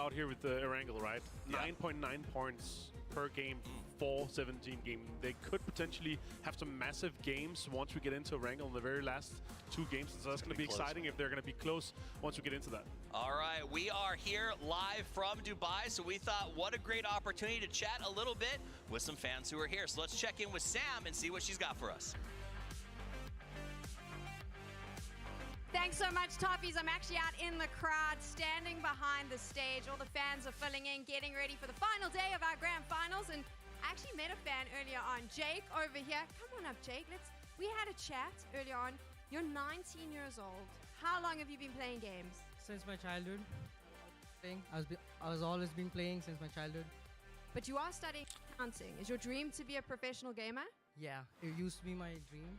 out here with the Erangel, right? Yeah. 9.9 points per game for 17 game. They could potentially have some massive games once we get into Erangel in the very last 2 games. So that's going to be exciting if they're going to be close once we get into that. All right, we are here live from Dubai, so we thought what a great opportunity to chat a little bit with some fans who are here. So let's check in with Sam and see what she's got for us. Thanks so much, Toffees. I'm actually out in the crowd, standing behind the stage. All the fans are filling in, getting ready for the final day of our grand finals. And I actually met a fan earlier on, Jake over here. Come on up, Jake. We had a chat earlier on. You're 19 years old. How long have you been playing games? Since my childhood. I was always been playing since my childhood. But you are studying accounting. Is your dream to be a professional gamer? Yeah, it used to be my dream.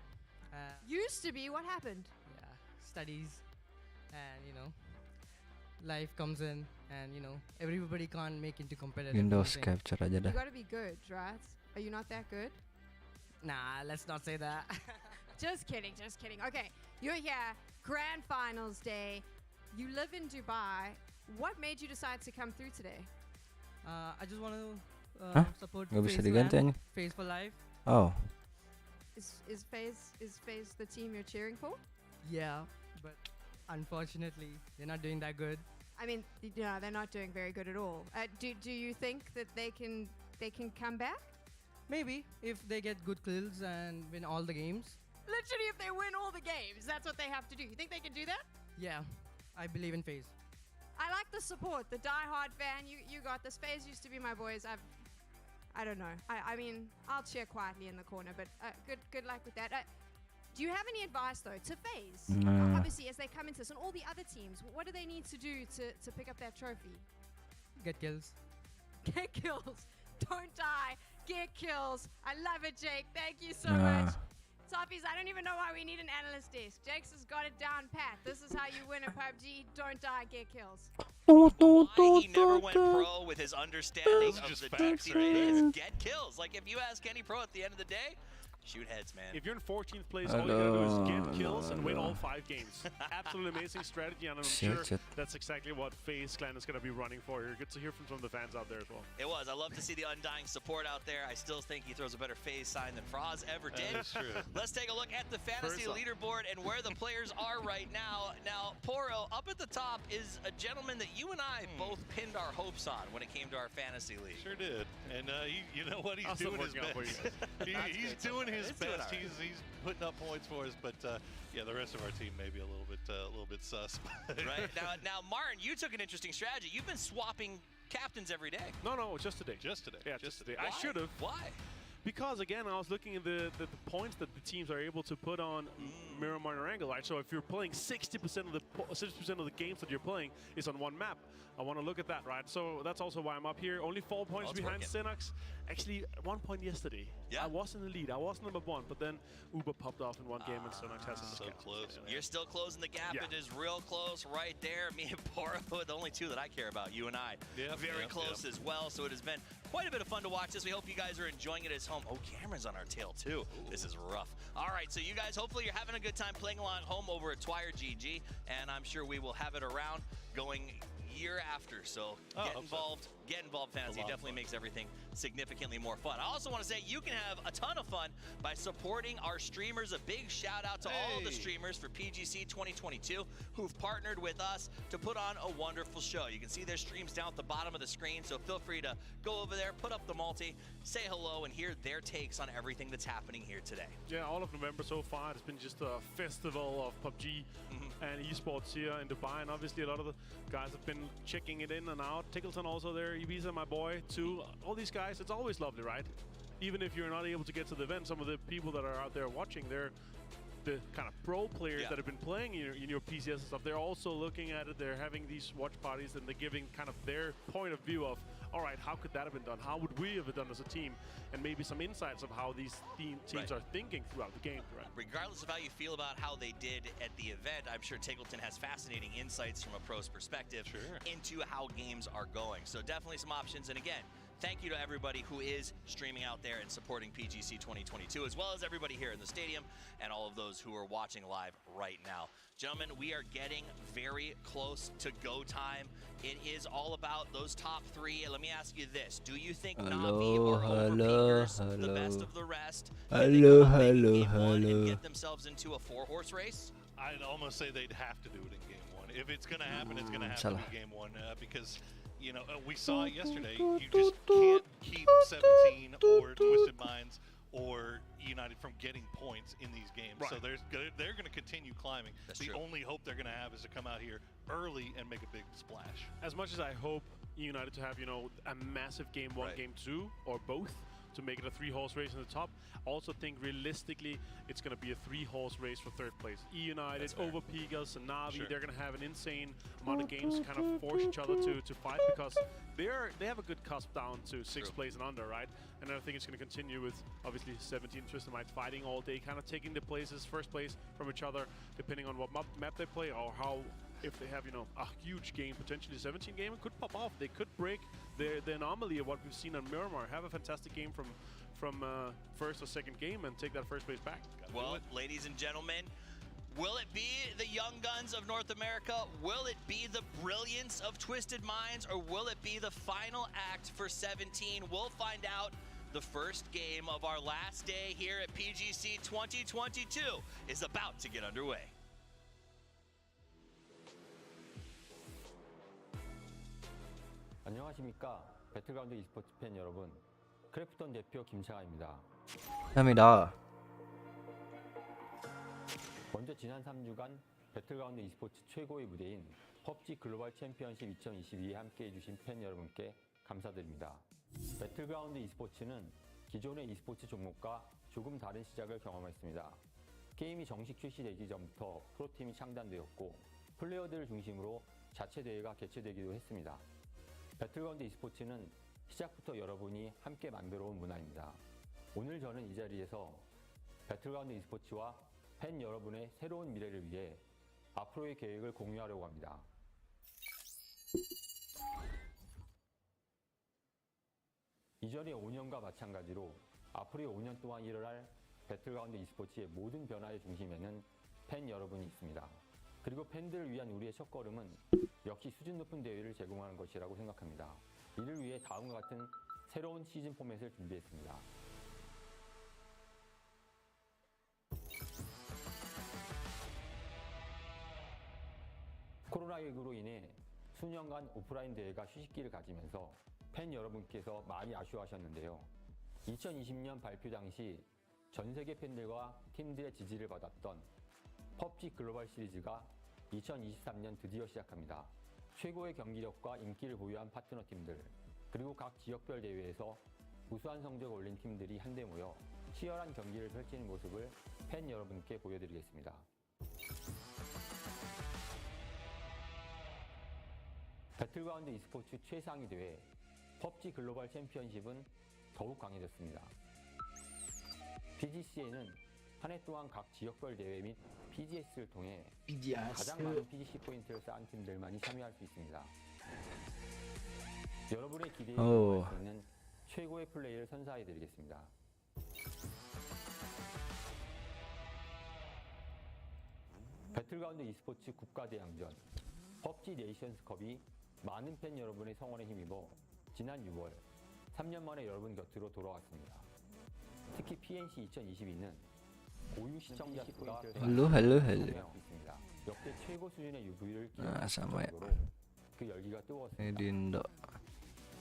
Used to be? What happened? Yeah, studies, and life comes in, and everybody can't make into competitive. Windows capture aja You dah. got to be good, right? Are you not that good? Nah, let's not say that. Just kidding, just kidding. Okay, you're here, grand finals day. You live in Dubai. What made you decide to come through today? I just want to Hah? support Nggak bisa FaZe diganti Lamb, aja. FaZe for life. Oh, Is FaZe the team you're cheering for? Yeah, but unfortunately, they're not doing that good. I mean, they're not doing very good at all. Do you think that they can come back? Maybe if they get good kills and win all the games. Literally, if they win all the games, that's what they have to do. You think they can do that? Yeah, I believe in FaZe. I like the support, the die-hard fan. You got this. FaZe used to be my boys. I don't know. I mean, I'll cheer quietly in the corner, but good luck with that. Do you have any advice though to FaZe? Nah. Obviously, as they come into this, and all the other teams, what do they need to do to pick up that trophy? Get kills. Get kills. Don't die. Get kills. I love it, Jake. Thank you so Nah. much. Toffees, I don't even know why we need an analyst desk. Jake's has got it down pat. This is how you win a PUBG. Don't die, get kills. Why he never went pro with his understanding of just the facts deep right is there. get kills. Like if you ask any pro at the end of the day, shoot heads, man. If you're in 14th place, all you gotta do is get kills and win all 5 games. Absolutely amazing strategy, and I'm sure Shit. that's exactly what FaZe Clan is gonna be running for here. Good to hear from some of the fans out there as well. It was. I love to see the undying support out there. I still think he throws a better FaZe sign than Froz ever did. That's true. Let's take a look at the fantasy First off. leaderboard and where the players are right now. Now, Poro, up at the top is a gentleman that you and I both pinned our hopes on when it came to our fantasy league. Sure did. And you know what? He's How's it doing his working out for best. you? He's doing his It's doing best. all right. He's putting up points for us, but yeah, the rest of our team may be a little bit sus. Right now, Martin, you took an interesting strategy. You've been swapping captains every day. No, just today. Just today. Yeah, just today. Why? I should have. Why? Because again, I was looking at the points that the teams are able to put on Miramar and Erangel, right? So if you're playing 60% of the games that you're playing is on one map, I want to look at that, right? So that's also why I'm up here. Only 4 points it's behind working. Synox. Actually, 1 point yesterday. Yeah. I was in the lead. I was number 1, but then Uber popped off in one game and Synox has so the close, man. You're still closing the gap. Yeah. It is real close right there. Me and Poro, the only 2 that I care about, you and I. Yep, Very yep, close as well. So it has been quite a bit of fun to watch this. We hope you guys are enjoying it at home. Oh, camera's on our tail too. This is rough. All right, so you guys, hopefully you're having a good time playing along at home over at Twire GG, and I'm sure we will have it around going year after. So Oh, get hope so. involved. Get involved, fantasy. A lot of Definitely fun. makes everything significantly more fun. I also want to say you can have a ton of fun by supporting our streamers. A big shout out to all of the Hey. streamers for PGC 2022 who've partnered with us to put on a wonderful show. You can see their streams down at the bottom of the screen, so feel free to go over there, put up the multi, say hello, and hear their takes on everything that's happening here today. Yeah, all of November so far, it's been just a festival of PUBG and esports here in Dubai, and obviously a lot of the guys have been checking it in and out. Tickleton also there, Ibiza, my boy, too. All these guys, it's always lovely, right? Even if you're not able to get to the event, some of the people that are out there watching, they're the kind of pro players Yeah. that have been playing in your PCS and stuff. They're also looking at it, they're having these watch parties, and they're giving kind of their point of view of, all right, how could that have been done? How would we have it done as a team? And maybe some insights of how these teams Right. are thinking throughout the game, right? Regardless of how you feel about how they did at the event, I'm sure Tiggleton has fascinating insights from a pro's perspective Sure. into how games are going. So definitely some options. And again, thank you to everybody who is streaming out there and supporting PGC 2022, as well as everybody here in the stadium and all of those who are watching live right now. Gentlemen, we are getting very close to go time. It is all about those top three. Let me ask you this. Do you think Na'Vi or Overpeakers the best of the rest? Can they come up big in game one and get themselves into a 4-horse race? I'd almost say they'd have to do it in game one. If it's going to happen, it's going to have to be game one because, you know, we saw it yesterday. You just can't keep 17 or Twisted Minds or United from getting points in these games. Right. So they're going to continue climbing. That's the true. only hope they're going to have is to come out here early and make a big splash. As much as I hope United to have, you know, a massive game one, game two, or both, to make it a 3-horse race in the top, I also think realistically it's going to be a 3-horse race for third place. United, Overpeakers, and Na'Vi, they're going to have an insane amount of games to kind of force each other to fight, because they have a good cusp down to 6th place and under, right? And I think it's going to continue with obviously 17 Twisted Minds fighting all day, kind of taking the places, first place from each other, depending on what map they play or how. If they have, you know, a huge game, potentially 17 game, it could pop off. They could break the anomaly of what we've seen on Miramar. Have a fantastic game from first or second game and take that first place back. Well, ladies and gentlemen, will it be the young guns of North America? Will it be the brilliance of Twisted Minds? Or will it be the final act for 17? We'll find out. The first game of our last day here at PGC 2022 is about to get underway. 안녕하십니까. 배틀그라운드 e스포츠 팬 여러분. 크래프톤 대표 김창아입니다. 감사합니다. 먼저 지난 3주간 배틀그라운드 e스포츠 최고의 무대인 PUBG 글로벌 챔피언십 2022에 함께해 주신 팬 여러분께 감사드립니다. 배틀그라운드 e스포츠는 기존의 e스포츠 종목과 조금 다른 시작을 경험했습니다. 게임이 정식 출시되기 전부터 프로팀이 창단되었고 플레이어들을 중심으로 자체 대회가 개최되기도 했습니다. 배틀그라운드 e스포츠는 시작부터 여러분이 함께 만들어온 문화입니다. 오늘 저는 이 자리에서 배틀그라운드 e스포츠와 팬 여러분의 새로운 미래를 위해 앞으로의 계획을 공유하려고 합니다. 이전의 5년과 마찬가지로 앞으로의 5년 동안 일어날 배틀그라운드 e스포츠의 모든 변화의 중심에는 팬 여러분이 있습니다. 그리고 팬들을 위한 우리의 첫걸음은 역시 수준 높은 대회를 제공하는 것이라고 생각합니다. 이를 위해 다음과 같은 새로운 시즌 포맷을 준비했습니다. 코로나19로 인해 수년간 오프라인 대회가 휴식기를 가지면서 팬 여러분께서 많이 아쉬워하셨는데요. 2020년 발표 당시 전 세계 팬들과 팀들의 지지를 받았던 PUBG 글로벌 시리즈가 2023년 드디어 시작합니다. 최고의 경기력과 인기를 보유한 파트너 팀들, 그리고 각 지역별 대회에서 우수한 성적을 올린 팀들이 한데 모여 치열한 경기를 펼치는 모습을 팬 여러분께 보여드리겠습니다. 배틀그라운드 e스포츠 최상위 대회 PUBG 글로벌 챔피언십은 더욱 강해졌습니다. PGC에는 한 해 동안 각 지역별 대회 및 PGS를 통해 가장 많은 PGC 포인트를 쌓은 팀들만이 참여할 수 있습니다. 여러분의 기대에 부응할 수 있는 최고의 플레이를 선사해드리겠습니다. 배틀그라운드 e스포츠 국가대항전 PUBG 네이션스컵이 많은 팬 여러분의 성원에 힘입어 지난 6월 3년 만에 여러분 곁으로 돌아왔습니다. 특히 PNC 2022는 고유 시청자 수가 있습니다. 역대 최고 수준의 UV를 기록할 정도로 그 열기가 뜨거웠습니다.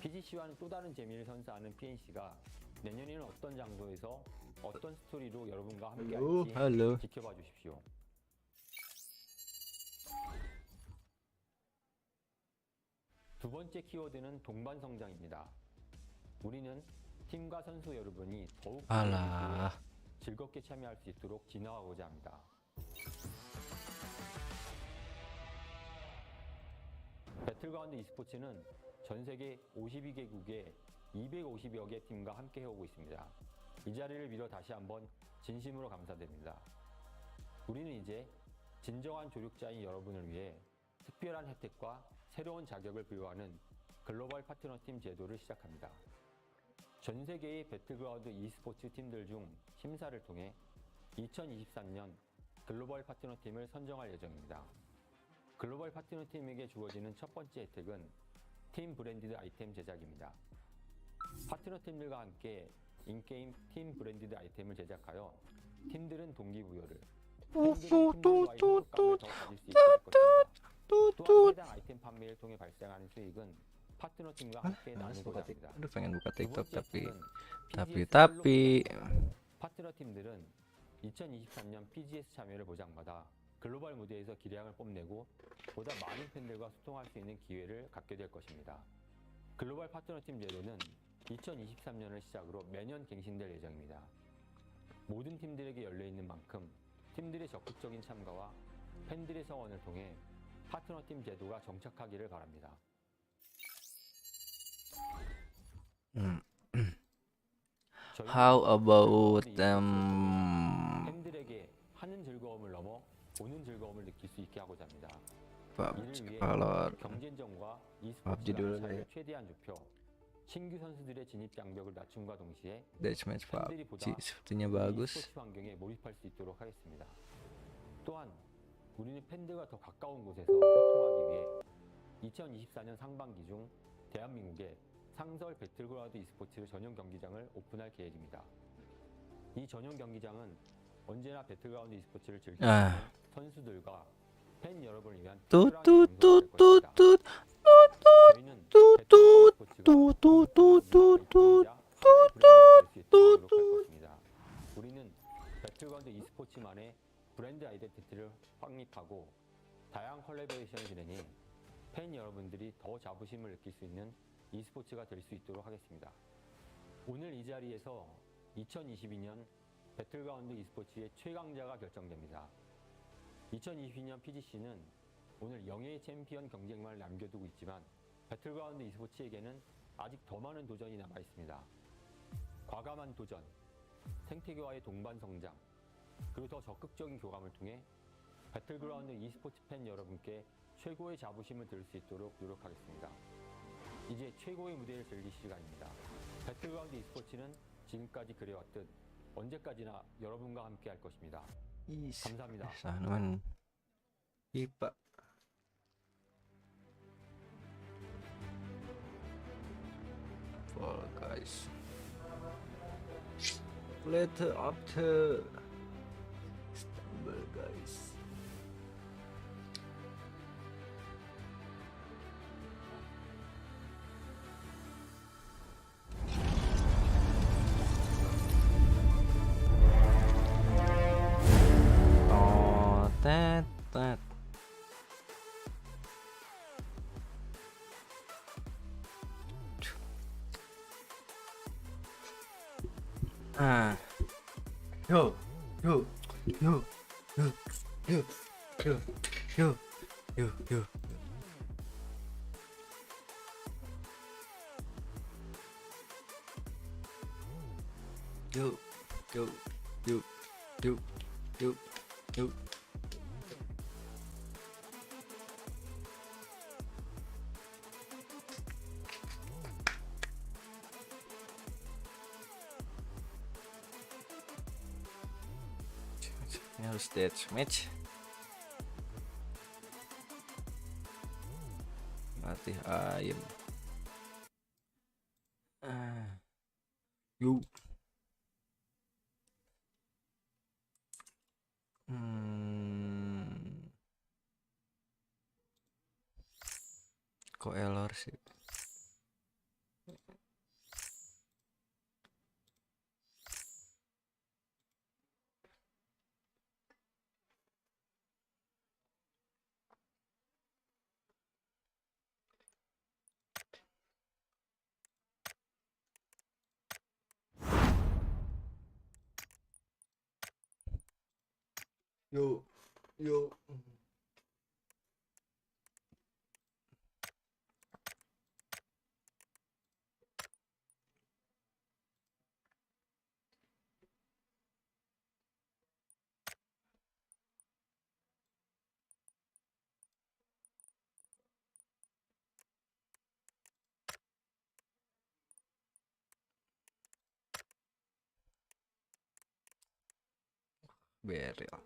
PGC와는 또 다른 재미를 선사하는 PNC가 내년에는 어떤 장소에서 어떤 스토리로 여러분과 함께할지 지켜봐 주십시오. 두 번째 키워드는 동반 성장입니다. 우리는 팀과 선수 여러분이 더욱 즐겁게 참여할 수 있도록 진화하고자 합니다. 배틀그라운드 e스포츠는 전 세계 52개국의 250여 개 팀과 함께 해오고 있습니다. 이 자리를 빌어 다시 한번 진심으로 감사드립니다. 우리는 이제 진정한 조력자인 여러분을 위해 특별한 혜택과 새로운 자격을 부여하는 글로벌 파트너팀 제도를 시작합니다. 전 세계의 배틀그라운드 e스포츠 팀들 중 심사를 통해 2023년 글로벌 파트너 팀을 선정할 예정입니다. 글로벌 파트너 팀에게 주어지는 첫 번째 혜택은 팀 브랜디드 아이템 제작입니다. 파트너 팀들과 함께 인게임 팀 브랜디드 아이템을 제작하여 팀들은 동기부여를, 팬들은 팀들과의 소속감을 더 가질 수 있게 할 것입니다. 또한 해당 아이템 판매를 통해 발생하는 수익은 파트너 팀과 함께 나누고자 합니다. Aduh, pengen buka 두 TikTok 번째 tapi 혜택은 tapi 파트너 팀들은 2023년 PGS 참여를 보장받아 글로벌 무대에서 기량을 뽐내고 보다 많은 팬들과 소통할 수 있는 기회를 갖게 될 것입니다. 글로벌 파트너 팀 제도는 2023년을 시작으로 매년 갱신될 예정입니다. 모든 팀들에게 열려있는 만큼 팀들의 적극적인 참가와 팬들의 성원을 통해 파트너 팀 제도가 정착하기를 바랍니다. how about 팬들에게 하는 즐거움을 넘어 보는 즐거움을 느낄 수 있게 하고자 합니다. 이를 위해 kalau 경쟁전과 PUBG dulu e스포츠가 lah ya. 최대한 좁혀 신규 선수들의 진입 장벽을 낮춤과 동시에 Deathmatch 팬들이 PUBG 보다 sepertinya 이 bagus. e스포츠 환경에 몰입할 수 있도록 하겠습니다. 또한 우리는 팬들과 더 가까운 곳에서 소통하기 위해 2024년 상반기 중 대한민국에 상설 배틀그라운드 e스포츠 전용 경기장을 오픈할 계획입니다. 이 전용 경기장은 언제나 배틀그라운드 e스포츠를 즐기는 선수들과 팬 여러분을 위한 특별한 장소가 될 것입니다. 저희는 우리는 배틀그라운드 e스포츠만의 브랜드 아이덴티티를 확립하고 다양한 컬래버레이션을 진행해 팬 여러분들이 더 자부심을 느낄 수 있는 e스포츠가 될 수 있도록 하겠습니다. 오늘 이 자리에서 2022년 배틀그라운드 e스포츠의 최강자가 결정됩니다. 2022년 PGC는 오늘 영예의 챔피언 경쟁만을 남겨두고 있지만 배틀그라운드 e스포츠에게는 아직 더 많은 도전이 남아 있습니다. 과감한 도전, 생태계와의 동반 성장, 그리고 더 적극적인 교감을 통해 배틀그라운드 e스포츠 팬 여러분께 최고의 자부심을 드릴 수 있도록 노력하겠습니다. 이제 최고의 무대를 즐길 시간입니다. 배틀그라운드 e스포츠는 지금까지 그래왔듯 언제까지나 여러분과 함께 할 것입니다. 감사합니다. Sanuan IPA. Fall guys. Later after stumble guys. Oh, that. Yo, yo, yo, yo, yo, yo, yo, yo, yo. Yo, yo, yo, yo, yo, yo. Ini harus deathmatch. Mati ayam. Yuk. Kok error sih? Yo, yo. Barrel.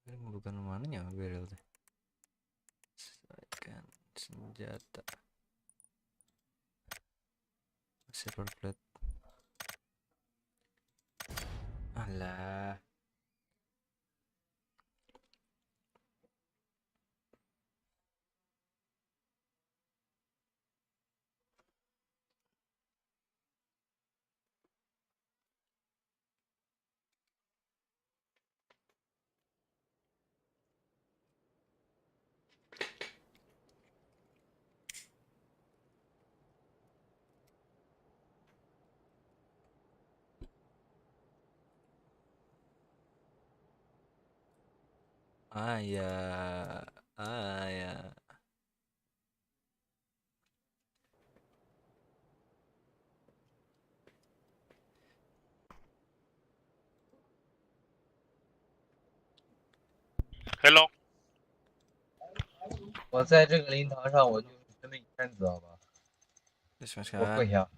Bukan mananya barrel teh. Sesuaikan senjata. Silver plate. Alah. Ah ya. Ah ya. Hello. 我在这个灵堂上，我就是生命圈子，好吧？ Terus mas 我跪 kan. 下。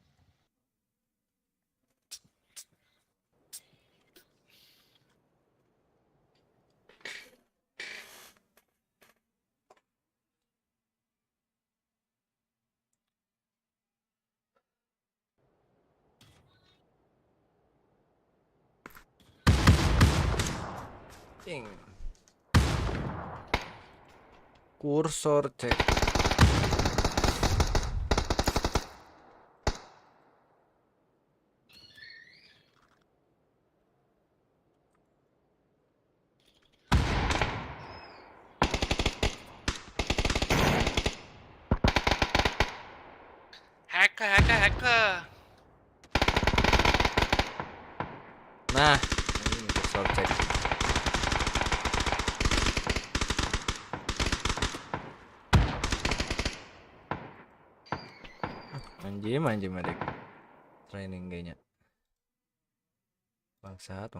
Ting. Kursor cek. Hacker. Nah, ini kursor cek. Anjim adik. Training kayaknya. Bangsat.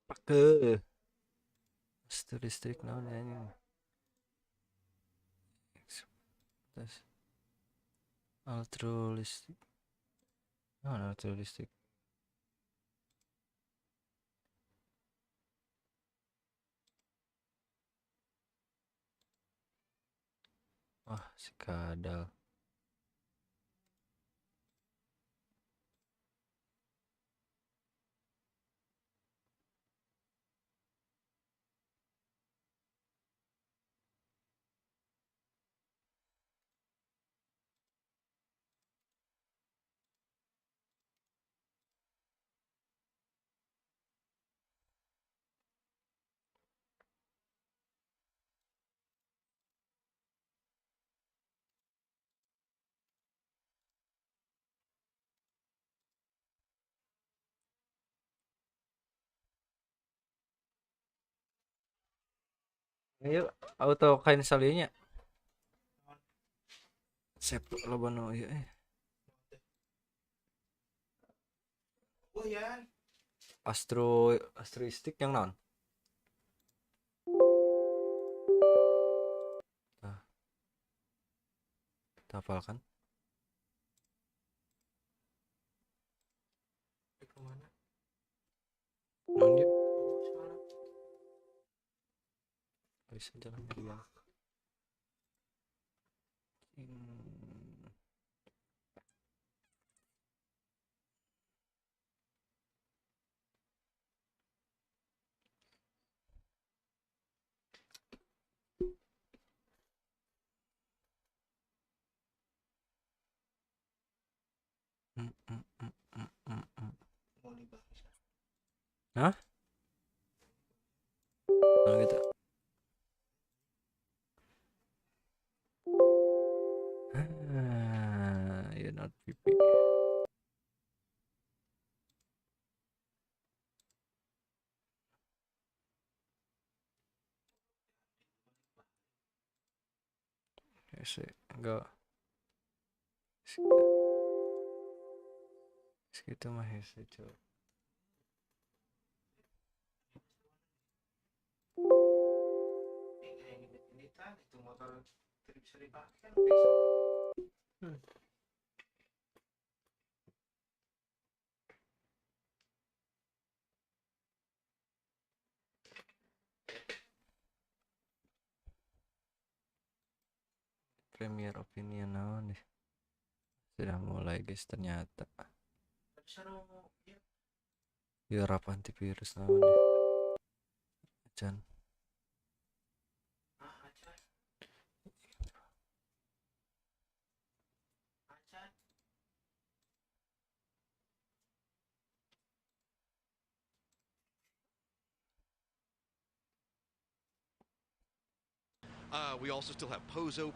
Pakai. Listrik naon ya. Tes. Ultralistik. Ultralistik. Wah, si kadal. Ayo auto cancel-nya. Save loba nu ieu Oh ya. Astroistik yang naon? Tah. Hafal kan? Kemana? Naon dia? Bisa jalan dia. Hah? Nah, gitu. You're not PP. enggak segitu mah hese coba. Premier opinion naon nih. Sudah mulai guys ternyata. Ya rap antivirus naon nih. Acan. We also still have Pozo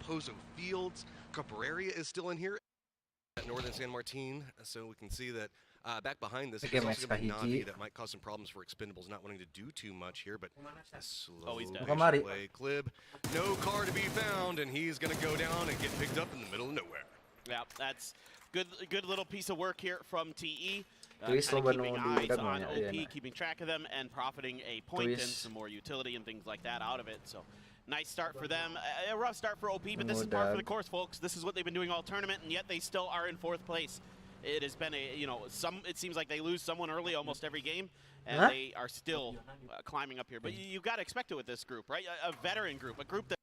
Fields. Cabrera is still in here at Northern San Martin, so we can see that back behind this, there's also going to be Navi that might cause some problems for Expendables, not wanting to do too much here, but a slow play Clib. No car to be found, and he's going to go down and get picked up in the middle of nowhere. Yeah, that's good little piece of work here from TE. Keeping eyes on OP, keeping track of them, and profiting a point and some more utility and things like that out of it. So nice start for them. A rough start for OP, but this is par for the course, folks. This is what they've been doing all tournament, and yet they still are in 4th place. It has been a, it seems like they lose someone early almost every game, and they are still climbing up here. But you've got to expect it with this group, right? A veteran group, a group that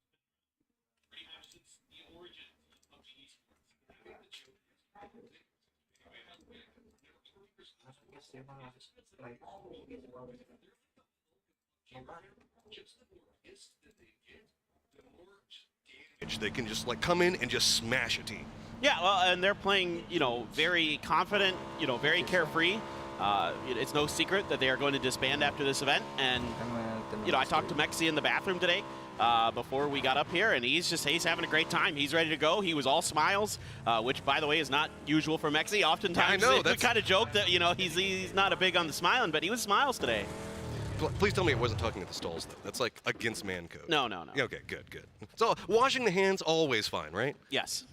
they can just like come in and just smash a team. Yeah, well, and they're playing, very confident, very carefree. It's no secret that they are going to disband after this event. And, I talked to Mexi in the bathroom today before we got up here, and he's having a great time. He's ready to go. He was all smiles, which, by the way, is not usual for Mexi. Oftentimes, we kind of joke that, he's not a big on the smiling, but he was smiles today. Please tell me it wasn't talking at the stalls, though. That's like against man code. No. Okay, good. So washing the hands, always fine, right? Yes.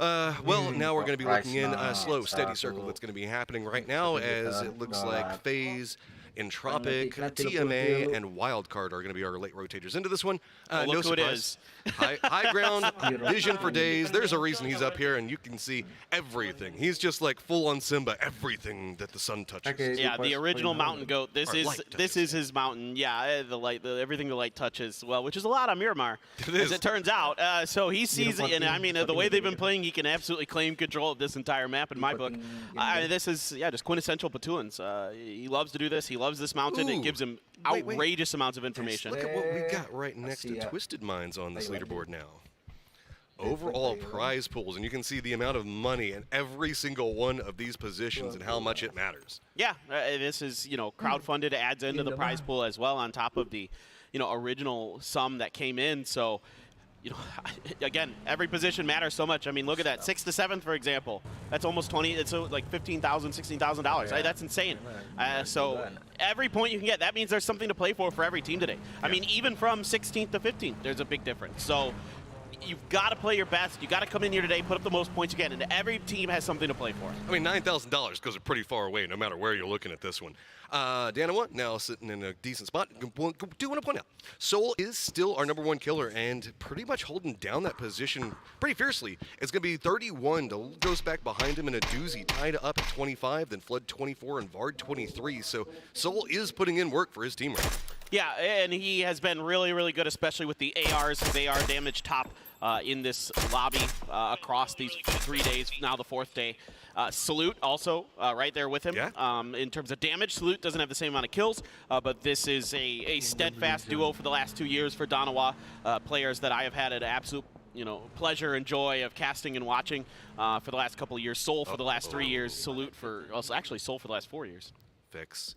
Well, now we're going to be looking in a slow, steady circle that's going to be happening right now, as it looks like FaZe, Entropic, TMA, and Wildcard are going to be our late rotators into this one. No surprise. High ground, vision for days. There's a reason he's up here, and you can see everything. He's just like full on Simba, everything that the sun touches. Yeah, the original mountain goat. This is his mountain. Yeah, the light, everything the light touches. Well, which is a lot on Miramar, as it turns out. So he sees it, and I mean, the way they've been playing, he can absolutely claim control of this entire map in my book. This is just quintessential Platoons. He loves to do this. He loves this mountain. It gives him outrageous amounts of information. Look at what we got right next to Twisted Minds on this leaderboard now. Overall prize pools, and you can see the amount of money in every single one of these positions and how much it matters. Yeah, this is, crowdfunded, adds into the prize pool as well on top of the, original sum that came in. So, again, every position matters so much. I mean, look at that, 6th to 7th, for example. That's almost 20. It's like $15,000, $16,000. That's insane. So every point you can get, that means there's something to play for every team today. I mean, even from 16th to 15th, there's a big difference. So you've got to play your best. You got to come in here today, put up the most points you can, and every team has something to play for. I mean, $9,000 goes pretty far away, no matter where you're looking at this one. Danawa now sitting in a decent spot. Do want to point out, Soul is still our #1 killer and pretty much holding down that position pretty fiercely. It's going to be 31. Goes back behind him in a doozy, tied up at 25, then Flood 24 and Vard 23. So Soul is putting in work for his team right now. Yeah, and he has been really, really good, especially with the ARs. They are damage top in this lobby across these 3 days, now the 4th day. Salute also right there with him. Yeah. In terms of damage, Salute doesn't have the same amount of kills, but this is a steadfast duo for the last 2 years for Danawa, players that I have had an absolute pleasure and joy of casting and watching for the last couple of years. Soul for the last 3 years, Salute for, actually Soul for the last 4 years. Fix.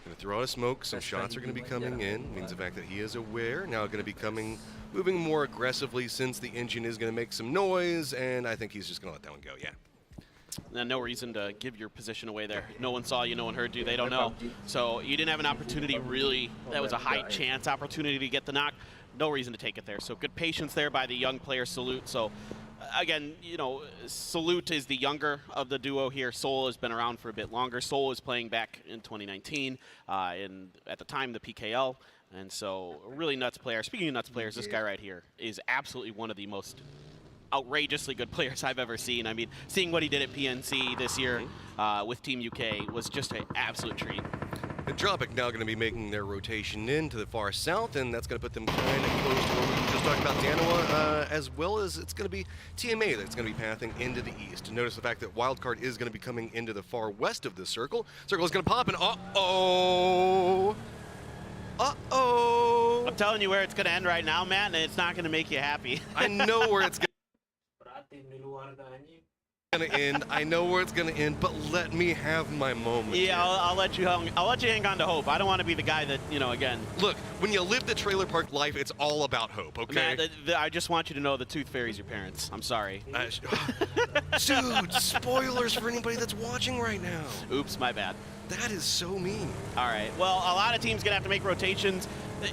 Going to throw out a smoke. Some shots are going to be coming in. Means the fact that he is aware. Now going to be moving more aggressively since the engine is going to make some noise, and I think he's just going to let that one go. Yeah. And no reason to give your position away there. No one saw you, no one heard you, they don't know. So you didn't have an opportunity really. That was a high chance opportunity to get the knock. no reason to take it there. So good patience there by the young player Salute. So again, you know, Salute is the younger of the duo here. Soul has been around for a bit longer. Soul is playing back in 2019 at the time the PKL. And so a really nuts player. Speaking of nuts players, this guy right here is absolutely one of the most outrageously good players I've ever seen. I mean, seeing what he did at PNC this year with Team UK was just an absolute treat. And Tropic now going to be making their rotation into the far south, and that's going to put them kind of close to what we just talked about Danawa, as well as it's going to be TMA that's going to be pathing into the east. Notice the fact that Wildcard is going to be coming into the far west of this circle. Circle is going to pop, and uh-oh! Uh-oh! I'm telling you where it's going to end right now, Matt, and it's not going to make you happy. I know where it's going to end. I know where it's going to end, but let me have my moment. Yeah, I'll let you hang on to hope. I don't want to be the guy that, you know, again. Look, when you live the trailer park life, it's all about hope, okay? Matt, I just want you to know the Tooth Fairy's your parents. I'm sorry. Dude, spoilers for anybody that's watching right now. Oops, my bad. That is so mean. All right. Well, a lot of teams going to have to make rotations.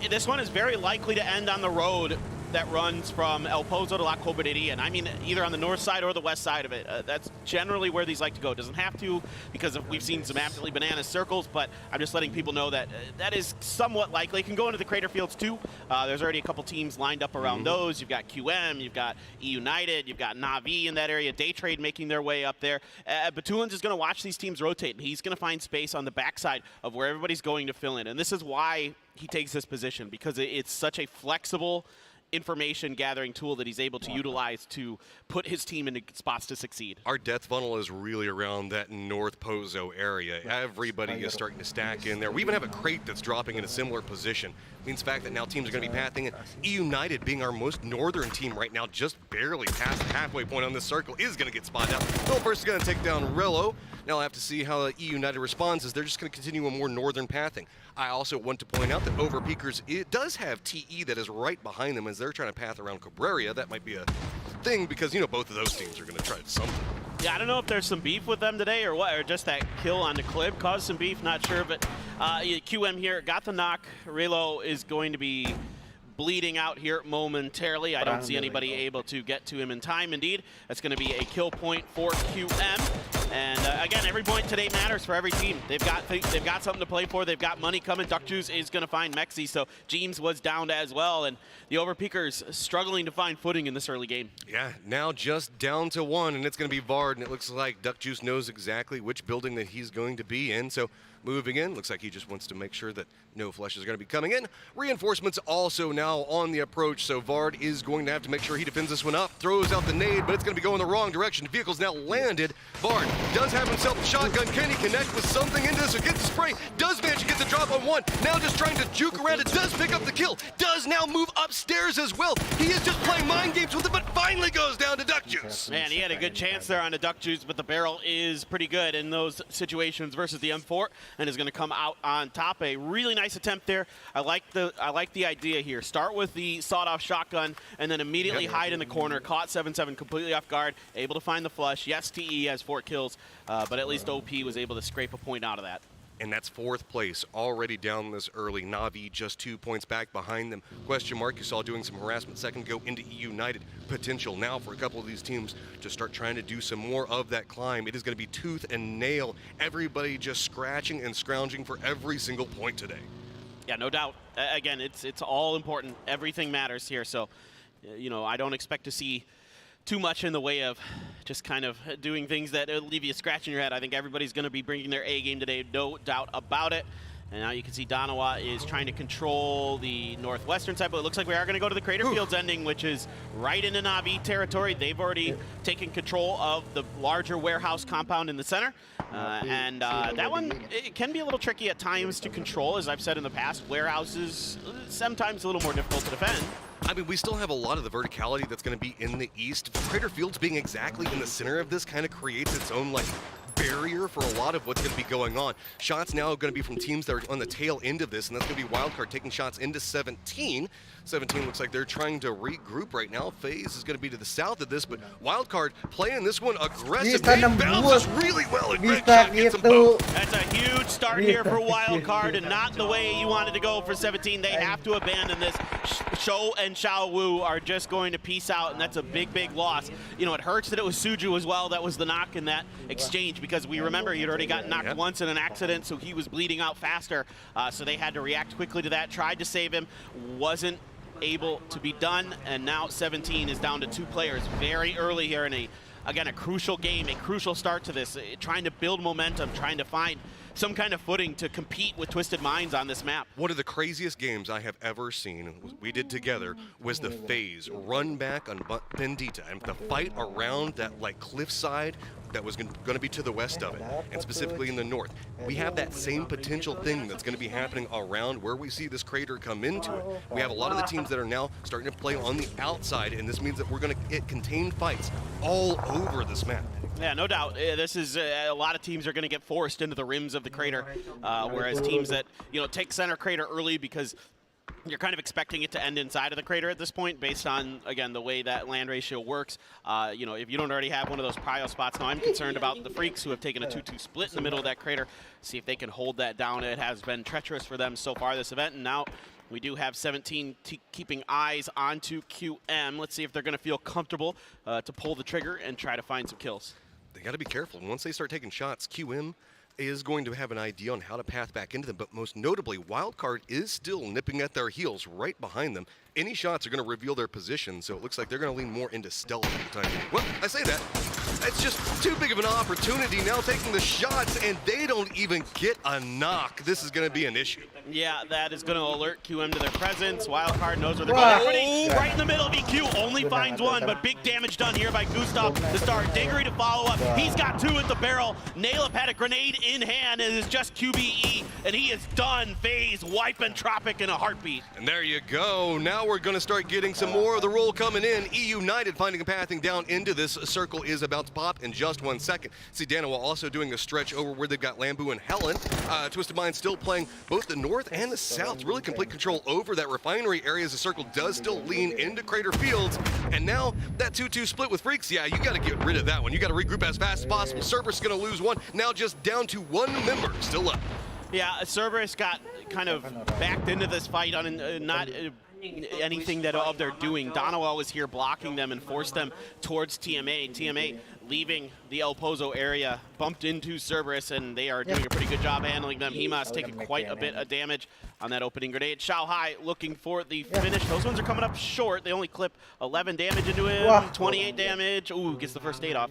This one is very likely to end on the road that runs from El Pozo to La Cobardilla, and I mean either on the north side or the west side of it. That's generally where these like to go. Doesn't have to, because we've seen some absolutely bananas circles, but I'm just letting people know that that is somewhat likely. It can go into the Crater Fields too. There's already a couple teams lined up around those. You've got QM, you've got E United, you've got Na'Vi in that area, Day Trade making their way up there. Batulins is going to watch these teams rotate, and he's going to find space on the backside of where everybody's going to fill in. And this is why he takes this position, because it's such a flexible information gathering tool that he's able to utilize to put his team into spots to succeed. Our death funnel is really around that North Pozo area. Everybody is starting to stack in there. We even have a crate that's dropping in a similar position. Means the fact that now teams are going to be pathing in. E United, being our most northern team right now, just barely past the halfway point on this circle, is going to get spotted out. Bill first is going to take down Rello. Now I'll have to see how E United responds, as they're just going to continue a more northern pathing. I also want to point out that Overpeakers, it does have TE that is right behind them as they're trying to path around Cabrera. That might be a thing, because, you know, both of those teams are going to try something. Yeah, I don't know if there's some beef with them today or what, or just that kill on the clip caused some beef, not sure, but QM here got the knock. Relo is going to be bleeding out here momentarily. I don't see anybody able to get to him in time. Indeed, that's going to be a kill point for QM. And again, every point today matters for every team. They've got something to play for. They've got money coming. Duck Juice is going to find Mexi, so James was downed as well. And the Overpeakers struggling to find footing in this early game. Yeah, now just down to one, and it's going to be Vard, and it looks like Duck Juice knows exactly which building that he's going to be in. So moving in, looks like he just wants to make sure that no flesh is going to be coming in. Reinforcements also now on the approach, so Vard is going to have to make sure he defends this one up. Throws out the nade, but it's going to be going the wrong direction. The vehicle's now landed. Vard does have himself a shotgun. Can he connect with something into this or get the spray? Does manage to get the drop on one. Now just trying to juke around it. Does pick up the kill. Does now move upstairs as well. He is just playing mind games with it, but finally goes down to Duck Juice. Man, he had a good chance there on the Duck Juice, but the barrel is pretty good in those situations versus the M4, and is going to come out on top. A really nice attempt there. I like the idea here. Start with the sawed-off shotgun, and then immediately hide in the corner. Caught 7-7 completely off guard. Able to find the flush. Yes, TE has 4 kills, but at least OP was able to scrape a point out of that. And that's 4th place, already down this early. Na'Vi just 2 points back behind them. Question mark, you saw doing some harassment second go into E United. Potential now for a couple of these teams to start trying to do some more of that climb. It is going to be tooth and nail. Everybody just scratching and scrounging for every single point today. Yeah, no doubt. Again, it's all important. Everything matters here. So, you know, I don't expect to see too much in the way of just kind of doing things that leave you scratching your head. I think everybody's going to be bringing their A game today, no doubt about it. And now you can see Donawa is trying to control the northwestern side, but it looks like we are going to go to the Crater Fields ending, which is right into Na'Vi territory. They've already taken control of the larger warehouse compound in the center. And that one, it can be a little tricky at times to control, as I've said in the past. Warehouses, sometimes a little more difficult to defend. I mean, we still have a lot of the verticality that's going to be in the east. Crater Fields being exactly in the center of this kind of creates its own, like, barrier for a lot of what's going to be going on. Shots now going to be from teams that are on the tail end of this, and that's going to be Wildcard taking shots into 17. 17 looks like they're trying to regroup right now. FaZe is going to be to the south of this, but Wildcard playing this one aggressive. They bounces really well, and Red Shot gets them both. That's a huge huge start here for Wild Card, and not the way you wanted to go for 17. They have to abandon this. Shou and Xiao Wu are just going to peace out, and that's a big, big loss. You know, it hurts that it was Suju as well that was the knock in that exchange, because we remember he'd already got knocked once in an accident, so he was bleeding out faster. So they had to react quickly to that, tried to save him, wasn't able to be done, and now 17 is down to 2 players very early here in again, a crucial game, a crucial start to this, trying to build momentum, trying to find some kind of footing to compete with Twisted Minds on this map. One of the craziest games I have ever seen, we did together, was the phase run back on Bendita, and the fight around that like cliffside that was going to be to the west of it, and specifically in the north. We have that same potential thing that's going to be happening around where we see this crater come into it. We have a lot of the teams that are now starting to play on the outside, and this means that we're going to get contained fights all over this map. Yeah, no doubt. This is a lot of teams are going to get forced into the rims of the crater, whereas teams that take center crater early because you're kind of expecting it to end inside of the crater at this point based on, again, the way that land ratio works. If you don't already have one of those prio spots, now I'm concerned about the Freaks who have taken a 2-2 split in the middle of that crater. See if they can hold that down. It has been treacherous for them so far this event, and now we do have 17 keeping eyes onto QM. Let's see if they're going to feel comfortable to pull the trigger and try to find some kills. They got to be careful. Once they start taking shots, QM is going to have an idea on how to path back into them, but most notably, Wildcard is still nipping at their heels right behind them. Any shots are going to reveal their position, so it looks like they're going to lean more into stealth at the time. Well, I say that. It's just too big of an opportunity now taking the shots, and they don't even get a knock. This is going to be an issue. Yeah, that is going to alert QM to their presence. Wildcard knows where they're going. Right in the middle of EQ, only finds one, but big damage done here by Gustav to start. Diggory to follow up. He's got 2 at the barrel. Nailip had a grenade in hand. It is just QBE, and he is done. FaZe wiping Tropic in a heartbeat. And there you go. Now we're going to start getting some more of the roll coming in. United finding a pathing down into this circle is about to pop in just 1 second. See Danawa also doing a stretch over where they've got Lambu and Helen. Twisted Mind still playing both the north and the south. Really complete control over that refinery area as the circle does still lean into Crater Fields. And now that 2-2 split with Freaks, yeah, you got to get rid of that one. You got to regroup as fast as possible. Cerberus going to lose one. Now just down to 1 member still up. Yeah, Cerberus got kind of backed into this fight on not anything that of their doing. Donowell was here blocking them and forced them towards TMA. TMA leaving the El Pozo area, bumped into Cerberus, and they are doing a pretty good job handling them. Hima's taking quite a bit of damage on that opening grenade. Shanghai looking for the finish. Those ones are coming up short. They only clip 11 damage into him, 28 damage. Ooh, gets the first aid off.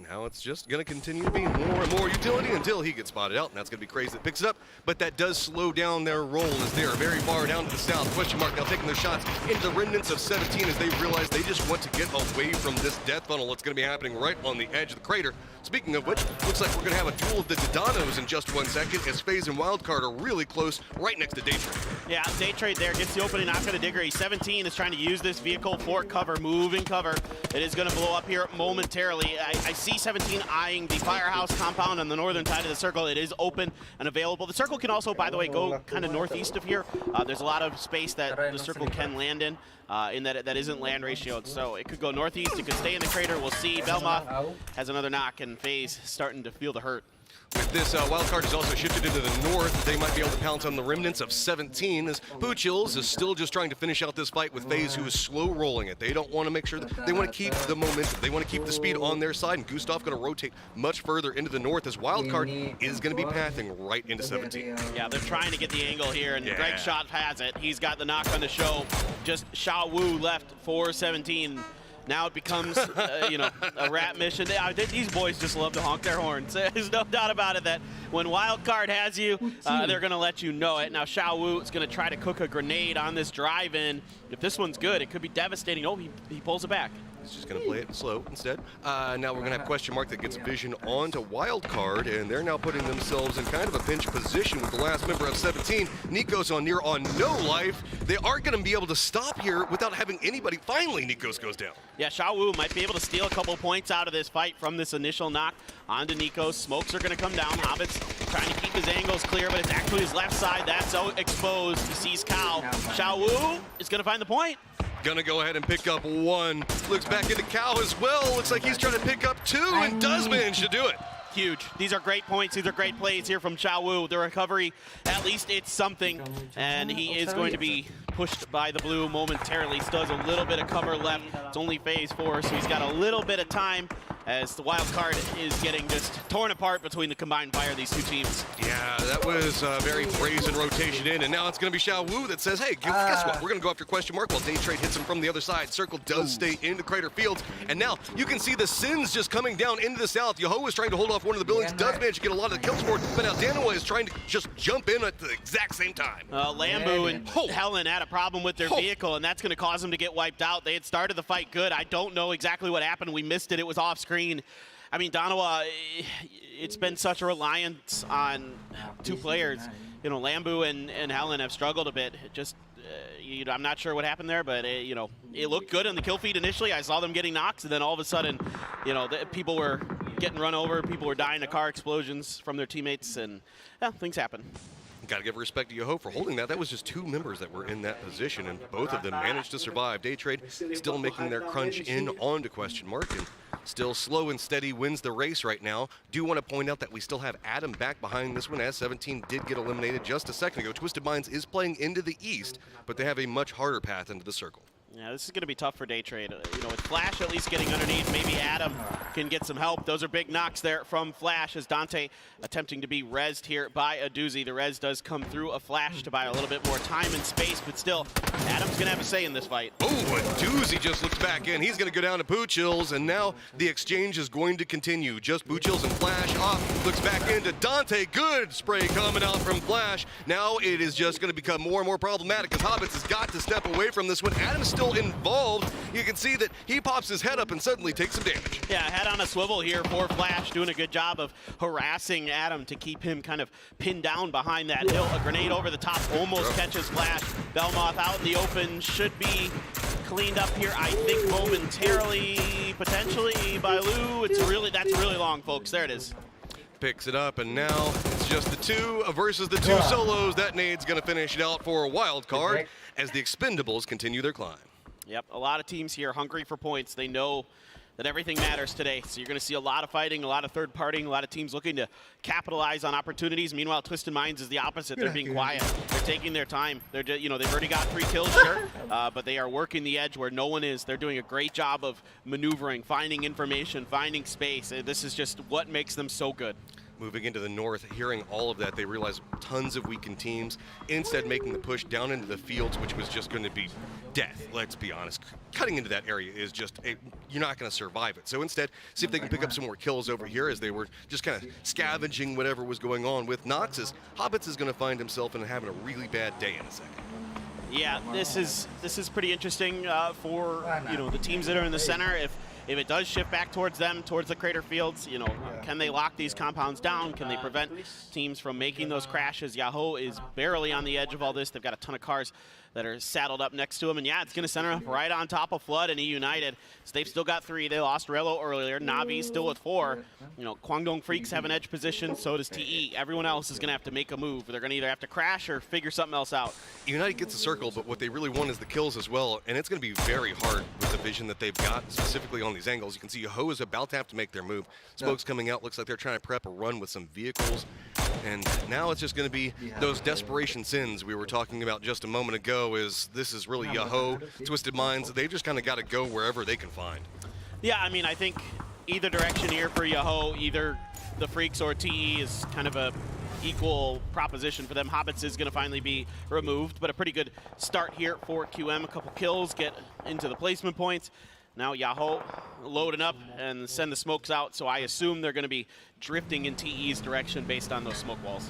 Now it's just going to continue to be more and more utility until he gets spotted out, and that's going to be Crazy that picks it up. But that does slow down their roll as they are very far down to the south. Question mark now taking their shots into the remnants of 17 as they realize they just want to get away from this death funnel that's going to be happening right on the edge of the crater. Speaking of which, looks like we're going to have a duel of the Dodanos in just 1 second as FaZe and Wildcard are really close right next to Daytrade. Yeah, Daytrade there gets the opening knock on the Diggory. 17 is trying to use this vehicle for cover, moving cover. It is going to blow up here momentarily. I see 17 eyeing the firehouse compound on the northern side of the circle. It is open and available. The circle can also, by the way, go kind of northeast of here. There's a lot of space that the circle can land in that that isn't land ratioed. So it could go northeast, it could stay in the crater. We'll see. Belma has another knock, and FaZe starting to feel the hurt. With this, Wildcard is also shifted into the north. They might be able to pounce on the remnants of 17 as Poochills is still just trying to finish out this fight with FaZe, who is slow rolling it. They don't want to make sure that they want to keep the momentum. They want to keep the speed on their side, and Gustav going to rotate much further into the north as Wildcard is going to be pathing right into 17. Yeah, they're trying to get the angle here, and Greg Schott has it. He's got the knock on the show. Just Xiao Wu left for 17. Now it becomes, a rat mission. These boys just love to honk their horns. There's no doubt about it that when Wildcard has you, they're going to let you know it. Now Xiao Wu is going to try to cook a grenade on this drive-in. If this one's good, it could be devastating. Oh, he pulls it back. He's just going to play it slow instead. Now we're going to have question mark that gets vision onto Wildcard, and they're now putting themselves in kind of a pinch position with the last member of 17. Nikos on no life. They aren't going to be able to stop here without having anybody. Finally, Nikos goes down. Yeah, Xiao Wu might be able to steal a couple points out of this fight from this initial knock onto Nikos. Smokes are going to come down. Hobbit's trying to keep his angles clear, but it's actually his left side that's so exposed. He sees Cal. Xiao Wu is going to find the point. Gonna go ahead and pick up 1. Looks back into Cow as well. Looks like he's trying to pick up 2 and does manage to do it. Huge. These are great points. These are great plays here from Xiao Wu. The recovery, at least it's something. And he is going to be pushed by the blue momentarily. Still has a little bit of cover left. It's only phase 4, so he's got a little bit of time as the wild card is getting just torn apart between the combined fire of these two teams. Yeah, that was a very brazen rotation in, and now it's going to be Xiao Wu that says, hey, guess what? We're going to go after question mark while Day Trade hits him from the other side. Circle does stay into Crater Fields, and now you can see the Sins just coming down into the south. Yoho is trying to hold off one of the buildings, does manage to get a lot of the kills for it, but now Danawa is trying to just jump in at the exact same time. Lambu and Helen had a problem with their vehicle, and that's going to cause them to get wiped out. They had started the fight good. I don't know exactly what happened. We missed it. It was off screen. I mean, Danawa, it's been such a reliance on two players. You know, Lambu and Helen have struggled a bit. Just, you know, I'm not sure what happened there, but, you know, it looked good in the kill feed initially. I saw them getting knocks, and then all of a sudden, you know, people were getting run over. People were dying to car explosions from their teammates, and, yeah, things happen. Got to give respect to Yoho for holding that. That was just 2 members that were in that position, and both of them managed to survive. Day Trade still making their crunch in onto question mark, and still slow and steady wins the race right now. Do want to point out that we still have Adam back behind this one, as 17 did get eliminated just a second ago. Twisted Minds is playing into the east, but they have a much harder path into the circle. Yeah, this is going to be tough for Day Trade. You know, with Flash at least getting underneath, maybe Adam can get some help. Those are big knocks there from Flash as Dante attempting to be rezzed here by a doozy. The res does come through a Flash to buy a little bit more time and space, but still, Adam's going to have a say in this fight. Oh, a doozy just looks back in. He's going to go down to Poochills, and now the exchange is going to continue. Just Poochills and Flash off. Looks back into Dante. Good spray coming out from Flash. Now it is just going to become more and more problematic because Hobbits has got to step away from this one. Adam's still involved. You can see that he pops his head up and suddenly takes some damage. Yeah, head on a swivel here for Flash, doing a good job of harassing Adam to keep him kind of pinned down behind that hill. A grenade over the top almost catches Flash. Belmoth out in the open, should be cleaned up here, I think, momentarily, potentially by Lou. That's really long, folks. There it is. Picks it up, and now it's just the 2 versus the 2 solos. That nade's going to finish it out for a wild card as the Expendables continue their climb. Yep, a lot of teams here hungry for points. They know that everything matters today. So you're going to see a lot of fighting, a lot of third partying, a lot of teams looking to capitalize on opportunities. Meanwhile, Twisted Minds is the opposite. They're being quiet. They're taking their time. They're just, you know, they've already got 3 kills here, but they are working the edge where no one is. They're doing a great job of maneuvering, finding information, finding space. This is just what makes them so good. Moving into the north, hearing all of that, they realized tons of weakened teams, instead making the push down into the fields, which was just going to be death, let's be honest. Cutting into that area is just, you're not going to survive it. So instead, see if they can pick up some more kills over here as they were just kind of scavenging whatever was going on with Noxus. Hobbits is going to find himself in having a really bad day in a second. Yeah, this is pretty interesting for, you know, the teams that are in the center. If it does shift back towards them, towards the crater fields, you know, can they lock these compounds down? Can they prevent teams from making those crashes? Yahoo is barely on the edge of all this. They've got a ton of cars that are saddled up next to him. And yeah, it's going to center up right on top of Flood and E United. So they've still got 3. They lost Relo earlier. Navi still with 4. You know, Kwangdong Freaks have an edge position. So does TE. Everyone else is going to have to make a move. They're going to either have to crash or figure something else out. United gets a circle, but what they really want is the kills as well. And it's going to be very hard with the vision that they've got, specifically on these angles. You can see Yahoo is about to have to make their move. Smoke's coming out. Looks like they're trying to prep a run with some vehicles. And now it's just going to be those desperation sins we were talking about just a moment ago. This is really Yahoo, Twisted Minds. They've just kind of got to go wherever they can find. Yeah, I mean, I think either direction here for Yahoo, either the Freaks or TE is kind of a equal proposition for them. Hobbits is going to finally be removed, but a pretty good start here for QM. A couple kills, get into the placement points. Now Yahoo loading up and send the smokes out, so I assume they're going to be drifting in TE's direction based on those smoke walls.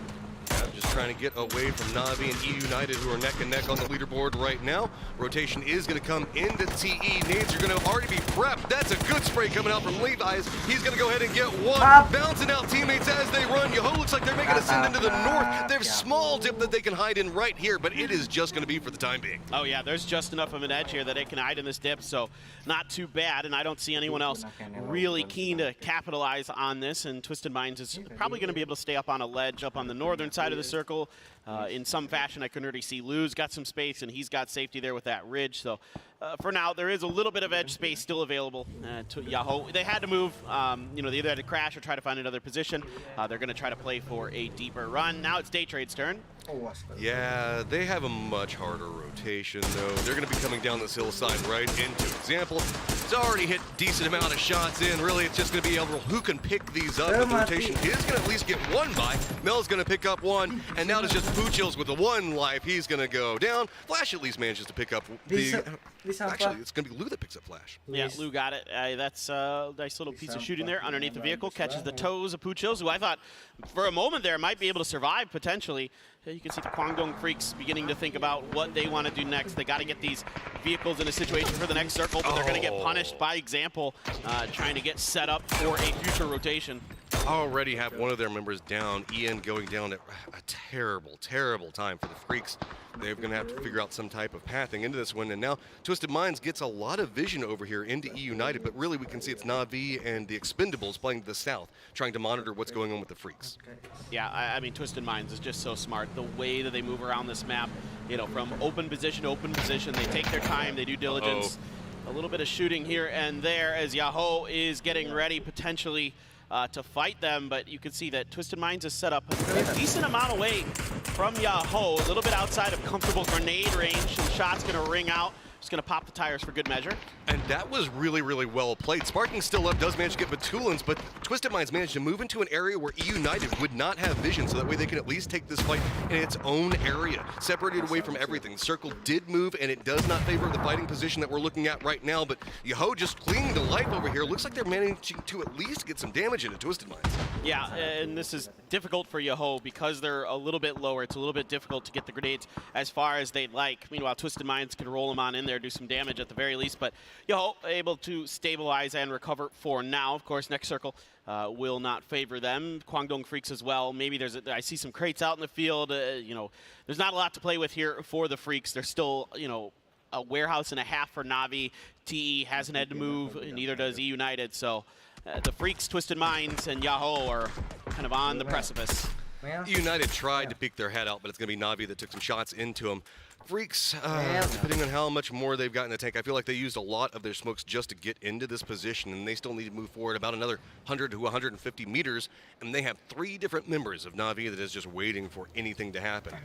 I'm just trying to get away from Navi and E United, who are neck and neck on the leaderboard right now. Rotation is going to come into TE. Nades are going to already be prepped. That's a good spray coming out from Levi's. He's going to go ahead and get one. Bouncing out teammates as they run. Yahoo looks like they're making a send into the north. They have a small dip that they can hide in right here, but it is just going to be for the time being. Oh yeah, there's just enough of an edge here that it can hide in this dip, so not too bad, and I don't see anyone else really keen to capitalize on this, and Twisted Minds is probably going to be able to stay up on a ledge up on the northern side of the circle. In some fashion, I can already see Lou's got some space, and he's got safety there with that ridge, so for now, there is a little bit of edge space still available to Yahoo. They had to move, you know, they either had to crash or try to find another position. They're going to try to play for a deeper run. Now it's Day Trade's turn. Yeah, they have a much harder rotation, though. They're going to be coming down this hillside right into example. It's already hit a decent amount of shots in. Really, it's just going to be able who can pick these up. But the rotation is going to at least get one by. Mel's going to pick up one, and now it's just Puchil's with the one life. He's going to go down. Flash at least manages to pick up the... Actually, it's going to be Lou that picks up Flash. Yeah, Lou got it. That's a nice little piece of shooting there underneath the vehicle. Catches the toes of Puchil's, who I thought for a moment there might be able to survive potentially. You can see the Kwangdong Freaks beginning to think about what they want to do next. They got to get these vehicles in a situation for the next circle, but they're going to get punished by example, trying to get set up for a future rotation. Already have one of their members down. Ian going down at a terrible, terrible time for the Freaks. They're going to have to figure out some type of pathing into this one. And now Twisted Minds gets a lot of vision over here into E United, but really we can see it's Na'Vi and the Expendables playing to the south, trying to monitor what's going on with the Freaks. Yeah, I mean, Twisted Minds is just so smart. The way that they move around this map, you know, from open position to open position, they take their time, they do diligence. A little bit of shooting here and there as Yahoo is getting ready potentially to fight them, but you can see that Twisted Minds is set up a decent amount away from Yahoo, a little bit outside of comfortable grenade range, and shot's going to ring out. Just going to pop the tires for good measure. And that was really, really well played. Sparking still up, does manage to get Batulins, but Twisted Minds managed to move into an area where E United would not have vision, so that way they can at least take this fight in its own area, separated away from everything. The circle did move, and it does not favor the fighting position that we're looking at right now, but Yahoo just clinging to life over here. Looks like they're managing to at least get some damage into Twisted Minds. Yeah, and this is difficult for Yahoo because they're a little bit lower. It's a little bit difficult to get the grenades as far as they'd like. Meanwhile, Twisted Minds can roll them on in there, do some damage at the very least, but Yahoo able to stabilize and recover for now. Of course, next circle will not favor them. Kwangdong Freaks as well. Maybe I see some crates out in the field. You know, there's not a lot to play with here for the Freaks. They're still, you know, a warehouse and a half for Na'Vi. TE hasn't had to move, and neither does E United. So the Freaks, Twisted Minds, and Yahoo are kind of on the precipice. E United tried to peek their head out, but it's going to be Na'Vi that took some shots into them. Freaks, depending on how much more they've got in the tank, I feel like they used a lot of their smokes just to get into this position, and they still need to move forward about another 100 to 150 meters, and they have 3 different members of Na'Vi that is just waiting for anything to happen.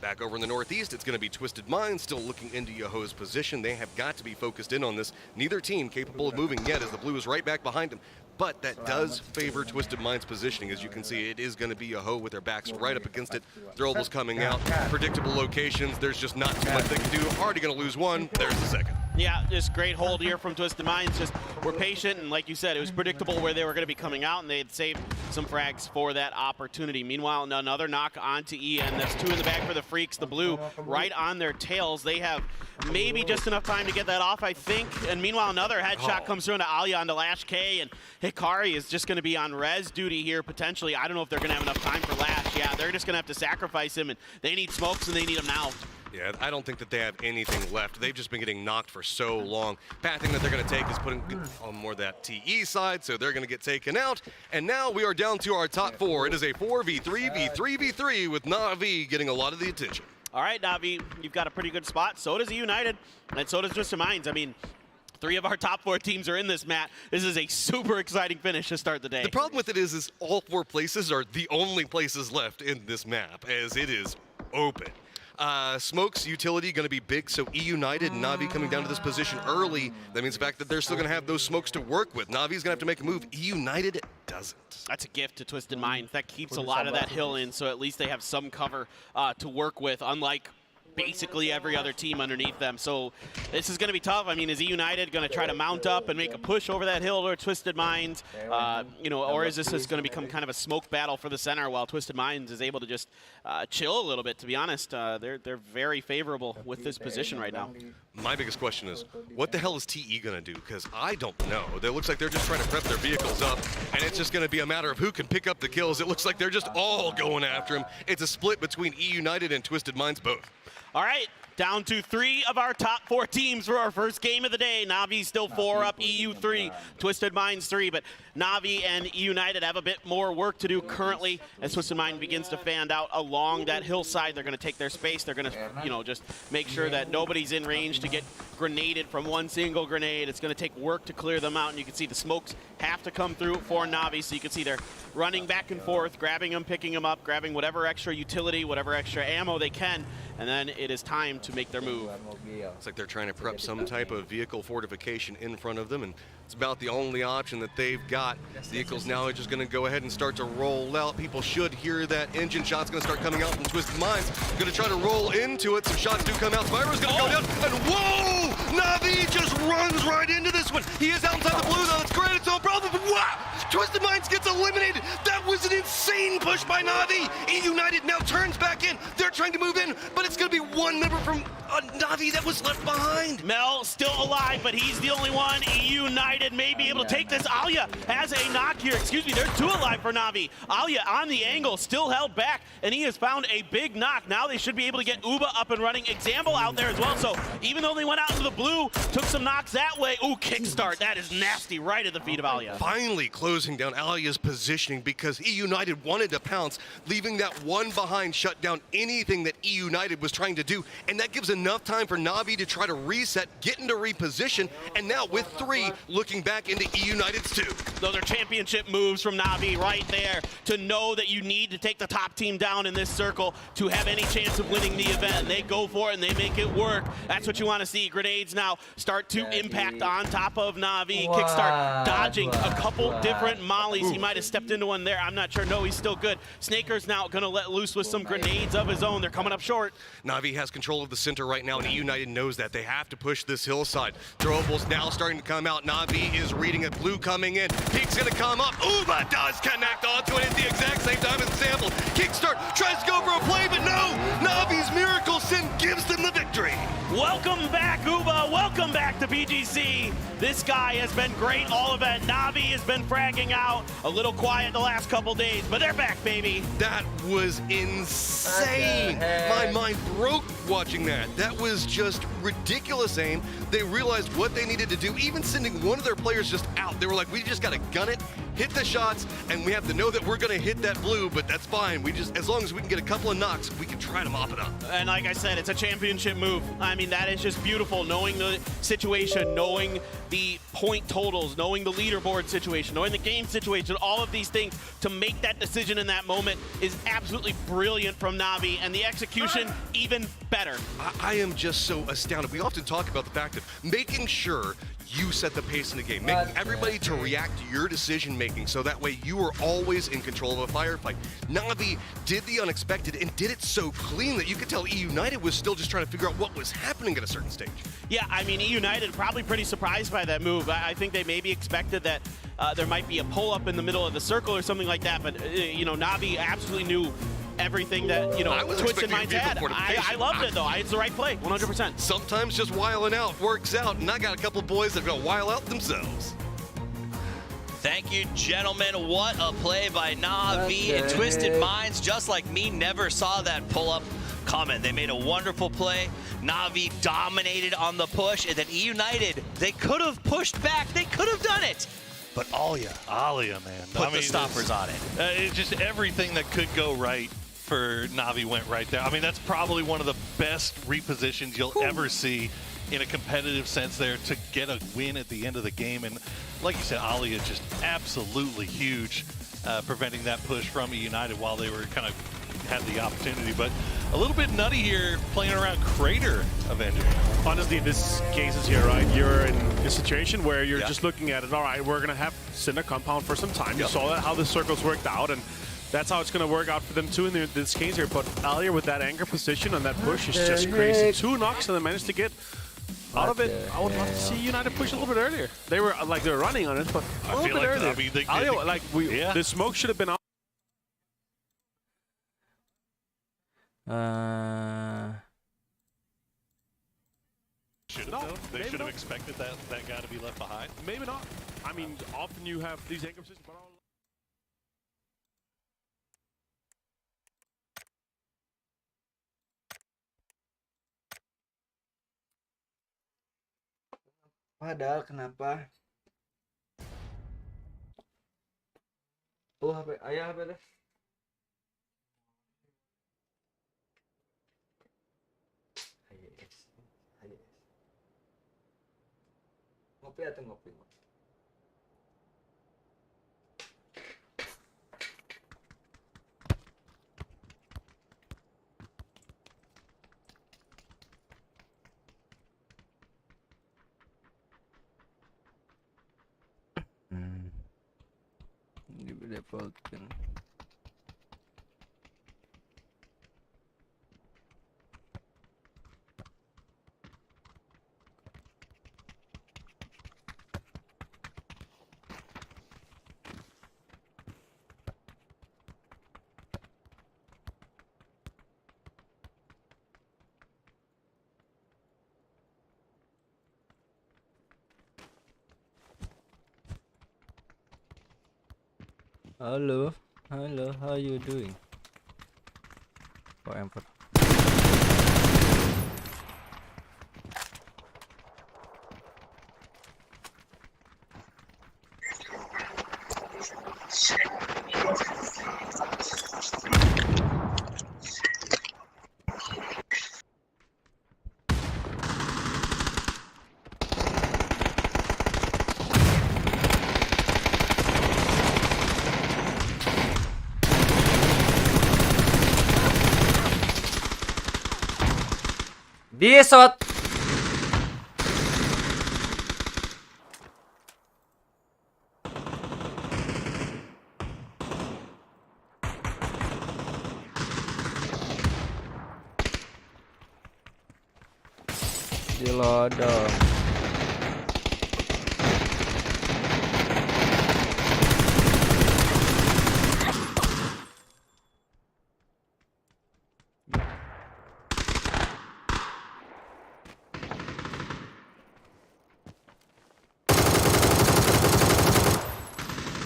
Back over in the northeast, it's going to be Twisted Minds still looking into Yahoo's position. They have got to be focused in on this. Neither team capable of moving yet, as the blue is right back behind them. But that does favor Twisted Minds' positioning. As you can see, it is going to be Yahoo with their backs right up against it. Throwables coming out, predictable locations. There's just not too much they can do. Already going to lose one. There's the second. Yeah, just great hold here from Twisted Minds. Just we're patient, and like you said, it was predictable where they were going to be coming out, and they had saved some frags for that opportunity. Meanwhile, another knock onto Ian. That's 2 in the back for the Freaks. The blue right on their tails. They have maybe just enough time to get that off, I think. And meanwhile, another headshot comes through into Alia onto Lash K, and Hikari is just going to be on res duty here potentially. I don't know if they're going to have enough time for Lash. Yeah, they're just going to have to sacrifice him, and they need smokes, and they need them now. Yeah, I don't think that they have anything left. They've just been getting knocked for so long. Pathing that they're going to take is putting on more of that TE side, so they're going to get taken out. And now we are down to our top 4. It is a 4v3, v3v3 with Na'Vi getting a lot of the attention. All right, Na'Vi, you've got a pretty good spot. So does E United, and so does Twisted Minds. I mean, 3 of our top 4 teams are in this mat. This is a super exciting finish to start the day. The problem with it is all 4 places are the only places left in this map, as it is open. Smoke's utility going to be big, so E United and Na'Vi coming down to this position early. That means the fact that they're still going to have those smokes to work with. Na'Vi's going to have to make a move. E United doesn't. That's a gift to Twisted Minds. That keeps a lot of that hill in, so at least they have some cover to work with, unlike basically every other team underneath them. So this is going to be tough. I mean, is E United going to try to mount up and make a push over that hill or Twisted Minds? You know, or is this just going to become kind of a smoke battle for the center while Twisted Minds is able to just chill a little bit? To be honest, they're very favorable with this position right now. My biggest question is, what the hell is TE going to do? Because I don't know. It looks like they're just trying to prep their vehicles up, and it's just going to be a matter of who can pick up the kills. It looks like they're just all going after him. It's a split between E United and Twisted Minds both. All right, Down to 3 of our top 4 teams for our first game of the day. Navi still 4 up, EU 3, Twisted Minds 3, but Navi and United have a bit more work to do currently as Twisted Mind begins to fan out along that hillside. They're going to take their space. They're going to, just make sure that nobody's in range to get grenaded from one single grenade. It's going to take work to clear them out, and you can see the smokes have to come through for Navi, so you can see they're running back and forth, grabbing them, picking them up, grabbing whatever extra utility, whatever extra ammo they can, and then it is time to make their move. Looks like they're trying to prep some type of vehicle fortification in front of them, and it's about the only option that they've got. Vehicles now are just going to go ahead and start to roll out. People should hear that engine shot's going to start coming out from Twisted Minds. Going to try to roll into it. Some shots do come out. Spyro's going to go down, and whoa! Navi just runs right into this one. He is outside the blue, though. It's great. It's no problem. But wow! Twisted Minds gets eliminated. That was an insane push by Navi. United now turns back in. They're trying to move in, but it's going to be one member from Navi that was left behind. Mel still alive, but he's the only one. United may be able to take this. Alia has a knock here. Excuse me, there's 2 alive for Navi. Alia on the angle, still held back, and he has found a big knock. Now they should be able to get Uba up and running. Example out there as well, so even though they went out into the blue, took some knocks that way. Ooh, kickstart, that is nasty, right at the feet of Alia. Finally closing down Alia's positioning because E United wanted to pounce, leaving that one behind shut down anything that E United was trying to do, and that gives enough time for Navi to try to reset, get into reposition, and now with 3, looking back into E United's 2. Those are championship moves from Navi right there to know that you need to take the top team down in this circle to have any chance of winning the event. And they go for it and they make it work. That's what you want to see. Grenades now start to impact on top of Navi. Kickstart dodging a couple different mollies. He might have stepped into one there. I'm not sure. No, he's still good. Snaker's now going to let loose with some grenades of his own. They're coming up short. Navi has control of the center right now, and E United knows that. They have to push this hillside. Throwables now starting to come out. Navi is reading it. Blue coming in. Peek's going to come up. Uba does connect onto it at the exact same time as Sample. Kickstart tries to go for a play, but no! Navi's Miracle Sin gives them the victory. Welcome back, Uba. Welcome back to PGC. This guy has been great all event. Navi has been fragging out. A little quiet the last couple days, but they're back, baby. That was insane. My mind broke watching that. That was just ridiculous aim. They realized what they needed to do, even sending one of their players just out. They were like, we just got to gun it, hit the shots, and we have to know that we're going to hit that blue, but that's fine. We just, as long as we can get a couple of knocks, we can try to mop it up. And like I said, it's a championship move. I mean, that is just beautiful, knowing the situation, knowing the point totals, knowing the leaderboard situation, knowing the game situation, all of these things to make that decision in that moment is absolutely brilliant from Navi, and the execution even better. I am just so astounded. We often talk about the fact of making sure you set the pace in the game, making everybody to react to your decision making so that way you are always in control of a firefight. Navi did the unexpected and did it so clean that you could tell E United was still just trying to figure out what was happening at a certain stage. Yeah, I mean, E United probably pretty surprised by that move. I think they maybe expected that there might be a pull-up in the middle of the circle or something like that, but, Navi absolutely knew everything that, Twisted Minds had. I loved it, though. It's the right play, 100%. Sometimes just wiling out works out, and I got a couple boys that are going to wile out themselves. Thank you, gentlemen. What a play by Navi and Twisted Minds. Just like me, never saw that pull-up coming. They made a wonderful play. Navi dominated on the push, and then E United, they could have pushed back. They could have done it. But Alia, man. Put the stoppers on it. It's just everything that could go right for Navi went right there. I mean, that's probably one of the best repositions you'll ever see in a competitive sense there to get a win at the end of the game. And like you said, Alia just absolutely huge, preventing that push from United while they were kind of had the opportunity. But a little bit nutty here playing around Crater Avenger. Honestly, in this cases here, right, you're in a situation where you're just looking at it, all right, we're going to have Cinder Compound for some time. You saw that, how the circles worked out, and that's how it's going to work out for them too in this case here. But Alia with that anchor position and that push is just crazy. 2 knocks and they managed to get out of it. I would love to see United push a little bit earlier. They were running on it, but a little bit earlier. Alia, the smoke should have been out. They should have expected that guy to be left behind. Maybe not. I mean, often you have these anchor positions, but Padahal kenapa? Oh, HP ayah HP deh. Ngopi atau ngopi? Di default kan. Halo, halo, how you doing? Forever. Disot. Dilodong.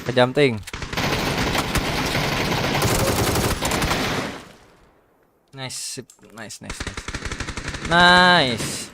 Kejampting. Nice, nice, nice, nice. Nice.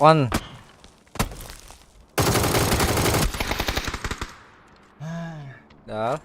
Kon. Dah.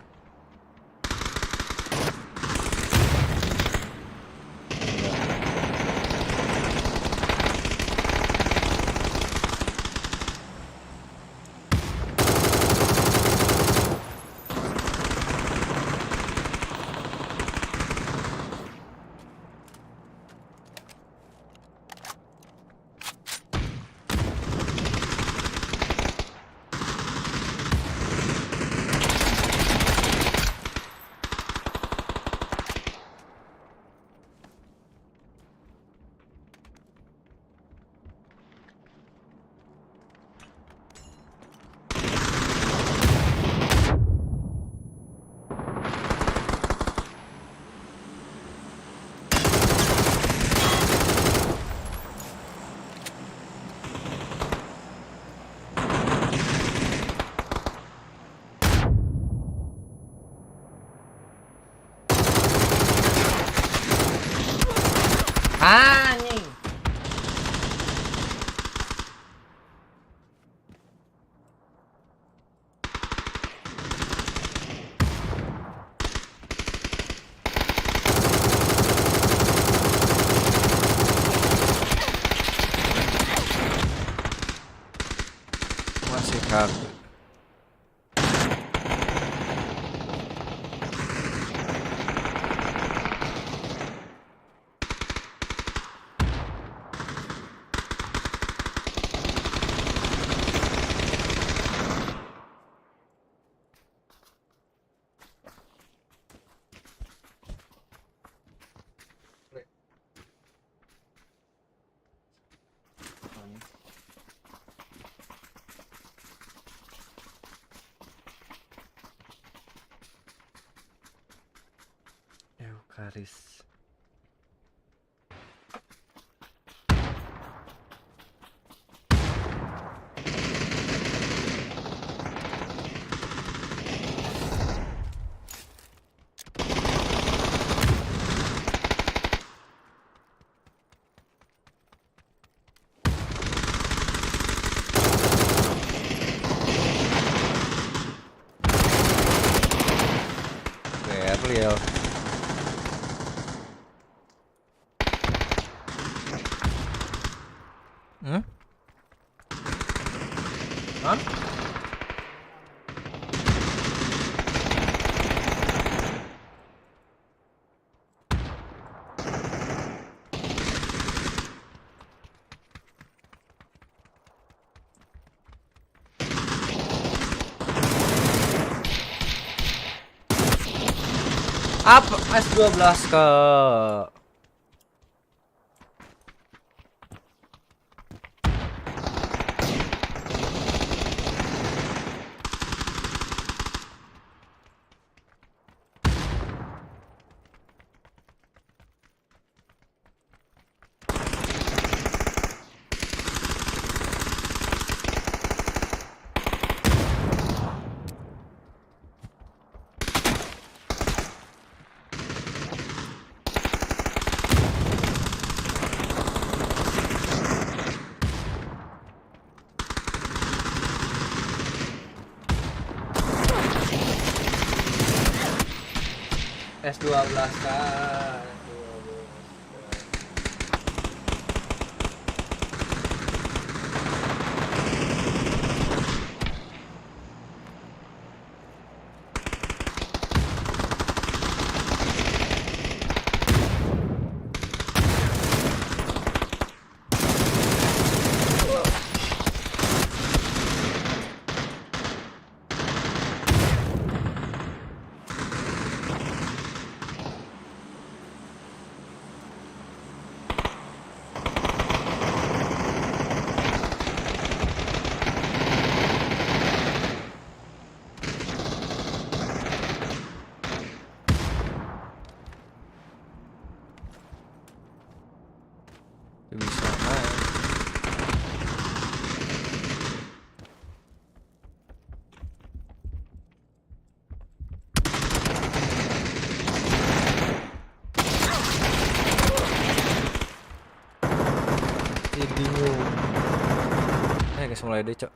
Kak. Eukaris. Real. Hah? Hah? Apa S12 ke S12 kan. Bisa main. Bingung. Guys, mulai deh, Cok.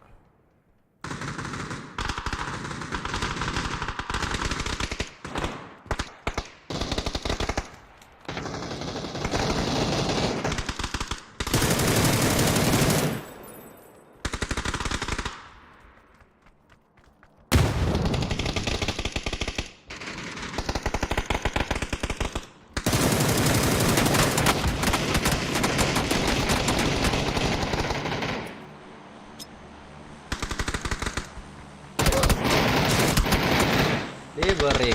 Break.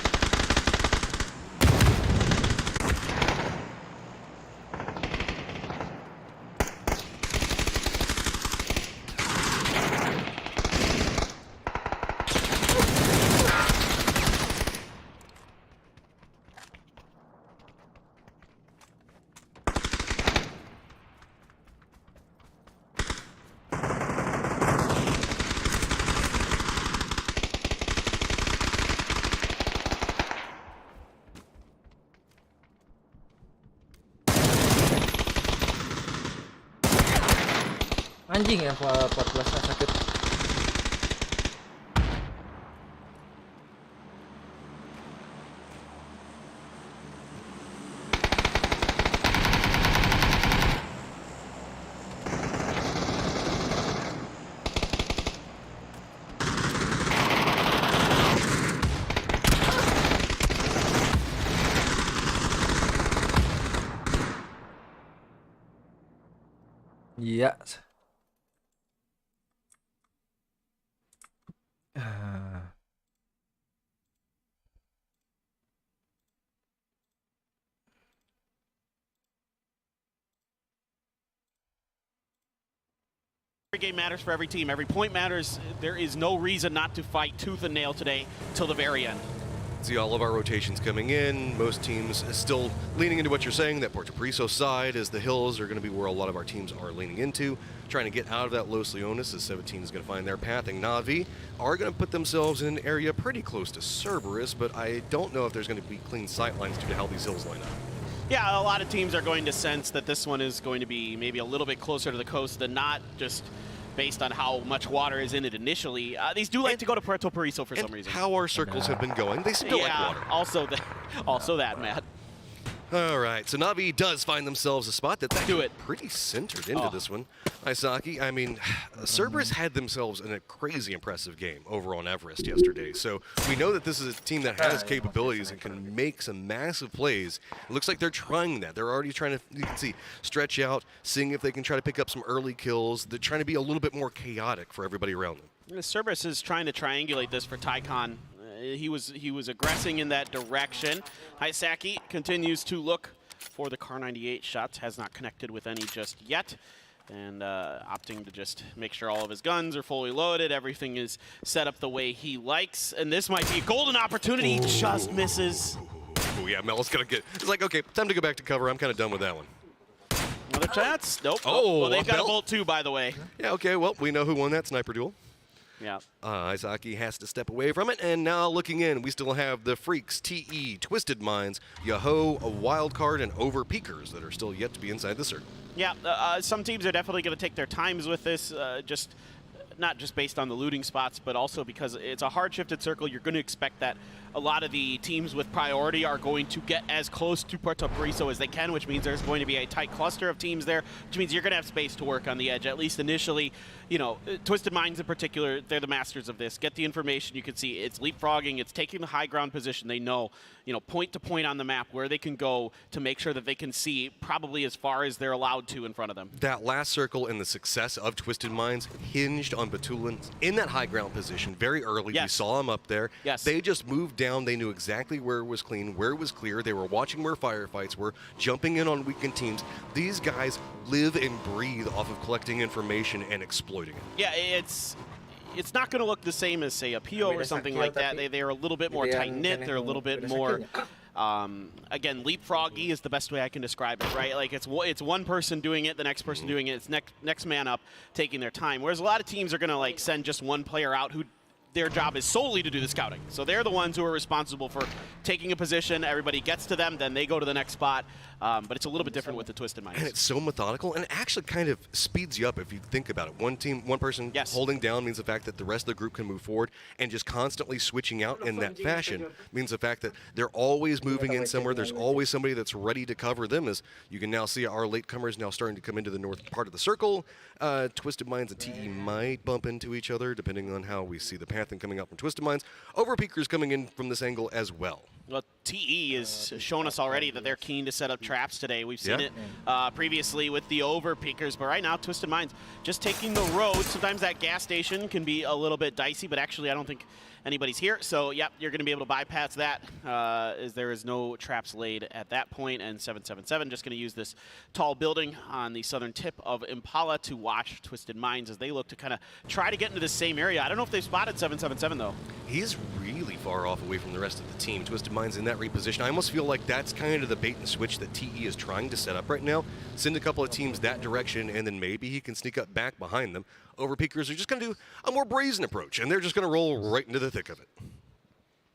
Anjing ya 14 sakit. Yes. Every game matters for every team. Every point matters. There is no reason not to fight tooth and nail today till the very end. See all of our rotations coming in. Most teams still leaning into what you're saying, that Puerto Priso side as the hills are going to be where a lot of our teams are leaning into, trying to get out of that Los Leones as 17 is going to find their path. And Na'Vi are going to put themselves in an area pretty close to Cerberus, but I don't know if there's going to be clean sight lines due to how these hills line up. Yeah, a lot of teams are going to sense that this one is going to be maybe a little bit closer to the coast than not, just based on how much water is in it initially. These do like to go to Puerto Pariso for some reason. How our circles have been going, they still like water. Also that, Matt. All right, so Na'Vi does find themselves a spot that's actually pretty centered into this one. Isaki, I mean, Cerberus had themselves in a crazy impressive game over on Everest yesterday. So we know that this is a team that has capabilities and can make some massive plays. It looks like they're trying that. They're already trying to, you can see, stretch out, seeing if they can try to pick up some early kills. They're trying to be a little bit more chaotic for everybody around them. Cerberus is trying to triangulate this for Tycon. He was aggressing in that direction. Isaki continues to look for the Kar 98 shots. Has not connected with any just yet. And opting to just make sure all of his guns are fully loaded. Everything is set up the way he likes. And this might be a golden opportunity. Just misses. Oh, yeah, Mel's going to get... It's like, okay, time to go back to cover. I'm kind of done with that one. Another chance? Nope. Oh, well, they've got a bolt too, by the way. Yeah, okay, well, we know who won that sniper duel. Yeah. Isaki has to step away from it, and now looking in, we still have the Freaks, TE, Twisted Minds, Yahoo, a wild card, and Over Peakers that are still yet to be inside the circle. Yeah, some teams are definitely going to take their times with this, not just based on the looting spots, but also because it's a hard shifted circle. You're going to expect that a lot of the teams with priority are going to get as close to Puerto Pariso as they can, which means there's going to be a tight cluster of teams there, which means you're going to have space to work on the edge, at least initially. You know, Twisted Minds in particular, they're the masters of this. Get the information. You can see it's leapfrogging. It's taking the high ground position. They know, you know, point to point on the map where they can go to make sure that they can see probably as far as they're allowed to in front of them. That last circle and the success of Twisted Minds hinged on Batulan in that high ground position very early. Yes. We saw them up there. Yes. They just moved down. They knew exactly where it was clean, where it was clear. They were watching where firefights were, jumping in on weakened teams. These guys live and breathe off of collecting information and exploiting it. Yeah, it's not going to look the same as, say, a PO or something like that. They're a little bit more tight-knit. They're a little bit more, again, leapfroggy is the best way I can describe it, right? Like, it's one person doing it, the next person doing it, it's next man up taking their time. Whereas a lot of teams are going to, like, send just one player out who their job is solely to do the scouting. So they're the ones who are responsible for taking a position. Everybody gets to them, then they go to the next spot. But it's a little bit different with the Twisted Minds. And it's so methodical, and it actually kind of speeds you up if you think about it. One person holding down means the fact that the rest of the group can move forward, and just constantly switching out in that fashion means the fact that they're always moving in somewhere. There's always somebody that's ready to cover them, as you can now see our latecomers now starting to come into the north part of the circle. Twisted Minds and TE might bump into each other, depending on how we see the path and coming up from Twisted Minds. Overpeakers coming in from this angle as well. Well, TE has shown us already that they're keen to set up traps today. We've seen it previously with the Overpeakers, but right now, Twisted Minds just taking the road. Sometimes that gas station can be a little bit dicey, but actually I don't think anybody's here. So, yep, you're going to be able to bypass that as there is no traps laid at that point. And 777 just going to use this tall building on the southern tip of Impala to watch Twisted Minds as they look to kind of try to get into the same area. I don't know if they've spotted 777, though. He's really far off away from the rest of the team. Twisted Minds in that reposition. I almost feel like that's kind of the bait and switch that TE is trying to set up right now. Send a couple of teams that direction, and then maybe he can sneak up back behind them. Overpeakers are just going to do a more brazen approach, and they're just going to roll right into the thick of it.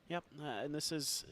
Yep, and this is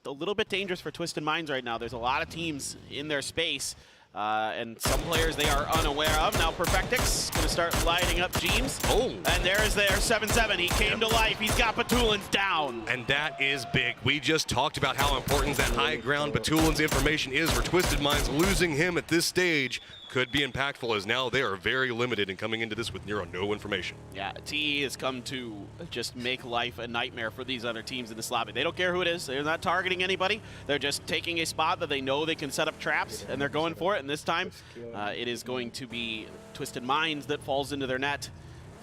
a little bit dangerous for Twisted Minds right now. There's a lot of teams in their space, and some players they are unaware of. Now Perfectix going to start lighting up Jeems. Oh. And there is their 7-7. He came to life. He's got Batulans down. And that is big. We just talked about how important that high ground Batulan's information is for Twisted Minds. Losing him at this stage could be impactful, as now they are very limited in coming into this with no information. Yeah, TE has come to just make life a nightmare for these other teams in this lobby. They don't care who it is. They're not targeting anybody. They're just taking a spot that they know they can set up traps, and they're going for it. And this time, it is going to be Twisted Minds that falls into their net.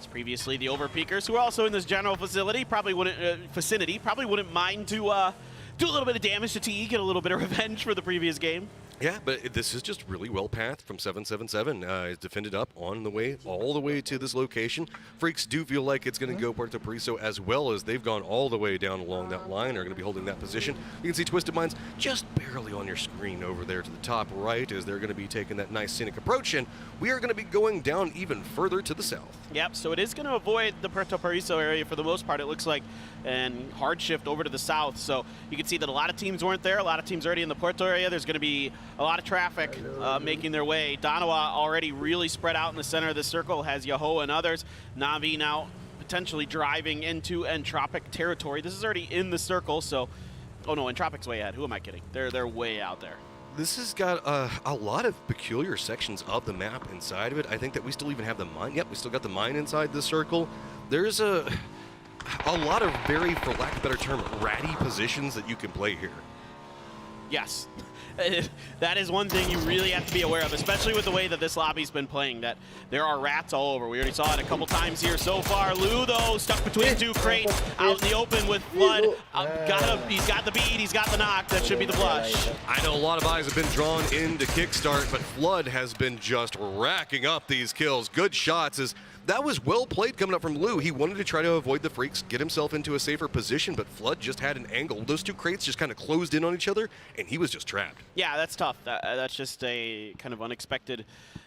As previously, the Overpeakers, who are also in this general vicinity, probably wouldn't mind to do a little bit of damage to TE, get a little bit of revenge for the previous game. Yeah, but this is just really well pathed from 777. It's defended up on the way, all the way to this location. Freaks do feel like it's going to go Puerto Paraiso, as well as they've gone all the way down along that line, are going to be holding that position. You can see Twisted Minds just barely on your screen over there to the top right, as they're going to be taking that nice scenic approach, and we are going to be going down even further to the south. Yep, so it is going to avoid the Puerto Paraiso area for the most part, it looks like, and hard shift over to the south. So you can see that a lot of teams weren't there, a lot of teams already in the Puerto area. There's going to be a lot of traffic making their way. Danawa already really spread out in the center of the circle, has Yahoo and others. Navi now potentially driving into Entropic territory. This is already in the circle, so... Oh no, Entropic's way ahead. Who am I kidding? They're way out there. This has got a lot of peculiar sections of the map inside of it. I think that we still even have the mine. Yep, we still got the mine inside the circle. There's a lot of very, for lack of a better term, ratty positions that you can play here. Yes. That is one thing you really have to be aware of, especially with the way that this lobby's been playing, that there are rats all over. We already saw it a couple times here so far. Lou, though, stuck between two crates, out in the open with Flood. He's got the bead, he's got the knock. That should be the flush. I know a lot of eyes have been drawn into Kickstart, but Flood has been just racking up these kills. Good shots. That was well played coming up from Lou. He wanted to try to avoid the Freaks, get himself into a safer position, but Flood just had an angle. Those two crates just kind of closed in on each other, and he was just trapped. Yeah, that's tough. That's just a kind of unexpected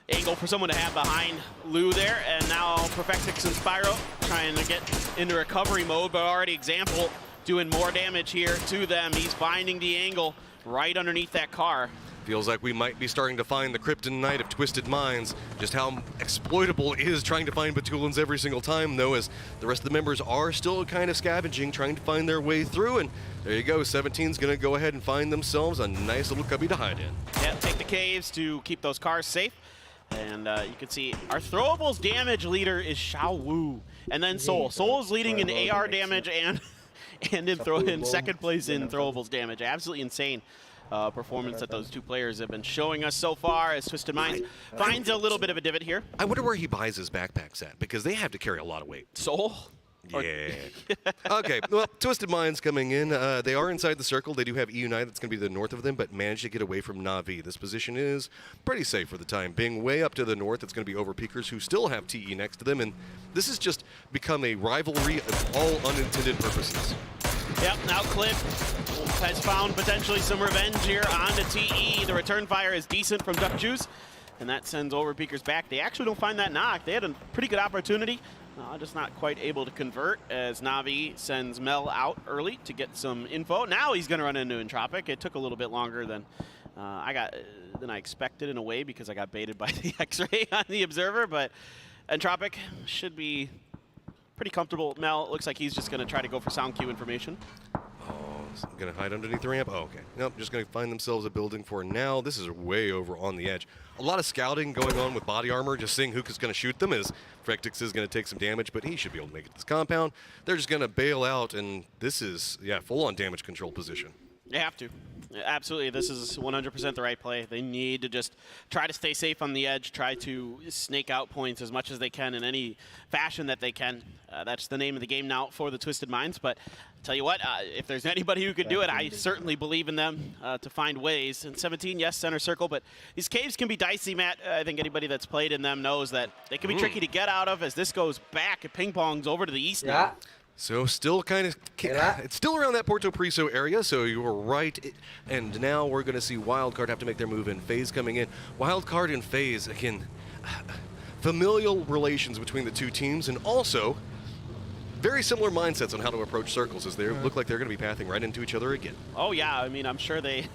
angle for someone to have behind Lou there. And now Perfectix and Spyro trying to get into recovery mode, but already Example doing more damage here to them. He's finding the angle right underneath that car. Feels like we might be starting to find the kryptonite of Twisted Minds. Just how exploitable is trying to find Batulans every single time, though, as the rest of the members are still kind of scavenging, trying to find their way through. And there you go, 17's going to go ahead and find themselves a nice little cubby to hide in. Yeah, take the caves to keep those cars safe. And you can see our throwables damage leader is Xiao Wu. And then Soul. Soul is leading in AR damage and in second place in throwables damage. Absolutely insane performance that those two players have been showing us so far, as Twisted Minds finds a little bit of a divot here. I wonder where he buys his backpacks at, because they have to carry a lot of weight. Soul? Yeah. Okay, well, Twisted Minds coming in. They are inside the circle. They do have E-Unite that's going to be to the north of them, but managed to get away from Na'Vi. This position is pretty safe for the time being. Way up to the north, it's going to be Overpeakers, who still have TE next to them, and this has just become a rivalry of all unintended purposes. Yep, now Cliff has found potentially some revenge here on the TE. The return fire is decent from Duck Juice, and that sends Overpeakers back. They actually don't find that knock. They had a pretty good opportunity, just not quite able to convert, as Na'Vi sends Mel out early to get some info. Now he's going to run into Entropic. It took a little bit longer than I expected in a way, because I got baited by the X-ray on the Observer, but Entropic should be pretty comfortable. Mel looks like he's just going to try to go for sound cue information. Going to hide underneath the ramp? Oh, okay. Nope, just going to find themselves a building for now. This is way over on the edge. A lot of scouting going on with body armor, just seeing who's going to shoot them, as Perfectix is going to take some damage, but he should be able to make it to this compound. They're just going to bail out, and this is, yeah, full-on damage control position. They have to. Absolutely, this is 100% the right play. They need to just try to stay safe on the edge, try to snake out points as much as they can in any fashion that they can. That's the name of the game now for the Twisted Minds, but tell you what, if there's anybody who could do it, I certainly believe in them to find ways. And 17, yes, center circle, but these caves can be dicey, Matt. I think anybody that's played in them knows that they can be tricky to get out of, as this goes back. It ping-pongs over to the east now. So still kind of, it's still around that Puerto Paraiso area, so you were right. And now we're going to see Wildcard have to make their move, and FaZe coming in. Wildcard and FaZe, again, familial relations between the two teams, and also very similar mindsets on how to approach circles, as they look like they're going to be pathing right into each other again. Oh yeah, I mean, I'm sure they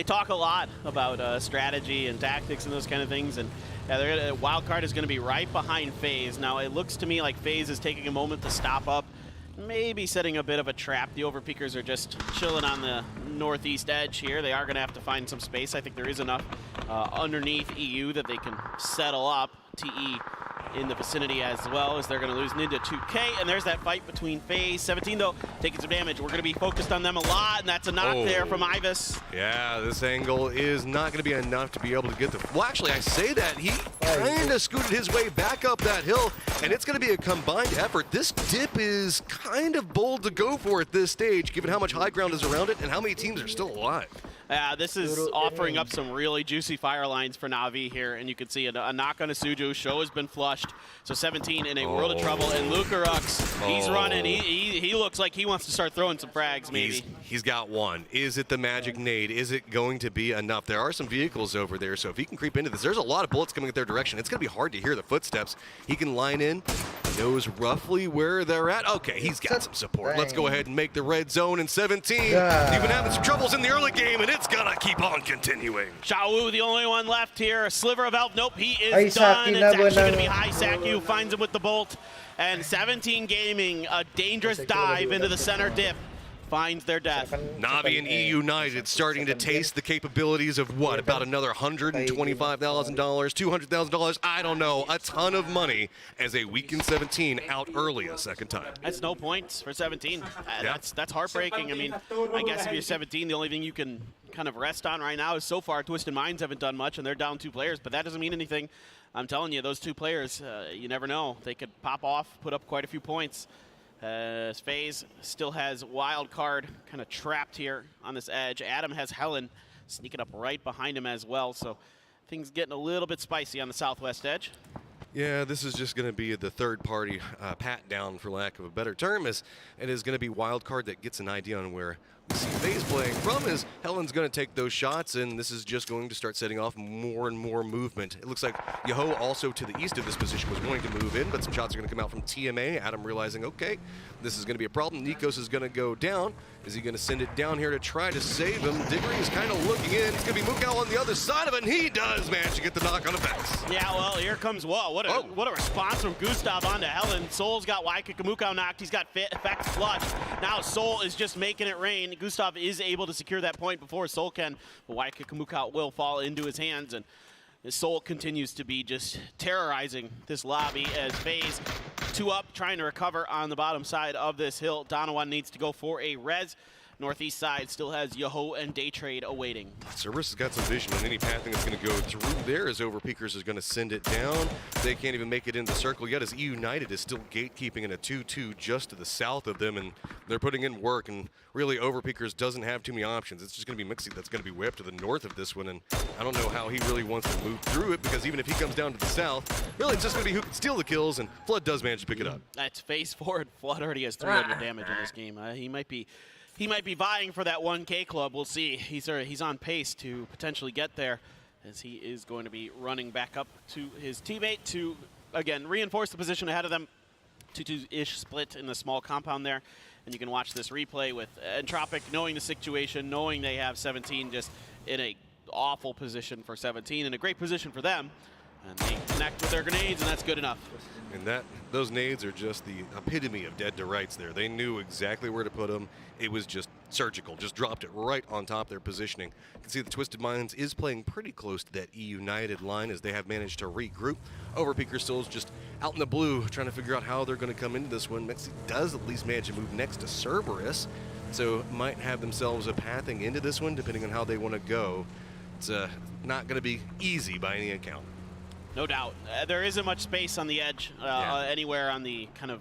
talk a lot about strategy and tactics and those kind of things, and Wildcard is going to be right behind FaZe. Now it looks to me like FaZe is taking a moment to stop up, maybe setting a bit of a trap. The Overpeakers are just chilling on the northeast edge here. They are going to have to find some space. I think there is enough underneath EU that they can settle up. TE in the vicinity as well, as they're going to lose Ninja 2K. And there's that fight between FaZe. 17, though, taking some damage. We're going to be focused on them a lot, and that's a knock there from Ivis. Yeah, this angle is not going to be enough to be able to get the... Well, actually, I say that. He kind of scooted his way back up that hill, and it's going to be a combined effort. This dip is kind of bold to go for at this stage, given how much high ground is around it and how many teams are still alive. This is offering up some really juicy fire lines for Na'Vi here, and you can see a knock on a Suju. Show has been flushed, so 17 in a world of trouble. And Lucarux, he's running. He looks like he wants to start throwing some frags, maybe. He's got one. Is it the magic nade? Is it going to be enough? There are some vehicles over there, so if he can creep into this, there's a lot of bullets coming at their direction. It's going to be hard to hear the footsteps. He can line in, knows roughly where they're at. Okay, he's got some support. Let's go ahead and make the red zone in 17. You've been having some troubles in the early game, and it's gonna keep on continuing. Xiaowu, the only one left here. A sliver of health. Nope, he is done. It's actually going to be Isaac. You finds him with the bolt. And 17 Gaming, a dangerous dive into the center dip, finds their death. Na'Vi and EU United starting to taste the capabilities of what? About another $125,000, $200,000? I don't know. A ton of money as a weekend 17 out early a second time. That's no points for 17. That's heartbreaking. I mean, I guess if you're 17, the only thing you can kind of rest on right now is so far Twisted Minds haven't done much and they're down 2 players, but that doesn't mean anything. I'm telling you, those 2 players, you never know. They could pop off, put up quite a few points. FaZe still has Wild Card kind of trapped here on this edge. Adam has Helen sneaking up right behind him as well, so things getting a little bit spicy on the southwest edge. Yeah, this is just going to be the third-party pat down, for lack of a better term, as it is going to be Wild Card that gets an idea on where we see FaZe playing from. Is Helen's going to take those shots, and this is just going to start setting off more and more movement. It looks like Yoho, also to the east of this position, was wanting to move in, but some shots are going to come out from TMA. Adam realizing, okay, this is going to be a problem. Nikos is going to go down. Is he going to send it down here to try to save him? Diggory is kind of looking in. It's going to be Mukau on the other side of it, and he does manage to get the knock on effects. Yeah, well, here comes, whoa, what a response from Gustav onto Helen. Soul's got Waikika Mukau knocked. He's got effects flushed. Now Soul is just making it rain. Gustav is able to secure that point before Soul can, but Waikika Mukau will fall into his hands, and his Soul continues to be just terrorizing this lobby as FaZe 2 up, trying to recover on the bottom side of this hill. Donawan needs to go for a res. Northeast side still has Yoho and Day Trade awaiting. Cerberus has got some vision on any pathing that's going to go through there, as Overpeakers is going to send it down. They can't even make it into the circle yet, as E United is still gatekeeping in a 2-2 just to the south of them, and they're putting in work, and really Overpeakers doesn't have too many options. It's just going to be Mixie that's going to be way up to the north of this one, and I don't know how he really wants to move through it, because even if he comes down to the south, really it's just going to be who can steal the kills, and Flood does manage to pick it up. That's FaZe forward. Flood already has 300 damage in this game. He might be vying for that 1K club. We'll see. He's on pace to potentially get there, as he is going to be running back up to his teammate to, again, reinforce the position ahead of them. 2-2-ish split in the small compound there. And you can watch this replay with Entropic knowing the situation, knowing they have 17 just in a awful position for 17, and a great position for them. And they connect with their grenades, and that's good enough. And those nades are just the epitome of dead to rights there. They knew exactly where to put them. It was just surgical, just dropped it right on top of their positioning. You can see the Twisted Minds is playing pretty close to that E United line, as they have managed to regroup. Overpeaker still is just out in the blue, trying to figure out how they're going to come into this one. Mexi does at least manage to move next to Cerberus, so might have themselves a pathing into this one, depending on how they want to go. It's not going to be easy by any account. No doubt. There isn't much space on the edge, anywhere on the kind of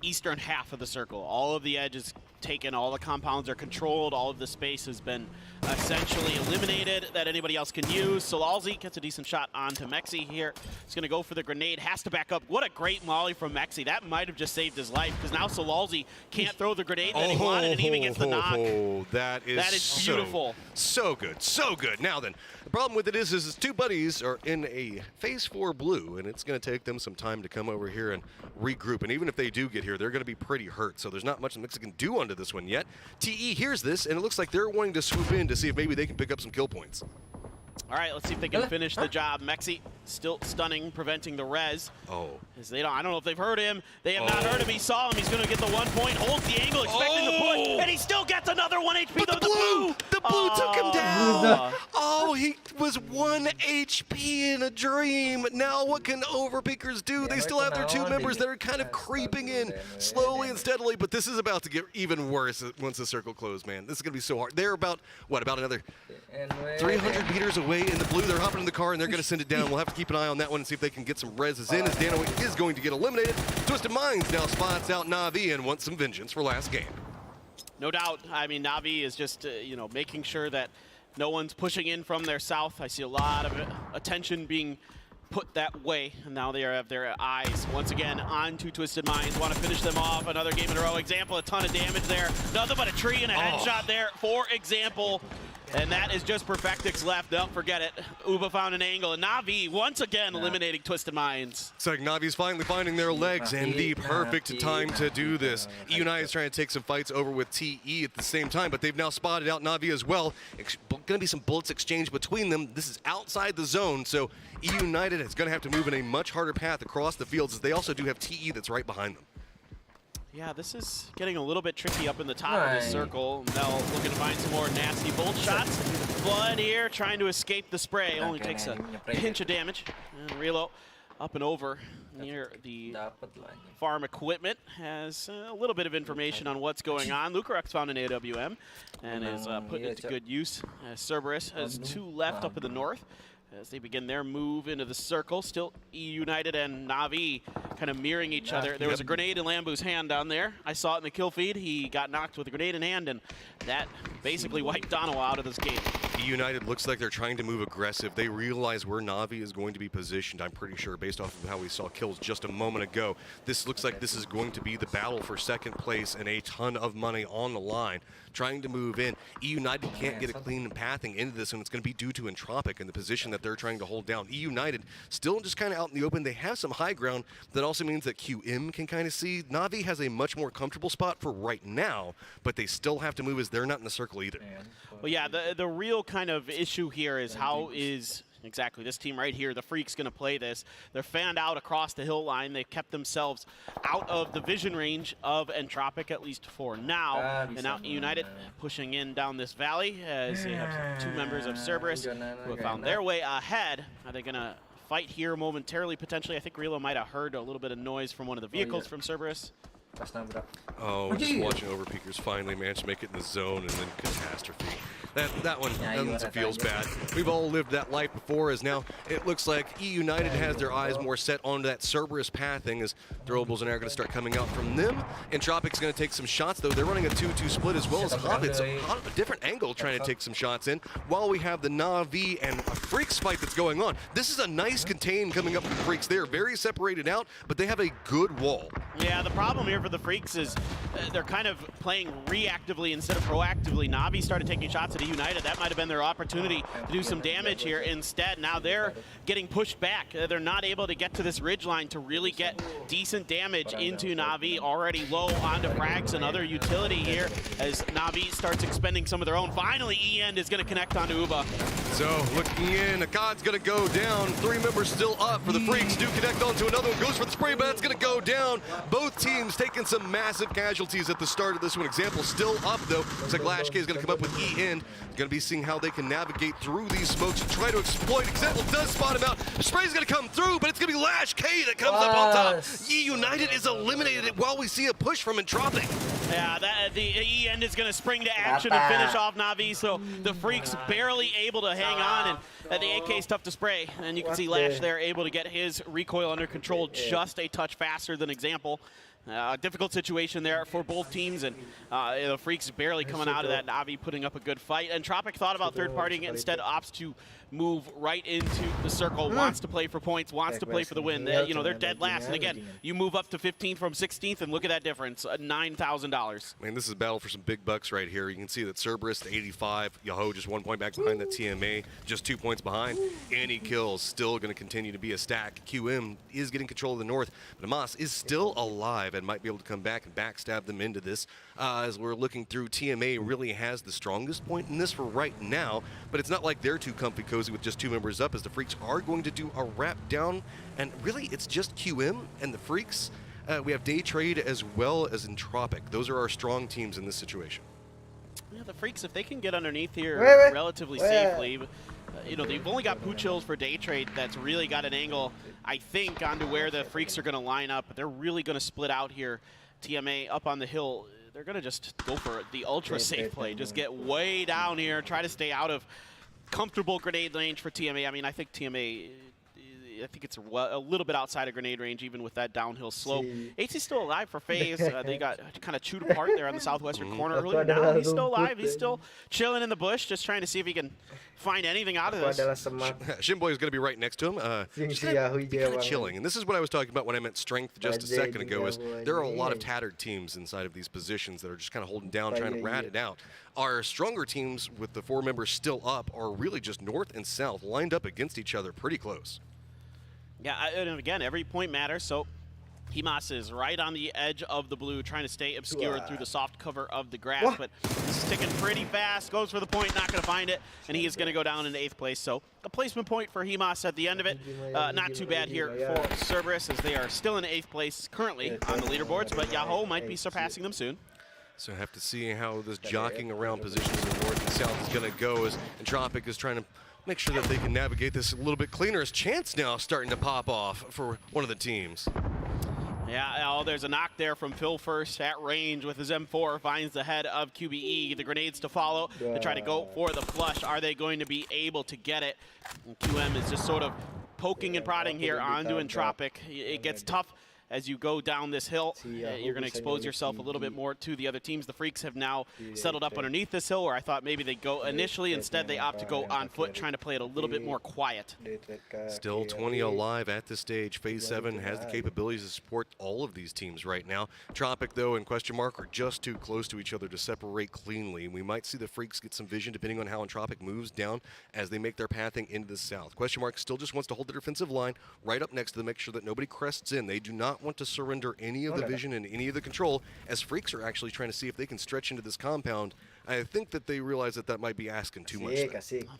eastern half of the circle. All of the edge is taken, all the compounds are controlled, all of the space has been essentially eliminated that anybody else can use. Solalzi gets a decent shot onto Mexi here. He's going to go for the grenade, has to back up. What a great molly from Mexi. That might have just saved his life, because now Solalzi can't throw the grenade that he wanted, and even gets the knock. That is beautiful. So good, so good. Now then, the problem with it is his 2 buddies are in a phase 4 blue, and it's going to take them some time to come over here and regroup. And even if they do get here, they're going to be pretty hurt, so there's not much the Mexi can do onto this one yet. TE hears this, and it looks like they're wanting to swoop in to see if maybe they can pick up some kill points. All right, let's see if they can finish the job. Mexi still stunning, preventing the res. Oh. As they don't, I don't know if they've heard him. They have not heard him. He saw him. He's going to get the 1 point, holds the angle, expecting the push, and he still gets another 1 HP. But the blue took him down. Oh, he was 1 HP in a dream. Now what can Overpeakers do? They still have their 2 members that are kind of creeping in slowly and steadily, but this is about to get even worse once the circle closed, man. This is going to be so hard. They're about, what, about another 300 meters away in the blue. They're hopping in the car, and they're going to send it down. We'll have to keep an eye on that one and see if they can get some reses in, as Dano is going to get eliminated. Twisted Minds now spots out Na'Vi and wants some vengeance for last game. No doubt. I mean, Na'Vi is just, making sure that no one's pushing in from their south. I see a lot of attention being put that way, and now they have their eyes once again onto Twisted Minds. Want to finish them off. Another game in a row. Example, a ton of damage there. Nothing but a tree and a headshot there for Example. And that is just Perfectix left. Don't forget it. Uba found an angle, and Na'Vi once again eliminating Twisted Minds. It's like Navi's finally finding their legs and the perfect time to do this. United is trying to take some fights over with TE at the same time, but they've now spotted out Navi as well. Going to be some bullets exchanged between them. This is outside the zone, so United is going to have to move in a much harder path across the fields, as they also do have TE that's right behind them. Yeah, this is getting a little bit tricky up in the top of the circle. Mel looking to find some more nasty bolt shots. Blood here, trying to escape the spray. Only takes a pinch of damage. And Relo up and over near the farm equipment. Has a little bit of information on what's going on. Lucarex found an AWM and is putting it to good use. Cerberus has 2 left up in the north as they begin their move into the circle. Still United and Na'Vi kind of mirroring each other. There was a grenade in Lambu's hand down there. I saw it in the kill feed. He got knocked with a grenade in hand, and that basically wiped Dono out of this game. United looks like they're trying to move aggressive. They realize where Na'Vi is going to be positioned, I'm pretty sure, based off of how we saw kills just a moment ago. This looks like this is going to be the battle for second place and a ton of money on the line. Trying to move in. United can't get a clean pathing into this, and it's going to be due to Entropic and the position that they're trying to hold down. United still just kind of out in the open. They have some high ground. That also means that QM can kind of see. Na'Vi has a much more comfortable spot for right now, but they still have to move as they're not in the circle either. Well, yeah, the real kind of issue here is how is exactly this team right here, the Freaks, going to play this. They're fanned out across the hill line. They've kept themselves out of the vision range of Entropic, at least for now. And now United pushing in down this valley as they have 2 members of Cerberus who have found their way ahead. Are they going to fight here momentarily, potentially? I think Relo might have heard a little bit of noise from one of the vehicles from Cerberus. Oh, just watching Overpeakers finally manage to make it in the zone, and then catastrophe. That one feels bad. We've all lived that life before, as now it looks like United has their eyes more set onto that Cerberus pathing, as throwables are now going to start coming out from them. Entropic's going to take some shots, though. They're running a 2-2 split, as well as Hobbit's a different angle trying to take some shots in, while we have the Na'Vi and a Freaks fight that's going on. This is a nice contain coming up from the Freaks. They are very separated out, but they have a good wall. Yeah, the problem here for the Freaks is they're kind of playing reactively instead of proactively. Na'Vi started taking shots at United. That might have been their opportunity to do some damage here. Instead, now they're getting pushed back. They're not able to get to this ridge line to really get decent damage into Na'Vi, already low onto frags and other utility here as Na'Vi starts expending some of their own. Finally, E-End is going to connect onto Uba. So, looking in, Akkad's going to go down. 3 members still up for the Freaks. Do connect onto another one. Goes for the spray, but it's going to go down. Both teams taking some massive casualties at the start of this one. Example still up, though. Looks like Lash K is going to come up with E-End. Going to be seeing how they can navigate through these smokes and try to exploit. Example does spot him out. The spray's going to come through, but it's going to be Lash K that comes up on top. United is eliminated while we see a push from Entropic. Yeah, the E-End is going to spring to action and finish off Na'Vi, so the Freaks barely able to hang on, and the AK is tough to spray. And you can see Lash there able to get his recoil under control just a touch faster than Example. Difficult situation there for both teams, and the Freaks barely coming out of that. Na'Vi putting up a good fight. Entropic thought about third-partying it, instead opts to move right into the circle, wants to play for points, wants to play for the win. They're dead last, and again, you move up to 15th from 16th, and look at that difference, $9,000. Man, this is a battle for some big bucks right here. You can see that Cerberus at 85, Yahoo just 1 point back behind that TMA, just 2 points behind. Any kills still going to continue to be a stack. QM is getting control of the north, but Hamas is still alive and might be able to come back and backstab them into this. As we're looking through, TMA really has the strongest point in this for right now, but it's not like they're too comfy cozy with just 2 members up, as the Freaks are going to do a wrap down, and really it's just QM and the Freaks. We have Day Trade as well as Entropic. Those are our strong teams in this situation. Yeah, the Freaks, if they can get underneath here relatively Where? safely, you know, they've only got Pooch Hills for Day Trade. That's really got an angle, I think, onto where the Freaks are going to line up. But they're really going to split out here. TMA up on the hill, they're going to just go for the ultra safe play. Just get way down here, try to stay out of comfortable grenade range for TMA. I mean, I think TMA, I think it's a little bit outside of grenade range, even with that downhill slope. HC's still alive for FaZe. They got kind of chewed apart there on the southwestern corner earlier. Now he's still alive. He's still chilling in the bush, just trying to see if he can find anything out of this. Shinboy is going to be right next to him. Just kind of chilling. And this is what I was talking about when I meant strength just a second ago, is there are a lot of tattered teams inside of these positions that are just kind of holding down, trying to rat it out. Our stronger teams with the 4 members still up are really just north and south, lined up against each other pretty close. Yeah, and again, every point matters, so Himas is right on the edge of the blue, trying to stay obscured through the soft cover of the grass, but this is ticking pretty fast, goes for the point, not going to find it, and he is going to go down into 8th place. So a placement point for Himas at the end of it. Not too bad here for Cerberus, as they are still in 8th place currently on the leaderboards, but Yahoo might be surpassing them soon. So I have to see how this jockeying around positions in north and south is going to go, as Entropic is trying to make sure that they can navigate this a little bit cleaner. As Chance now starting to pop off for one of the teams. Yeah, there's a knock there from Phil First at range with his M4, finds the head of QBE. The grenades to follow to try to go for the flush. Are they going to be able to get it? And QM is just sort of poking and prodding here onto Entropic. It gets tough as you go down this hill. You're going to expose yourself a little bit more to the other teams. The Freaks have now settled up underneath this hill, where I thought maybe they'd go initially. Instead, they opt to go on foot, trying to play it a little bit more quiet. Still 20 alive at this stage. Phase 7 has the capabilities to support all of these teams right now. Tropic, though, and Question Mark are just too close to each other to separate cleanly. We might see the Freaks get some vision depending on how Entropic moves down as they make their pathing into the south. Question Mark still just wants to hold the defensive line right up next to them, make sure that nobody crests in. They do not want to surrender any of the vision and any of the control, as Freaks are actually trying to see if they can stretch into this compound. I think that they realize that that might be asking too much.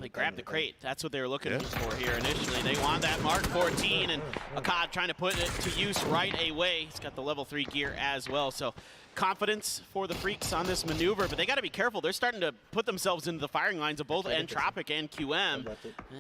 They grabbed the crate. That's what they were looking for here initially. They want that Mark 14, and Akkad trying to put it to use right away. He's got the level 3 gear as well, so confidence for the Freaks on this maneuver, but they got to be careful. They're starting to put themselves into the firing lines of both Entropic and QM.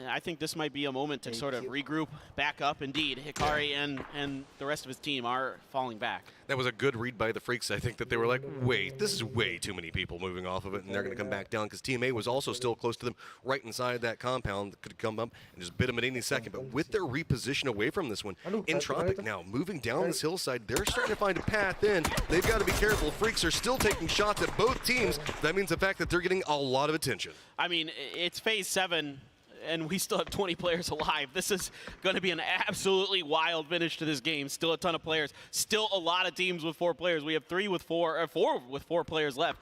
I think this might be a moment to sort of regroup, back up. Indeed, Hikari and the rest of his team are falling back. That was a good read by the Freaks. I think that they were like, wait, this is way too many people moving off of it, and they're going to come back down, because TMA was also still close to them right inside that compound that could come up and just bit them at any second. But with their reposition away from this one, Entropic now moving down this hillside, they're starting to find a path in. They've got to be careful. Freaks are still taking shots at both teams. That means the fact that they're getting a lot of attention. I mean, it's phase 7. And we still have 20 players alive. This is going to be an absolutely wild finish to this game. Still a ton of players. Still a lot of teams with 4 players. We have 4 with 4 players left.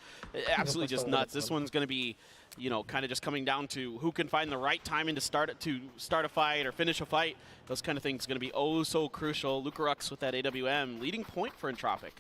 Absolutely just nuts. This one's going to be, you know, kind of just coming down to who can find the right timing to start a fight or finish a fight. Those kind of things going to be oh so crucial. Lucarux with that AWM leading point for Entropic.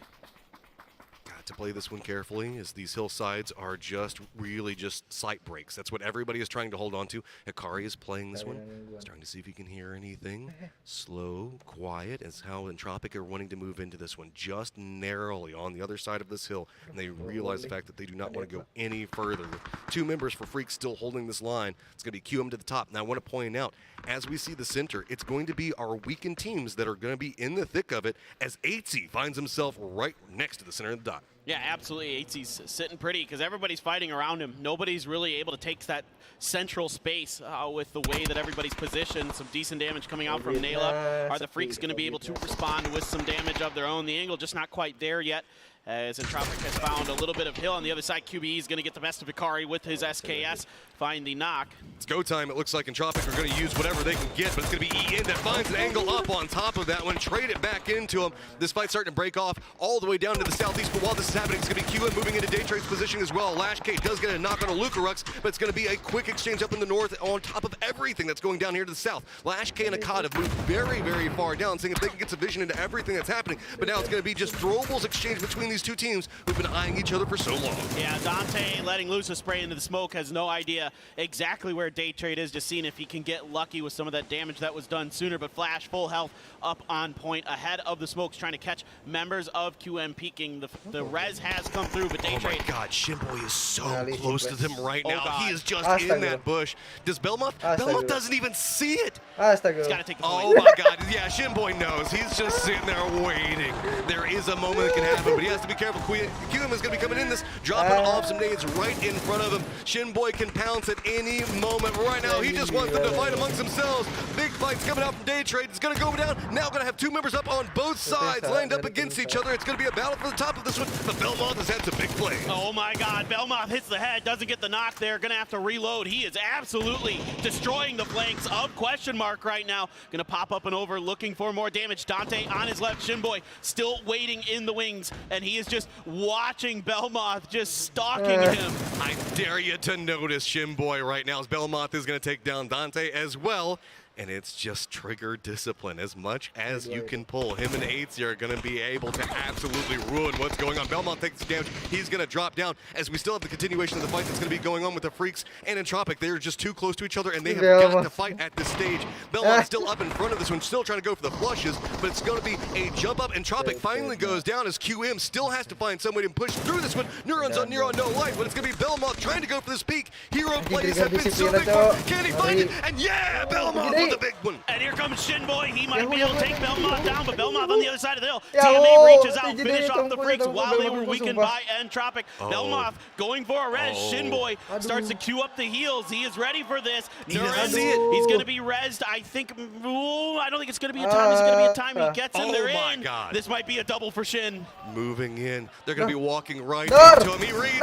To play this one carefully, as these hillsides are just really just sight breaks. That's what everybody is trying to hold on to. Hikari is playing this one, starting to see if he can hear anything. Slow, quiet, as how Entropic are wanting to move into this one, just narrowly on the other side of this hill, and they realize the fact that they do not want to go any further. With 2 members for Freaks still holding this line, it's going to be QM to the top. Now I want to point out, as we see the center, it's going to be our weakened teams that are going to be in the thick of it, as 8C finds himself right next to the center of the dot. Yeah, absolutely. 8C's sitting pretty because everybody's fighting around him. Nobody's really able to take that central space with the way that everybody's positioned. Some decent damage coming out from Nayla. Are the Freaks going to be able to respond with some damage of their own? The angle just not quite there yet, as Entropic has found a little bit of hill on the other side. QBE is going to get the best of Ikari with his SKS, find the knock. It's go time. It looks like Entropic are going to use whatever they can get, but it's going to be EN that finds an angle up on top of that one. Trade it back into him. This fight's starting to break off all the way down to the southeast, but while this is happening, it's going to be QM moving into Daytrade's position as well. Lash K does get a knock on a Lucarux, but it's going to be a quick exchange up in the north on top of everything that's going down here to the south. Lash K and Akkad have moved very, very far down, seeing if they can get some vision into everything that's happening, but now it's going to be just throwables exchange between these two teams who've been eyeing each other for so long. Yeah, Dante letting loose a spray into the smoke, has no idea exactly where Daytrade is, just seeing if he can get lucky with some of that damage that was done sooner, but Flash full health up on point ahead of the smokes, trying to catch members of QM peeking. The res has come through, but Daytrade... Oh my god, Shinboy is so close to them right now. God. He is just in that bush. Does Belmoth? Belmoth doesn't even see it. He's got to take the point. Oh my god, yeah, Shinboy knows. He's just sitting there waiting. There is a moment that can happen, but he has to be careful. QM is going to be coming in this, dropping off some nades right in front of him. Shinboy can pounce at any moment. Right now, he just wants them to fight amongst themselves. Big fights coming out from Daytrade. It's going to go down. Now going to have two members up on both sides, lined up against each other. It's going to be a battle for the top of this one, but Belmoth has had some big plays. Oh my god, Belmoth hits the head, doesn't get the knock there. Going to have to reload. He is absolutely destroying the flanks of Question Mark right now. Going to pop up and over, looking for more damage. Dante on his left, Shinboy still waiting in the wings, and he is just watching Belmoth just stalking him. I dare you to notice Shinboy right now as Belmoth is going to take down Dante as well. And it's just trigger discipline. As much as you can pull, him and Aitzy are going to be able to absolutely ruin what's going on. Belmont takes the damage. He's going to drop down as we still have the continuation of the fight that's going to be going on with the Freaks and Entropic. They're just too close to each other, and they have got to fight at this stage. Belmont's still up in front of this one, still trying to go for the flushes, but it's going to be a jump up. Entropic finally goes down as QM still has to find some way to push through this one. Neurons on Neuron, no life, but it's going to be Belmont trying to go for this peak. Hero plays have been so big for him. Can he find it? And yeah, Belmont with the big one. And here comes Shinboy. He might be able to take Belmoth down, but Belmoth on the other side of the hill. TMA reaches out, finish off the Freaks while they were weakened by Entropic. Belmoth going for a res. Shinboy starts to queue up the heals. He is ready for this. Neuron, he's going to be resed. I think, I don't think it's going to be a time. It's going to be a time. He gets him. They're in. God. This might be a double for Shin. Moving in. They're going to be walking right into him. He reads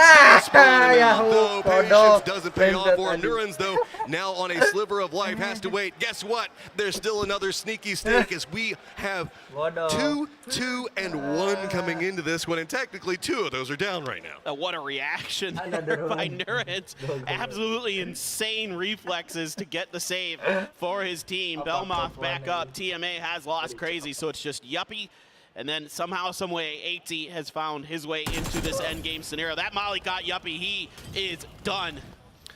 though. Patience doesn't pay off for him. Neurons, though, now on a sliver of life, has to wait. Guess what? There's still another sneaky stake as we have 2, 2, and 1 coming into this one, and technically 2 of those are down right now. What a reaction by Neurons. Absolutely insane reflexes to get the save for his team. Belmoth back up. TMA has lost Crazy, so it's just Yuppie. And then somehow, some way, Aitzy has found his way into this endgame scenario. That Molly got Yuppie. He is done.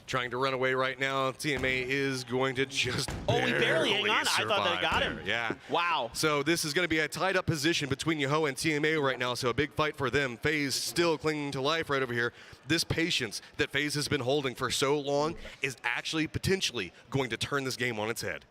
Trying to run away right now. TMA is going to just we barely hang on. I thought they got him. Yeah. Wow. So this is going to be a tied up position between Yoho and TMA right now. So a big fight for them. FaZe still clinging to life right over here. This patience that FaZe has been holding for so long is actually potentially going to turn this game on its head.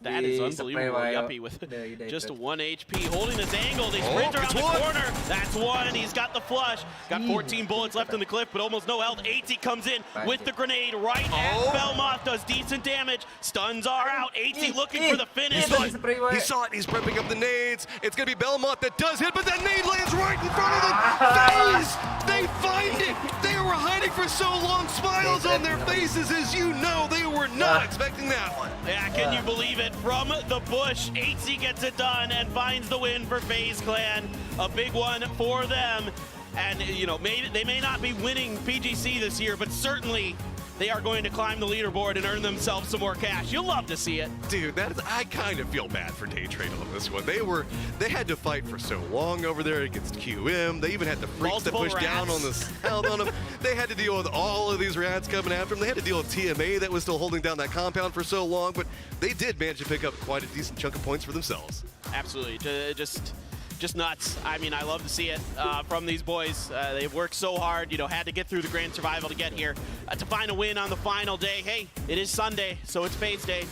That is unbelievable. Yuppie with just 1 HP. Holding this angle. They sprint around the corner. That's one. He's got the flush. Got 14 bullets left in the clip, but almost no health. Aitzy comes in with the grenade right at Belmoth. Does decent damage. Stuns are out. Aitzy looking for the finish. He saw it. He's prepping up the nades. It's going to be Belmoth that does hit, but that nade lands right in front of them. FaZe! They find it. They were hiding for so long. Smiles on their faces, as you know. They were not expecting that one. Yeah, can you believe it? From the bush, Aitzy gets it done and finds the win for FaZe Clan. A big one for them. And, you know, they may not be winning PGC this year, but certainly they are going to climb the leaderboard and earn themselves some more cash. You'll love to see it. Dude, I kind of feel bad for Daytrade on this one. They had to fight for so long over there against QM. They even had the Freaks to push down on the south on them. They had to deal with all of these rats coming after them. They had to deal with TMA that was still holding down that compound for so long, but they did manage to pick up quite a decent chunk of points for themselves. Absolutely. Just nuts. I mean, I love to see it from these boys. They've worked so hard, you know, had to get through the grand survival to get here. To find a win on the final day. Hey, it is Sunday, so it's FaZe Day.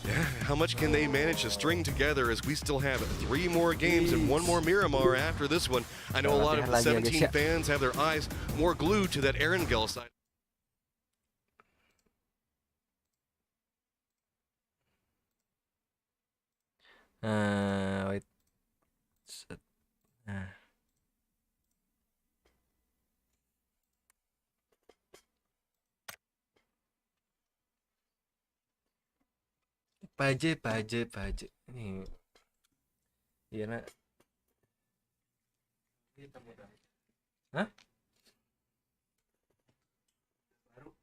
Yeah, how much can they manage to string together as we still have 3 more games and 1 more Miramar after this one? I know a lot of the 17 fans have their eyes more glued to that Erangel side. Wait. Paje. Ini. Iya nak. Hah? Baru.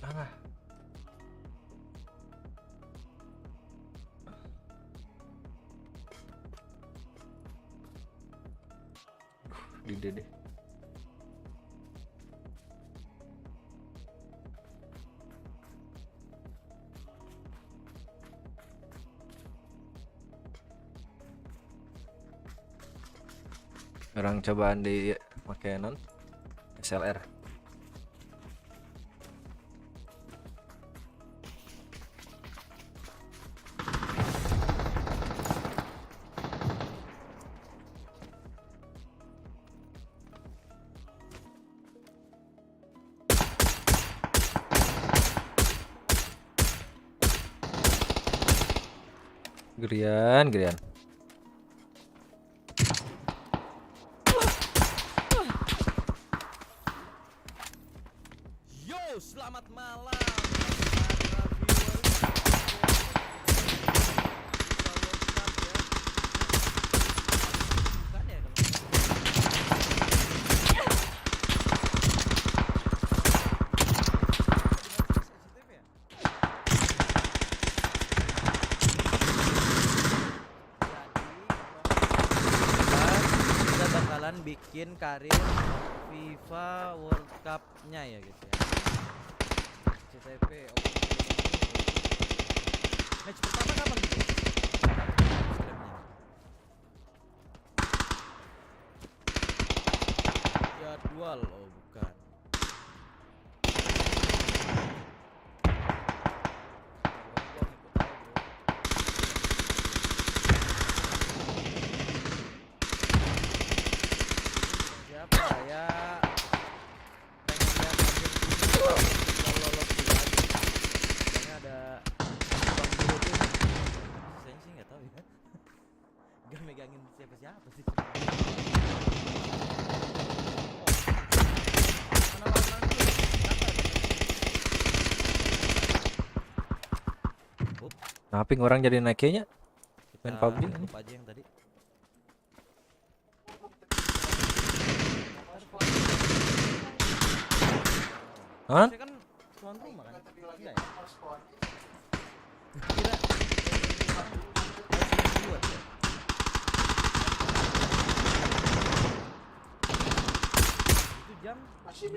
Alah. Di deh. Orang cobaan di pakai non SLR. Gryan. Yo, selamat malam. Bikin karir FIFA World Cup-nya ya gitu ya. CTP match pertama kapan gitu? Jadwal, oh bukan. Saya pengen lihat kalau lolos dulu aja. Karena ada Bang Guru tuh. Saya sih nggak tahu ya. Gak megangin siapa-siapa sih. Mana lawan dulu? Naping orang jadi naiknya main PUBG ini. Aja yang tadi. Hah? Saya kan tuan rumah kan? Enggak ya? Kira itu jam 9.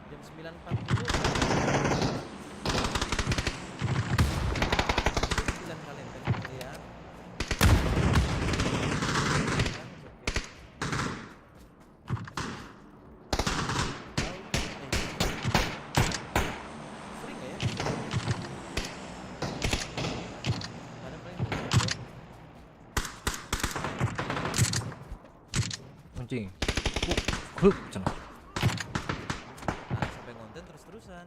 Jam 9.40. 9 kalender ya. Anjing. Cenah. Nah, sampai konten terus-terusan.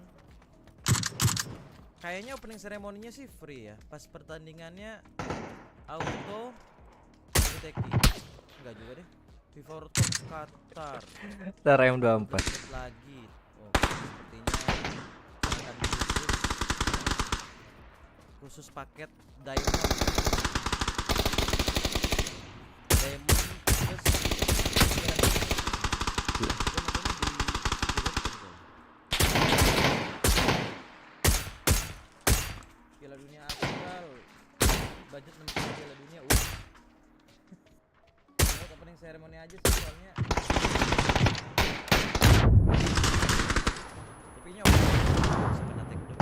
Kayaknya opening ceremony-nya sih free ya. Pas pertandingannya auto teki. Enggak juga deh. FIFA World Cup Qatar. RM24. Lagi. Oh, sepertinya akan khusus paket Diamond. Diamond plus Piala Dunia Astral budget 6 Piala Dunia Buat opening ceremony aja sih soalnya. Tapi nya sampai nanti udah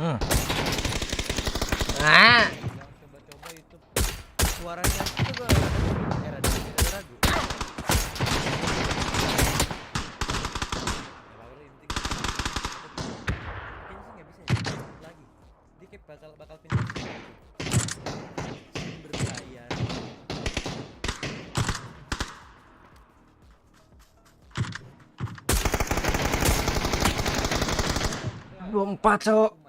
Coba-coba YouTube suaranya itu gue rada ragu. Lagi. Dia bakal pindah berbayar. Lompat, Cok.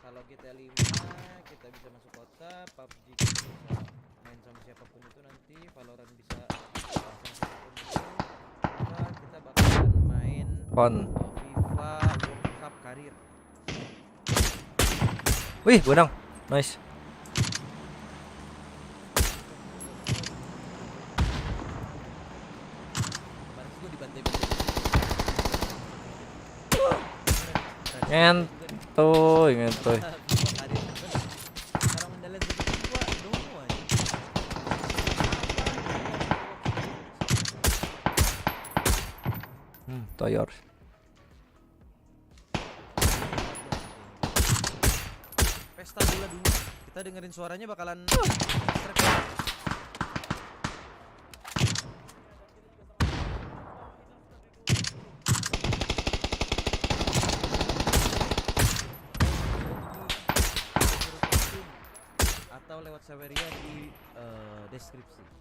Kalau GTA 5 kita bisa masuk kota, PUBG kita bisa main sama siapapun itu nanti, Valorant bisa sama siapapun itu. Kita bakalan main FIFA World Cup Karir. Wih, benang. Nice. Ngentoy. Toyor. Pesta bola dulu. Kita dengerin suaranya bakalan atau lewat Saweria di deskripsi.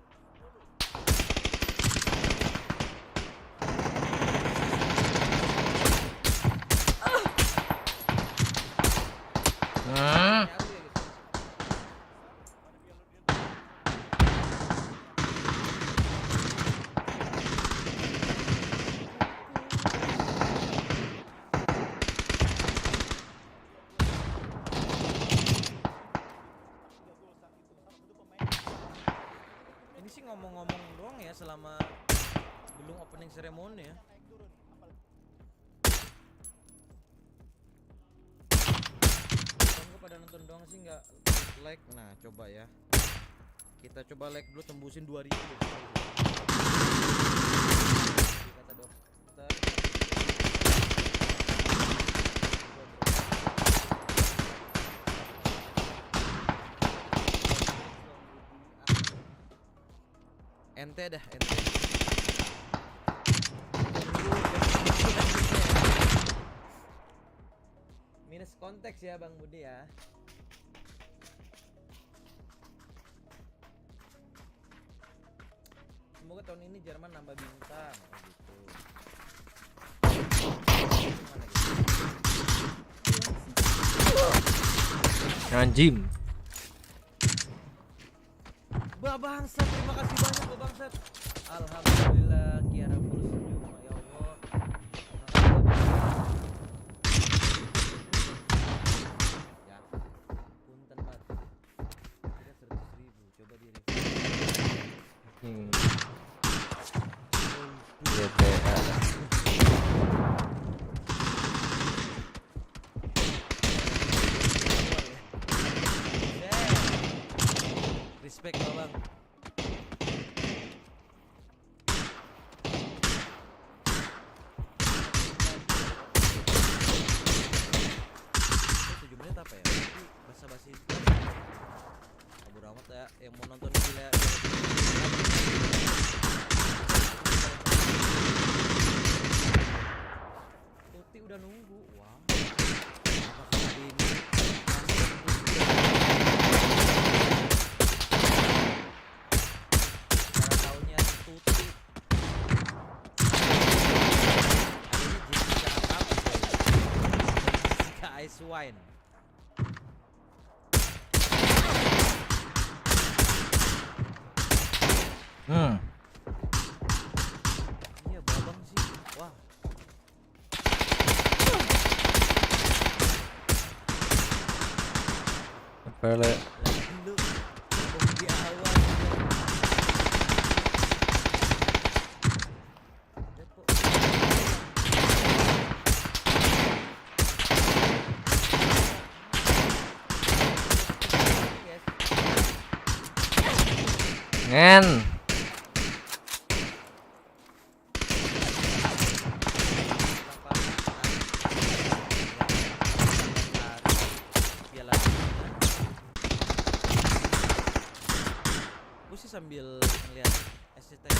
Ini sih ngomong-ngomong doang ya selama belum opening ceremony ya. Kalau pada nonton doang sih nggak like. Nah coba ya, kita coba like dulu tembusin 2000 kata dokter. Ente dah, ente. Minus konteks ya Bang Budi ya. Semoga tahun ini Jerman nambah bintang gitu. Anjim. Bangsat, terima kasih banyak Bangsat. Alhamdulillah Kiara full senyum ya Allah. Ya, punten Pak. Kira 100.000, coba di review. GTA. Respect Bang. Apa ya? Basa-basi kabur amat ya. Yang mau nonton gila Tuti udah nunggu. Wow. Apakah hari ini cara tahunnya Tuti Jessica Ice Wine. Iya babang sih. Wah. Pele. Lu di awal. Ngen. sambil ngeliat SCTV.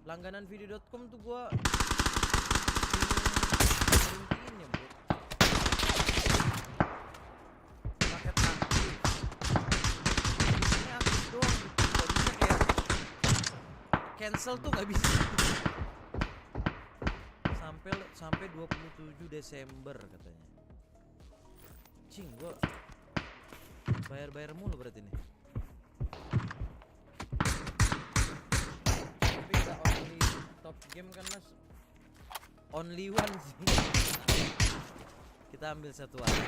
Langganan video.com tuh gua berhentiin ya, bro. Paket aktif. Ini aktif doang gitu. Gak bisa kayak cancel tuh gak bisa. Sampai 27 Desember katanya. Cing, gua bayar mulu berarti nih. Tapi gak only top game kan mas, only one sih. Kita ambil satu aja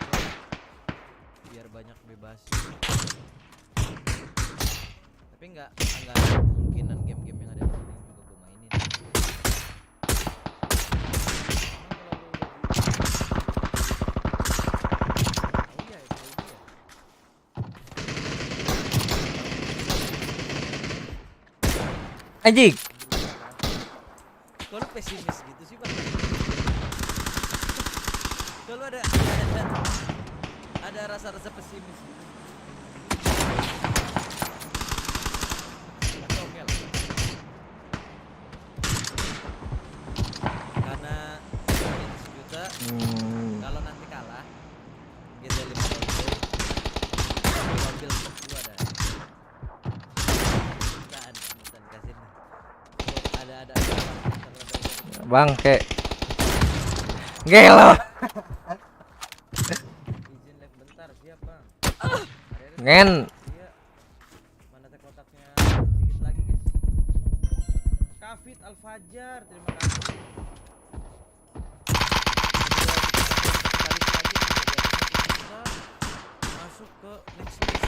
biar banyak bebas. Tapi nggak ada kemungkinan game-game yang ada di sini juga gue mainin. Anjing. Kalau pesimis gitu sih bang. Kalau ada rasa-rasa pesimis. Oke lah. Karena sejuta. Kalau nanti kalah, kita 5 ambil gua ada. Ada Bang, kayak gelo. izin live bentar, siap bang. Ngen. Iya. Mana teh kotaknya dikit lagi guys. Kafit Al-Fajar, terima kasih. Masuk ke next list.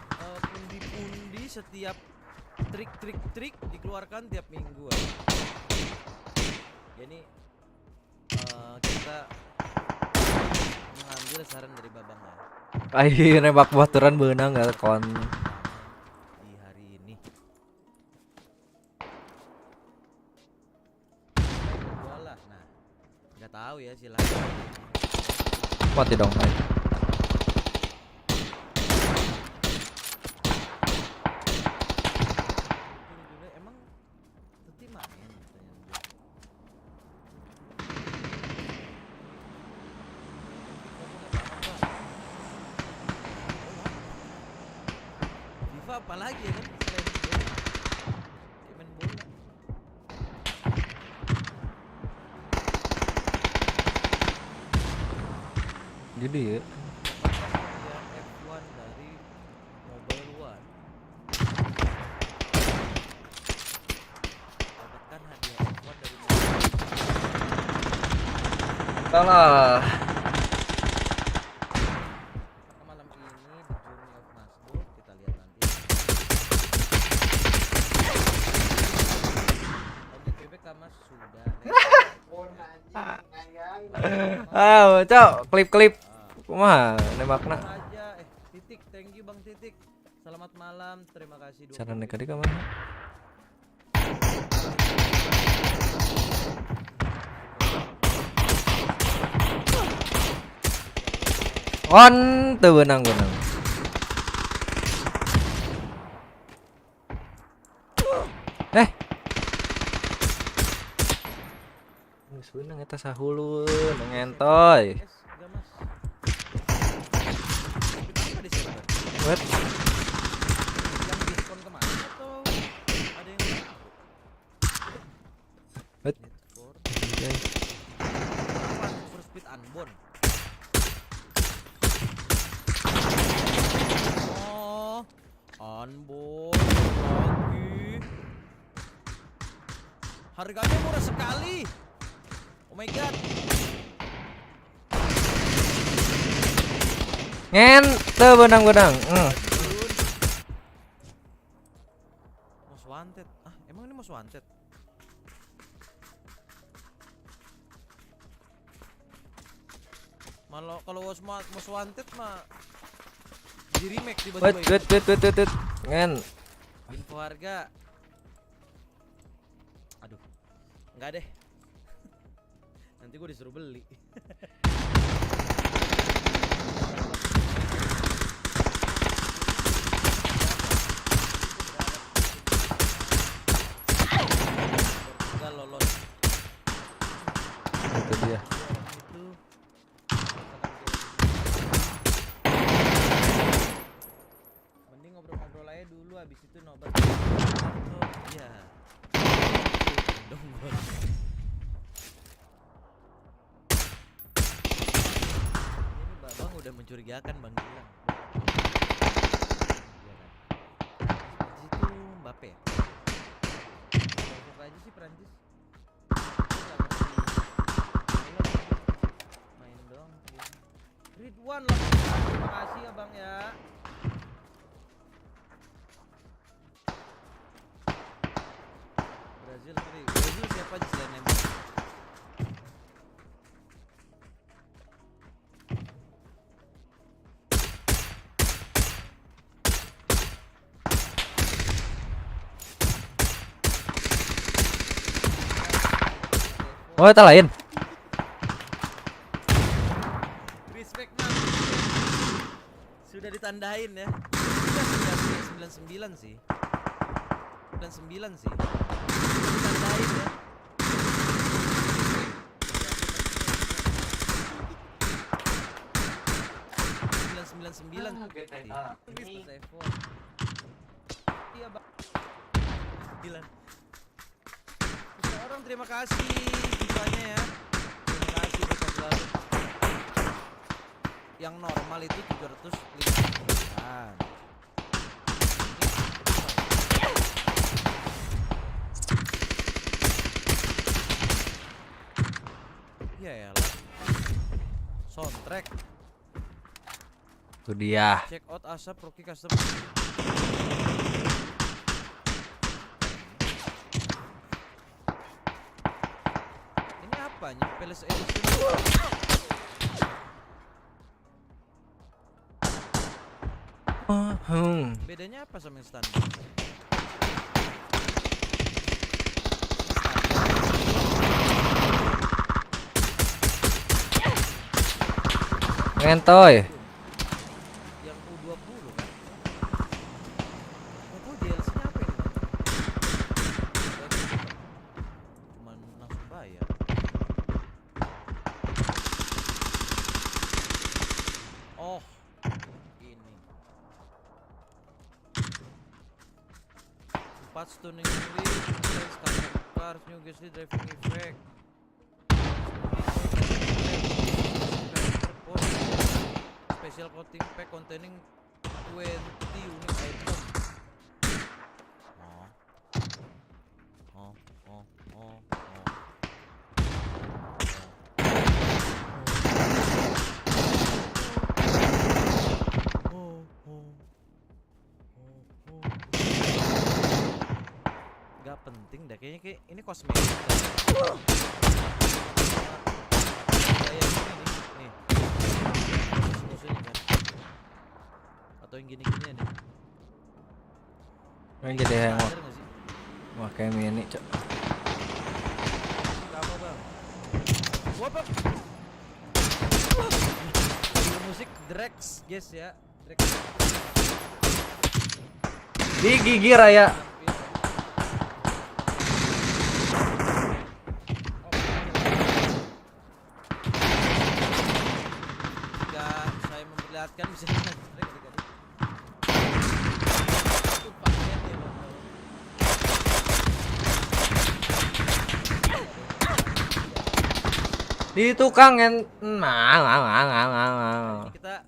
Kayak pundi-pundi setiap trik dikeluarkan tiap minggu. Jadi kita mengambil saran dari babang ya. Ayo nembak baturan beunang enggak kon. Di hari ini. Gua lah. Nah, nggak tahu ya silakan. Mati dong. Emang teti main pertanyaan gue. FIFA apa lagi ya kan selain game? Main bola. Jadi ya. F1 dari Mobile One. Dapatkan hadiah F1 dari Mobile One. Salah. Malam ini di Journey of Masbuk kita lihat nanti. Lanjut bebek Mas sudah. Cok, klip. Kumaha nembakna? Aja Titik, thank you Bang Titik. Selamat malam, terima kasih. Cara neka di kamar. On teu beunang. Geus beunang eta sahuluun ngentoy. What? Yang diskon kemana atau ada yang tahu? What? Okay. For speed unbound. Oh, unbound lagi. Harganya murah sekali. Oh my god. Ngen, teu beunang. Most wanted. Ah, emang ini most wanted? Malah kalau most wanted mah di remake tiba-tiba. Wait. Ngen. Info harga Enggak deh. Nanti gue disuruh beli. Portugal lolos. Itu dia. Itu mending ngobrol-ngobrol aja dulu, habis itu nobar. Oh iya. Dong gua. Ini Bang udah mencurigakan Bang Gilang. Di situ Mbappe ya? Masuk aja sih Prancis. Main dong. Ridwan lah. Terima kasih ya Bang ya. Brazil siapa aja selain Neymar? Oh, tak lain. Respect man. Sudah ditandain ya. 99 sih. 99 sih. Ditandain ya. Sembilan. Iya Bang. Gila. Orang terima kasih siswanya ya. Terima kasih buat selalu. Yang normal itu 750. Ya lah. Soundtrack. Itu dia. Check out Asap Rocky Custom. Ini apanya? Palace Edition. Bedanya apa sama yang standar? Ngentoy. Yang U20 kan? Oh, DLC-nya apa ini Bang? Cuman langsung bayar. Oh, ini 4 stunning wheel, cars, new ghostly driving effect, special coating pack containing 20 unique item. Gak penting dah kayaknya, kayak ini kosmetik. Kayak gini nih. Musuhnya kan. Atau yang gini-gini nih. Ini jadi yang Ada nggak sih? wah kayak mini, Cok. Kamu Bang. Wah Bang. Musik Drex, guys ya. Drex. Di gigi raya. Jika saya memperlihatkan bisa Di tukang yang kita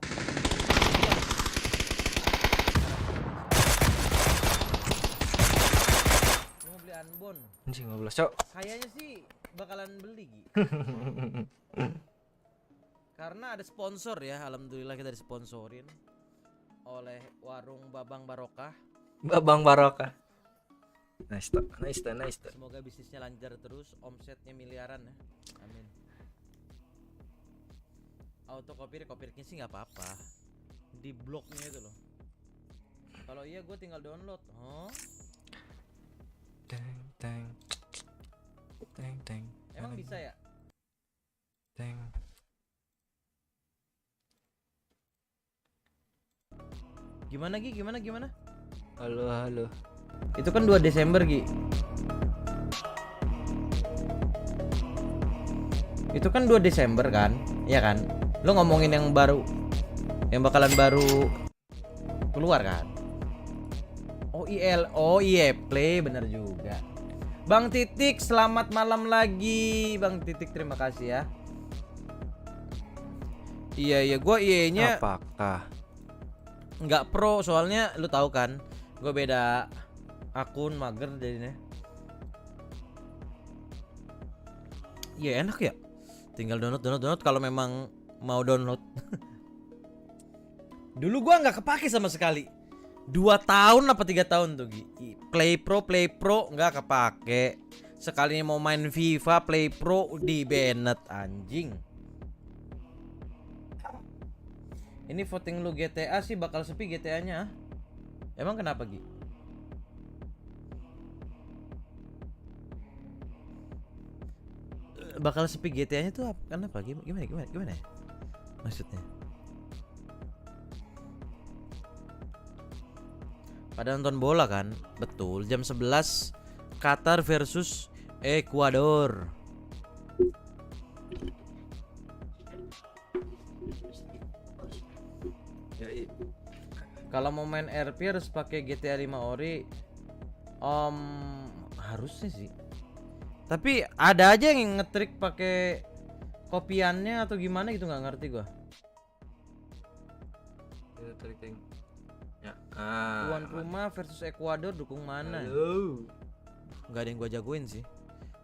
mau beli unbound. anjing 15, Cok. Kayaknya sih bakalan beli Gi. Karena ada sponsor ya, alhamdulillah kita disponsorin oleh warung Babang Barokah. Babang Barokah. Nice. Semoga bisnisnya lancar terus, omsetnya miliaran ya. Amin. Auto copyright sih nggak apa-apa. Di bloknya itu loh. Kalau iya gue tinggal download. Teng. Emang bisa ya? Teng. Gimana Gi? Gimana? Halo. Itu kan 2 Desember Gi. Itu kan 2 Desember kan? Iya kan? Lo ngomongin yang baru, yang bakalan baru keluar kan? Oh iya Play, bener juga. Bang Titik, selamat malam lagi. Bang Titik, terima kasih ya. Iya, gua IE-nya Apakah? nggak pro, soalnya lu tahu kan, gue beda akun, mager jadinya. Iya enak ya, tinggal download kalau memang mau download. Dulu gua nggak kepake sama sekali. 2 tahun apa 3 tahun tuh Play Pro nggak kepake. Sekali mau main FIFA Play Pro di banned anjing. Ini voting lu GTA sih bakal sepi GTA-nya. Emang kenapa Gi? Bakal sepi GTA-nya tuh kenapa? Gimana ya? Maksudnya? Pada nonton bola kan? Betul, jam 11 Qatar versus Ekuador. Kalau mau main RP harus pakai GTA 5 ori. Harusnya sih. Tapi ada aja yang ngetrik pakai kopiannya atau gimana gitu, nggak ngerti gua. Itu trik. Ya. Tuan rumah versus Ekuador, dukung mana? Halo. Nggak ada yang gua jagoin sih.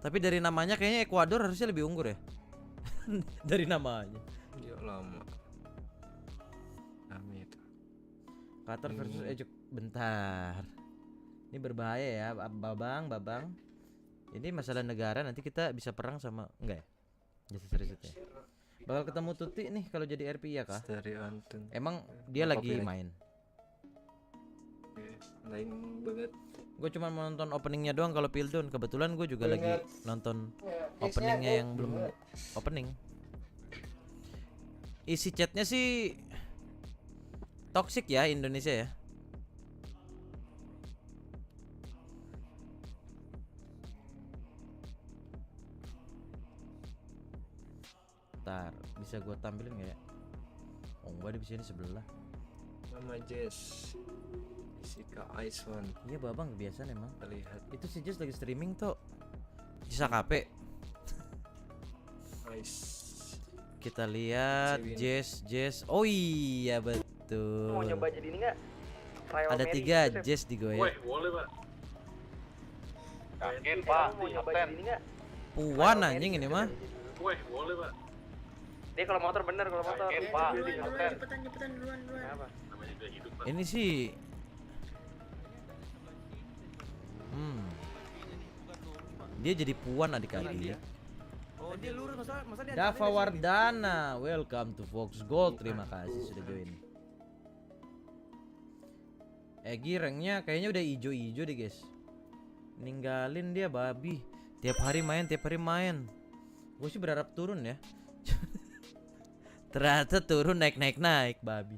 Tapi dari namanya kayaknya Ekuador harusnya lebih unggur ya. Dari namanya. Dia lama. Kami itu. Qatar versus Ejek. Bentar. Ini berbahaya ya, Babang. Ini masalah negara, nanti kita bisa perang sama enggak ya? Jadi serius ya. Bakal ketemu Tuti nih kalau jadi RP ya kah? Emang dia lagi main. Lain banget. Gue cuma nonton openingnya doang kalau Pildun. Kebetulan gue juga lagi nonton openingnya yang belum opening. Isi chatnya sih toxic ya Indonesia ya. Ntar bisa gue tampilin nggak ya? Oh enggak, di sini sebelah. Nama Jess. Sika Ice One. Iya babang, kebiasaan emang. Terlihat. Itu si Jess lagi streaming tuh. Bisa KP. Ice. Kita lihat Jess. Oh iya betul. Mau nyoba jadi ini nggak? Ada 3 Jess di gue ya. Woi, boleh pak. Kaget pak. Mau nyoba jadi ini nggak? Puan anjing ini mah. Woi, boleh pak. Dia kalau motor bener, kalau motor. Kaget pak. Cepetan duluan. Apa? Namanya juga hidup pak. Ini sih. Dia jadi Puan adik-adik. Oh, dia lurus masa dia. Dava Wardana, welcome to Fox Gold. Terima kasih sudah join. Egi ranknya kayaknya udah ijo-ijo deh guys. Ninggalin dia babi. Tiap hari main. Gue sih berharap turun ya. Ternyata turun naik babi.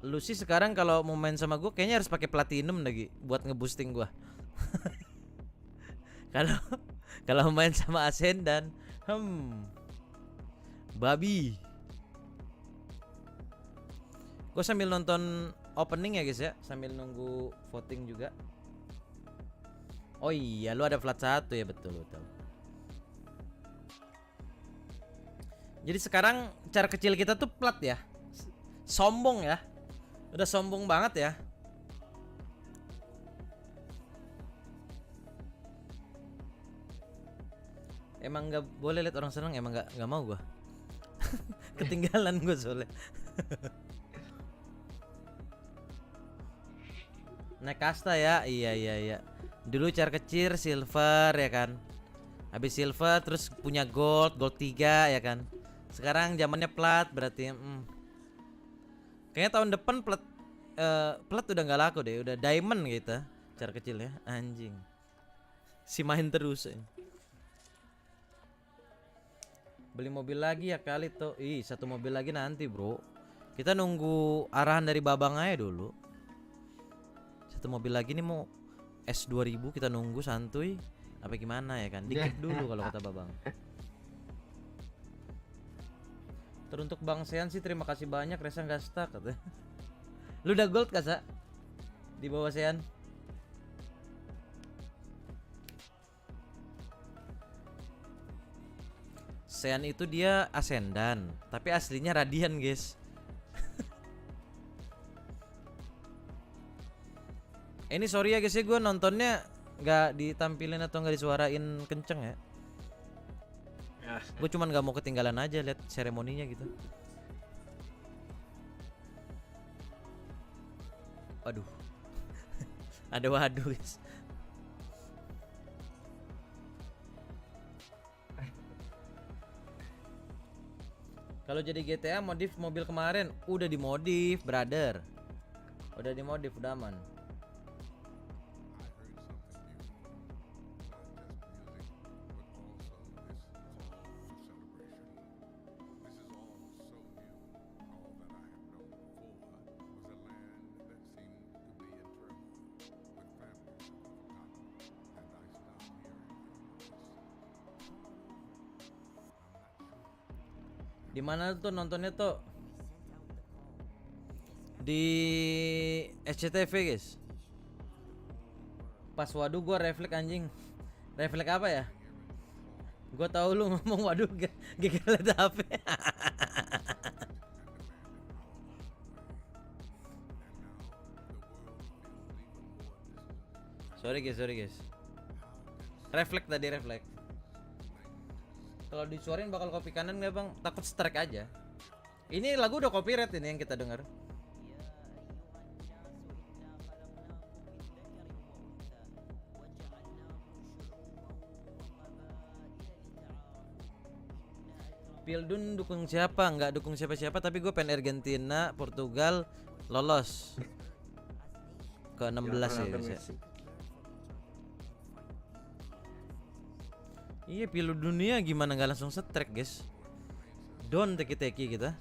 Lu sih sekarang kalau mau main sama gue kayaknya harus pakai platinum lagi buat ngeboosting gue. Kalau main sama Ascendan, babi. Gue sambil nonton opening ya guys ya, sambil nunggu voting juga. Oh iya, lu ada flat 1 ya, betul. Jadi sekarang cara kecil kita tuh plat ya. Sombong ya. Udah sombong banget ya. Emang nggak boleh lihat orang senang, emang nggak mau gua. Ketinggalan gua soalnya. Naik kasta ya, iya. Dulu cara kecil silver ya kan. Habis silver terus punya gold 3 ya kan. Sekarang zamannya plat berarti. Kayaknya tahun depan plat udah nggak laku deh, udah diamond kita cara kecil ya, anjing. Si main terus ya. Beli mobil lagi ya kali tuh. Ih, satu mobil lagi nanti, Bro. Kita nunggu arahan dari Babang aja dulu. Satu mobil lagi nih mau S2000, kita nunggu santuy. Apa gimana ya kan? Dikit dulu kalau kata Babang. Teruntuk Bang Sean sih terima kasih banyak, Resa nggak stuck katanya. Lu udah gold gak, Sa? Di bawah Sean. Sean itu dia Ascendan, tapi aslinya Radian, guys. Ini sorry ya guys ya, gue nontonnya nggak ditampilin atau nggak disuarain kenceng ya. Gue cuman nggak mau ketinggalan aja lihat seremoninya gitu. Waduh. Ada waduh guys. Kalau jadi GTA modif mobil kemarin udah dimodif, brother. Udah dimodif, udah aman. Di mana tuh nontonnya tuh? Di SCTV guys. Pas waduh gua refleks anjing. Refleks apa ya? Gua tahu lu ngomong waduh gak liat HP. Sorry guys. Refleks tadi refleks. Kalau disuarin bakal copy kanan nggak bang? Takut strike aja. Ini lagu udah copyright ini yang kita dengar. Pildun dukung siapa? Nggak dukung siapa-siapa, tapi gue pengen Argentina, Portugal lolos ke 16 ya guys ya. Iya, Piala Dunia gimana nggak langsung strike guys? Don teki-teki kita.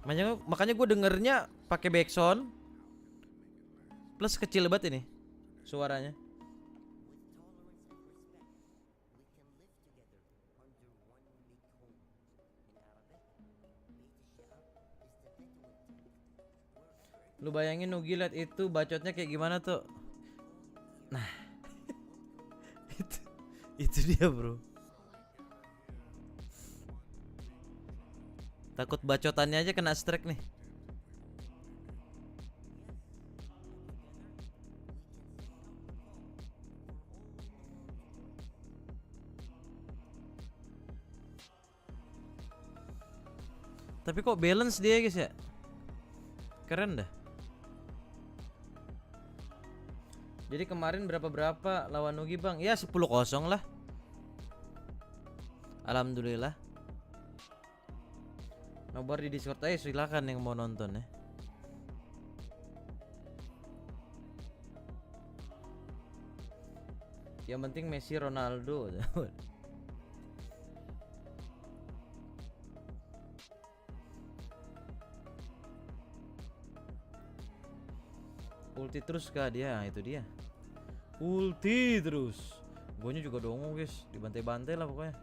Makanya gue dengernya pakai backsound plus kecil banget ini suaranya. Lu bayangin Nugi liat itu bacotnya kayak gimana tuh? Nah, itu dia bro. Takut bacotannya aja kena strike nih. Tapi kok balance dia guys ya? Keren dah. Jadi kemarin berapa lawan Nugi bang? Ya 10-0 lah. Alhamdulillah. Nobar di Discord aja silakan yang mau nonton ya. Yang penting Messi Ronaldo. Ulti terus kah dia? Itu dia. Ulti terus. Gonya juga dongo guys, dibantai-bantai lah pokoknya.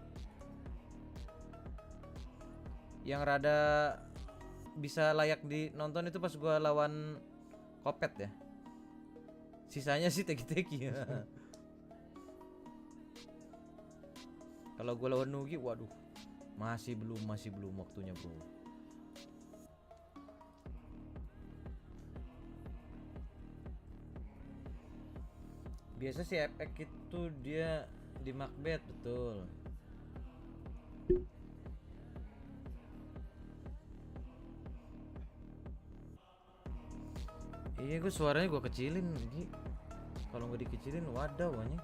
Yang rada bisa layak dinonton itu pas gua lawan Kopet ya. Sisanya sih teki-teki ya. Kalau gua lawan Nugi, waduh, masih belum waktunya bro. Biasa sih efek itu dia di Macbeth betul. Iya gue suaranya gue kecilin lagi. Kalau nggak dikecilin wadah wanya.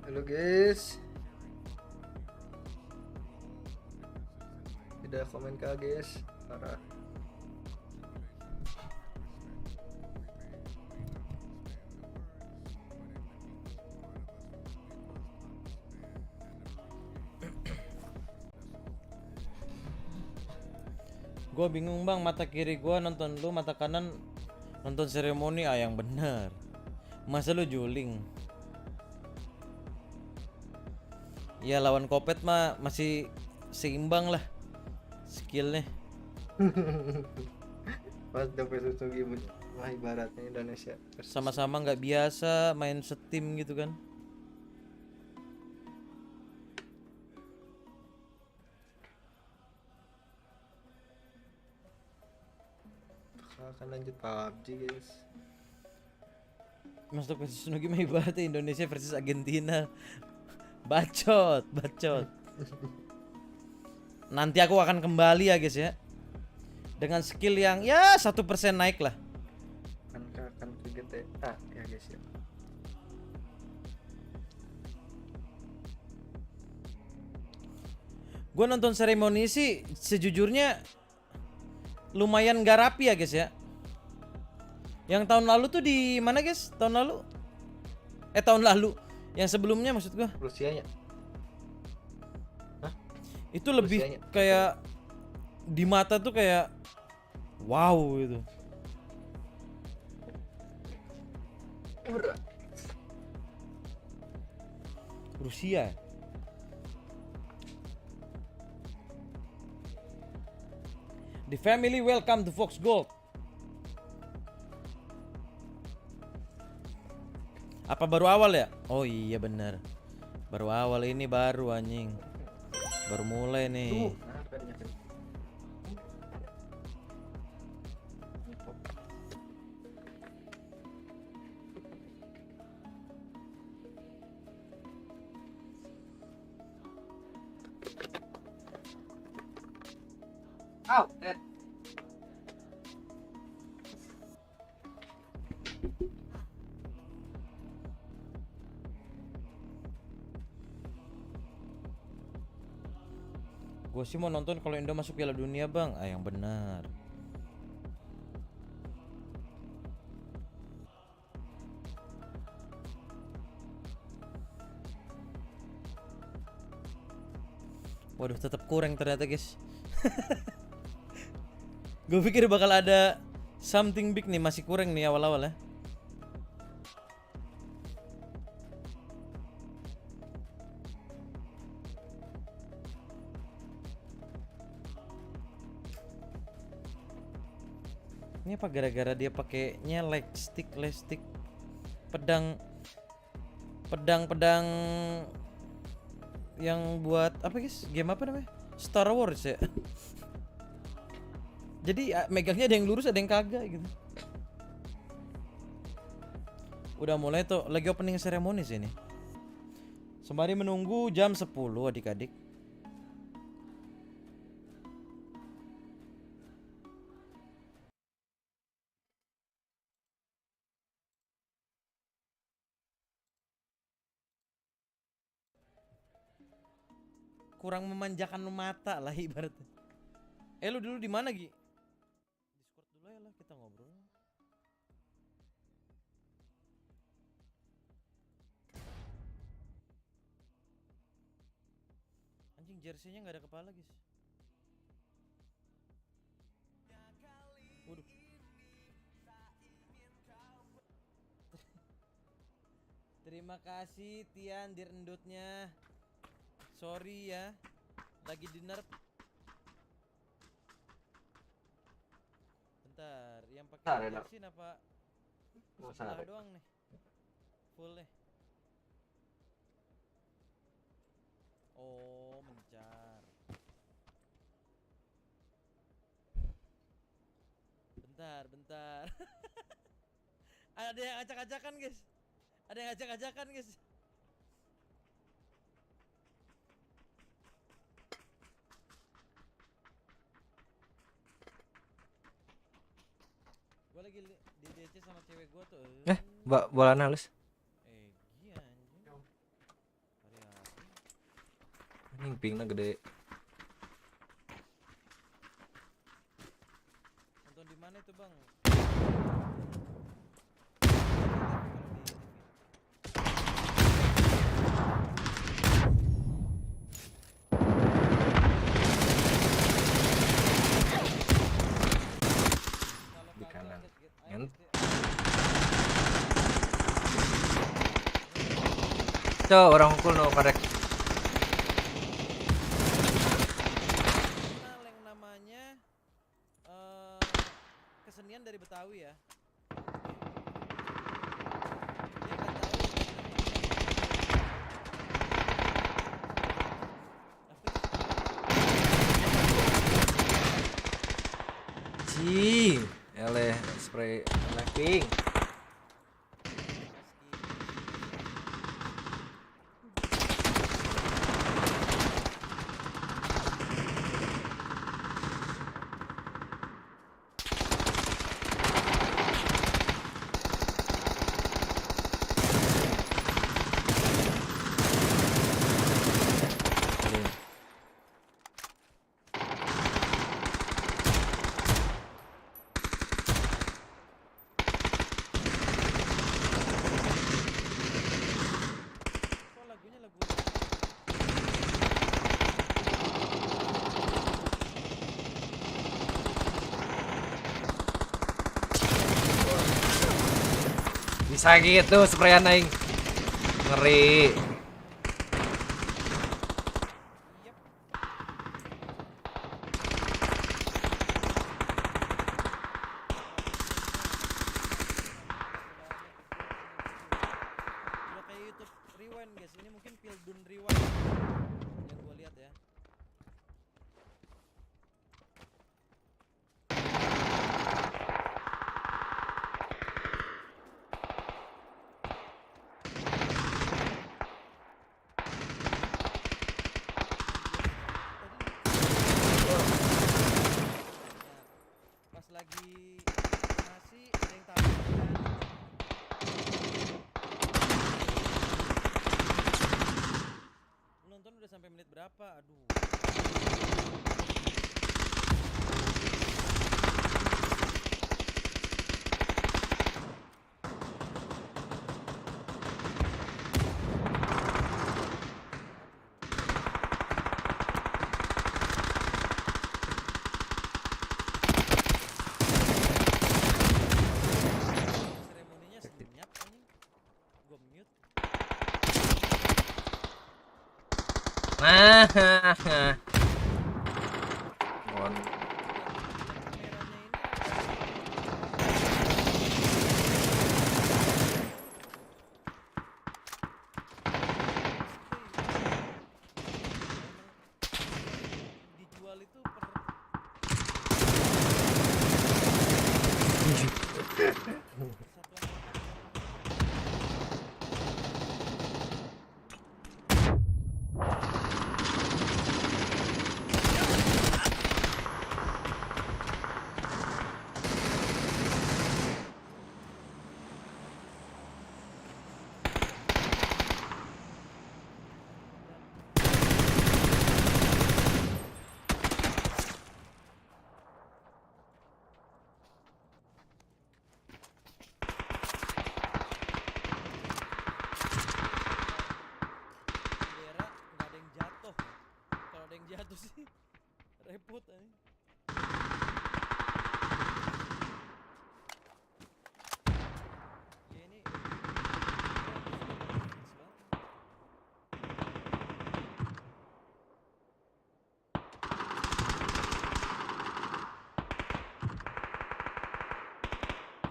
Halo guys. Tidak komen kah guys? Parah. Gua bingung bang, mata kiri gua nonton lu, mata kanan nonton seremoni. Yang bener. Masa lu juling? Ya lawan Kopet mah masih seimbang lah skillnya. Pas dapat Suzuki mah ibaratnya Indonesia. Sama-sama nggak biasa main setim gitu kan. Akan lanjut PUBG guys. Mas Tok versus Suzuki mah ibaratnya Indonesia versus Argentina. Bacot. Nanti aku akan kembali ya guys ya, dengan skill yang ya 1% naik lah. Akan ke GTA ya guys ya. Gue nonton seremoni sih sejujurnya lumayan gak rapi ya guys ya. Yang tahun lalu tuh di mana guys? Tahun lalu. Yang sebelumnya maksud gue. Rusianya. Hah? Itu lebih Rusianya. kayak di mata tuh kayak wow gitu. Rusia. The family welcome to Fox Gold. Apa baru awal ya? Oh iya bener. Baru awal ini baru anjing. Baru mulai nih. Dead. Gue sih mau nonton kalau Indo masuk Piala Dunia bang. Yang benar. Waduh tetap kurang ternyata guys. Gue pikir bakal ada something big nih, masih kurang nih awal-awal ya. Ini apa gara-gara dia pakainya leg stick pedang yang buat apa guys? Game apa namanya? Star Wars ya. Jadi megangnya ada yang lurus ada yang kagak gitu. Udah mulai tuh lagi opening ceremony sih ini. Sembari menunggu jam 10 adik-adik. Kurang memanjakan mata lah ibaratnya. Lu dulu di mana Gi? Discord dulu ya lah kita ngobrol. Anjing jersey-nya nggak ada kepala guys. Waduh. Terima kasih Tian direndutnya. Sorry ya, lagi dinner. Bentar, yang pakai jersey apa? Sebelah doang nih. Full nih. Oh, mencar. Bentar. Ada yang acak-acakan guys. Gue lagi di DC sama cewek gue tuh. Bola halus. Iya anjing. Anjing pingnya gede. Nonton di mana itu bang? Cok, orang hukul no karek. Yang namanya kesenian dari Betawi ya. Ci, eleh spray pink. Bisa gitu sprayan aing. Ngeri. Udah kayak YouTube rewind guys. Ini mungkin Pildun rewind yang gua lihat ya. Pas lagi nasi ada yang tahu kan. Lu nonton udah sampai menit berapa? Aduh. Seremoninya senyap anjing. Gua mute. Mohon. Dijual itu per bendera nggak ada yang jatuh. Kalau ada yang jatuh sih repot anjing. Ya ini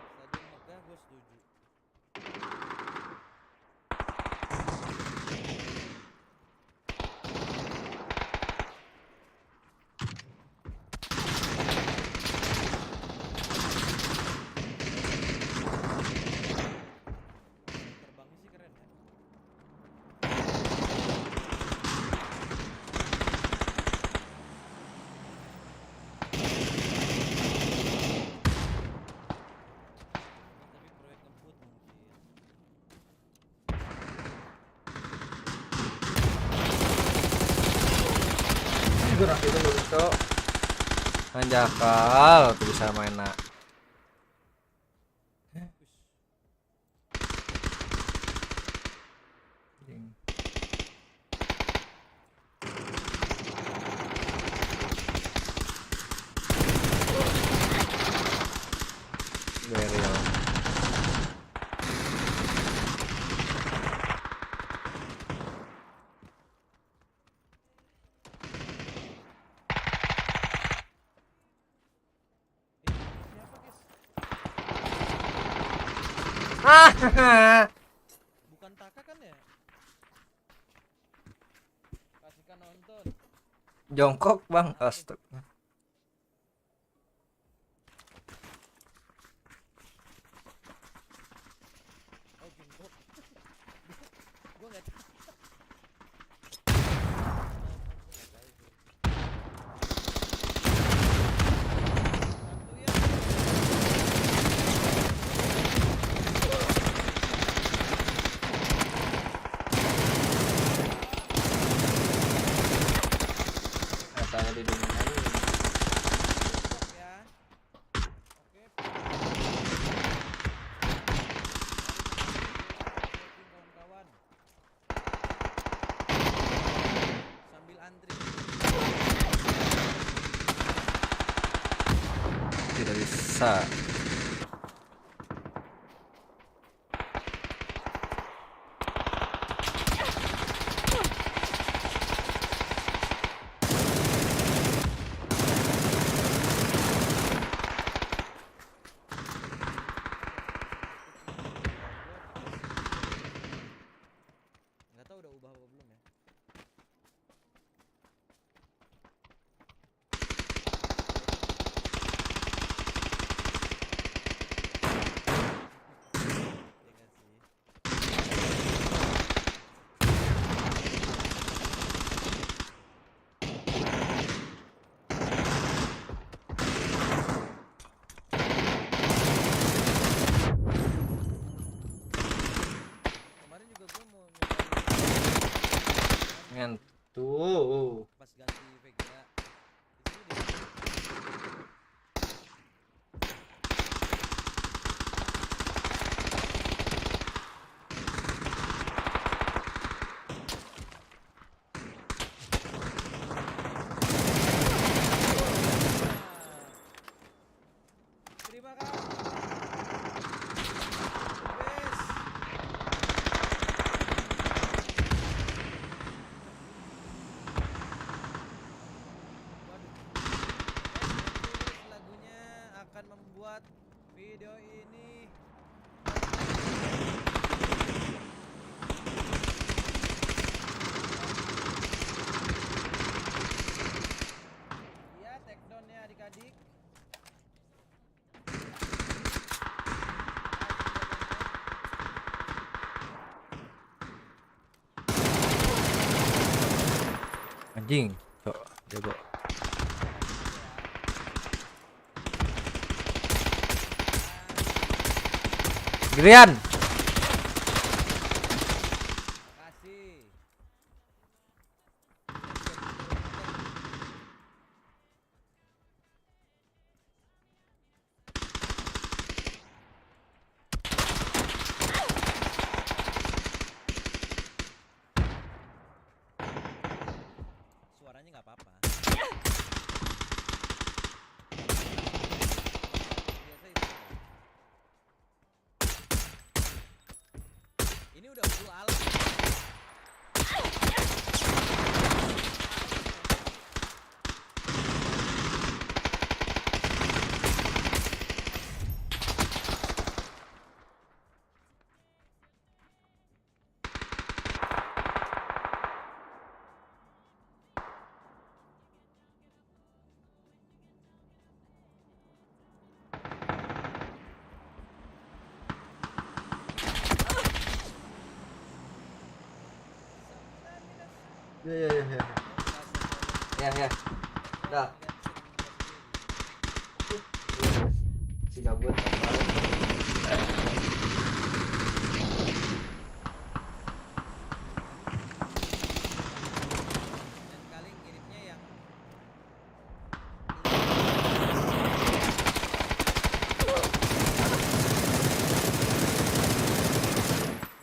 stadion megah gue setuju. Terbangnya sih keren ya. Tapi proyek ngebut mungkin. Gerak itu lurus cok. Anjakal tuh bisa main nak. Burial. Bukan Taka kan ya? Kasihkan nonton. Jongkok bang, astaga. Oh jongkok. Gua nggak tahu. Saya di dunia ini. Sambil antri. Tidak bisa. Nggak tahu udah ubah apa belum ya. Kemarin juga gua mau Ngantuk. pas ganti Vega. Itu dia. Terima kasih. Bes. Lagunya akan membuat video ini ya take down ya adik-adik. Anjing. Cok, jago. Gryan. Kasih. Suaranya nggak apa-apa. Biasa itu. Ini udah full alat. Ya. Dah. Si gabut. Dan kali ngirimnya yang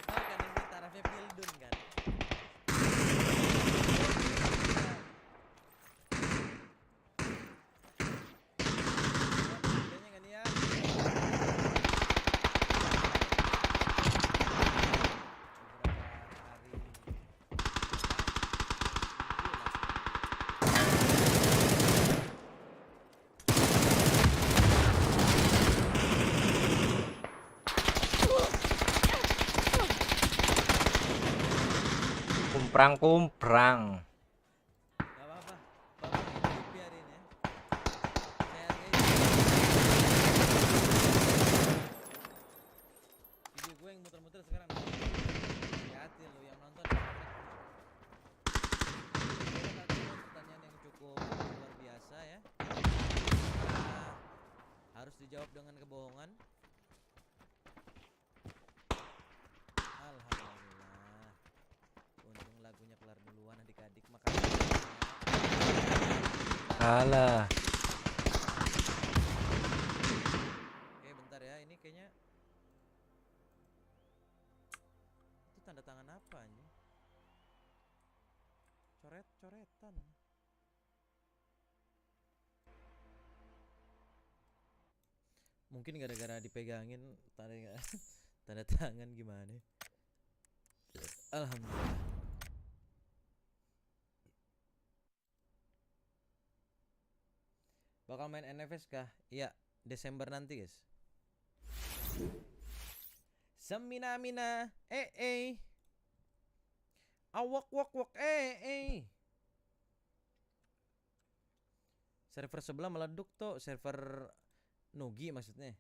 tahu kan ini tarafnya Pildun kan. Bedanya kan ya. kumprang. Gak apa-apa. Bapak ini biarin ya. Saya hargai. Video gue yang muter-muter sekarang. Hati-hati lo yang nonton. Pertanyaan yang cukup luar biasa ya. Harus dijawab dengan kebohongan. Alhamdulillah. Untung lagunya kelar duluan adik-adik, makasih. Alah. Oke, bentar ya. Ini kayaknya itu tanda tangan apa nih? Coret-coretan. Mungkin gara-gara dipegangin tanda tangan gimana? Alhamdulillah. Bakal main NFS kah? Iya, Desember nanti, guys. Semina-mina, awak wak wak, server sebelah meleduk tuh, server Nugi maksudnya.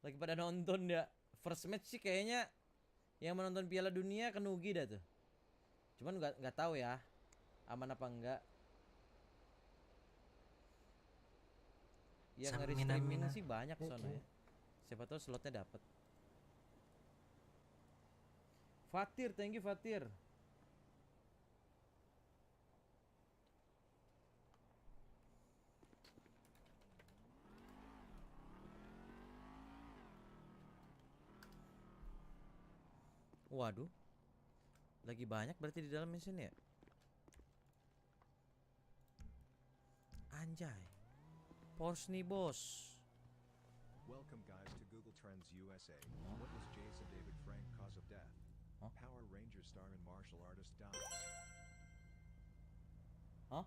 Lagi pada nonton ya. First match sih kayaknya yang menonton Piala Dunia ke Nugi dah tuh. Cuman nggak tahu ya aman apa enggak. Yang nge-streaming sih banyak soalnya ya. Siapa tahu slotnya dapat. Fatir, thank you Fatir. Waduh. Lagi banyak berarti di dalam mesin ya? Anjay. Porsche nih, bos. Welcome guys to Google Trends USA. What was Jason David Frank cause of death? Power Ranger star and martial artist died. Hah?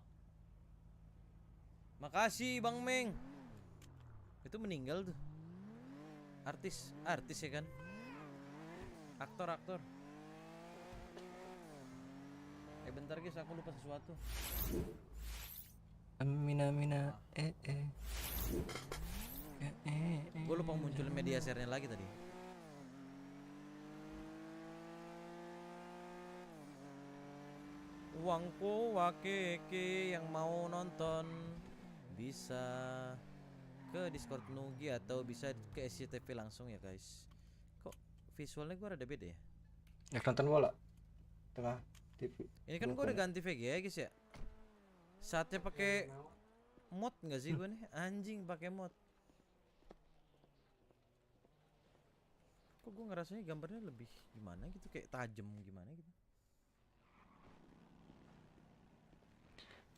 Makasih Bang Meng. Itu meninggal tuh. Artis ya kan? Aktor. Bentar guys, aku lupa sesuatu. Mina. Gue lupa munculin media share-nya lagi tadi. Uangku wakeke yang mau nonton bisa ke Discord Nugi atau bisa ke SCTV langsung ya guys. Kok visualnya gue rada beda ya? Ya nonton bola tengah TV. Ini kan gue udah ganti VGA guys ya. Saatnya pakai mod nggak sih gue nih? Anjing pakai mod. Kok gue ngerasanya gambarnya lebih gimana gitu, kayak tajam gimana gitu.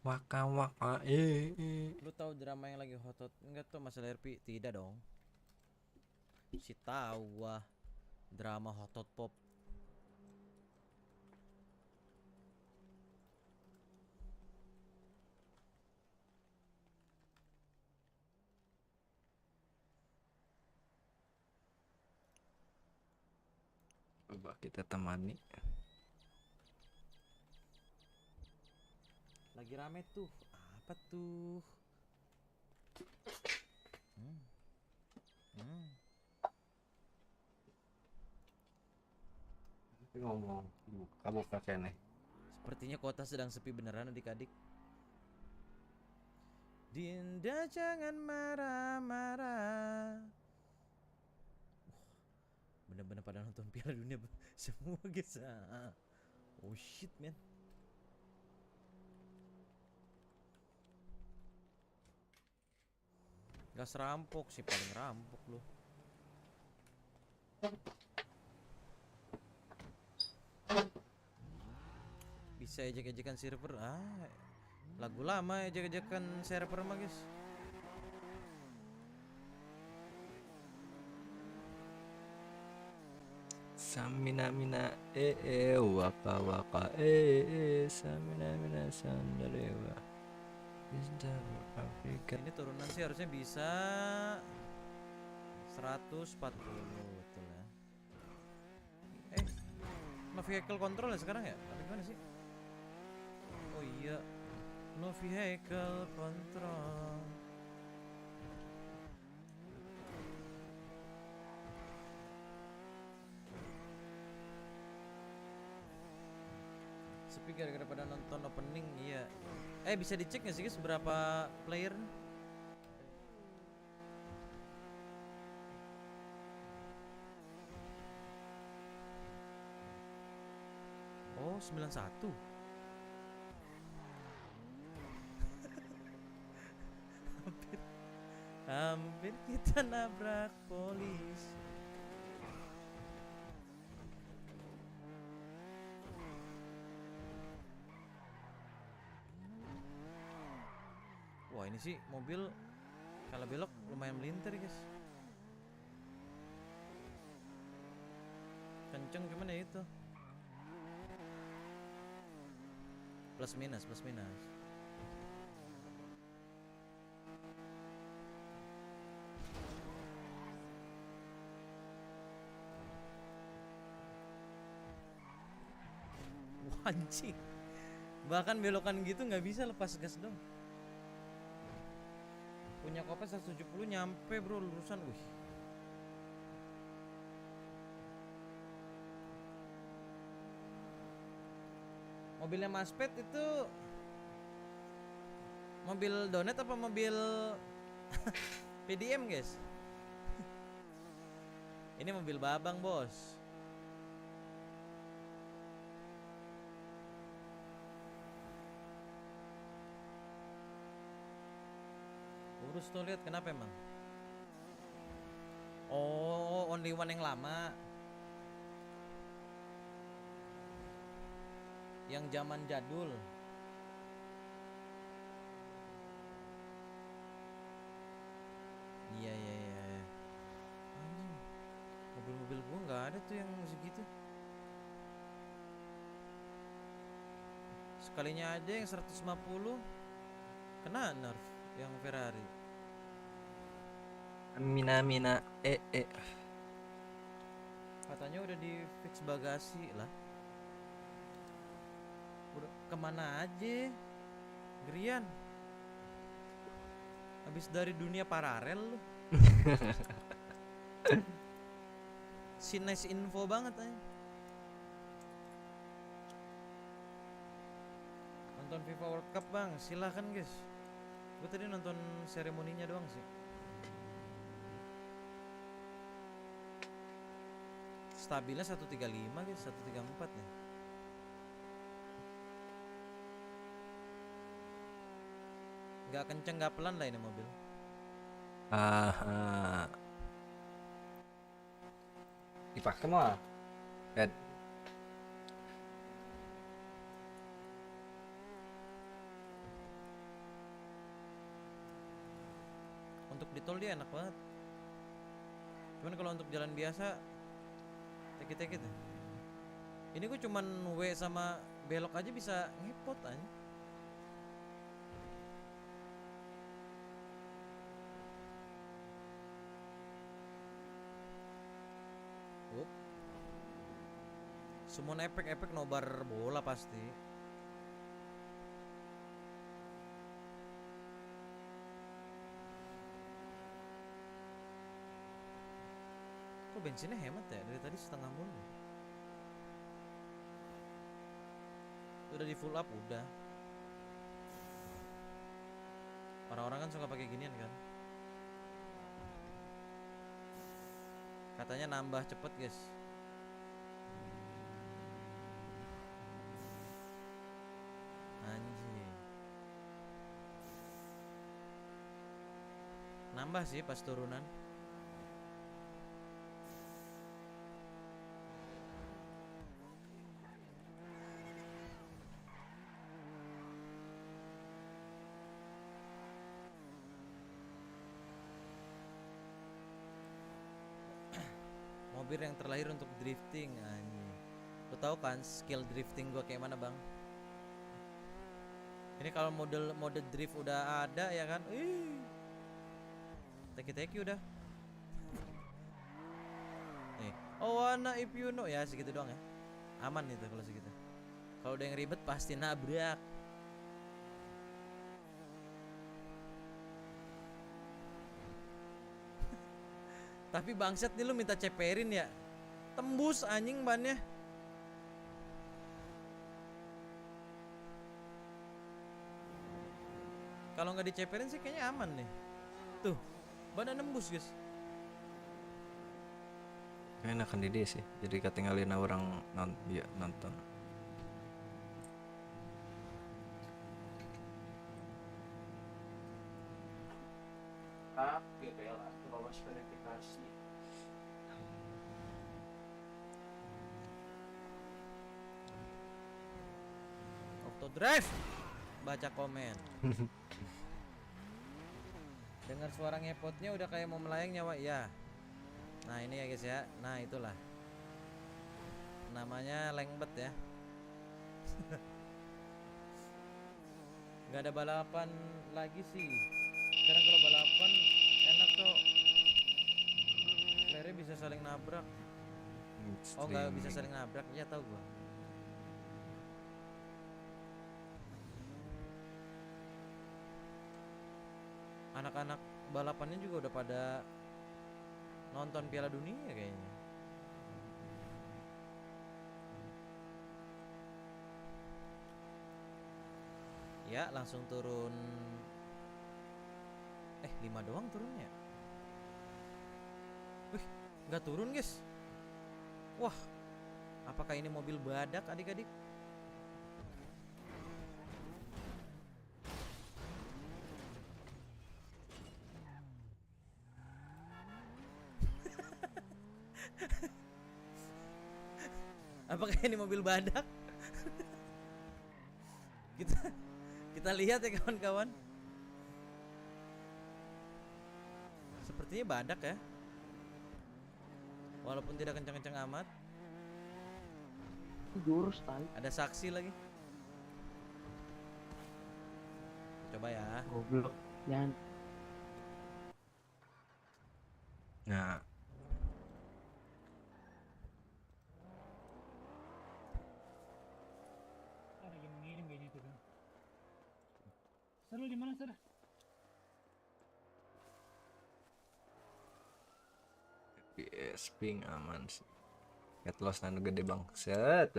Waka. Lu tahu drama yang lagi hot enggak tuh masalah RP? Tidak dong. Si tahu gua drama hot pop. Coba kita temani. Lagi rame tuh. Apa tuh? Ngomong kamu kakek nih. Sepertinya kota sedang sepi beneran adik-adik. Dinda jangan marah-marah. Bener-bener pada nonton Piala Dunia semua guys. Oh shit man. Gas rampok sih, paling rampok lu. Bisa ejek-ejekan server. Lagu lama ejek-ejekan server mah guys. Samina waka samina sandarewa. Ini turunan sih harusnya bisa 140 betul ya. No vehicle control ya sekarang ya? Apa gimana sih? Oh iya. No vehicle control. Sepi gara-gara pada nonton opening, iya. Bisa dicek nggak sih guys berapa player? Oh, 91. hampir kita nabrak polisi. Wah, ini sih mobil kalau belok lumayan melintir, guys. Kenceng cuman ya itu. Plus minus. Wah, anjing. Bahkan belokan gitu nggak bisa lepas gas dong. Punya Kota 170 nyampe bro lurusan. Wih. Mobilnya Mas Pet itu mobil donet apa mobil PDM guys? Ini mobil Babang bos. Urus tuh lihat kenapa emang? Oh, only one yang lama. Yang zaman jadul. Iya. Anjing. Mobil-mobil gua nggak ada tuh yang segitu. Sekalinya aja yang 150 kena nerf yang Ferrari. Mina Katanya udah di fix bagasi lah. Udah kemana aja Gryan? Habis dari dunia paralel lu. Si nice info banget aja. Nonton FIFA World Cup bang, silahkan guys. Gue tadi nonton seremoninya doang sih. Stabilnya 135 guys, 134 nih. Gak kenceng gak pelan lah ini mobil. Dipakai mah. Red. Untuk di tol dia enak banget. Cuman kalau untuk jalan biasa tekit-tekit ya. Ini gue cuman W sama belok aja bisa ngepot aja. Semua efek nobar bola pasti. Kok bensinnya hemat ya? Dari tadi setengah mulu. Udah di full up udah. Orang-orang kan suka pakai ginian kan. Katanya nambah cepet guys. Anjir. Nambah sih pas turunan. Mobil yang terlahir untuk drifting. Anjir. Lo tau kan skill drifting gua kayak mana bang? Ini kalau mode drift udah ada ya kan? Teki-teki udah. Nih, oh wanna if you know ya segitu doang ya. Aman itu kalau segitu. Kalau udah yang ribet pasti nabrak. Tapi bangsat nih lu minta ceperin ya. Tembus anjing bannya. Kalau nggak diceperin sih kayaknya aman nih. Tuh, bannya nembus guys. Enakan di dia sih, jadi ketinggalin orang nonton. Tapi bela lolos verifikasi. Octodrive. Baca komen. Dengar suara ngepotnya udah kayak mau melayang nyawa ya. Nah ini ya guys ya. Nah itulah namanya lengbet ya. Gak ada balapan lagi sih. Sekarang kalau balapan enak tuh. Playernya bisa saling nabrak. Oh nggak bisa saling nabrak ya, tahu gua. Anak-anak balapannya juga udah pada nonton Piala Dunia kayaknya. Ya langsung turun. 5 doang turunnya. Wih, nggak turun guys. Wah, apakah ini mobil badak adik-adik? Apakah ini mobil badak? kita lihat ya kawan-kawan. Sepertinya badak ya. Walaupun tidak kencang-kencang amat. Jurus tadi. Ada saksi lagi. Coba ya. Goblok. Jangan. Nah, lagi mengirim kayaknya itu kan. Seru di mana seru? FPS ping aman sih. Get loss nano gede bangset.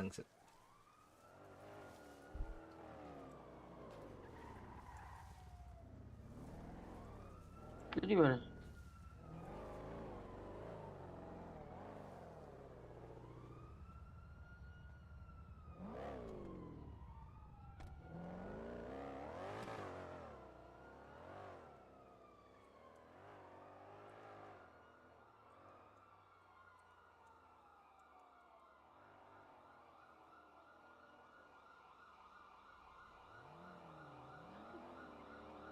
Itu di mana?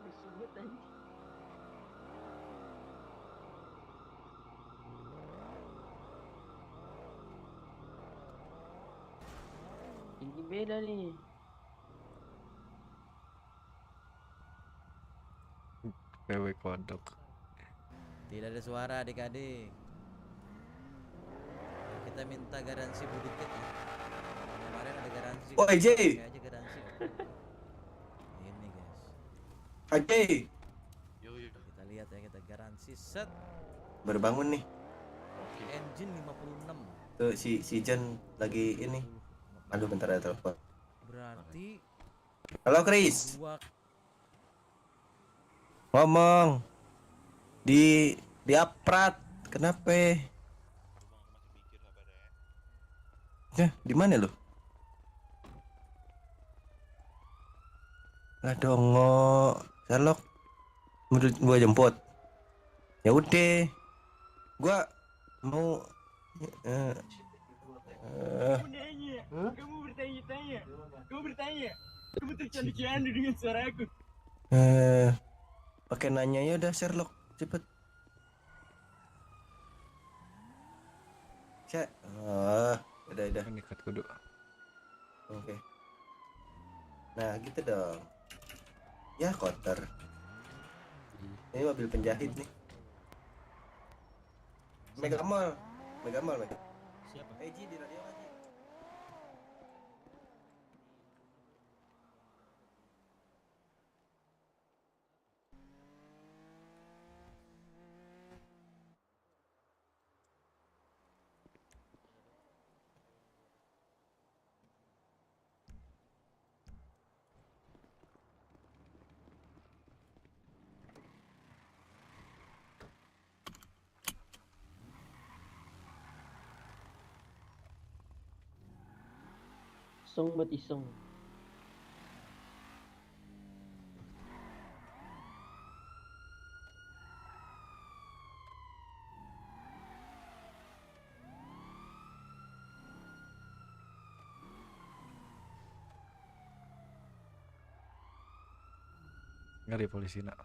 Disebut aja. Ini beda nih. PW kodok. Tidak ada suara adik-adik. Kita minta garansi budiket ya. Kemarin ada garansi. Oh, AJ. Pakai aja garansi. Ini guys. AJ. Kita lihat ya, kita garansi set. Baru bangun nih. Engine 56. Tuh si Jen lagi ini. Aduh bentar ada telepon. Berarti Halo Chris. dua Ngomong. Di aprat. Kenapa? Ya, di mana lu? Lah dongo. Sherlock. Menurut gua jemput. Ya udah. Gua mau Kamu bertanya-tanya. Kamu tercandu-candu dengan suaraku. pakai nanya ya udah Sherlock cepet. Cek. Udah. Nikat kudu. Oke. Nah, gitu dong. Ya kotor. Ini mobil penjahit nih. Mega Mall. siapa? Ji di radio aja. Iseng buat iseng. Ngeri polisi nak.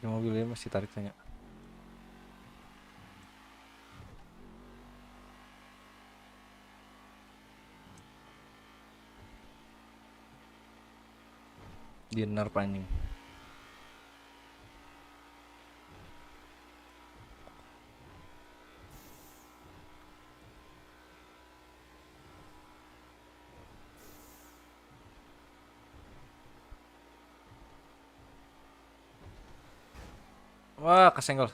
Di mobilnya masih tarik tanya. Dinner panjang. Wah, kesenggol.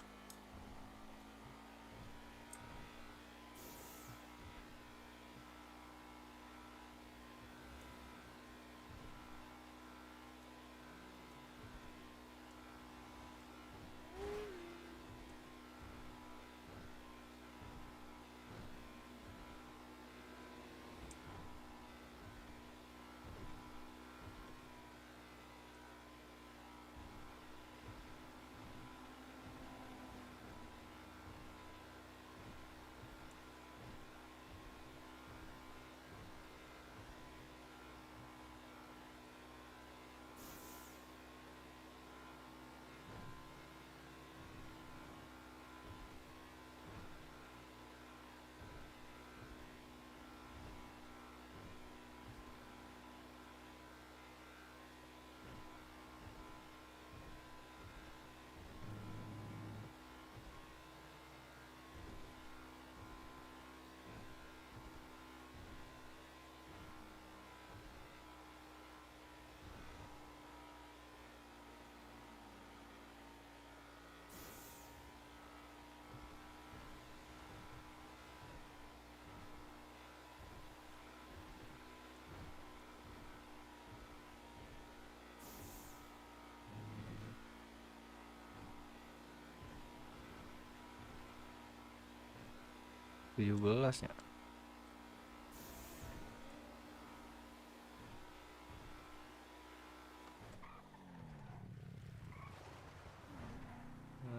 Tujuh belas ya.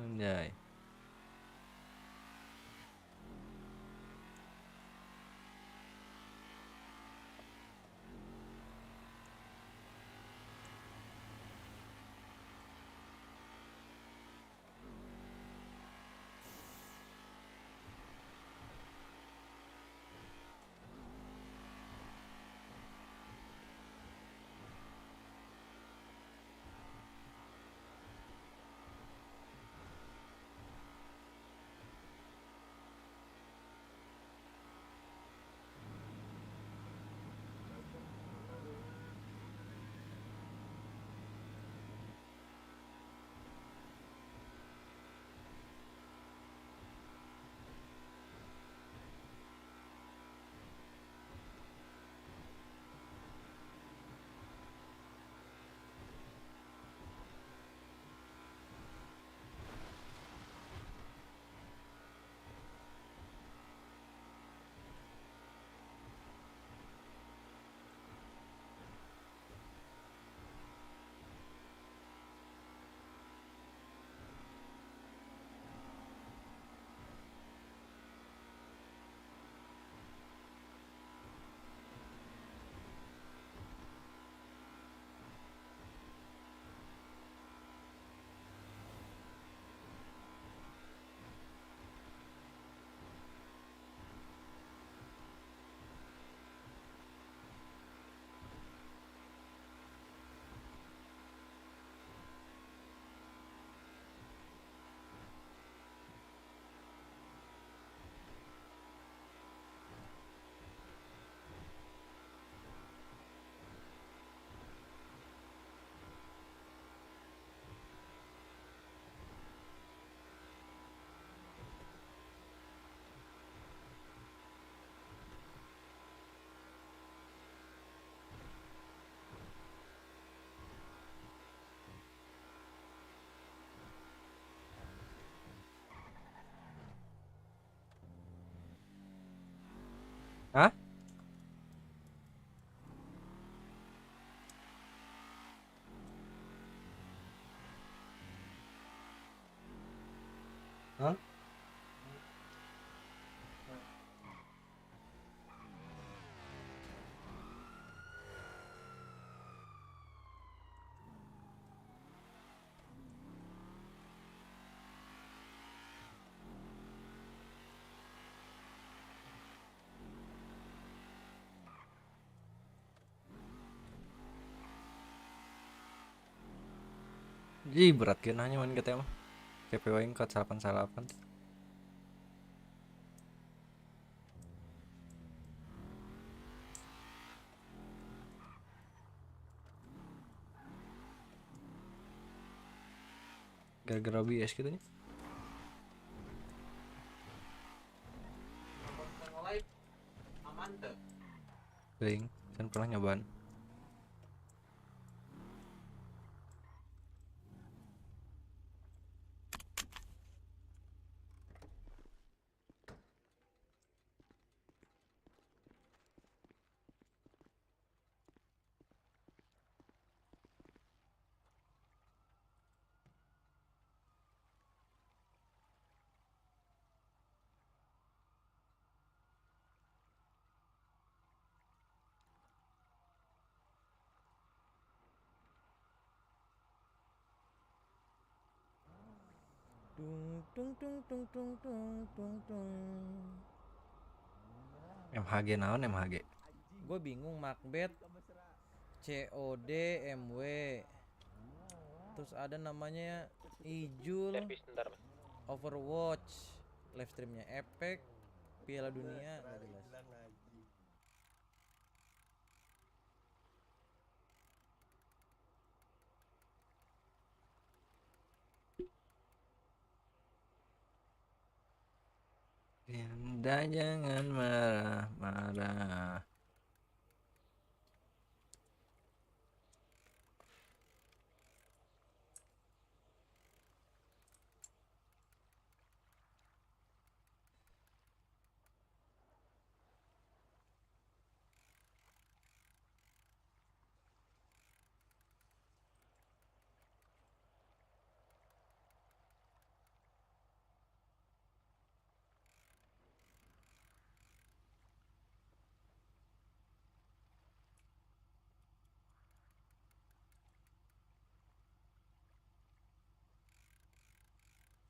Anjay. Hah? Hah? Ih, berat kena main kita mah. CPW yang ke 8 gara-gara BS gitu nih. Bing, saya pernah nyobaan. Tung tung tung tung tung tung tung. MHG naon MHG? Gue bingung Macbeth, COD, MW. Terus ada namanya Ijul, Overwatch, live streamnya Epic, Piala Dunia, nggak jelas. Anda jangan marah-marah.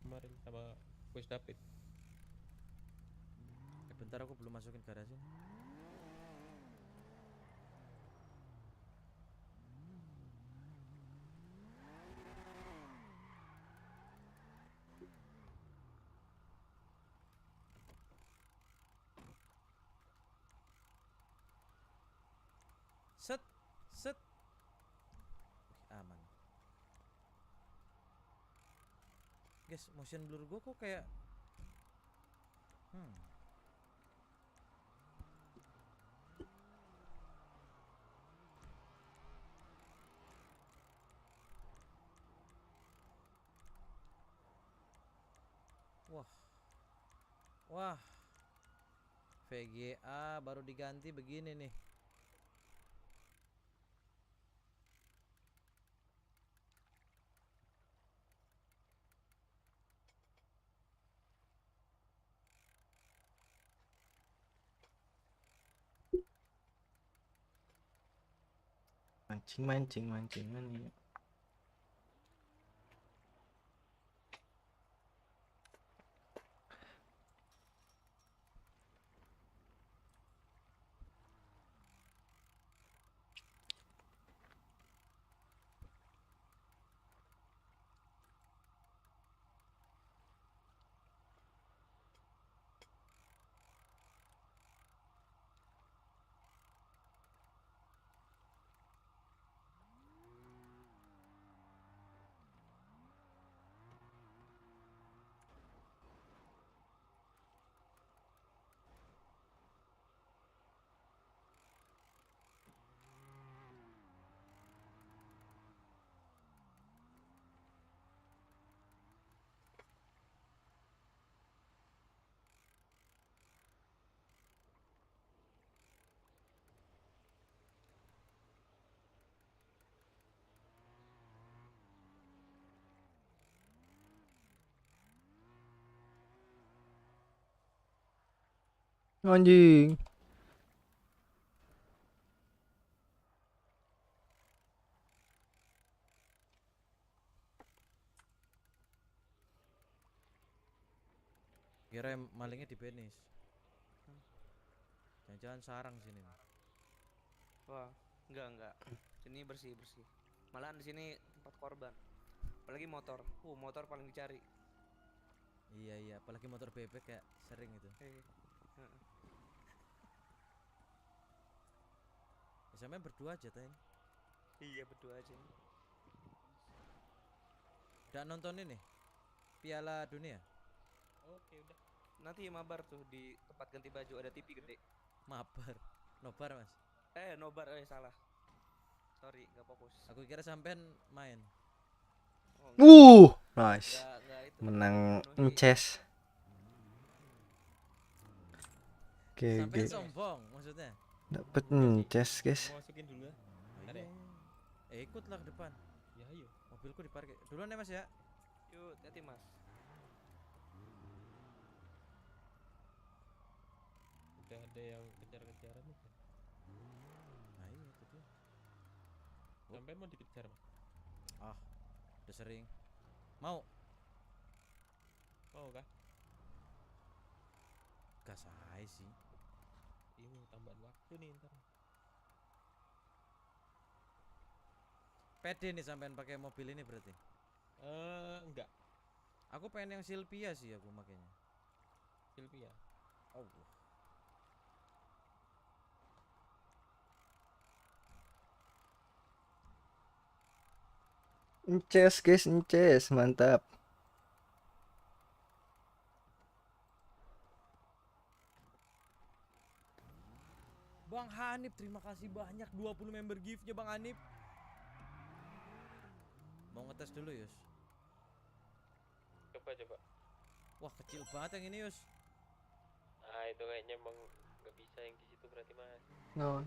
Kemarin sama Quiz David. Bentar aku belum masukin garasi. Set, set. Aman. Guys, motion blur gue kok kayak Wah. Wah. VGA baru diganti begini nih. Mancing ini. Anjing. Kira malingnya di Benis. Jangan-jangan sarang sini nih. Wah, enggak. Sini bersih. Malahan di sini tempat korban. Apalagi motor. Motor paling dicari. Iya, apalagi motor bebek kayak sering itu. Sampai berdua aja tadi. Iya, berdua aja. Udah nonton ini Piala Dunia? Oke, udah. Nanti mabar tuh di tempat ganti baju ada TV gede. Mabar. Nobar, Mas. Nobar, salah. Sorry, nggak fokus. Aku kira sampean main. Nice. Nggak itu. Menang chess. Sampai GG. sombong maksudnya. Dapat chess, guys. Masukin dulu ya. Ikutlah ke depan. Ya, ayo. Mobilku diparkir. Duluan ya, Mas ya. Yuk, hati Mas. Udah ada yang kejar-kejaran nih. Nah, iya itu dia. Sampai mau dikejar, Mas. Udah sering. Mau kah? Gas aja sih. Ini tambahan waktu nih ntar. Pede nih sampean pakai mobil ini berarti? Enggak. Aku pengen yang Silvia sih aku makanya. Silvia. Chess, guys, chess. Mantap. Bang Hanif, terima kasih banyak 20 member gift-nya Bang Hanif. Mau ngetes dulu, Yus? Coba. Wah, kecil banget yang ini, Yus. Itu kayaknya emang nggak bisa yang di situ berarti, Mas. No.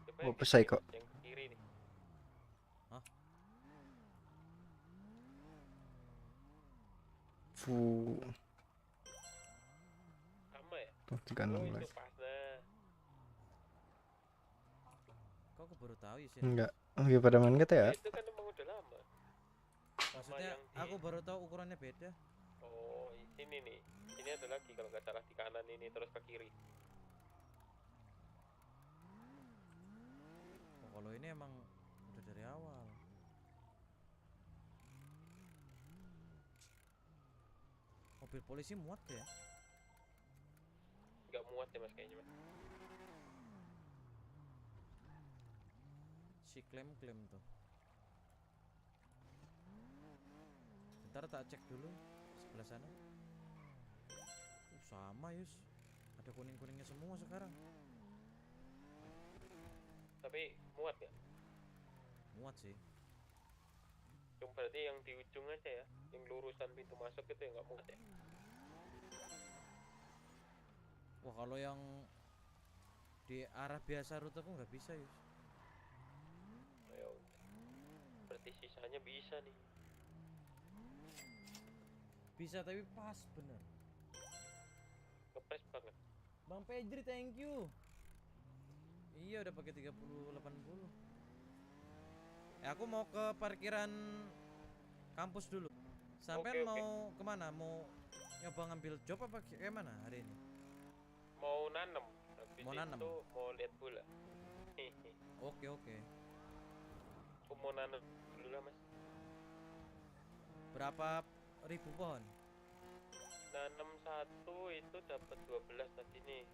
Coba Oh, pesai kok. yang ke kiri nih. Hah? Sama ya? Tuh, 316. Itu pas dah. Kok aku baru tahu ya sih? Enggak. Oke, pada main GTA. Itu kan emang udah lama. Maksudnya aku baru tahu ukurannya beda. Oh, ini nih. Ini ada lagi kalau nggak salah di kanan ini terus ke kiri. Kalau ini emang udah dari awal. Mobil polisi muat ya? Nggak muat ya Mas kayaknya Mas. Si klaim tuh. Bentar tak cek dulu sebelah sana. Sama Yus. Ada kuning-kuningnya semua sekarang. Tapi muat ya? Muat sih. Cuma berarti yang di ujung aja ya, yang lurusan pintu masuk itu yang nggak muat ya? Wah, kalau yang di arah biasa rute aku nggak bisa Yus. Ayo. Berarti sisanya bisa nih. Bisa tapi pas bener. Kepres banget. Bang Pedri, thank you. Iya udah pakai 3080. Aku mau ke parkiran kampus dulu. Sampai mau kemana? Mau nyoba ngambil job apa kayak mana hari ini? Mau nanem. Habis Mau nanem? itu mau lihat bola. Oke. Aku mau nanem dulu lah Mas. Berapa ribu pohon? Nanem satu itu dapat 12 tadi nih.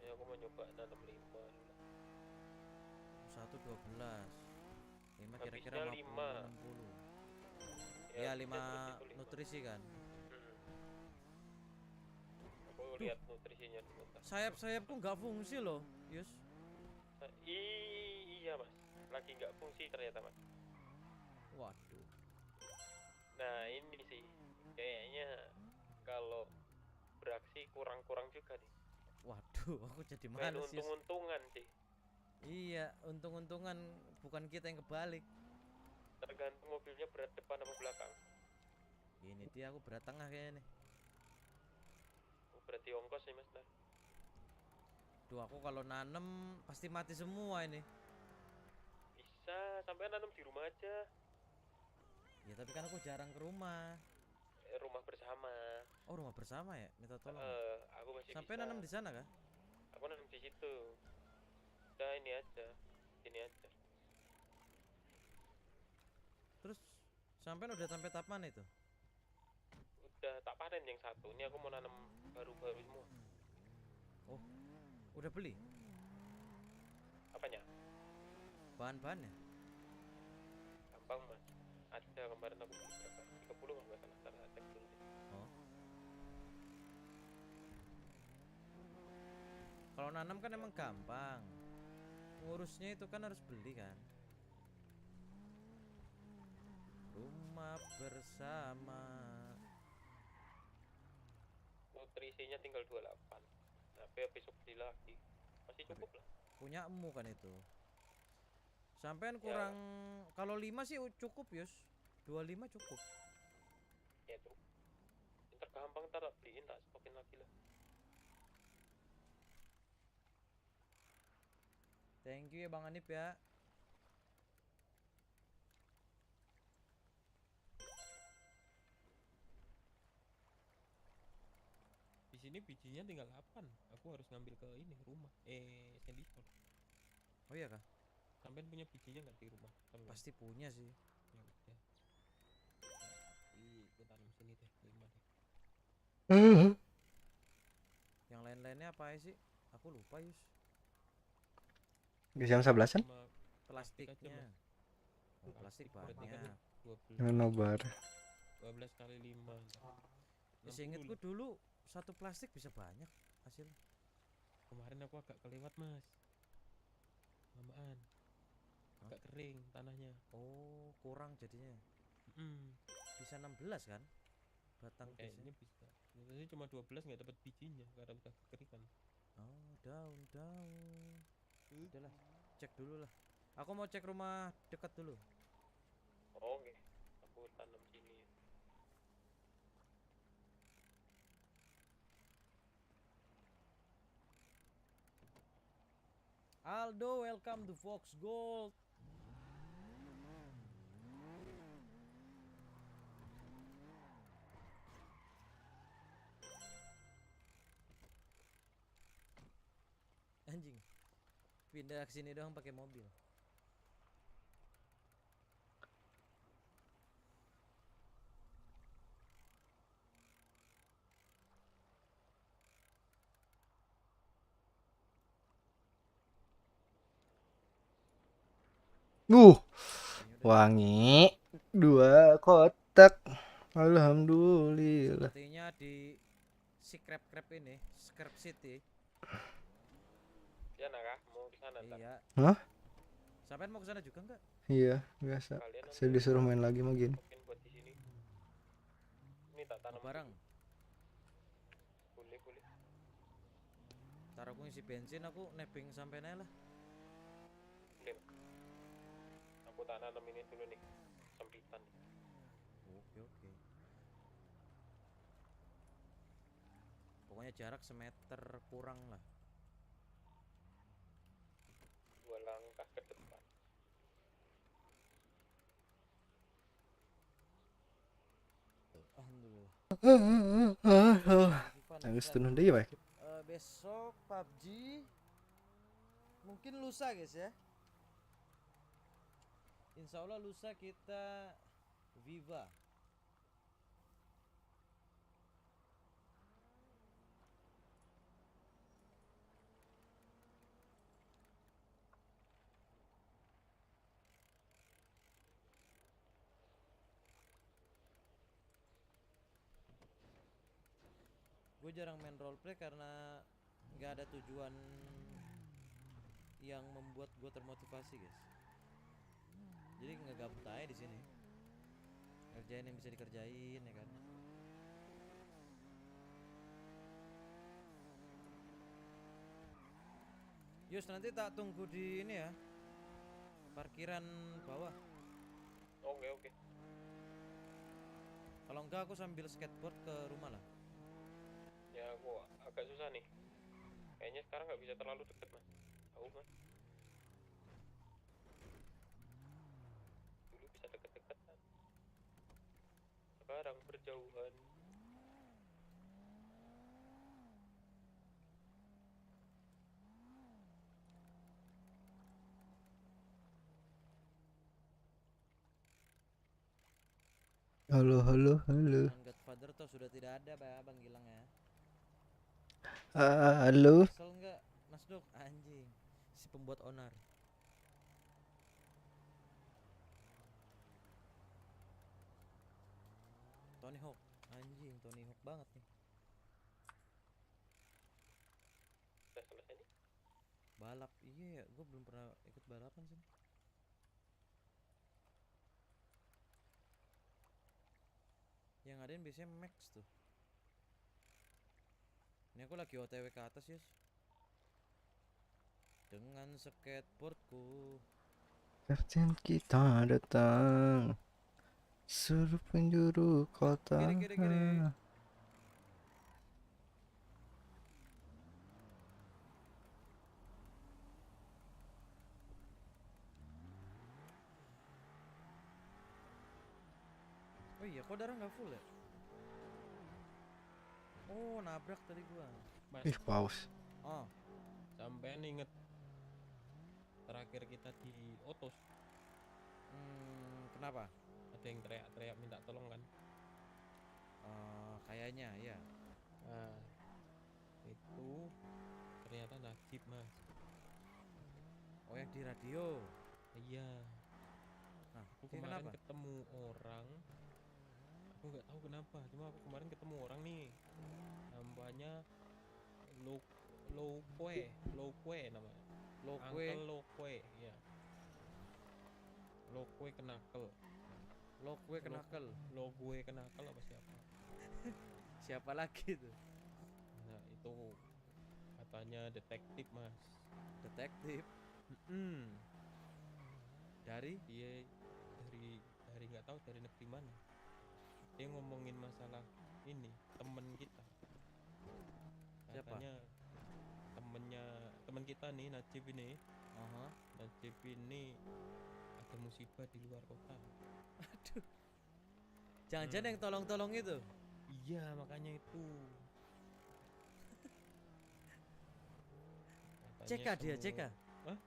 Ya aku mau nyoba nanem 5 dulu. 1 12. 5 kira-kira Habisnya 50 60. Ya 5 nutrisi kan. Aku lihat nutrisinya dulu. Sayap-sayapku nggak fungsi loh, Yus. Iya Mas, lagi nggak fungsi ternyata Mas. Waduh. Nah ini sih, kayaknya kalau beraksi kurang-kurang juga nih. Waduh, aku jadi Main males Yus. untung-untungan sih. Iya, untung-untungan bukan kita yang kebalik. Tergantung mobilnya berat depan sama belakang. Ini dia aku berat tengah kayaknya nih. berarti ongkos nih Mas. Duh, aku kalau nanem pasti mati semua ini. Bisa, sampai nanam di rumah aja. Ya tapi kan aku jarang ke rumah. Rumah bersama. Oh, rumah bersama ya? Minta tolong. Aku masih sampai bisa. nanam di sana kah? Aku nanam di situ. Udah ini aja. Sini aja. Terus sampai udah sampai tahap mana itu? Udah tak panen yang satu. Ini aku mau nanam baru-baru semua. Oh, udah beli? Apanya? Bahan-bahannya? Gampang Mas. Ada kemarin aku beli berapa? 30 kalau nggak salah. Ntar cek dulu deh. Oh. Kalau nanam kan emang gampang. Ngurusnya itu kan harus beli kan. Rumah bersama. Nutrisinya tinggal 28. Tapi besok beli lagi. Masih cukup lah. Punyamu kan itu. Sampean kurang kalau 5 sih cukup, Yus. 25 cukup. Ya tuh. Ntar gampang ntar beliin tak stokin lagi lah. Thank you ya Bang Anip ya. Di sini bijinya tinggal 8. Aku harus ngambil ke ini rumah. Sandy store. Oh iya kah? Sampai punya bijinya nggak di rumah? Pasti punya sih. Ya udah. Aku tanam sini deh, 5 deh. Yang lain-lainnya apa sih? Aku lupa, Yus. Jam 11-an? Plastiknya. Oh, plastik banyak. 12. Nobar. 12 kali 5. Seingetku dulu satu plastik bisa banyak hasil. Kemarin aku agak kelewat, Mas. Lamaan. Agak kering tanahnya. Oh, kurang jadinya. Bisa 16 kan? Batang kayaknya bisa. Biasanya cuma 12 nggak dapat bijinya karena udah kekeringan. Oh, daun. Udahlah, cek dulu lah. Aku mau cek rumah dekat dulu. Oke. Aku tanam sini. Aldo, welcome to Fox Gold. Anjing. Pindah ke sini doang pakai mobil. Wangi 2 kotak. Alhamdulillah. Sepertinya di si crab ini, Scrap City. Iya kah? Mau ke sana ntar? Iya. Hah? Sampai mau ke sana juga enggak? Iya, biasa. Saya disuruh main lagi mah gini. Buat di sini. Ini tak tanam barang. Boleh. Ntar aku ngisi bensin, aku nebeng sampai lah. Boleh. Aku tak nanam ini dulu nih. Sempitan. Oke. Pokoknya jarak semeter kurang lah. 2 langkah ke depan. Alhamdulillah. Nangis turun deh ya, Besok PUBG mungkin lusa guys ya. Insya Allah lusa kita Viva. Gue jarang main roleplay karena nggak ada tujuan yang membuat gue termotivasi guys. Jadi nggak gabut aja di sini. Kerjain yang bisa dikerjain ya kan. Yus, nanti tak tunggu di ini ya, parkiran bawah. Oke. Kalau enggak aku sambil skateboard ke rumah lah. Ya Ya aku agak susah nih. Kayaknya sekarang nggak bisa terlalu deket mas. Tahu mas? Dulu bisa deket-deket kan. Sekarang berjauhan. Halo, halo, halo. Godfather toh sudah tidak ada, Bang Gilang ya. Halo. Kesel nggak, Mas Dok? Anjing, si pembuat onar. Tony Hawk, anjing, Tony Hawk banget nih. Udah selesai nih? Balap, iya ya, gue belum pernah ikut balapan sih. Yang ngadain biasanya Max tuh. Ini aku lagi OTW ke atas, Yus. Dengan skateboardku. Kapten kita datang. Seluruh penjuru kota. Kiri. Oh iya, kok darah nggak full ya? Oh, nabrak tadi gua. Ih, paus. Oh. Sampai inget terakhir kita di Otos. Kenapa? Ada yang teriak-teriak minta tolong kan? Kayaknya ya. Nah, itu ternyata Najib mas. Oh, yang di radio. Iya. Nah, aku kemarin ketemu orang. Aku nggak tahu kenapa. Cuma aku kemarin ketemu orang nih. Namanya Lokwe namanya. Uncle Lokwe, ya. Lokwe kenakel. Lokwe kenakel apa siapa? Siapa lagi tuh? Nah, itu katanya detektif, Mas. Detektif? Dari? Dia dari nggak tahu dari negeri mana. Dia ngomongin masalah ini, temen kita. Katanya temen kita nih, Najib ini. Najib ini ada musibah di luar kota. Aduh. Jangan-jangan yang tolong-tolong itu? Iya, makanya itu. Ceka dia, ceka. Hah?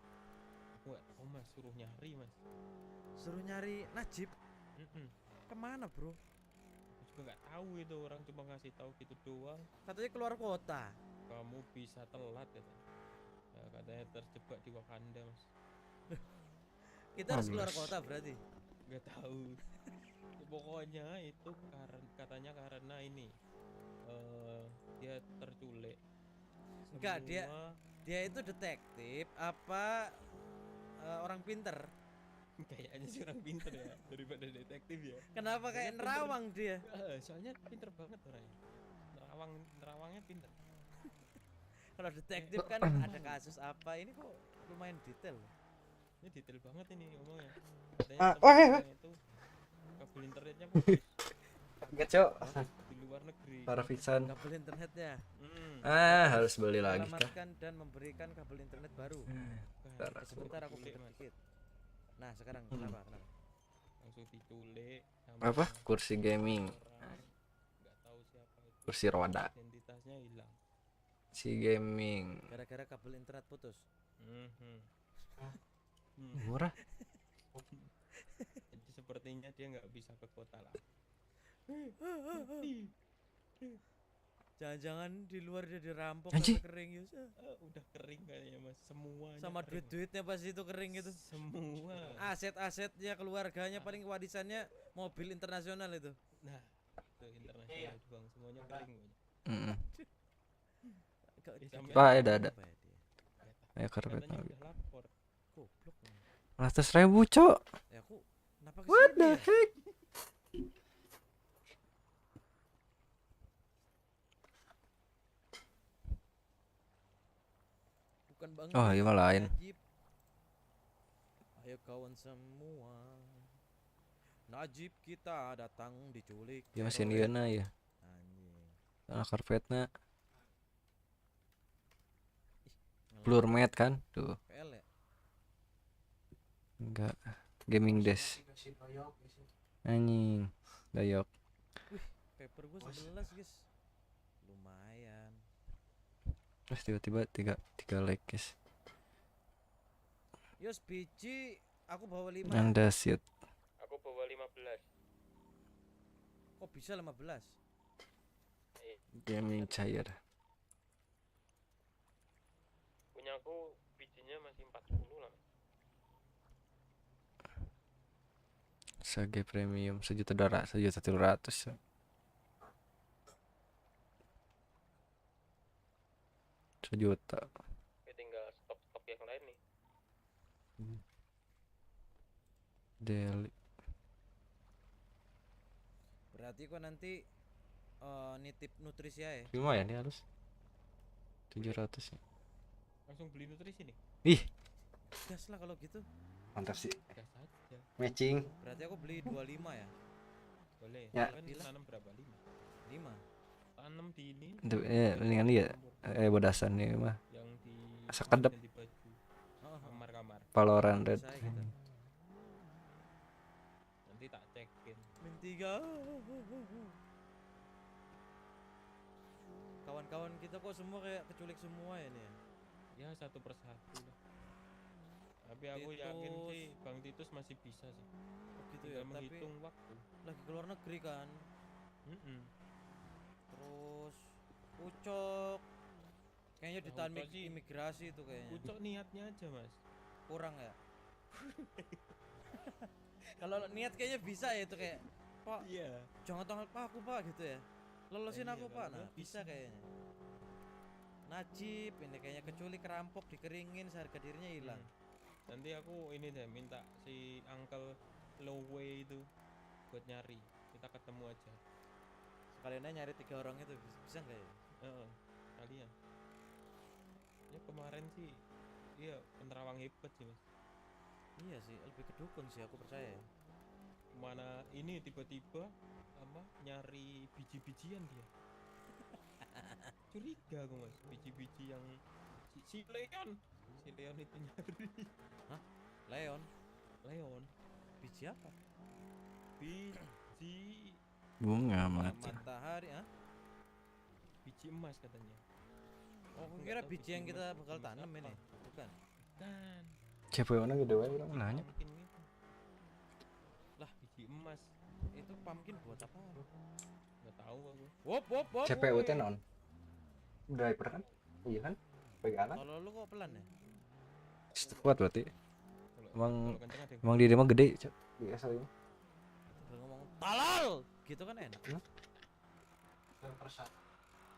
Aku nggak tahu mas, suruh nyari mas. Suruh nyari Najib? Kemana bro? Aku juga nggak tahu itu, orang cuma ngasih tahu gitu doang. Katanya keluar kota. Kamu bisa telat katanya. Ya, katanya terjebak di Wakanda mas. Kita harus keluar kota berarti? Nggak tahu. Ya, pokoknya itu katanya karena ini dia terculik. Enggak, dia itu detektif apa orang pinter? Kayaknya sih orang pinter ya daripada detektif ya. Kenapa kayak nerawang dia? Soalnya pinter banget orangnya. Nerawangnya pinter. Kalau detektif kan ada kasus apa, ini kok lumayan detail. Ini detail banget ini ngomongnya. Katanya itu kabel internetnya putus. Kaget cok. Di luar negeri. Para pisan. Kabel internetnya. Harus beli lagi kah? Selamatkan dan memberikan kabel internet baru. Sebentar aku pikir dikit. Nah sekarang kenapa? Langsung diculik. Apa? Kursi gaming. Nggak tahu siapa itu. Kursi roda. Identitasnya hilang. Si gaming. Gara-gara kabel internet putus. Murah. Jadi sepertinya dia nggak bisa ke kota lah. Jangan-jangan di luar dia dirampok sampai kering Yus. Udah kering kayaknya mas, semuanya. Sama duit-duitnya pasti itu kering gitu. Semua. Aset-asetnya keluarganya paling warisannya mobil internasional itu. Nah, itu internasional doang, semuanya kering. Pak ada. Ayo karpet lagi. 100.000 cok. Ya aku kenapa kesini? What the heck? Bukan Bang. Oh, iya mah lain. Ayo kawan semua. Najib kita datang diculik. Ya masih Indiana ya. Anjing. Karena karpetnya Blur mat kan? Tuh. PL ya? Enggak. Gaming Dash. Anjing. Dayok. Wih, paper gue 11 guys. Lumayan. Terus tiba-tiba tiga like guys. Yos biji, aku bawa 5. Anda shoot. Aku bawa 15. Kok bisa 15? Gaming cair. Punya aku bijinya masih 40 lah. Sage premium 1.200.000. Sejuta. Oke, tinggal stok yang lain nih. Daily. Berarti kok nanti nitip nutrisi ya? Lumayan ya harus 700 ya. Langsung beli nutrisi nih. Ih, Gas lah kalau gitu. Mantap sih. Gas aja. Matching. Berarti aku beli 25 ya? Boleh. Ya. Kan tanam berapa? 5. 5. Tanam di ini. mendingan dia bodasan nih mah. Yang di Sekedap yang di baju. Kamar-kamar. Valorant Red. Nanti tak cekin. Min 3. Kawan-kawan kita kok semua kayak keculik semua ya nih ya? Ya satu persatu lah. Tapi aku yakin sih Bang Titus masih bisa sih. Oh gitu tinggal ya, menghitung tapi waktu. lagi keluar negeri kan. Mm-mm. Terus Ucok kayaknya Nah, ditahan Ucok sih- imigrasi itu kayaknya. Ucok niatnya aja mas. Kurang ya. Kalau niat kayaknya bisa ya itu kayak Pak, Iya. jangan tanggal Pak aku Pak gitu ya. Lolosin Iya, aku kalau Pak. gua Nah, bisa kayaknya. Najib ini kayaknya kecuali kerampok dikeringin seharga dirinya hilang. Nanti aku ini deh minta si Uncle Lowway itu buat nyari. Kita ketemu aja. Sekalian aja nyari 3 orang itu bisa nggak ya? Kalian. Ya kemarin sih iya penerawang hebat sih mas. Iya sih, lebih ke dukun sih aku percaya. Mana ini tiba-tiba apa nyari biji-bijian dia. Curiga aku mas, biji-biji yang si Leon itu nyari. Hah? Leon? Biji apa? Biji Bunga mata. Matahari, ah? Biji emas katanya. Oh, aku kira biji yang kita bakal tanam ini. Bukan. Kan. Siapa yang gede wae orang nanya. Pumpkin gitu. Lah, biji emas. Itu pumpkin buat apa? Enggak tahu aku. Wop. CPU teh non. Driver kan? Iya kan? Pegangan. Kalau lu kok pelan ya? Kuat berarti. Kalau kenceng ada yang- Emang dia mah gede, Cok. Biasa ini. Udah ngomong talal, gitu kan enak.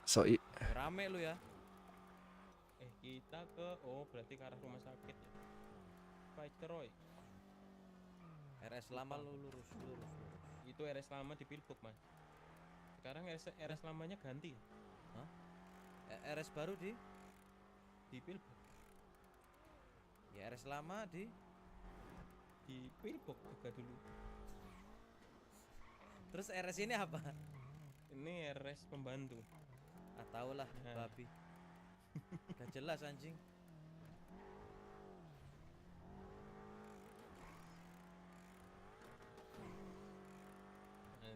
Soi. Rame lu ya. Kita ke berarti ke arah rumah sakit ya. Fighter Roy. RS lama lu lurus. Itu RS lama di Pilbuk, Mas. Sekarang RS lamanya ganti. Hah? RS baru di Pilbuk. Ya RS lama di Pilbuk juga dulu. Terus RS ini apa? Ini RS pembantu. Ah tau lah, Nah. babi. Gak jelas anjing.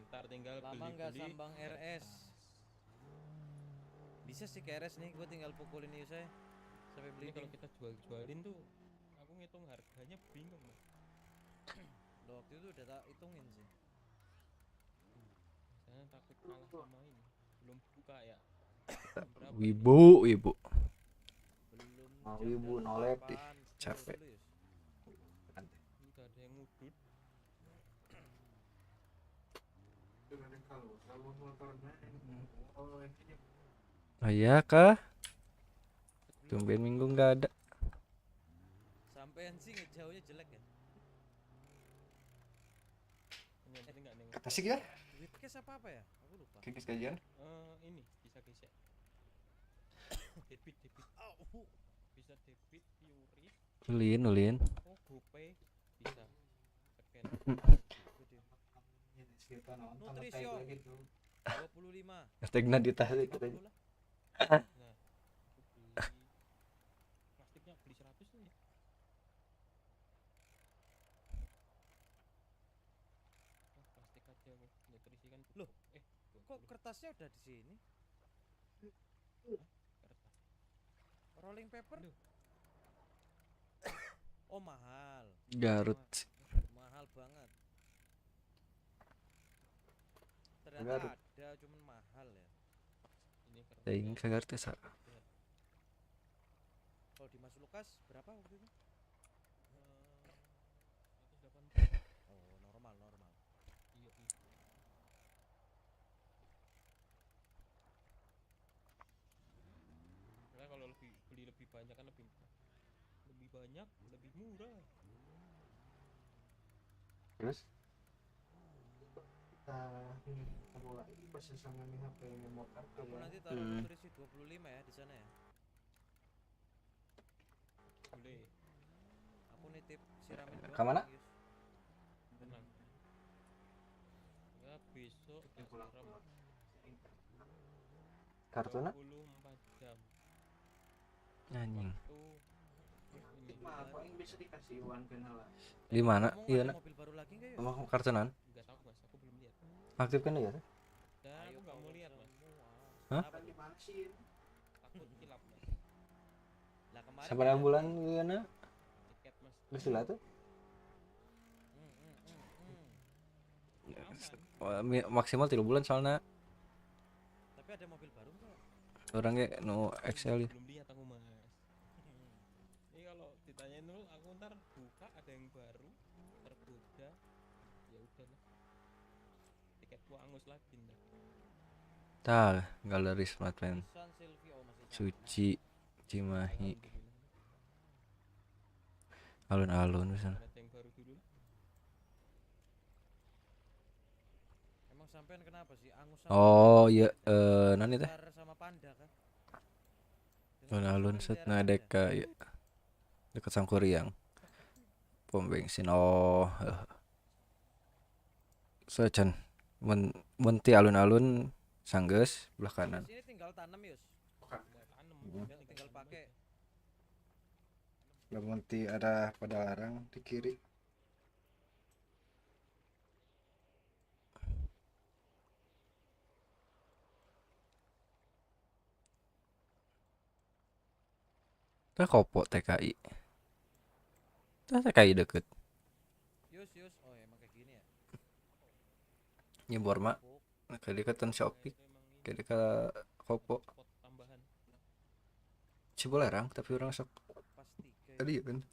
Ntar tinggal Lama nggak beli-beli. sambang RS. Bisa sih ke RS nih, gue tinggal pukulin saya sampai beli. Ini kalau kita jual-jualin tuh aku ngitung harganya bingung, Mas. Lo waktu itu udah tak hitungin sih. Saya takut kalah sama ini. Belum buka ya. Berapa Wibu. Belum. Mau ibu nolep deh. Capek. Enggak ada yang ngudut. Oh iya kah? Tumben minggu nggak ada. Sampean sih ngejauhnya jelek ya. Kata sih ya? Webcast apa ya? Aku lupa. Kikis kajian. Ini bisa gesek. Debit. Bisa debit, Fury. Ulin. Oh, GoPay bisa. Scan. Nutrisio 25. Hashtag Nadita sih katanya. Nah, aku beli Loh, kok kertasnya udah di sini? Rolling paper? Oh, mahal. Garut. Mahal banget. Ternyata ada, cuman mahal ya. Aing kagarteu sa. Kalau di Mas Lukas berapa waktu itu? 180. Oh, normal. Iya. Karena kalau beli lebih banyak kan lebih banyak, lebih murah. Terus kita mulai proses sama nih HP memory card Aku ya. nanti taruh nutrisi 25 ya di sana ya. Boleh. Aku nitip siramin doang. Kemana? Tenang. Ya besok tak siram. Kartuna? 24 jam. Anjing. Ini. Kok yang bisa dikasih uang kenal? Di mana? Iya, Nak. Mobil baru lagi enggak ya? Emang kartunan? Enggak tahu, Mas. Aku belum lihat. Aktifkan ya? Dan aku enggak mau lihat, Mas. Hah? Takut kilap, Mas. Lah kemarin Sabar bulan gimana? Tiket, Mas. Geus lah tuh. Maksimal 3 bulan soalnya. Tapi ada mobil baru enggak? Orangnya no Excel. Belum lihat aku, Mas. Ini kalau ditanyain dulu aku ntar buka ada yang baru tergoda, ya udahlah, tiketku angus lagi ntar. Tah, galeri smartphone. Suci, Cimahi. Alun-alun bisa. Ada yang baru dulu. Emang sampean kenapa sih? Angus sama Oh iya, nani teh? sama panda kan? Alun-alun set ngadek ya. Dekat Sangkuriang. Pom bensin. Oh. Secan mun ti alun-alun sanggeus belah kanan. Sini tinggal tanam, Yus. Tinggal pakai. Lamun ti ada pada larang di kiri. Tah kopo TKI. Tah TKI deket. Yus. Oh, emang kayak gini ya. Nyebor mak. Ke dekatan Shopee. Ke dekat kopo. Tambahan. Cibolarang tapi orang sok. Tadi ya kan.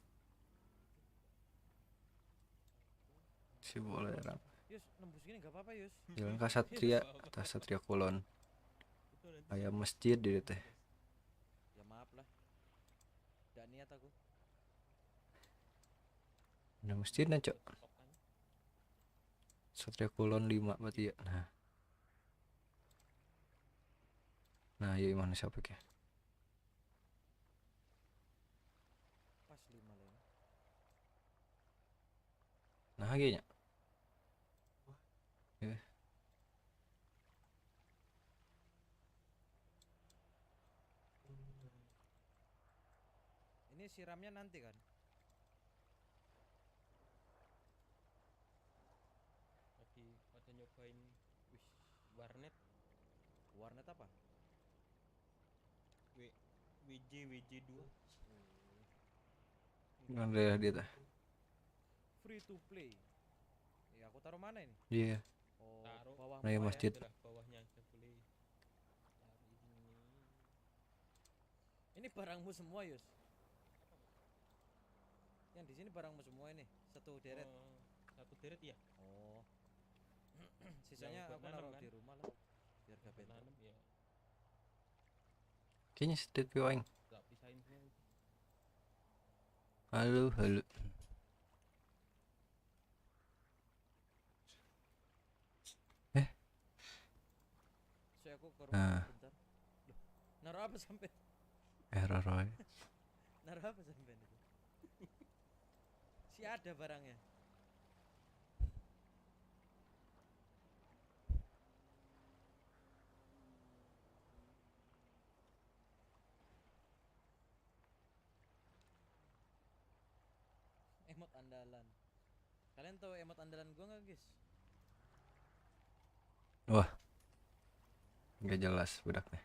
Cibolarang. Yus, nembus gini enggak apa-apa, Yus. Jalan Kasatria, Kasatria Kulon. Aya masjid di teh. Ya maaf lah. Enggak niat aku. Ada masjid na, Cok. Satria Kulon 5 berarti ya. Nah, iya mana siapa ya? Pas 5 lah. Nah, gini. Ya. Ini siramnya nanti kan? Lagi pada nyobain warnet. Warnet apa? WJ2. Ada dia tah. Free to play. Ya, aku taruh mana ini? Iya. Oh, Taruh bawah nah, masjid. Ya, bawahnya aja boleh. Ini barangmu semua, Yus. Yang di sini barangmu semua ini, satu deret. Satu deret ya. Oh. Sisanya aku naruh kan? di rumah lah. Biar gak bentrok. Ya. Kayaknya street view aing. Tak pisahin semua. Halo. So aku ke rumah bentar. Loh, naruh apa sampai? Error roy. Naruh apa sampai itu? Si ada barangnya. Emot andalan. Kalian tahu emot andalan gua nggak, guys? Wah, Nggak jelas budaknya.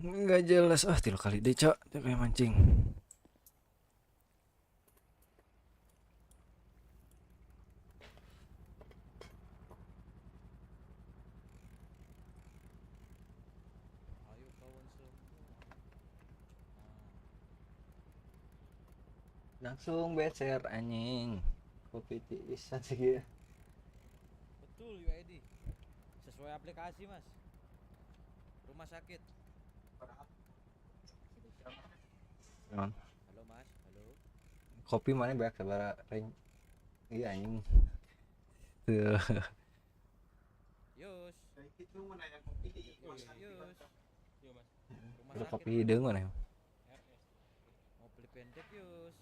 Nggak jelas. Ah, 3 kali deh, Cok. Dia kayak mancing. Ayo kawan semua. Langsung beser anjing. Kopi tiisan sih ya. Betul UID. Sesuai aplikasi, Mas. Rumah sakit. Non. Halo, Mas. Halo. Kopi mana banyak sabara ring. Iya anjing. Tuh. Yus. Itu mana yang kopi di Yus. Yo, Mas. Rumah Ada sakit. kopi hidung mana? RS. Mau beli pendek, Yus.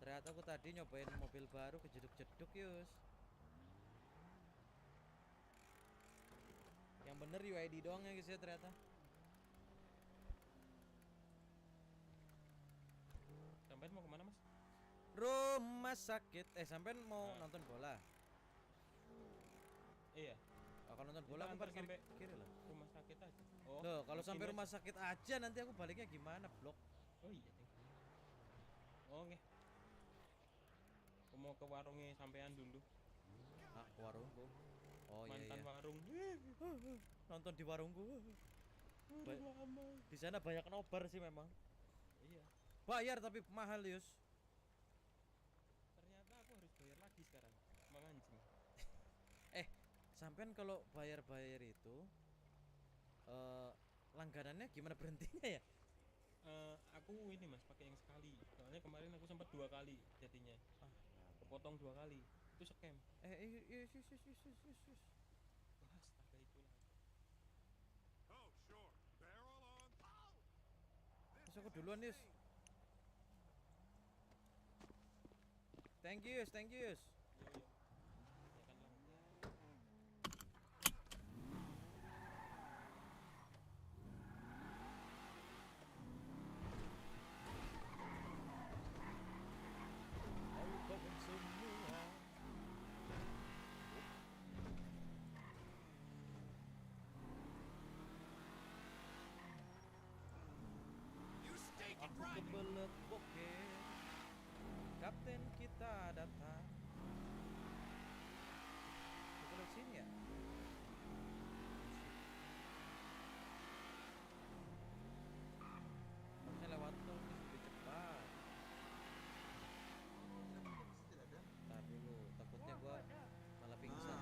Ternyata aku tadi nyobain mobil baru kejeduk-jeduk, Yus. Yang bener UID doang ya guys ya ternyata. Sampean mau kemana, Mas? Rumah sakit. Sampean mau nonton bola? Iya. Kalau nonton bola aku parkir sampai kiri lah. Rumah sakit aja. Oh. Loh, kalau sampai rumah sakit aja nanti aku baliknya gimana, Blok? Oh iya, Ding. Oh, nggih. Aku mau ke warungnya sampean dulu. Ah, ke warungku. Oh iya. Mantan warung. Nonton di warungku. Lama. Di sana banyak nobar sih memang. Iya. Bayar tapi mahal, Yus. Ternyata aku harus bayar lagi sekarang. Menganjing. Sampean kalau bayar-bayar itu langganannya gimana berhentinya ya? Aku ini Mas pakai yang sekali. Soalnya kemarin aku sempat 2 kali jadinya. Kepotong 2 kali. Itu scam. Yus. Astaga itulah. Terus aku duluan, Yus. Thank you, Yus. Yo. Aku kebelet boker. Kapten kita datang. Kita lewat sini ya? Harusnya lewat tol nih lebih cepat. Ntar dulu, takutnya gua malah pingsan.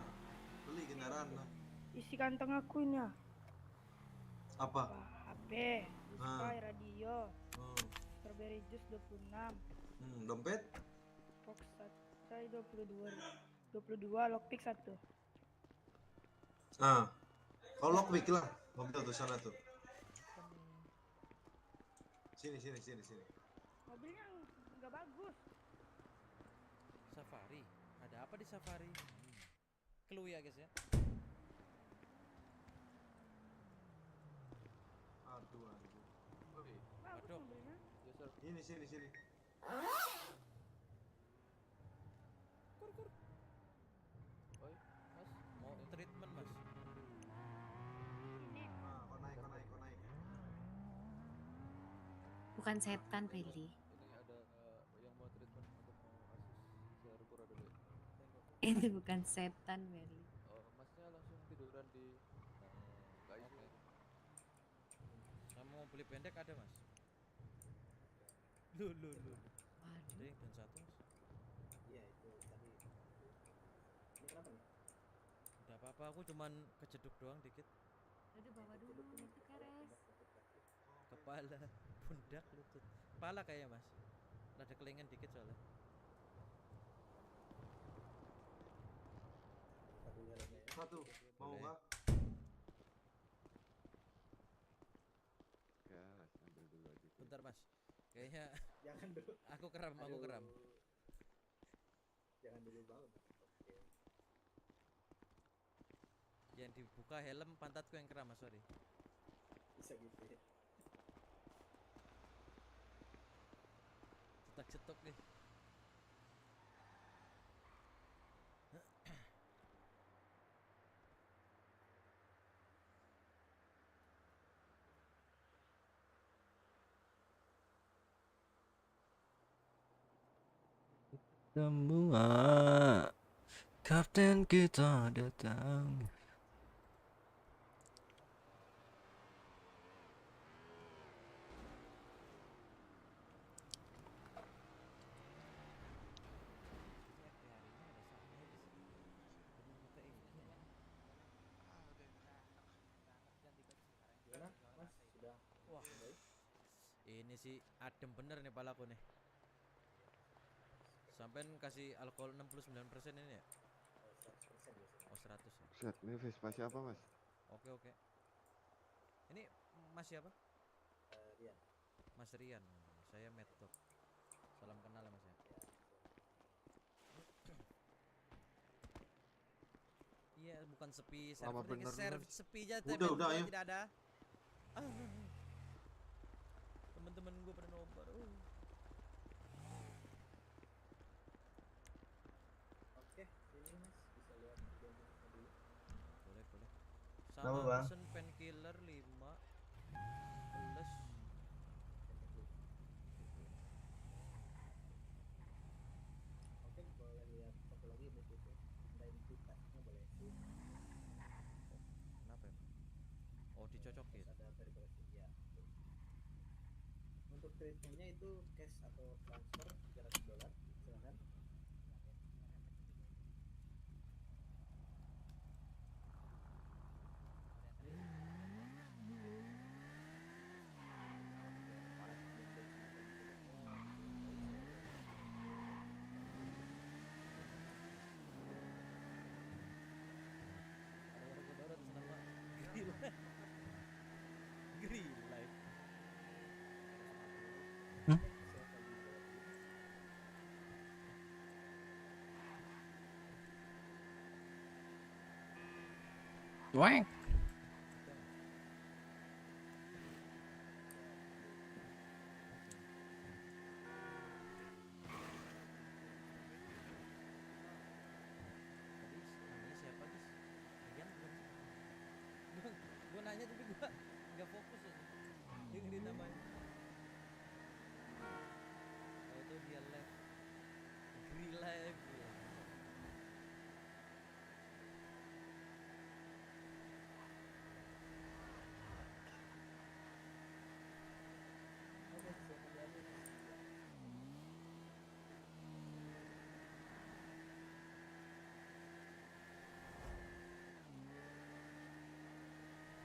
Beli kendaraan lah. Isi kantong aku ini ya. Apa? HP, wifi, radio, strawberry juice 26. Dompet? Box saya 22, lockpick 1. Kalau lockpick lah, mobil tuh sana tuh. Sini. Mobilnya nggak bagus. Safari, ada apa di Safari? Clue ya guys ya. Aduh. Bagus mobilnya. Sini. Kur. Oi, Mas, mau treatment, Mas? Kau naik. Bukan setan, Feli. Ini ada yang mau treatment untuk mau asus server dulu. Itu bukan setan, Feli. Masnya langsung tiduran di guys. Saya mau beli pendek ada, Mas? Loh. Waduh. Dan 1, Mas. Iya, itu tadi. Ini kenapa nih? Udah apa-apa, aku cuman kejeduk doang dikit. Udah bawa dulu, itu keres. Kepala, pundak, lutut. Kepala kayaknya, Mas. Ada kelingan dikit soalnya. Satu, mau nggak? Ya, sambil dulu aja. Bentar, Mas. Kayaknya Jangan dulu. aku keram. Jangan dulu banget. Oke. Yang dibuka helm pantatku yang keram, Mas, sorry. Bisa gitu ya. Cetok nih. Semua kapten kita datang. Wah, ini sih adem bener nih palaku nih. Sampai kasih alkohol 69% ini ya? Oh 100 ya? Set, ini Vespa siapa mas? Oke oke. Ini Mas siapa? Rian. Mas Rian. Saya Medtok. Salam kenal ya Mas ya. Iya bukan sepi, Lama servernya bener nih. sepi aja. Udah, ayo. Tidak ada. Temen-temen gue pada nobar. Oke, sini Mas bisa lihat gamenya dulu. Boleh boleh. Sama Bang? pesen painkiller 5 plus. Oke, boleh lihat satu lagi itu. Lain kita boleh sih. Kenapa ya? Oh dicocokin. Ada verifikasi ya. Untuk treatmentnya itu cash atau transfer $300, silakan. Grill live. Weng. Namanya siapa guys? Rian belum. Gue nanya tapi gue nggak fokus aja. Dengerin namanya. Oh itu dia live. Grill live.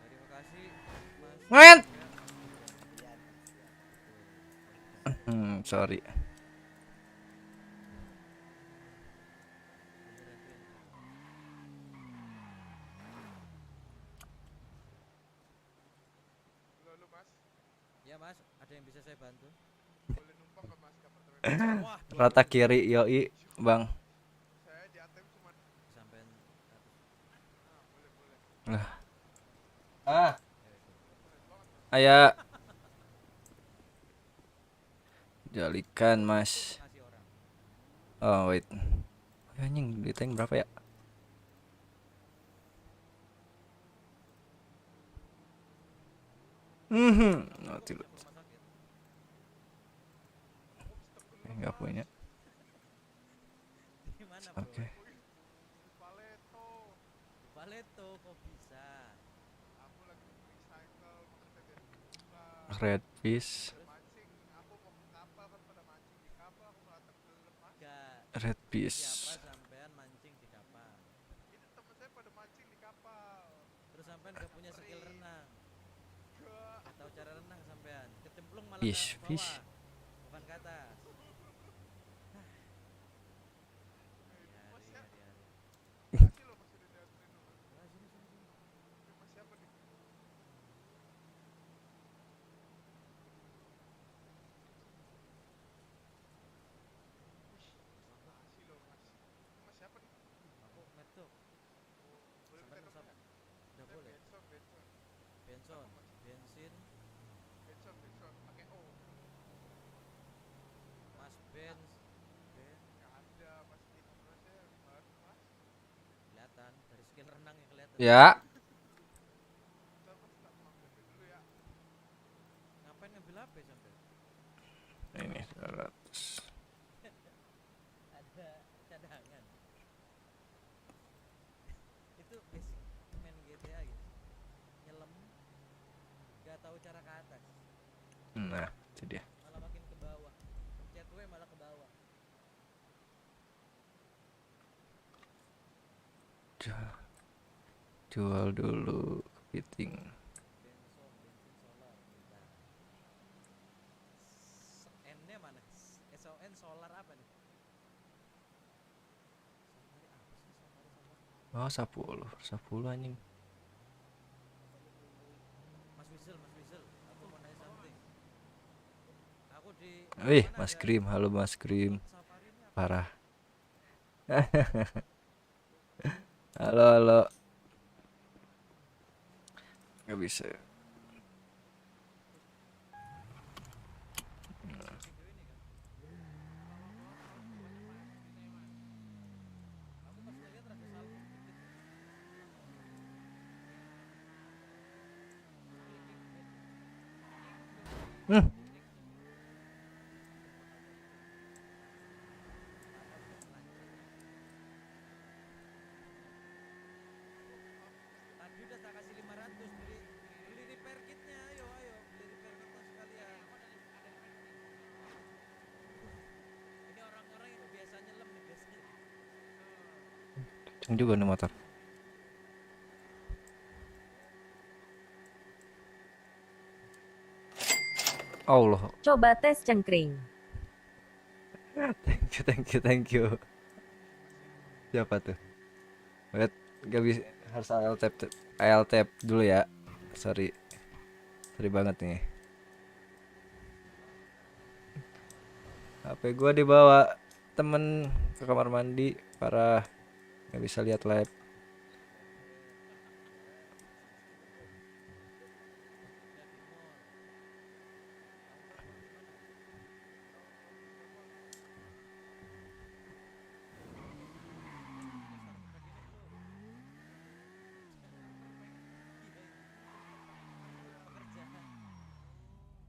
Verifikasi Mas. Ngent. Sorry. Halo mas. Ya mas, ada yang bisa saya bantu? Boleh numpang ke mas ke apartemen? Wah, Rata kiri yoi, Bang. saya di ATM cuma Sampai boleh. Aya. Jalikan mas. Oh wait. Anjing di tank berapa ya? Nanti nggak punya. Oke. Paleto kok bisa? Aku lagi recycle maksudnya dari Red fish. mancing. Aku mau ke kapal kan pada mancing di kapal. Aku malah tenggelam mas. Red fish. Siapa sampean mancing di kapal? Ini teman saya pada mancing di kapal. Terus sampean gak punya skill renang? Gak tahu cara renang sampean? Kecemplung malah Fish, ke bawah, fish. bukan ke atas. Makasih loh mas udah dianterin loh mas. Mas siapa nih? Makasih loh mas. Mas siapa nih? Aku Medtok. Boleh minta nomornya? Udah boleh. Benson. Benson, bensin. Benson. Pakai O. Mas Benz. Nggak ada mas di nomornya saya baru mas. Kelihatan dari skill renang yang kelihatan. Ya. Bentar mas tak mau ambil dulu ya. Ngapain ngambil HP sampai? Ini 200. Ada tahu cara ke atas. Nah, itu dia. Malah makin ke bawah. Pencet W malah ke bawah. Jual dulu kepiting. Bensin solar. Bentar. N-nya mana? SON solar apa nih? Oh, 10 anjing. Mas Wisel. Aku mau nanya something. Aku di Wih, Mas Krim, halo Mas Krim. Parah. Halo. Gak bisa. Tadi udah tak kasih 500 beli repair kitnya. Ayo beli repair kitnya sekalian. Ini orang-orang yang biasa nyelam nih biasanya. Kenceng juga nih motor. Allah. Coba tes cengkring. Thank you. Siapa tuh? Wait, gak bisa, harus AL tap dulu ya. Sorry banget nih. HP gua dibawa temen ke kamar mandi, parah. Gak bisa lihat live.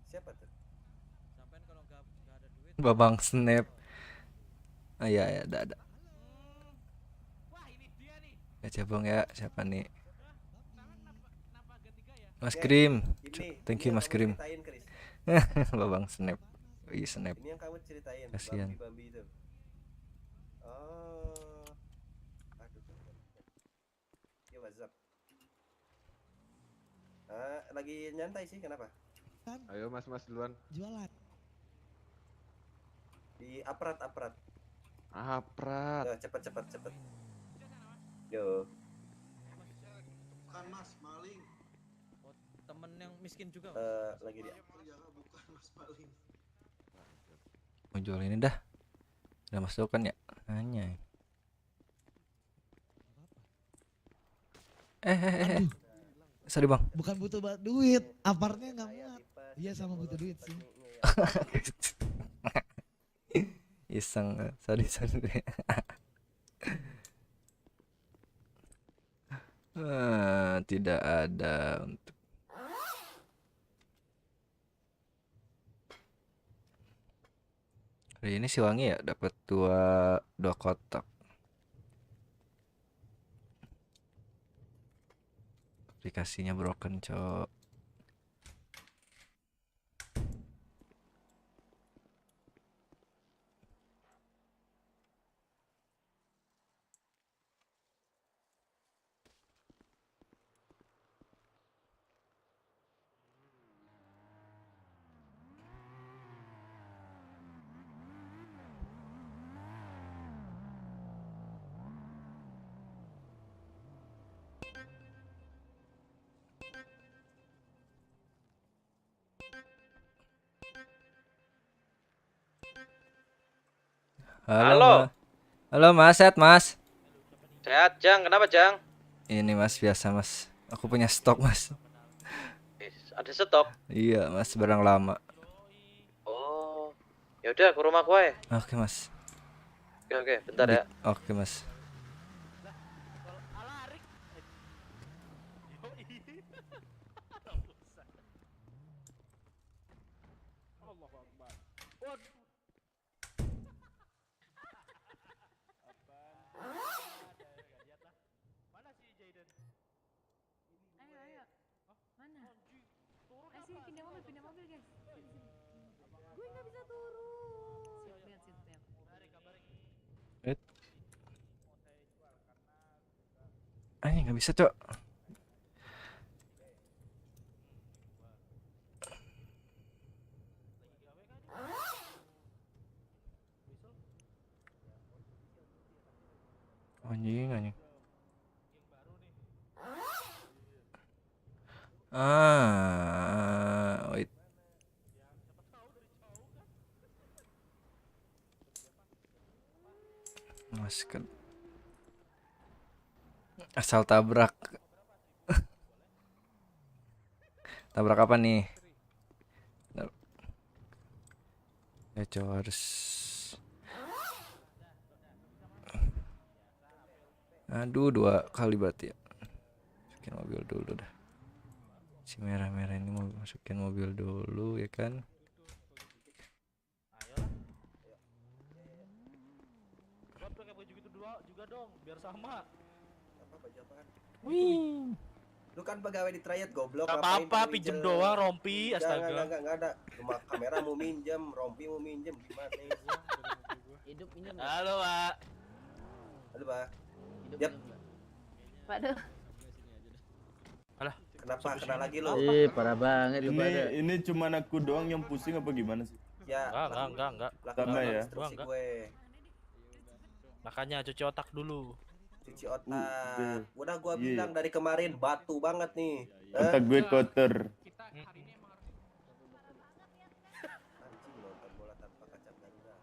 Siapa tuh? Sampai kalau nggak ada duit. Babang snap. Ah ya, ada. Ya cabang ya, siapa nih? Mas Krim. Thank you Mas Krim. Babang snap. Iya snap. Ini yang kamu ceritain. Kasian. Bambi itu. Oh. Aduh. Ya WhatsApp. Lagi nyantai sih, kenapa? Ayo mas duluan. Jualan. Di aparat. Aprat. Yo, cepet. Yo. Bukan mas, maling. Oh, temen yang miskin juga. Lagi dia. Bukan mas, maling. Mau jual ini dah. Udah masuk kan ya? Nanya. Sorry bang. Bukan butuh duit, apartnya nggak muat. Iya sama butuh duit sih. Iseng, sorry. Tidak ada untuk hari ini si Wangi ya dapat dua kotak. Aplikasinya broken, cok. Halo. Halo Mas, sehat Mas? Sehat, Jang. Kenapa, Jang? Ini Mas, biasa Mas. Aku punya stok Mas. Ada stok? Iya Mas, barang lama. Oh. Ya udah ke rumah gue. Oke Mas. Oke, bentar ya. Oke Mas. sini pindah mobil guys. Sini. Gue nggak bisa turun. Lihat situ ya. Nggak bisa, Cok. Anjing. Wait. Masker. Asal tabrak. Tabrak apa nih? Ya, Cok, harus. Aduh, 2 kali berarti ya. Masukin mobil dulu dah. Si merah-merah ini mau masukin mobil dulu ya kan. Buat pakai baju gitu juga dong, biar sama. Apa baju apaan? Wih. Lu kan pegawai di Triad goblok. Gak apa-apa, pinjem doang rompi, astaga. Enggak ada. Rumah kamera mau minjem, rompi mau minjem, gimana nih? Hidup minjem. Halo, Pak. Halo, Pak. Hidup. Waduh. Alah, kenapa? Kena lagi lu? Parah banget lu pada. Ini cuma aku doang yang pusing apa gimana sih? Ya, enggak. Sama ya. Gua enggak. Makanya cuci otak dulu. Cuci otak. Udah gua bilang dari kemarin batu banget nih. Otak gue kotor. Anjing nonton bola tanpa kacang Garuda.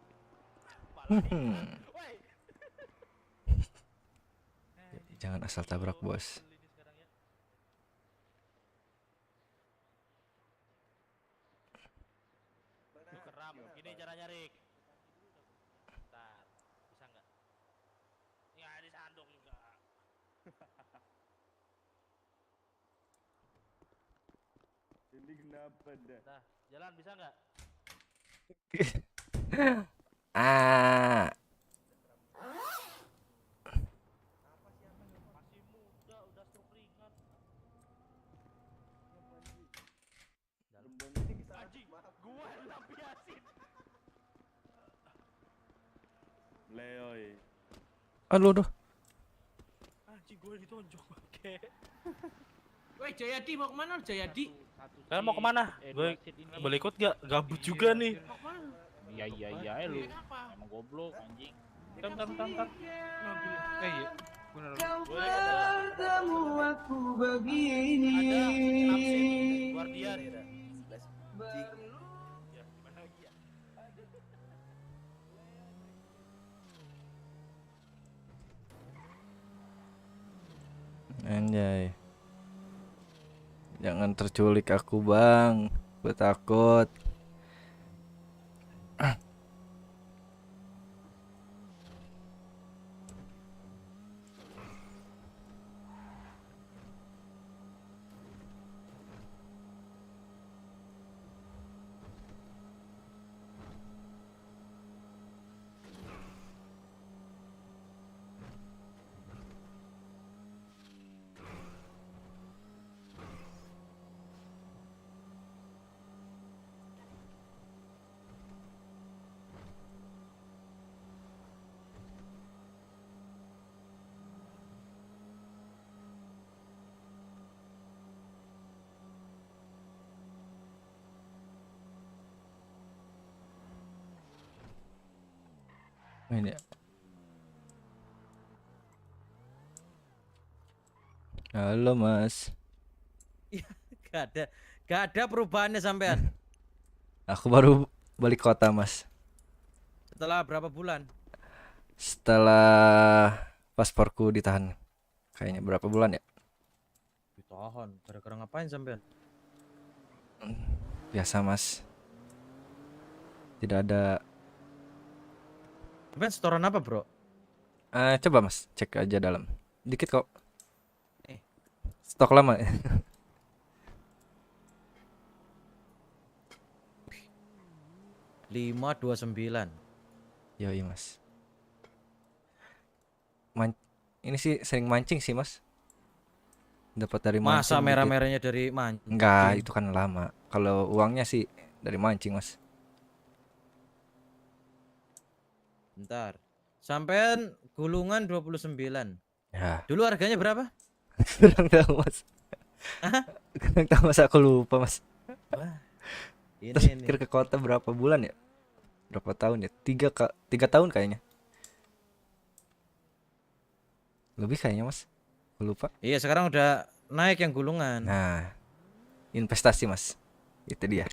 Jangan asal tabrak, Bos. Keram, gini caranya, Rik. Bentar, bisa nggak? Nggak disandung enggak. Ini kenapa dah? Nah, jalan bisa nggak? Masih muda, udah stroke ringan. Anjing, gua yang lampiasin. Leoy. Aduh. Anjing, gua ditonjok pakai. Woi, Jayadi mau kemana Jayadi? Kalian mau kemana? Gue boleh ikut gak? Gabut juga nih. Iya lu. Emang goblok anjing. Kan. Iya. Benar. Kamu aku begini. Ada Guardian. Ya, gimana lagi ya? Anjay. Jangan terculik aku, Bang. Gue takut. Ini. Halo, Mas. Gak ada perubahannya sampean. Aku baru balik kota, Mas. Setelah berapa bulan? Setelah pasporku ditahan. Kayaknya berapa bulan ya? Ditahan. Gara-gara ngapain sampean? Biasa, Mas. Tidak ada. Sampean setoran apa, Bro? Coba, Mas, cek aja dalam. Dikit kok. Stok lama. 529. Yoi, Mas. Ini sih sering mancing sih, Mas. Dapat dari Masa mancing. merah-merahnya dari mancing? Enggak, itu kan lama. Kalau uangnya sih dari mancing, Mas. Bentar. Sampean gulungan 29. Ya. Dulu harganya berapa? Kurang tahu, Mas. Kurang tahu, Mas, aku lupa, Mas. Wah. Terakhir ke kota berapa bulan ya? Berapa tahun ya? 3 tahun kayaknya. Lebih kayaknya, Mas. Aku lupa. Iya, sekarang udah naik yang gulungan. Nah, investasi, Mas. Itu dia.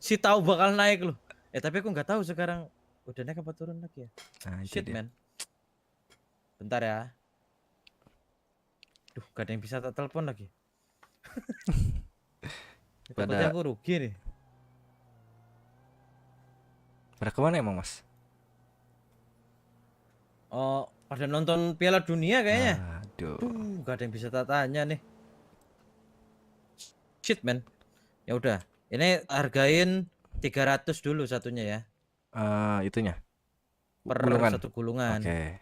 Si tahu bakal naik loh. Tapi aku nggak tahu sekarang udah naik apa turun lagi ya. Nah, itu Shit, dia. man. Bentar ya. Duh, gak ada yang bisa tak telepon lagi. Takutnya aku rugi nih. Pada kemana emang, Mas? Oh, pada nonton Piala Dunia kayaknya. Aduh. Gak ada yang bisa tak tanya nih. Shit, man. Ya udah. Ini hargain 300 dulu satunya ya. Itunya. Per Gulungan. satu gulungan. Oke.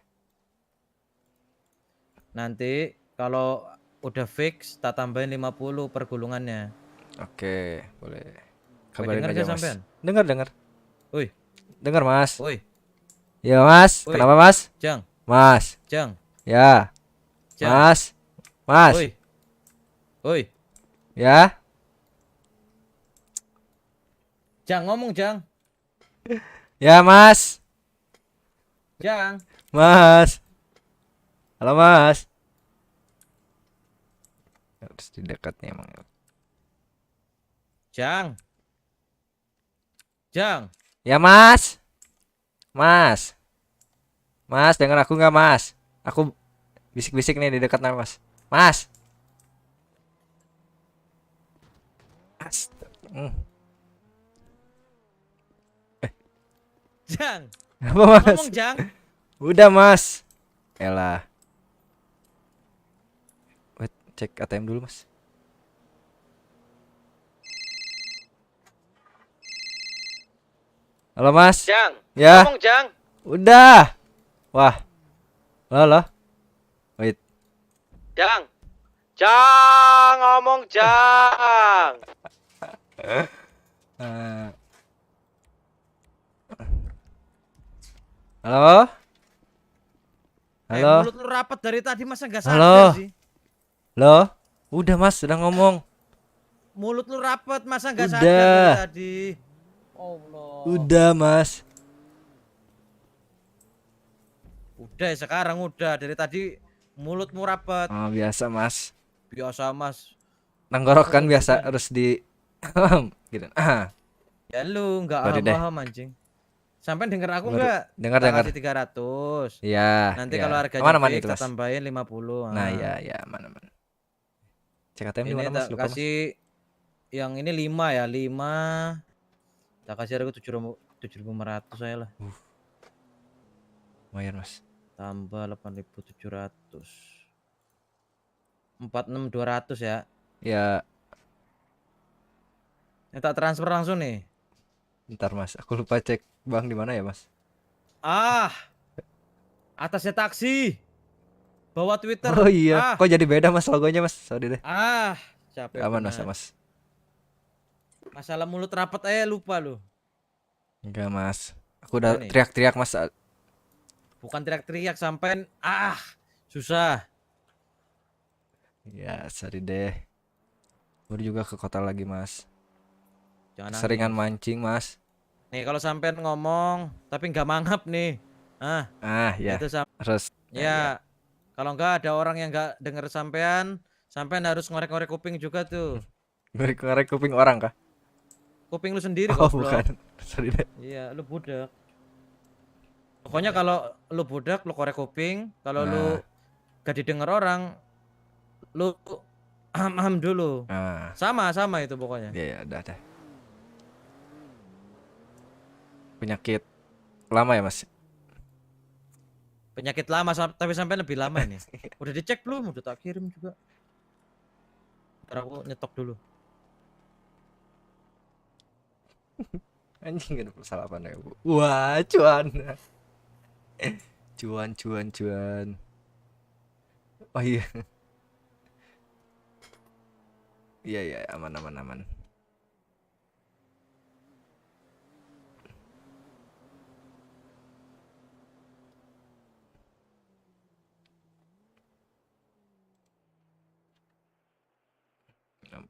Nanti kalau udah fix tak tambahin 50 per gulungannya. Oke, boleh. Kabarin dengar aja, gak Mas. sampean? Dengar. Woi. Dengar, Mas. Woi. Ya, Mas. Woi. Kenapa, Mas? Jang. Mas. Jang. Ya. Jang. Mas. Mas. Woi. Woi. Ya. Jang, ngomong, Jang. Ya, Mas. Jang. Mas. Halo, Mas. Harus di dekatnya emang. Jang. Jang. Ya, Mas. Mas. Mas, dengar aku nggak, Mas? Aku bisik-bisik nih di dekat Mas. Mas. Jang. Apa, Mas? Ngomong, Jang. Udah, Mas. Elah. Wait, cek ATM dulu, Mas. Halo, Mas. Jang. Ya. Ngomong, Jang. Udah. Wah. Halo. Wait. Jang. Jang, ngomong, Jang. Halo. Halo. Mulut lu rapat dari tadi masa nggak sadar Halo. sih? Halo. Udah, Mas, sudah ngomong. Mulut lu rapat masa nggak sadar Udah. dari tadi? Allah. Udah, Mas. Udah sekarang udah dari tadi mulutmu rapat. Oh, biasa, Mas. Biasa, Mas. Tenggorokan biasa harus di gitu. Ya lu nggak Sorry deh. paham anjing. Sampai denger aku Baru- nggak? dengar, Tak dengar. kasih 300. Iya. Nanti iya. kalau harganya Aman-aman fix itu, kita Mas. tambahin 50. Nah, ya, aman-aman. Cek ATM di Ini mana, Mas? tak Lupa, Mas. kasih yang ini 5 ya, 5. Tak kasih harga 7.500 saya lah. Lumayan, Mas. Tambah 8.700. 46.200 ya. Ya, Ini tak transfer langsung nih. ntar, Mas. Aku lupa cek bank di mana ya, Mas? Ah. Atasnya taksi. Bawa Twitter. Oh iya. Ah. Kok jadi beda, Mas, logonya, Mas? Sorry deh. Capek. Aman, Mas, benar. Mas. Masalah mulut rapat lupa lu. Enggak, Mas. Aku udah Ini. teriak-teriak, Mas. Bukan teriak-teriak sampai susah. Ya, sorry deh. Baru juga ke kota lagi, Mas. Jangan Seringan nangis. mancing, Mas. Nih kalau sampai ngomong tapi nggak mangap nih. Ya. Itu Terus ya. Kalau nggak ada orang yang nggak denger sampean harus ngorek-ngorek kuping juga tuh. ngorek kuping orang kah? Kuping lu sendiri Oh, goblok. bukan. Sorry deh. Iya, lu budak. Pokoknya kalau lu budak, lu korek kuping. Kalau lu gak didengar orang, lu aham dulu. Sama itu pokoknya. Iya, udah. Penyakit lama ya, Mas? Penyakit lama tapi sampai lebih lama ini. Udah dicek belum? Udah tak kirim juga. Ntar aku nyetok dulu. Anjing, gak ada persalapan ya, Bu. Wah, cuan. Cuan. Oh iya. Iya iya aman aman aman.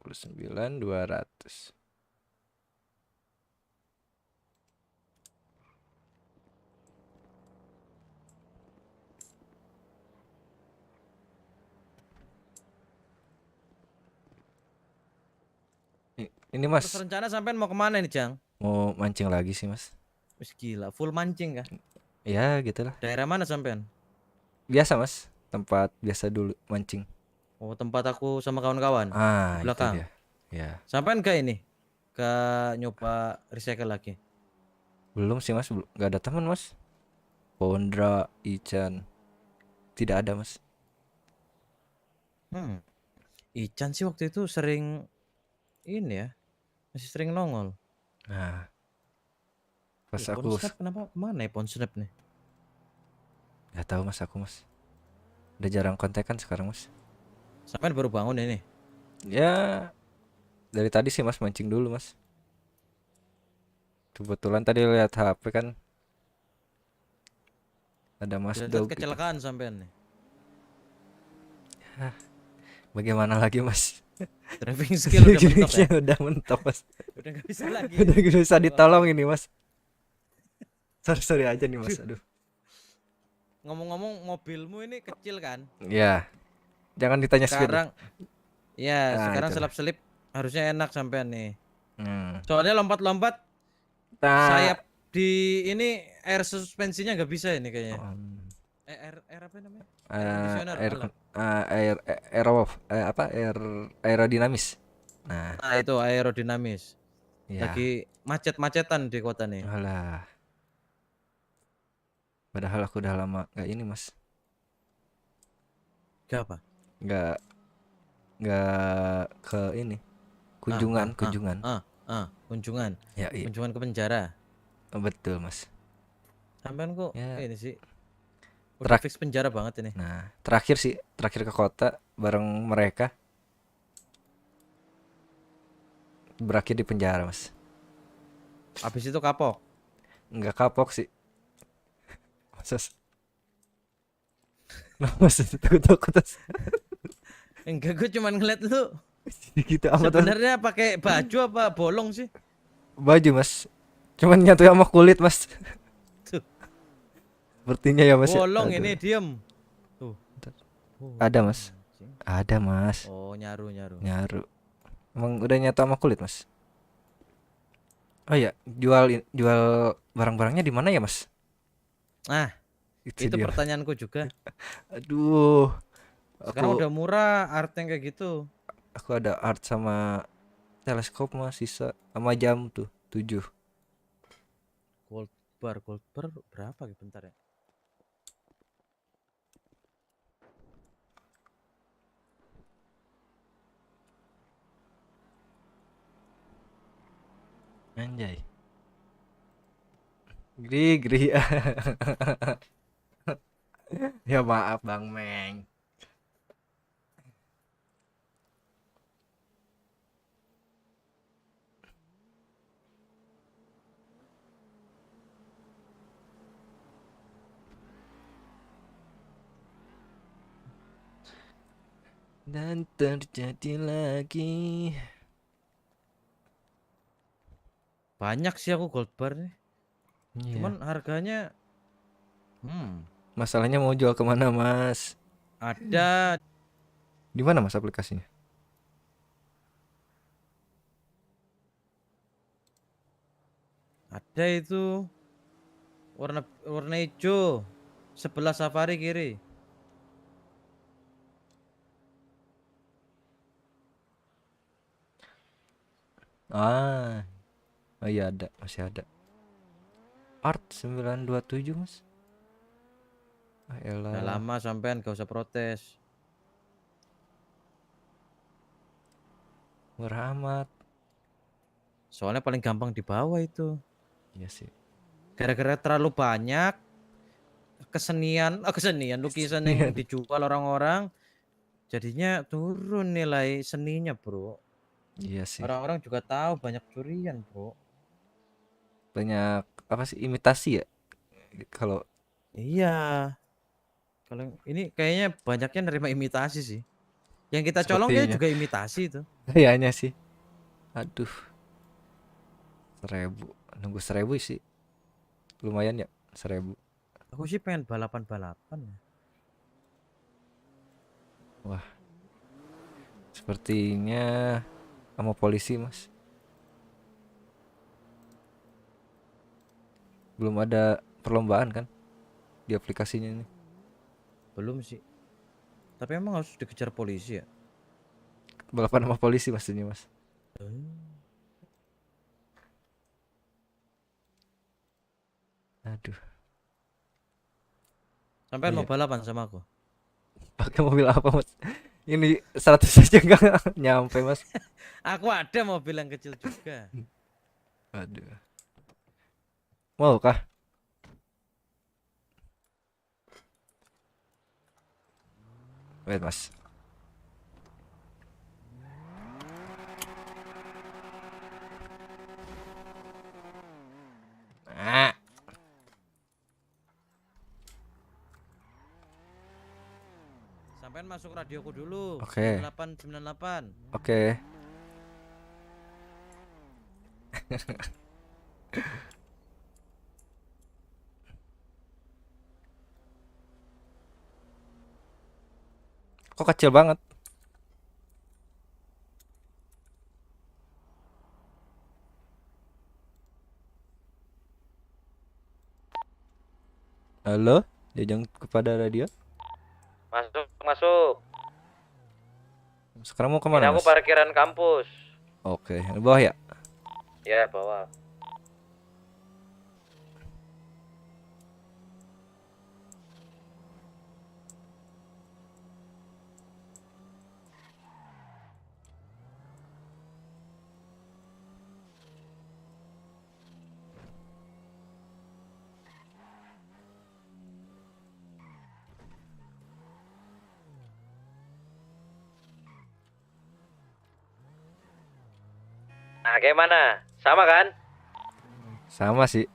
$69.200. Ini mas. Terus rencana sampean mau kemana nih, Jang? Mau mancing lagi sih mas. Wis gila, full mancing kah? Ya gitulah. Daerah mana sampean? Biasa mas, tempat biasa dulu mancing. Oh, tempat aku sama kawan-kawan. Ah Di itu belakang. dia. Ya. Sampean ke ini? Ke nyoba recycle lagi? Belum sih mas, nggak ada teman mas. Pondra, Ican, tidak ada mas. Ican sih waktu itu sering ini ya, masih sering nongol. Nah, pas Ya, aku Snap kenapa kemana ya Snap nih? nggak tahu mas aku mas. Udah jarang kontekan sekarang mas. Sampai baru bangun ini. Ya dari tadi sih mas mancing dulu mas. Kebetulan tadi lihat HP kan. Ada Mas Dog. Kecelakaan sampean nih. Ya, bagaimana lagi mas? Driving skill udah mentok ya? Udah mentok mas. Udah nggak bisa lagi. Udah nggak bisa ditolong ini mas. Sorry aja nih mas. Aduh. Ngomong-ngomong mobilmu ini kecil kan? Ya. Jangan ditanya sekarang. speed. Ya Nah, sekarang itulah. selip-selip harusnya enak sampean nih. Soalnya lompat-lompat sayap di ini air suspensinya nggak bisa ini kayaknya. Air apa namanya? Aerodinamis. Nah, itu aerodinamis. Ya. Lagi macet-macetan di kota nih. Alah. Padahal aku udah lama nggak ini mas. Gak apa? Nggak ke ini. Kunjungan. Kunjungan. Ya, iya. Kunjungan ke penjara. Betul mas. Sampean kok Ya. ini sih. Udah fix penjara banget ini. Nah, terakhir ke kota bareng mereka. Berakhir di penjara mas. Habis itu kapok? Nggak kapok sih. Mas takut. Enggak, gue cuman ngeliat lu. Gitu amat. Sebenarnya pakai baju apa bolong sih? Baju mas. Cuman nyatu sama kulit mas. Sepertinya ya mas. Bolong ini diem. Tuh. Ada mas. Ada mas. Oh nyaru. Emang udah nyatu sama kulit mas. Oh ya, jual barang-barangnya di mana ya mas? Itu pertanyaanku juga. Aduh. Sekarang udah murah art yang kayak gitu. Aku ada art sama teleskop mas, sisa sama jam tuh 7. Gold bar berapa gitu bentar ya? Anjay. Gri. Ya maaf Bang Meng. Dan terjadi lagi. Banyak sih aku gold bar nih. Iya. Cuman harganya Masalahnya mau jual kemana mas? Ada. Di mana mas aplikasinya? Ada itu warna hijau sebelah safari kiri. Oh iya ada, masih ada. Art 927 mas. Udah lama sampean gak usah protes. Murah amat. Soalnya paling gampang dibawa itu. Iya sih. Gara-gara terlalu banyak kesenian lukisan yang dijual orang-orang, jadinya turun nilai seninya bro. Iya sih. Orang-orang juga tahu banyak curian, bro. Banyak apa sih, imitasi ya? Kalau Iya. Kalau ini kayaknya banyaknya nerima imitasi sih. Yang kita colong kayaknya sepertinya. juga imitasi itu. Kayaknya sih. Aduh. 1000. Nunggu 1000 sih. Lumayan ya, 1000. Aku sih pengen balapan-balapan ya. Wah. Sepertinya sama polisi, Mas. Belum ada perlombaan kan di aplikasinya ini. Belum sih. Tapi emang harus dikejar polisi ya? Balapan sama polisi maksudnya, Mas. Aduh. Sampai Iya. mau balapan sama aku. Pakai mobil apa, Mas? Ini 100 aja enggak nyampe, Mas. Aku ada mobil yang kecil juga. Aduh. Mau kah? Wait, Mas. Ah. Sampean masuk radioku dulu. Oke. 9898. Oke. Kok kecil banget? Halo, Jajang kepada radio. Masuk. Sekarang mau Ini kemana, aku Mas? parkiran kampus. Oke, di bawah ya? Ya, bawa. Nah, kayak mana? Sama kan? Sama sih.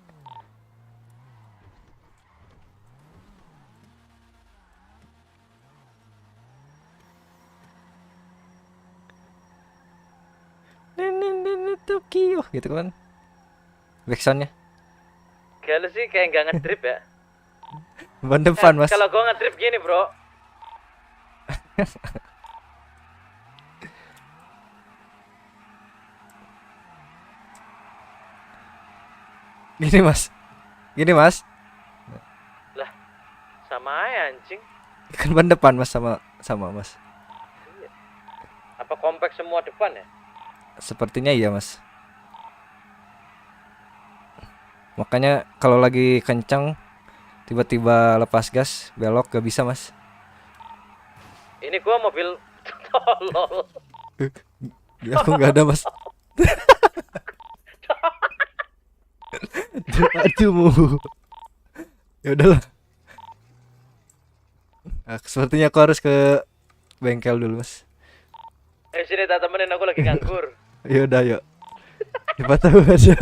Tokyo gitu kan. Backsoundnya. Gak lu sih kayak nggak ngedrip ya? Ban depan, Mas. Kalau gua ngedrip gini, bro. Gini, Mas. Gini, Mas. Lah, sama aja anjing. Kan ban depan, Mas, sama Mas. Apa kompak semua depan ya? Sepertinya iya, Mas. Makanya kalau lagi kencang tiba-tiba lepas gas belok gak bisa, Mas. Ini gua mobil tolol. Ya, aku nggak ada, Mas. Aduh. Ya udahlah. Nah, sepertinya aku harus ke bengkel dulu, Mas. Sini tak temenin, aku lagi nganggur. Ya udah, yuk. Siapa tahu aja.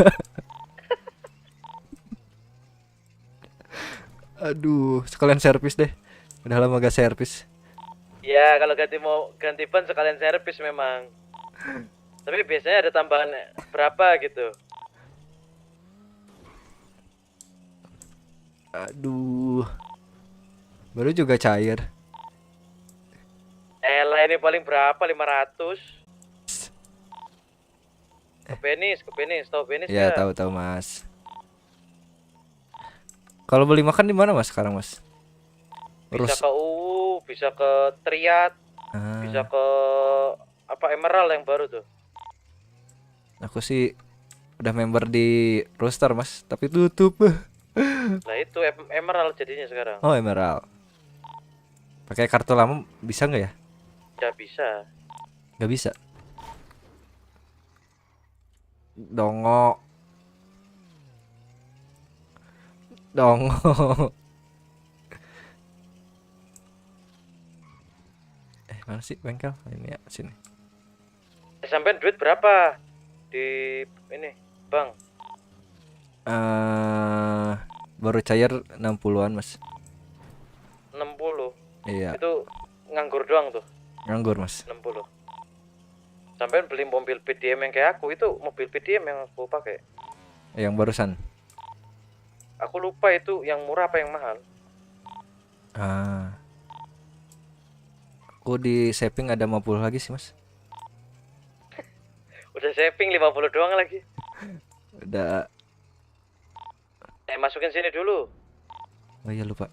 Aduh, sekalian servis deh. Udah lama gak servis. Ya, kalau ganti ban sekalian servis memang. Tapi biasanya ada tambahan berapa gitu. Aduh. Baru juga cair. Elah, ini paling berapa? 500. Ke Benis, tahu Benis Ya, nggak? tahu Mas. Kalau beli makan di mana, Mas, sekarang, Mas? Bisa ke UU, bisa ke Triat, bisa ke apa Emerald yang baru tuh. Aku sih udah member di roster, Mas, tapi tutup. Nah itu Emerald jadinya sekarang. Oh, Emerald. Pakai kartu lama bisa nggak ya? Nggak bisa. Nggak bisa. Dongo. Mana sih bengkel? Ini ya, sini. Sampean duit berapa di ini bang? Baru cair 60-an mas. 60. Iya. Itu nganggur doang tuh. Nganggur mas. 60. Sampean beli mobil PDM yang kayak aku, itu mobil PDM yang aku pakai. Yang barusan. Aku lupa itu yang murah apa yang mahal. Aku di saving ada 50 lagi sih mas. Udah saving 50 doang lagi. Udah. Masukin sini dulu. Oh iya lupa.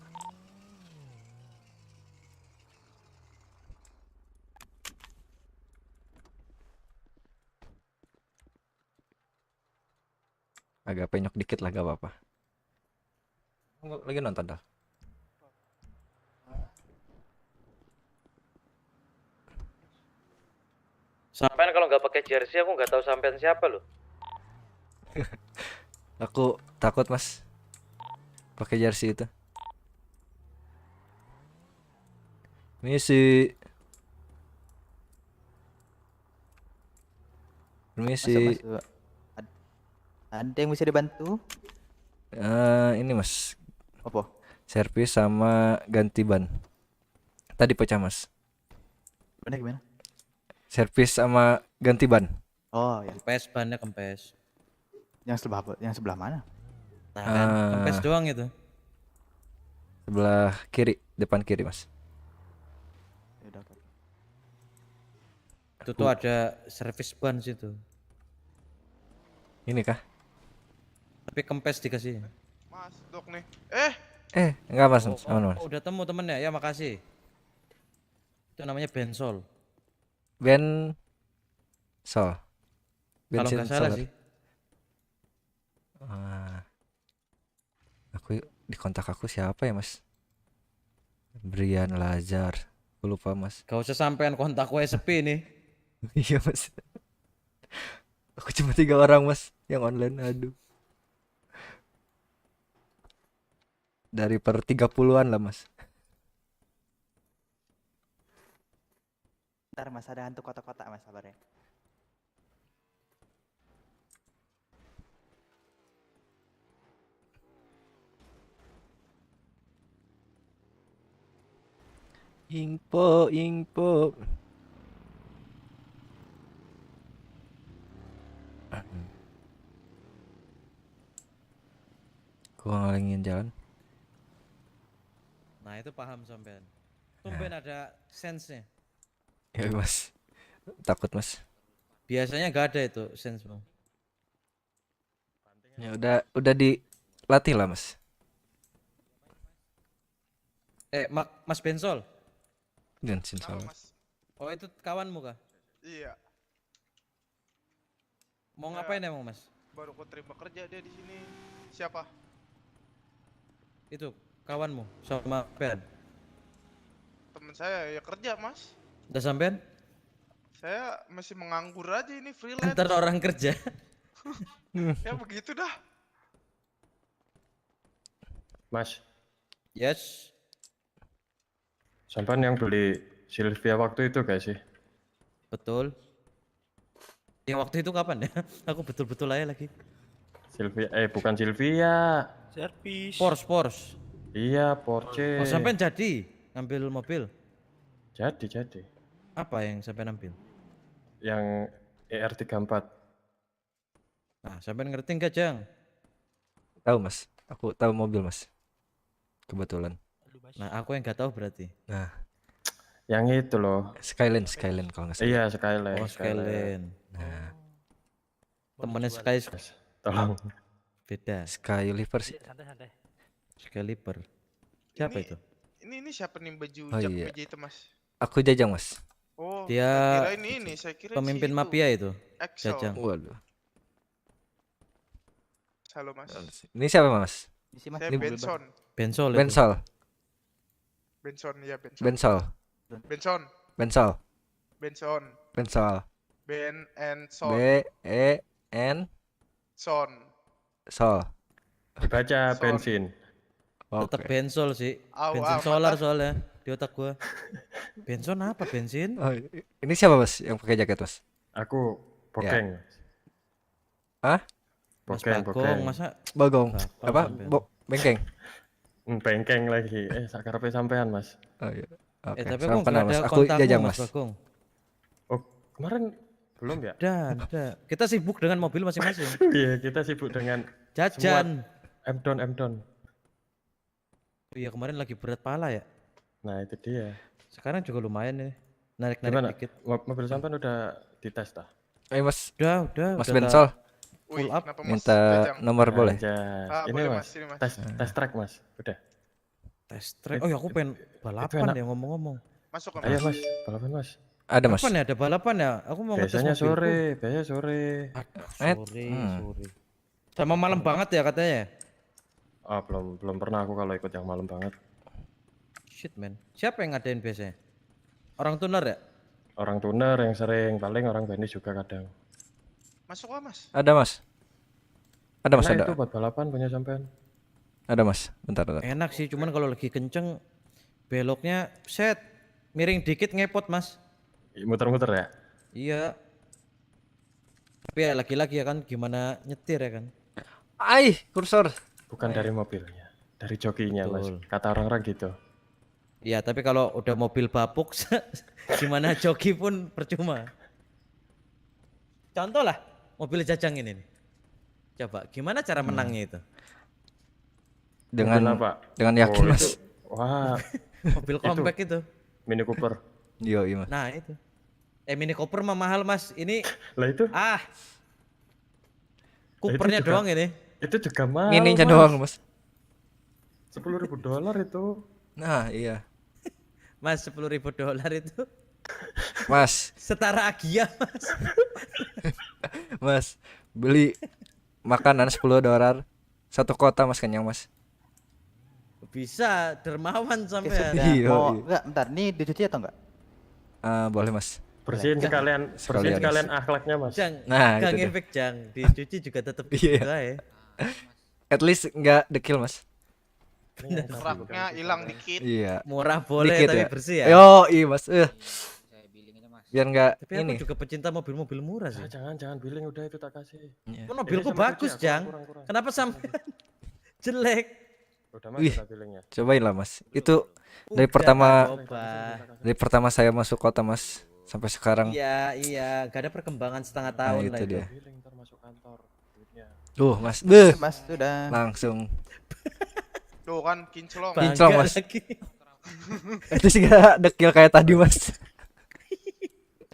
Agak penyok dikit lah, gak apa-apa. Lagi nonton dah. Sampean kalau nggak pakai jersey aku nggak tahu sampean siapa loh. Aku takut mas pakai jersey itu. Permisi. Permisi. Ada yang bisa dibantu? Ini mas. Apa? Servis sama ganti ban. Tadi pecah mas. Bannya gimana? Servis sama ganti ban. Oh ya. Kempes, bannya kempes. Yang sebelah apa? Yang sebelah mana? Nah kan, kempes doang itu. Sebelah kiri, depan kiri mas. Ya udah. Itu tuh ada servis ban situ. Ini kah? Tapi kempes dikasih. Mas, dok nih. Enggak mas, aman mas. Udah temu temennya, ya makasih. Itu namanya bensol. Sol. Kalau nggak salah sih. Aku di kontak aku siapa ya mas? Brian Lazar. Aku lupa mas. Gak usah sampean kontak gue sepi nih. Iya mas. Aku cuma 3 orang mas yang online. Aduh. Dari per 30-an lah mas. Ntar mas ada hantu kotak-kotak mas, sabar ya. Info. Gua ngalangin jalan. Nah itu paham sampean. Tumben ada sense-nya. Ya mas. Takut mas. Biasanya gak ada itu sense bang. Ya udah dilatih lah mas. Mas Bensol. Bensin salah. Oh itu kawanmu kah? Iya. Mau ngapain emang mas? Baru keterima kerja dia di sini. Siapa? Itu kawanmu sama Ben. Temen saya ya kerja mas. Udah sampean? Saya masih menganggur aja ini freelance. Ntar orang kerja. Ya begitu dah. Mas. Yes. Sampean yang beli Sylvia waktu itu gak sih? Betul. Yang waktu itu kapan ya? Aku betul-betul aja lagi. Sylvia, bukan Sylvia. Servis. Porsche. Iya, Porsche. Oh sampean jadi ngambil mobil? Jadi. Apa yang sampean ambil? Yang ER34. Nah, sampean ngerti enggak, Jang? Tahu mas, aku tahu mobil mas. Kebetulan. Nah, aku yang nggak tahu berarti. Nah, yang itu loh. Skyline kalau nggak salah. Iya, Skyline. Oh, Skyline. Nah, temennya Sky. Tolong. Beda. Skyliver sih. Santai. Skyliver. Siapa itu? Ini siapa nih baju Oh, jak iya. meja itu mas? Aku Jajang mas. Oh, Dia saya kira saya kira pemimpin si itu. mafia itu. Excel. Jajang. Waduh. Halo mas. Ini siapa mas? Saya Ini Benson. Bensol. Itu. Bensol. Benson ya Benson. Bensol. Benson. Bensol. Benson. Bensol. Ben and Son. B-E-N Son. Sol. Dibaca Son. bensin. Tetap bensol sih. Au, Bensin amat solar ah. soalnya di otak gua. Benson apa bensin? Oh, ini siapa mas yang pakai jaket mas? Aku bokeng. Hah? Mas Bokeng, Bagong, bokeng. masa Bagong. Bapak Apa? sampean. Bengkeng. Bengkeng lagi. Sakarepe sampean, Mas. Oh iya. Oke. Tapi Salam aku nggak kenal, ada Mas. Aku kontakmu, Jajang, Mas Mas. Bagong. Oh, kemarin belum ya? Ada. Kita sibuk dengan mobil masing-masing. Iya, kita sibuk dengan Jajan. M-down. Oh iya, kemarin lagi berat pala ya. Nah, itu dia. Sekarang juga lumayan nih. Narik-narik Gimana? dikit. Mobil sampean udah dites dah? Mas. Udah. Mas Bensol. Full up. Minta nomor boleh? Ini boleh, Mas. Mas, ini, Mas. Tes track, Mas. Udah. Tes track. Oh ya, aku pengen balapan ya ngomong-ngomong. Masuk ke Ayo, Mas. Balapan, Mas. Ada, Mas. Kapan ya ada balapan ya? Aku mau ngetes Biasanya mobilku. sore. Sore. Sama malam banget ya katanya. Ah, belum pernah aku kalau ikut yang malam banget. Shit, man. Siapa yang ngadain biasanya? Orang tuner ya? Orang tuner yang sering, paling orang bandis juga kadang. Masuk lah, Mas. Ada, Mas. Ada, Mas, Enak ada. itu buat balapan punya sampean. Ada, Mas. Bentar. Enak sih, cuman kalau lagi kenceng beloknya set miring dikit ngepot, Mas. Muter-muter ya? Iya. Tapi ya lagi-lagi ya kan gimana nyetir ya kan. Kursor. Bukan dari mobilnya, dari jokinya, Mas. Betul. Kata orang-orang gitu. Iya, tapi kalau udah mobil bapuk gimana joki pun percuma. Contoh lah mobil Jajang ini nih. Coba gimana cara menangnya itu? Dengan Mobil apa? dengan yakin, Oh, Mas. itu- Wah, Mobil compact itu. Mini Cooper. Iya, Mas. Nah, itu. Mini Cooper mah mahal, Mas. Ini Lah itu? Coopernya juga- doang ini. Itu juga mahal. Mininya Mas. doang, Mas. $10.000 itu. Nah, iya. Mas, $10.000 itu Mas. setara Agia, Mas. Mas, beli makanan $10 satu kota, Mas, kenyang, Mas. Bisa dermawan Oke, sampean. sudah. Iya, Mau iya. enggak, bentar, ini dicuci atau enggak? Boleh, Mas. Bersihin sekalian akhlaknya, Mas. Jang, Nah, Kang itu dia. efek Jang, dicuci juga tetap Iya. gitu aja. At least nggak dekil, Mas. Raknya hilang dikit. Iya. Murah boleh Dikit tapi ya. bersih ya. Iya, Mas. Biar nggak Tapi aku ini. juga pecinta mobil-mobil murah sih. Jangan billing udah itu tak kasih. Kan mobilku Ini sama bagus, cuci, Jang. kurang. Kenapa sampean jelek? Udah Wih, kita billingnya. cobain lah, Mas. Itu dari Udah, coba. pertama saya masuk kota, Mas, sampai sekarang. Iya, gak ada perkembangan setengah Nah, tahun itu lah itu. dia. Billing ntar masuk kantor duitnya. Mas. Mas, sudah. Langsung. Tuh kan kinclong. Kinclong, Bangga Mas. lagi. Itu sih nggak dekil kayak tadi, Mas.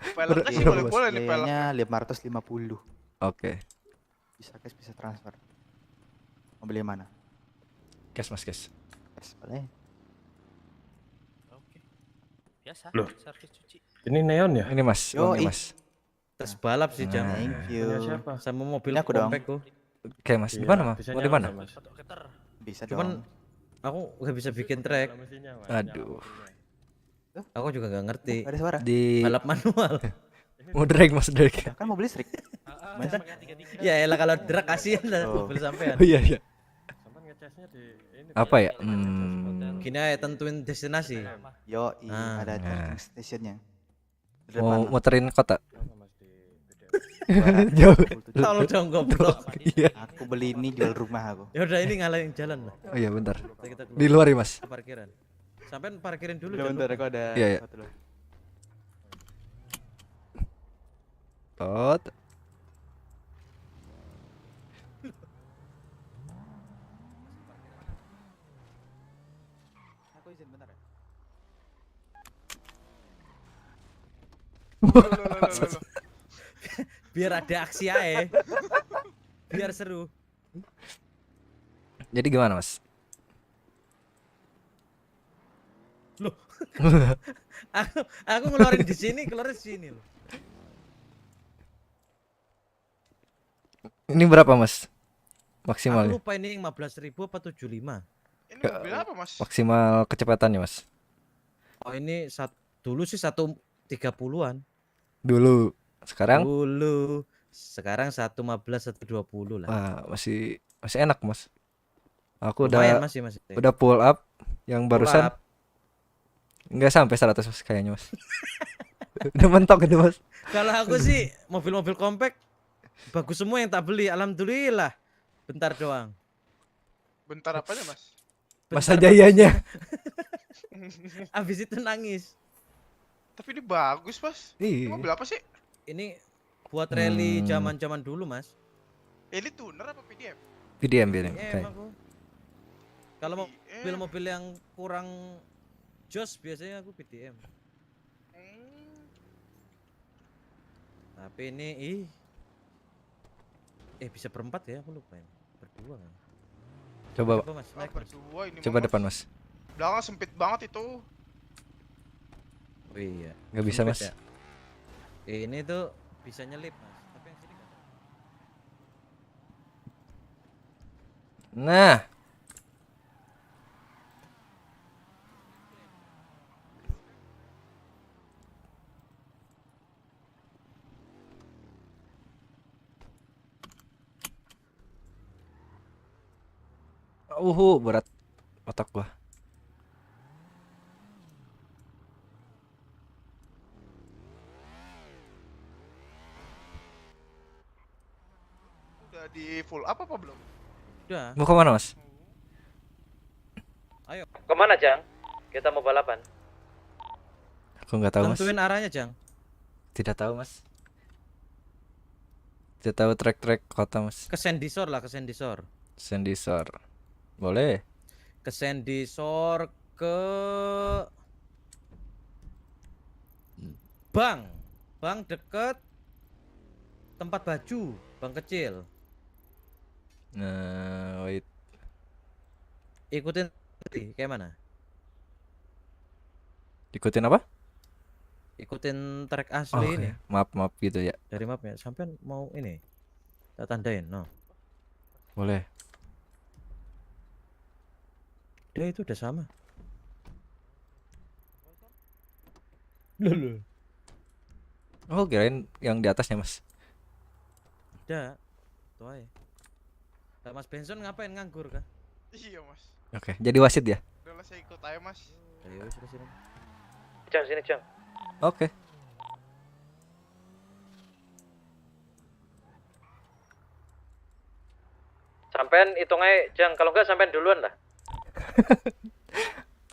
Peleknya sih Berapa, boleh-boleh nih Biayanya peleknya. 550. Oke. Bisa cash, bisa transfer. Mau beli yang mana? Cash, Mas, cash. Cash, boleh. Oke. Biasa. Loh. Servis cuci. Ini neon ya? Ini, Mas. Yo, Uangnya, Mas. Tes balap sih, Jang. Thank you. Punya siapa? Sama mobil Ini aku dong. compactku. Oke, Mas. Di Iya, mana, Mas? bisa Mau di nyala, mana? Mas. Bisa Cuman dong. aku gak bisa bikin track. Mesinnya, Mas. Aduh. Aku juga gak ngerti. Ada suara. Di Balap manual. mau drag, Mas, drag. Kan mobil listrik. Ya elah kalau drag kasihan lah Oh. mobil sampean. Oh, iya. Sampean ngecasnya di ini. Apa ya? Gini aja tentuin destinasi. Yo, Ah. ada charging stationnya. Di Mau depan. muterin kota. Apa, Mas, di BDM? Jauh. Tolong dong goblok. Iya. Aku beli ini jual rumah aku. Ya udah ini ngalahin jalan lah. Oh iya, bentar. Kita keluar. Di luar ya, Mas. Ke parkiran. Sampean parkirin dulu Udah, jangan bentar, lupa. aku ada Iya, iya. sesuatu loh. Tot. Aku izin bentar ya. Biar ada aksi aja. Biar seru. Jadi gimana, Mas? Loh. aku ngeluarin di sini, keluarin di sini loh. Ini berapa, Mas? Aku Maksimalnya. lupa ini 15.000 apa 75. Ini mobil apa, Mas? Maksimal kecepatannya, Mas. Oh ini dulu sih 130-an. Dulu. Sekarang? Dulu. Sekarang 115 120 lah. Wah, masih enak, Mas. Aku Lumayan, udah masih. udah pull up yang Pull barusan up. nggak sampai 100, Mas, kayaknya, Mas. Udah mentok itu mas. Kalau aku sih mobil-mobil compact bagus semua yang tak beli, alhamdulillah. Bentar doang. Bentar apanya mas? Masa Bentar jayanya. bagusnya. Abis itu nangis. Tapi ini bagus mas. Ini Iya. mobil apa sih? Ini buat rally zaman-zaman dulu mas. Ini tuner apa PDM? PDM. Aku. Kalau mobil-mobil yang kurang jos biasanya aku PDM. Tapi ini bisa berempat ya, aku lupa ya. Berdua kan. Coba mas, naik, mas. Berdua ini Coba depan mas. Belakang sempit banget itu. Oh iya. Nggak bisa Sempit mas. ya? Ini tuh bisa nyelip mas. Tapi yang sini nggak tahu. Nah. Berat otak gua. Udah di full up apa belum? Udah. Mau kemana mas? Ayo. Kemana Jang? Kita mau balapan. Aku nggak tahu mas. Tentuin arahnya Jang. Tidak tahu mas. Tidak tahu trek kota mas. Ke Sendisor lah, ke Sendisor. Sendisor. Boleh. Ke Sendisor ke Bang deket tempat baju, Bang kecil. Nah, wait. Ikutin kayak mana? Ikutin apa? Ikutin trek asli ini. Map gitu ya. Dari mapnya. Sampai mau ini. Tak tandain, no. Boleh. Dia itu udah sama. Loh. Oh, kirain yang di atasnya mas. Udah. Tuh aja. Nah, Mas Benson ngapain nganggur kah? Iya mas. Oke, jadi wasit ya? Udah lah saya ikut aja mas. Ayo sini. Jang sini Jang. Oke. Sampean hitung aja Jang, kalau enggak sampean duluan lah.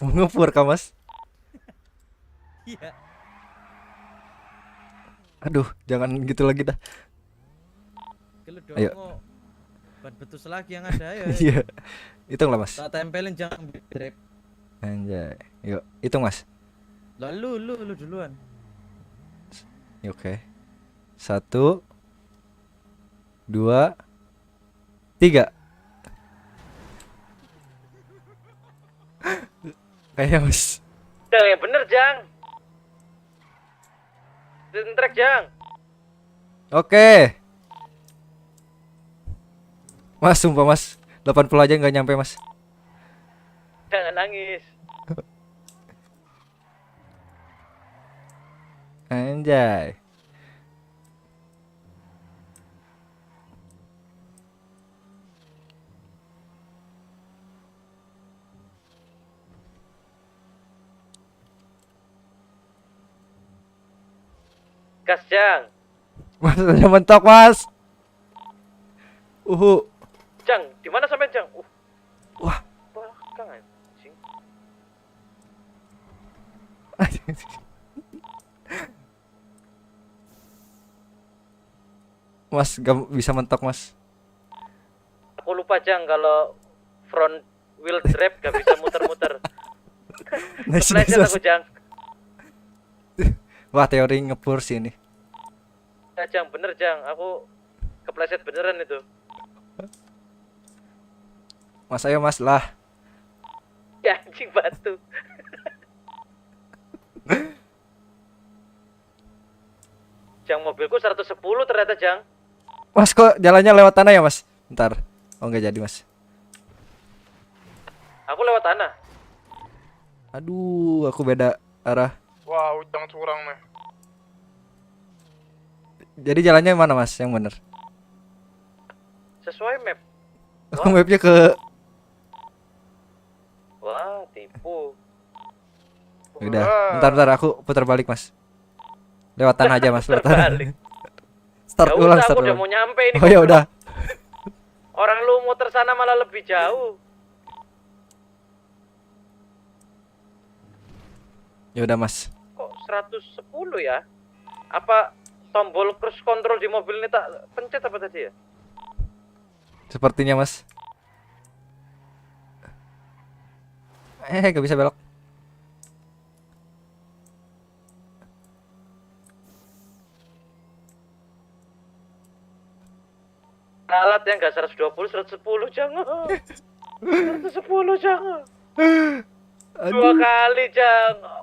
Mau ngepur kah mas? Iya. Aduh, jangan gitu lagi dah. Ayo. Ban betus lagi yang ada ya. Iya. Hitung lah mas. Tak tempelin jangan drip. Anjay. Yuk, hitung mas. Lalu lu duluan. Oke. 1 2 3. Kayak mas. Jang yang bener Jang. Trek Jang. Oke. Mas, sumpah mas 80 aja nggak nyampe mas. Jangan nangis. Anjay. Gas Jang. Mas, udah mentok mas. Jang, di mana sampean Jang? Wah. Belakang anjing. Mas, gak bisa mentok mas. Aku lupa Jang kalau front wheel drive gak bisa muter-muter. Nice, Kepleset mas. aku Jang. Wah, teori ngepur sih ini. Ya Jang, bener Jang, aku kepleset beneran itu. Mas, ayo mas lah. Ya anjing batu. Jang, mobilku 110 ternyata Jang. Mas, kok jalannya lewat tanah ya mas? Bentar. Oh, nggak jadi mas. Aku lewat tanah. Aduh, aku beda arah. Wow, jangan curang nih. Jadi jalannya mana mas? Yang bener? Sesuai map. Aku mapnya ke. Wah, tipu. Udah, bentar aku putar balik mas. Lewat tanah aja mas, lewat tanah. Terbalik. Start Gak ulang, usah, start aku udah ulang. mau nyampe ini. Oh ya goblok. udah. Orang lu muter sana malah lebih jauh. Ya udah mas. Kok 110 ya? Apa tombol cruise control di mobil ini tak pencet apa tadi ya? Sepertinya mas. Gak bisa belok. Alat yang gak 120, 110 jangan. 110 jangan. Dua kali jangan.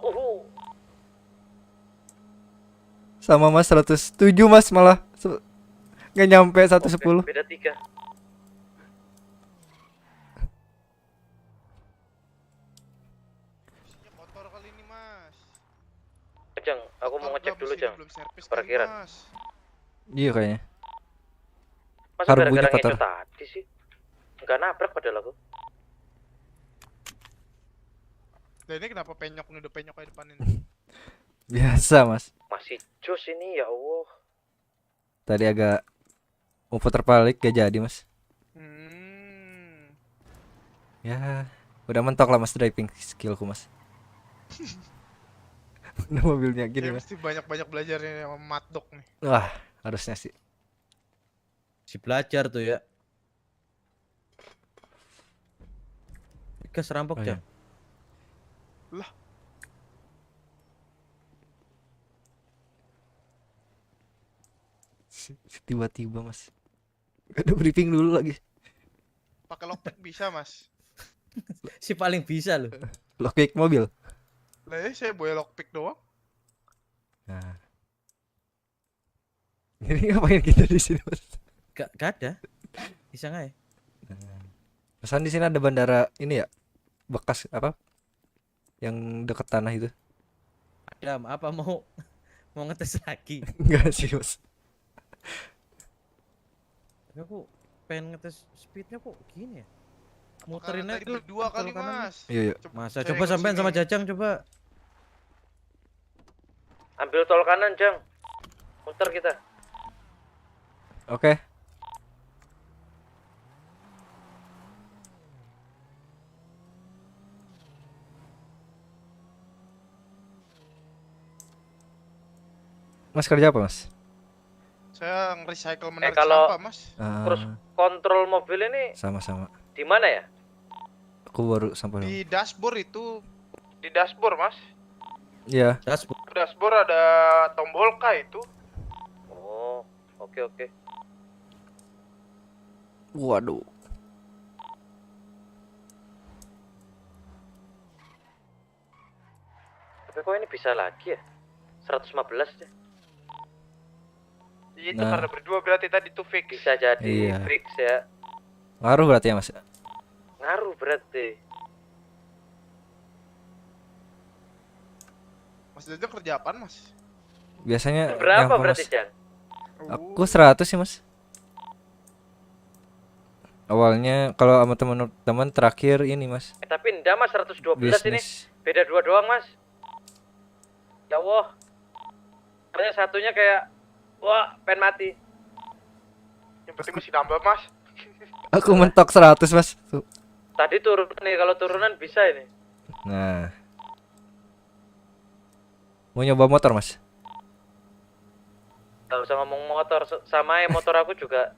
Sama mas 107 mas malah. Gak nyampe 110. Beda 3. Kotor kali ini, Mas. Jang, aku mau ngecek dulu Jang. Parkiran. Iya kayaknya. Masa Karbunya gara-gara kotor. ngecut tadi sih? Enggak nabrak padahal aku. Nah, ini kenapa penyok nih, udah penyok kayak depan ini. Biasa mas. Masih jos ini ya Allah. Tadi agak mau putar balik gak jadi mas. Ya udah mentok lah mas driving skillku mas. Udah mobilnya gini Saya mas. mesti banyak-banyak belajar nih sama Matdok nih. Wah harusnya sih. Si belajar tuh ya. Gas rampok Oh, iya. Jang. Lah. Tiba-tiba mas. Gak ada briefing dulu lagi. Pakai lockpick bisa, Mas. Si paling bisa loh. Lockpick mobil. Lah ya, saya boleh lockpick doang. Nah. Ini ngapain kita di sini mas? Gak ada. Bisa nggak ya? Pesan di sini ada bandara ini ya, bekas apa? Yang deket tanah itu. Ada apa mau ngetes lagi? Enggak sih mas. Tapi aku pengen ngetes speednya kok gini ya? Muterin Muterin aja berdua kali, Mas. Iya, iya. Masa Saya coba ikut sampean sini. sama Jajang coba. Ambil tol kanan Jang. Muter kita. Oke. Mas kerja apa mas? Saya nge-recycle menarik kalau sampah, Mas. Terus kontrol mobil ini Sama-sama. di mana ya? Aku baru sampai. Di dashboard itu, di dashboard, Mas. Iya. Dashboard ada tombol K itu. Oh, oke. Waduh. Tapi kok ini bisa lagi ya? 115 deh. Itu Nah. karena berdua berarti tadi tuh fix. Bisa jadi Iya. fix ya. Ngaruh berarti ya mas? Ngaruh berarti. Mas Jojo kerja apaan, Mas? Biasanya Berapa nyampe, berarti mas. Jang? Aku 100 sih mas. Awalnya kalau sama teman-teman terakhir ini mas. Tapi enggak Mas 112 ini. Bisnis. Beda 2 doang Mas. Ya Allah. Hanya satunya kayak wah, pengen mati. Yang penting masih nambah, Mas. Aku mentok 100 mas. Tuh. Tadi turun nih, kalau turunan bisa ini. Nah. Mau nyoba motor mas? Gak usah ngomong motor, sama ya motor aku juga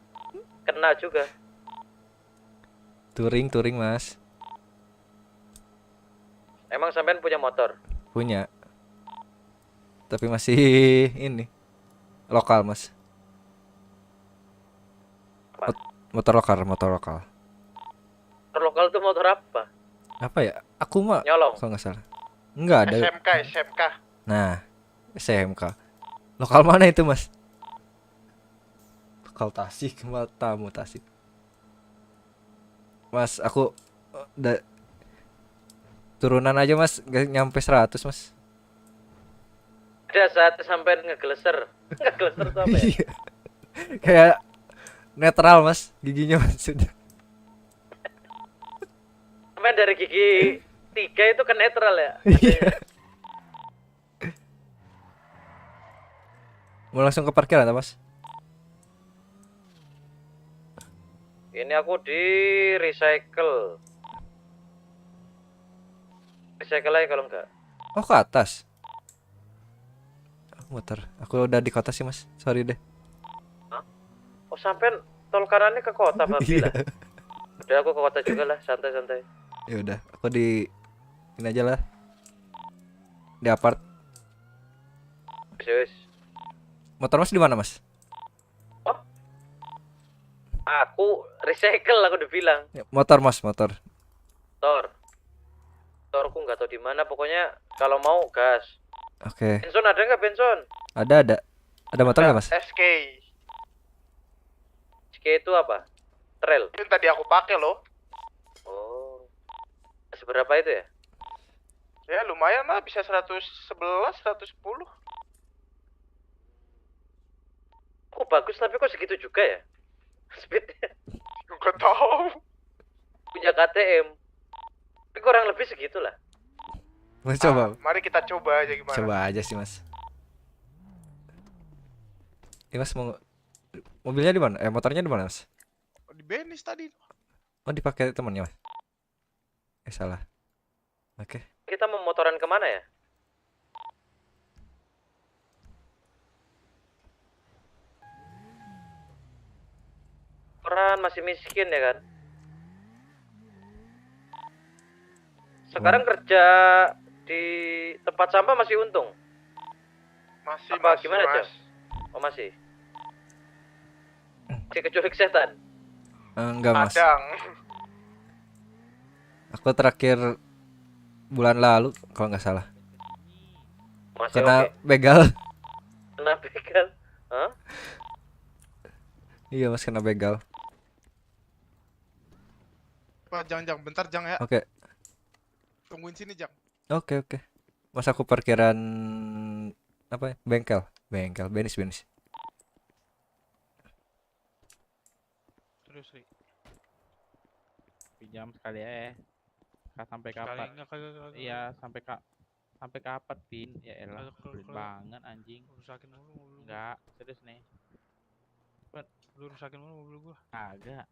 kena juga. Touring mas. Emang sampean punya motor? Punya. Tapi masih ini lokal mas. Motor lokal. Motor lokal tuh motor apa? Apa ya? Aku mah Nyolong. kalau nggak salah. Enggak ada. SMK. Nah, SMK. Lokal mana itu mas? Lokal Tasik, Matamu Tasik. Mas, aku udah turunan aja mas, nggak nyampe 100 mas. Ada saat sampai ngegeleser. Ngegeleser tuh apa ya? Iya. Kayak netral mas, giginya mas sudah. Sampai dari gigi 3 itu ke netral ya? Iya. Mau langsung ke parkiran atau Mas? Ini aku di recycle. Recycle aja kalau enggak. Oh, ke atas. Muter. Aku udah di kota sih, Mas. Sorry deh. Hah? Oh, sampean tol kanannya ke kota, Bang. Iya. Udah aku ke kota juga lah, santai-santai. Ya udah, aku di ini aja lah. Di apart. Wis. Motor Mas di mana, Mas? Aku recycle aku udah bilang. Ya, motor Mas, motor. Torku nggak tahu di mana, pokoknya kalau mau gas. Oke. Benson ada nggak benson? Ada. Ada motor nggak, Mas? SK. SK itu apa? Trail. Itu tadi aku pakai loh. Oh. Seberapa itu ya? Ya lumayan lah, bisa 111, 110. Oh bagus, tapi kok segitu juga ya? Speednya. Gak tahu. Punya KTM. Tapi kurang lebih segitulah. Mas coba. Mari kita coba aja gimana. Coba aja sih, Mas. Mas mau mobilnya di mana? Motornya di mana, Mas? Di Benis tadi. Oh, dipakai temannya, Mas. Salah. Oke. Kita mau motoran kemana ya? Orang masih miskin ya kan? Sekarang kerja di tempat sampah masih untung? Masih, apa masih, gimana, Mas. Jam? Oh masih? Masih keculik setan? Enggak, Mas. Kadang. Aku terakhir bulan lalu kalau nggak salah. Masih Kena oke. begal. Kena begal? Hah? Iya, Mas, kena begal. Pak, jangan bentar, jangan ya. Oke. Tungguin sini, Jang. Oke. Mas, aku parkiran apa ya? Bengkel. Benis. Terus Ri. Pinjam sekali ya. Sampai kapan? Iya, sampai kapan, Pin? Ya elah, sulit banget anjing. Rusakin mulu mobil. Enggak, serius nih. Lu rusakin mulu mobil gua. Agak.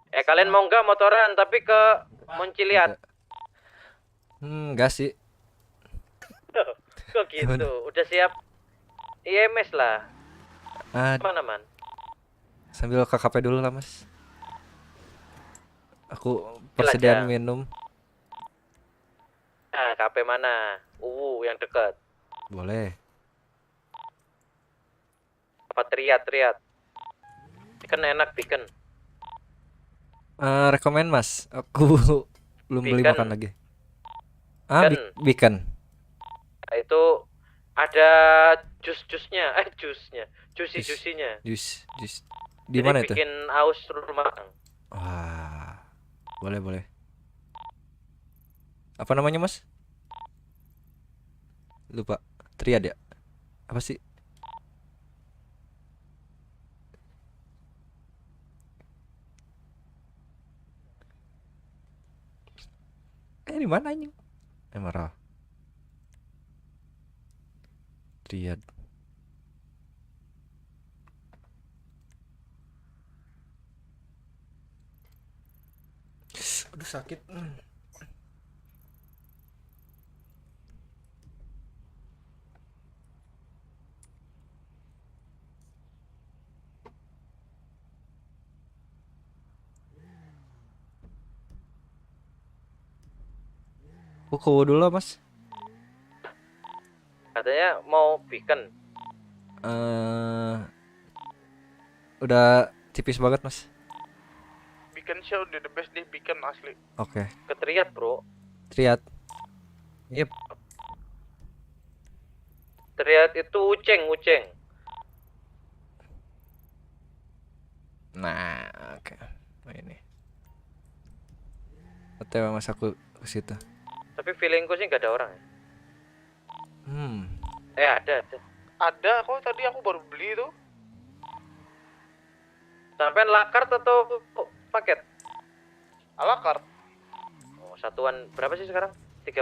Kalian mau nggak motoran tapi ke Monciliat? Enggak sih. Kok gitu? Udah siap IMS lah. Mana man? Sambil KKP dulu lah, Mas. Aku persediaan minum. Ah, KP mana? Yang dekat. Boleh. Apa triat? Kan enak bikin. Rekomen, Mas. Aku belum beli Beacon. makan lagi. Beacon. Beacon. Nah, itu ada jusnya. Juicy-nya. Jus. Di mana itu? Bikin aus rumah. Wah. Boleh. Apa namanya, Mas? Lupa. Triad ya? Apa sih? Di mana ini? Emerald. Triad. Aduh, sakit. Kuku dulu, Mas. Katanya mau bikin. Udah tipis banget, Mas. Bikin show udah the best deh, bikin asli. Oke. Ke Triad, bro. Triad. Yep. Triad itu uceng. Nah, oke. Nah, ini. OTW, Mas, aku ke situ. Tapi feelingku sih nggak ada orang ya. Ada. Ada kok, tadi aku baru beli tuh. Sampai lakart atau paket? Alakart. Oh, satuan berapa sih sekarang? 30.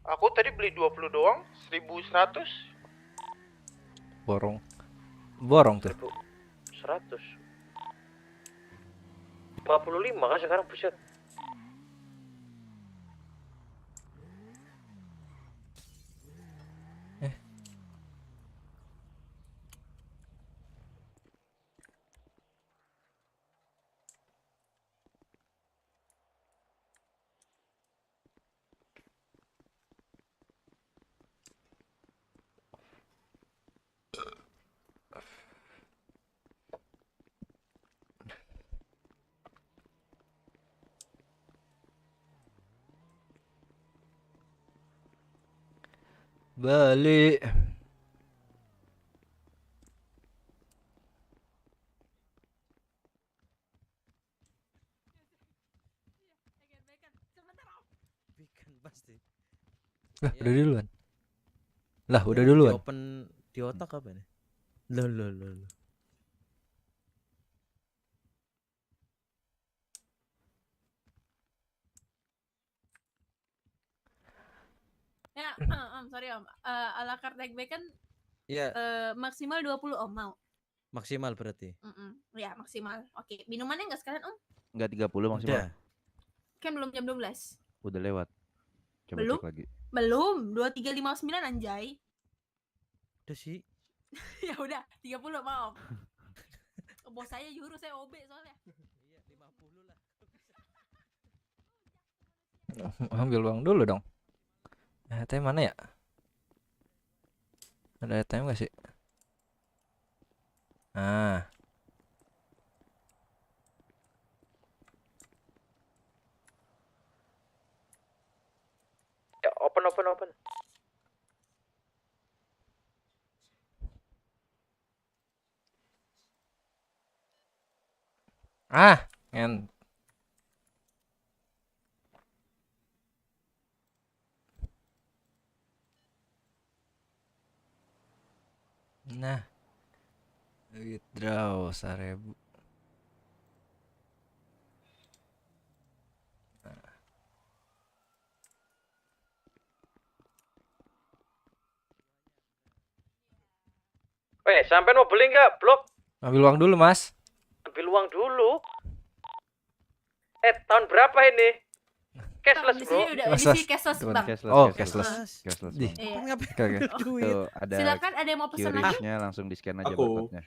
Aku tadi beli 20 doang, 1.100. Borong tuh. 100. 45 kan sekarang, buset. Balik. Weekend pasti. Lah, Ya. udah duluan. Lah, Ya, udah duluan. Di open di otak apa nih? Loh. Ya, sorry Om. Ala carte egg bacon Iya. maksimal 20 Om mau. Maksimal berarti. Ya, maksimal. Oke, minumannya enggak sekalian Om? Enggak 30 maksimal. Udah. Kan belum jam 12. Udah lewat. Coba Belum? cek lagi. Belum, 23.59 anjay. Udah sih. Ya udah, 30 mau. Bos saya nyuruh saya OB soalnya. Iya, 50 lah. Ambil uang dulu dong. ATM mana ya? Ada ATM gak sih? Ah. Ya, open. Ah, Nah, withdraw 1.000. Sampean mau beli nggak? Blok. Ambil uang dulu, Mas. Ambil uang dulu. Tahun berapa ini? Cashless, Di bro. sini udah di sini cashless, Bang. Oh, cashless. Di. Iya. Tuh, ada Silakan, ada yang mau pesan lagi? QRIS-nya langsung di-scan aja barcode-nya.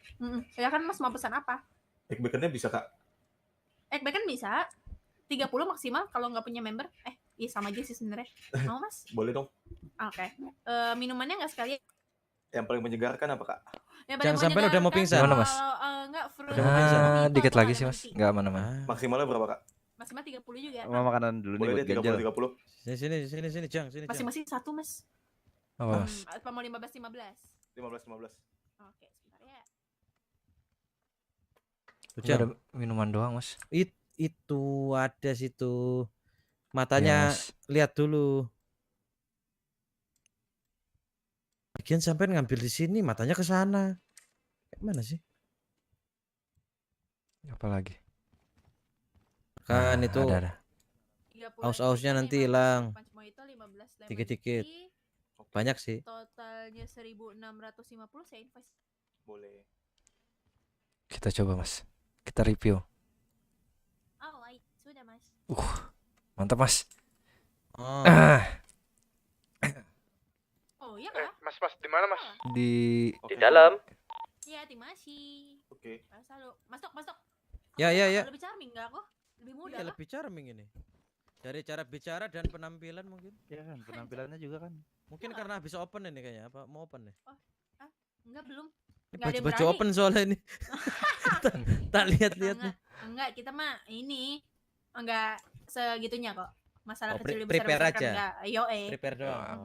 Silakan Mas mau pesan apa? Egg baconnya bisa, Kak? Egg bacon bisa. 30 maksimal kalau nggak punya member. Iya sama aja sih sebenarnya. Mau Mas? Boleh dong. Oke. Minumannya nggak sekali. Yang paling menyegarkan apa, Kak? Jangan sampai udah mau pingsan. Gimana, Mas? Enggak fruit. Dikit lagi sih, Mas. Enggak aman-aman. Maksimalnya berapa, Kak? Maksimal 30 juga. Mau makanan dulu nih Boleh buat deh, ganjal. 30. Sini, Jang, sini, Jang. Masing-masing satu, Mas. Apa, Mas? Apa mau 15? 15. Oke, sebentar ya. Ini ada minuman doang, Mas. Itu ada situ. Matanya lihat dulu. Bagian sampai ngambil di sini, matanya ke sana. Kayak mana sih? Apa lagi? Kan itu ada. aus-ausnya nanti hilang. Dikit-dikit. Banyak sih. Totalnya 1.650 saya invest. Boleh. Kita coba, Mas. Kita review. Alright, sudah Mas. Mantap, Mas. Oh iya kah? Mas, di mana, Mas? Di dalam. Iya, terima kasih. Oke. Selalu. Masuk. Ya. Lebih charming enggak kok? Lebih mudah. Iya, lebih charming ini. Dari cara bicara dan penampilan mungkin. Ya kan, penampilannya juga kan. Mungkin karena habis open ini kayaknya. Apa mau open nih? Enggak belum. Ini Enggak ada yang baju berani. open soalnya ini. Tak lihat-lihat nih. Enggak, kita mah ini enggak segitunya kok. Masalah Oh, kecil prepare besar kan aja. enggak. Prepare doang.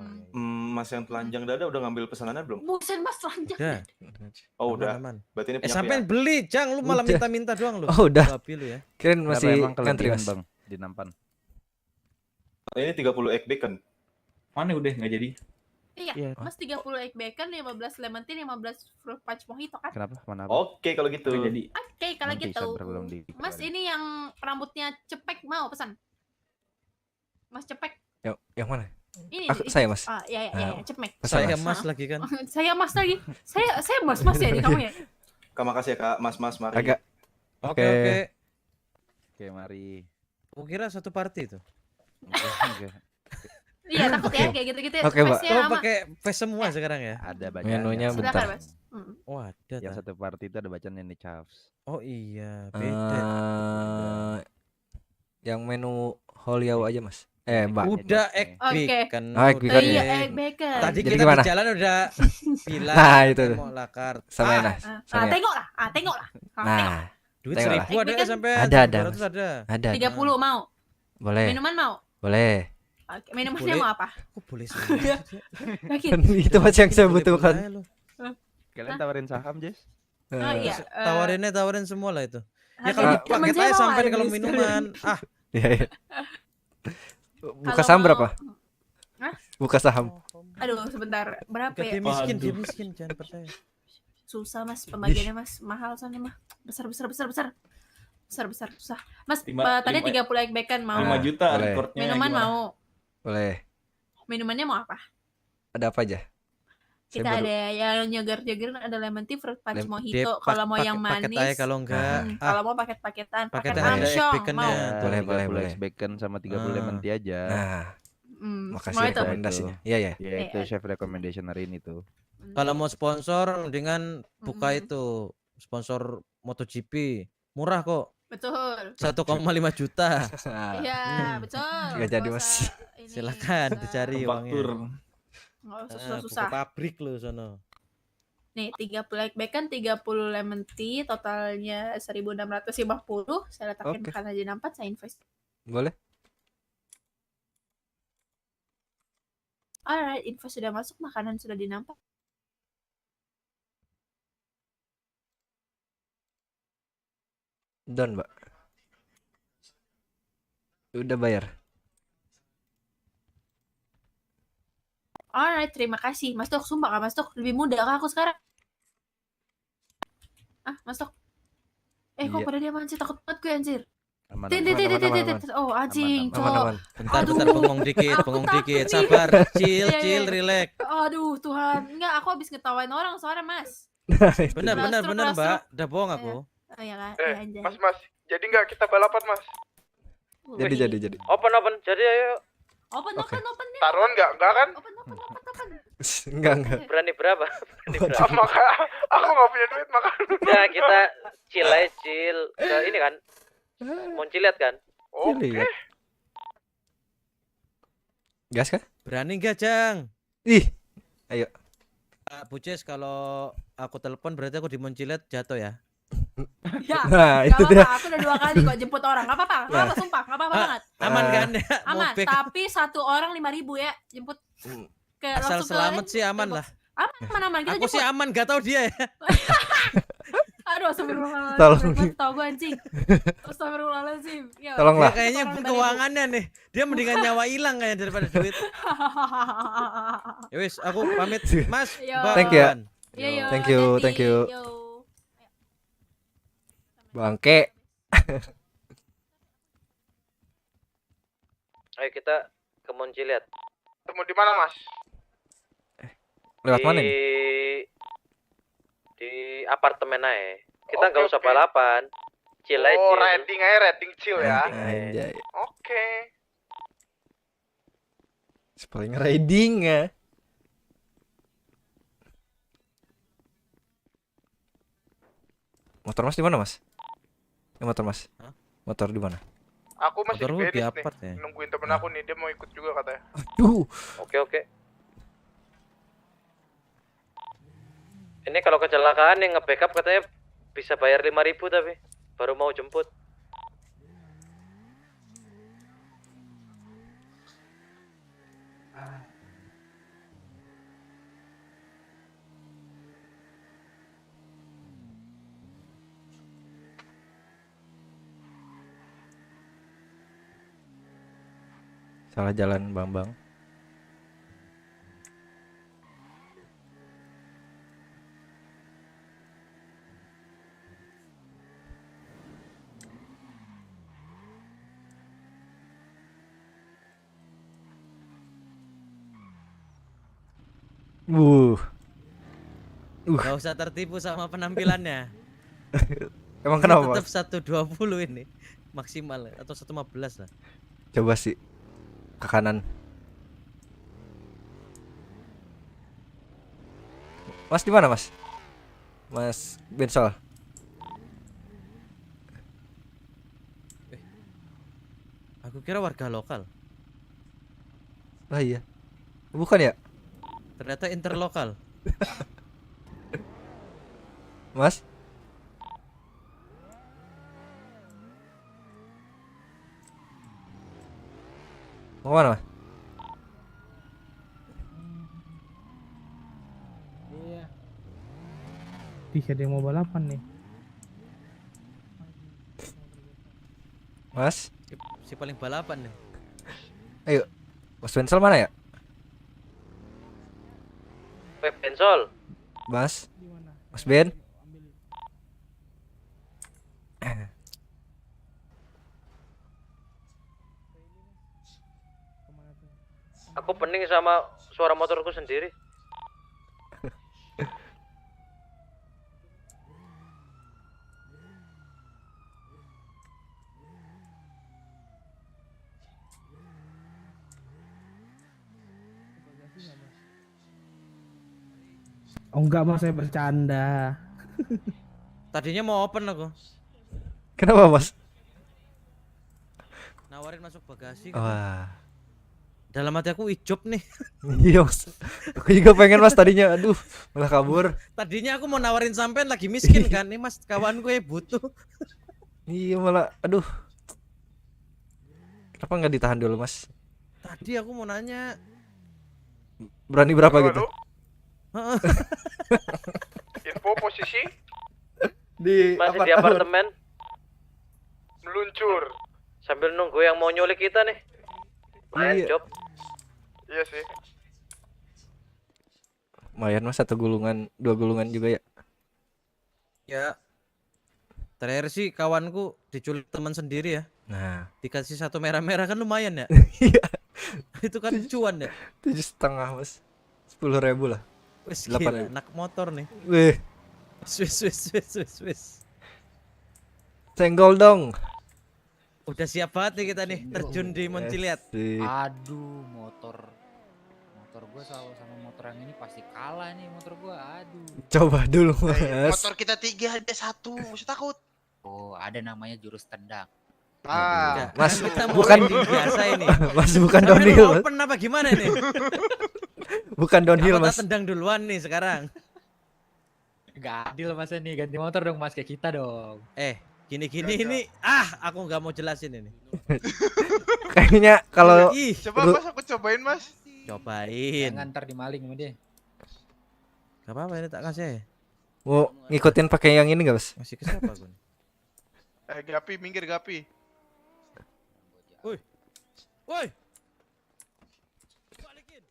Mas yang telanjang dada udah ngambil pesanannya belum? Buset Mas telanjang. Udah. Oh, udah. Aman. Berarti ini punya Sampai beli, Jang, lu malah Udah. minta-minta doang lu. Oh, udah. Babi lu ya. Kirain Kenapa masih emang ngantri, kelebihan, Mas. Bang, di nampan. Ini 30 egg bacon. Mana udah nggak jadi? Iya, Mas 30 egg bacon, 15 lemon tea, 15 fruit punch mojito kan? Kenapa? Mana? Oke, kalau gitu. Jadi. Oke, kalau Nanti gitu. sampai belum di- Mas ini yang rambutnya cepek mau pesan? Mas cepek. Yang mana? Ini Saya Mas. ya, cepmek. Saya Mas lagi kan. Saya Mas lagi. Saya Mas ya ini kamu ya. Kak, makasih ya Kak, Mas mari. Agak. Oke. Oke, mari. Kira satu party itu. Enggak. Iya, takut ya kayak gitu-gitu. Oke, Mbak. Oh, pakai face semua sekarang ya? Ada bacaan. Menunya bentar. Oh, ada. Yang satu party itu ada bacaan yang Chaps. Oh iya, beda. Yang menu Holiau aja Mas. Mbak. Udah egg bacon. Egg bacon. Iya, egg bacon. Tadi Jadi kita gimana? di jalan udah bilang. Nah, itu. Mau lakar. Sama Enas. Tengok lah. Nah. Duit Tengok 1000 ada nggak sampai? Ada. 200 ada. Ada. 30 mau. Boleh. Minuman mau? Boleh. Oke, minumannya mau apa? Kok boleh semua? Yakin? Itu Mas yang saya butuhkan. Kalian tawarin saham, Jess? Oh iya. Tawarin semua lah itu. Ya kalau paket aja sampai kalau minuman. Iya. Buka saham berapa? Buka saham. Aduh, sebentar. Berapa ya? Dia miskin, jangan percaya. Susah Mas, pembagiannya Mas. Mahal soalnya mah. Besar. Susah. Mas, tadi 30 egg bacon mau. 5 juta Boleh. rekornya. Minuman gimana? mau. Boleh. Minumannya mau apa? Ada apa aja? Kita ada yang nyegar-nyegarin, ada lemon tea, fruit punch, mojito. Kalau mau yang manis. Paket aja kalau enggak. Kalau mau paket-paketan, paket ada egg amsyong baconnya. mau. Boleh. Bacon sama 30 lemon tea aja. Nah. Mau Makasih itu. rekomendasinya. Iya. Ya itu chef recommendation hari ini tuh. Kalau mau sponsor mendingan buka itu sponsor MotoGP. Murah kok. Betul. 1,5 juta. Iya, betul. Gak jadi Mas. Silakan dicari uangnya. Nggak usah susah. Buka pabrik lu sono. Nih, 30 egg bacon, 30 lemon tea, totalnya 1.650. Saya letakkan makanan di nampak, saya invest. Boleh. Alright, info sudah masuk, makanan sudah dinampak. Don, Mbak. Udah bayar. Alright, terima kasih. Mas Tok, sumpah Mas Tok, lebih muda kah aku sekarang? Mas Tok. Kok pada diaman sih? Takut banget gue anjir. Aman. Oh, anjing, cowok. Bentar, bengong dikit. Sabar, chill, relax. Aduh, Tuhan. Enggak, aku habis ngetawain orang soalnya, Mas. Bener, Mbak. Udah bohong aku. Oh iya kan? Mas, jadi nggak kita balapan, Mas? Jadi. Open. Jadi ayo. Open nih. Taruhan nggak kan? Open. Enggak. Berani berapa? Maka aku nggak punya duit makan. Ya kita chill. Ke ini kan. Moncilet kan? Oke. Gas kah? Berani nggak, Jang? Ih. Ayo. Ya, Bu Ces, kalau aku telepon berarti aku dimoncilet jatuh ya? Ya, nah, itu dia. Aku udah 2 kali kok jemput orang. Gak apa-apa, sumpah, gak apa-apa banget. Aman kan? Aman, tapi 1 orang 5.000 ya jemput. Asal selamat sih aman lah. Aman, kita aku jemput. sih aman, gak tahu dia ya. Aduh, astagfirullahaladzim. Tolong. Tahu gue anjing. Astagfirullahaladzim. Ya, Tolonglah. Dia kayaknya keuangannya nih. Dia mendingan nyawa hilang kayaknya daripada duit. Ya wis, aku pamit, Mas. Thank you. Yo, Thank you. Bangke. Ayo kita ke Moncilet. Ketemu di mana, Mas? Lewat mana nih? Di apartemen aja. Kita nggak usah balapan. Chill aja. Oh, riding chill ya. Anjay. Oke. Paling riding ya. Motor Mas di mana, Mas? Motor Mas. Motor di mana? Aku masih Motor di Beris apart nih. ya? Nungguin temen aku nih, dia mau ikut juga katanya. Aduh. Oke. Ini kalau kecelakaan yang nge-backup katanya bisa bayar 5.000 tapi baru mau jemput. Salah jalan, Bambang. Gak usah tertipu sama penampilannya. Emang Ini kenapa, tetap Mas? 120 ini maksimal atau 115 lah. Coba sih ke kanan. Mas di mana, Mas? Mas Bensol. Aku kira warga lokal. Oh iya. Bukan ya? Ternyata interlokal. Mas? Mau mana, Mas? Iya. Ih, ada yang mau balapan nih. Mas? Si paling balapan nih. Ayo. Mas Bensol mana ya? Bensol. Mas? Mas Ben? Aku pening sama suara motorku sendiri. Oh enggak, Mas, saya bercanda. Tadinya mau open aku. Kenapa, Mas? Nawarin masuk bagasi. Wah. Dalam hati aku ijop nih. Iya, Mas. Aku juga pengen, Mas, tadinya. Aduh, malah kabur. Tadinya aku mau nawarin sampean lagi miskin kan. Nih Mas, kawan gue butuh. Iya, malah aduh. Kenapa nggak ditahan dulu, Mas? Tadi aku mau nanya. Berani berapa gitu? Info posisi Masih di apartemen. meluncur. Sambil nunggu yang mau nyulik kita nih. Main Iya. job. Iya sih. Lumayan, Mas, satu gulungan, dua gulungan juga ya. Ya. Terakhir sih kawanku diculik teman sendiri ya. Nah. Dikasih satu merah-merah kan lumayan ya. Iya. Itu kan cuan ya. 7,5, Mas. 10.000 lah. Wes 8.000. gila, anak motor nih. Wih. Wis. Senggol dong. Udah siap banget nih kita nih terjun di Monciliat. Aduh, motor gua sama motor yang ini pasti kalah nih motor gua. Aduh. Coba dulu, Mas. Motor kita 3 ada 1, usah takut. Oh, ada namanya jurus tendang. Ah, Mas, kita mau bukan riding biasa ini. Mas, bukan Sampai downhill, Mas. open apa gimana nih? Bukan downhill, Apa Mas. tak tendang duluan nih sekarang? Gak adil Mas ini, ganti motor dong Mas, kayak kita dong. Gini ini aku nggak mau jelasin ini. Kayaknya kalau Coba Mas, aku cobain Mas. Cobain. Jangan ntar dimaling sama dia. Gak apa-apa ini tak kasih. mau ngikutin pakai yang ini nggak, Mas? Masih ke siapa gue? Gapi, minggir Gapi. Woi. Balikin.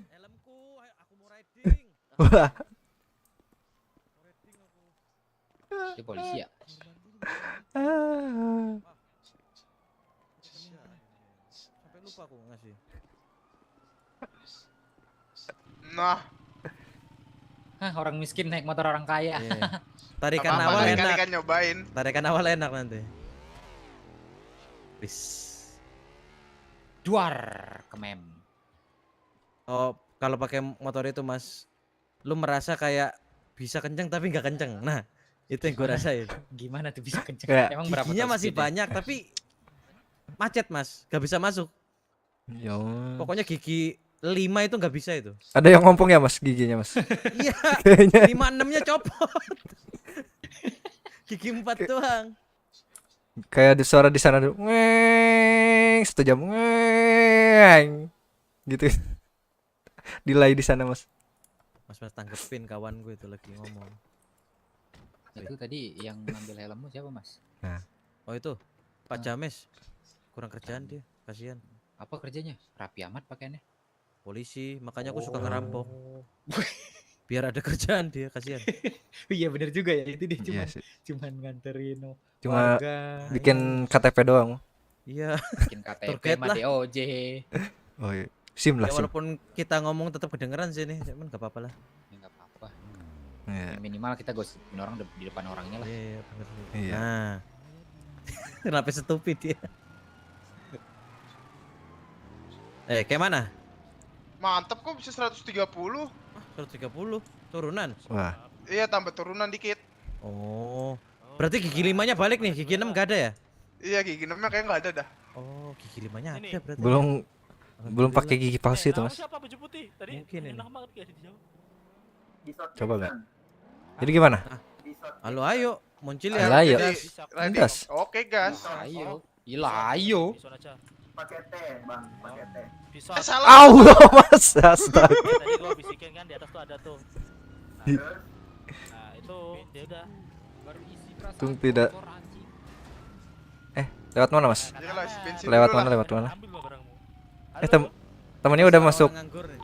Helmku, aku mau riding. Wah. Dia polisi ya? Sampai lupa aku ngasih. Nah. Hah, orang miskin naik motor orang kaya. Yeah. Tarikan Apa-apa, awal kali-kali enak. kan nyobain. Tarikan awal enak nanti. Bis. Duar kemem. Oh, kalau pakai motor itu Mas, lu merasa kayak bisa kenceng tapi nggak kenceng. Nah, itu yang gue rasain. Gimana tuh bisa kenceng? Kayak Emang berapa Giginya top masih speed-nya? banyak tapi macet Mas, gak bisa masuk. Ya. Pokoknya gigi 5 itu nggak bisa itu. Ada yang ngompong ya, Mas, giginya, Mas? Iya. Kayaknya 5-6-nya copot. Gigi 4 doang. kayak ada suara di sana dulu. Ngeng, 1 jam. Ngeng. Gitu. Delay di sana, Mas. Mas tanggepin kawan gue itu lagi ngomong. Itu tadi yang ngambil helmmu siapa Mas? Nah. Oh itu Pak James. Kurang kerjaan dia, kasihan. Apa kerjanya? Rapi amat pakaiannya. Polisi, makanya aku suka ngerampok. Biar ada kerjaan dia, kasihan. Iya bener juga ya, itu dia Iya sih. cuman nganterin Cuma warga. bikin KTP doang. Iya. Bikin Tour KTP guide sama lah. DOJ. Oh iya. SIM lah Ya SIM. walaupun kita ngomong tetap kedengeran sih nih, cuman gak apa-apa lah. Ya nggak apa-apa. Iya. Ya, minimal kita gosipin orang di depan orangnya lah. Iya, bener. Iya. Nah. Kenapa stupid dia? Kayak mana? Mantap kok bisa 130. 130 turunan. Wah. Iya, tambah turunan dikit. Oh. Berarti gigi 5-nya balik nih, gigi 6 gak ada ya? Iya, gigi 6-nya kayak nggak ada dah. Oh, gigi 5-nya ada berarti. Belum pakai gigi palsu itu, Mas. Siapa baju putih? Tadi Mungkin ini. nama kan kayak dijawab. Coba enggak? Jadi gimana? Halo, ayo, muncul ya. Halo, ayo. Ready? Gas. Oke, gas. Ayo. Gila, ayo. Pakai teh, Bang, pakai teh. Bisa. Au, Mas. Astaga. Tadi gua bisikin kan di atas tuh ada tuh. Nah, itu dia udah Baru isi perasaan. Tung tidak. kotor, anjing. Lewat mana, Mas? Jelas, bensin Lewat dulu mana? lah. Lewat mana? ambil gua barangmu. Temannya udah masuk. Nganggur nih.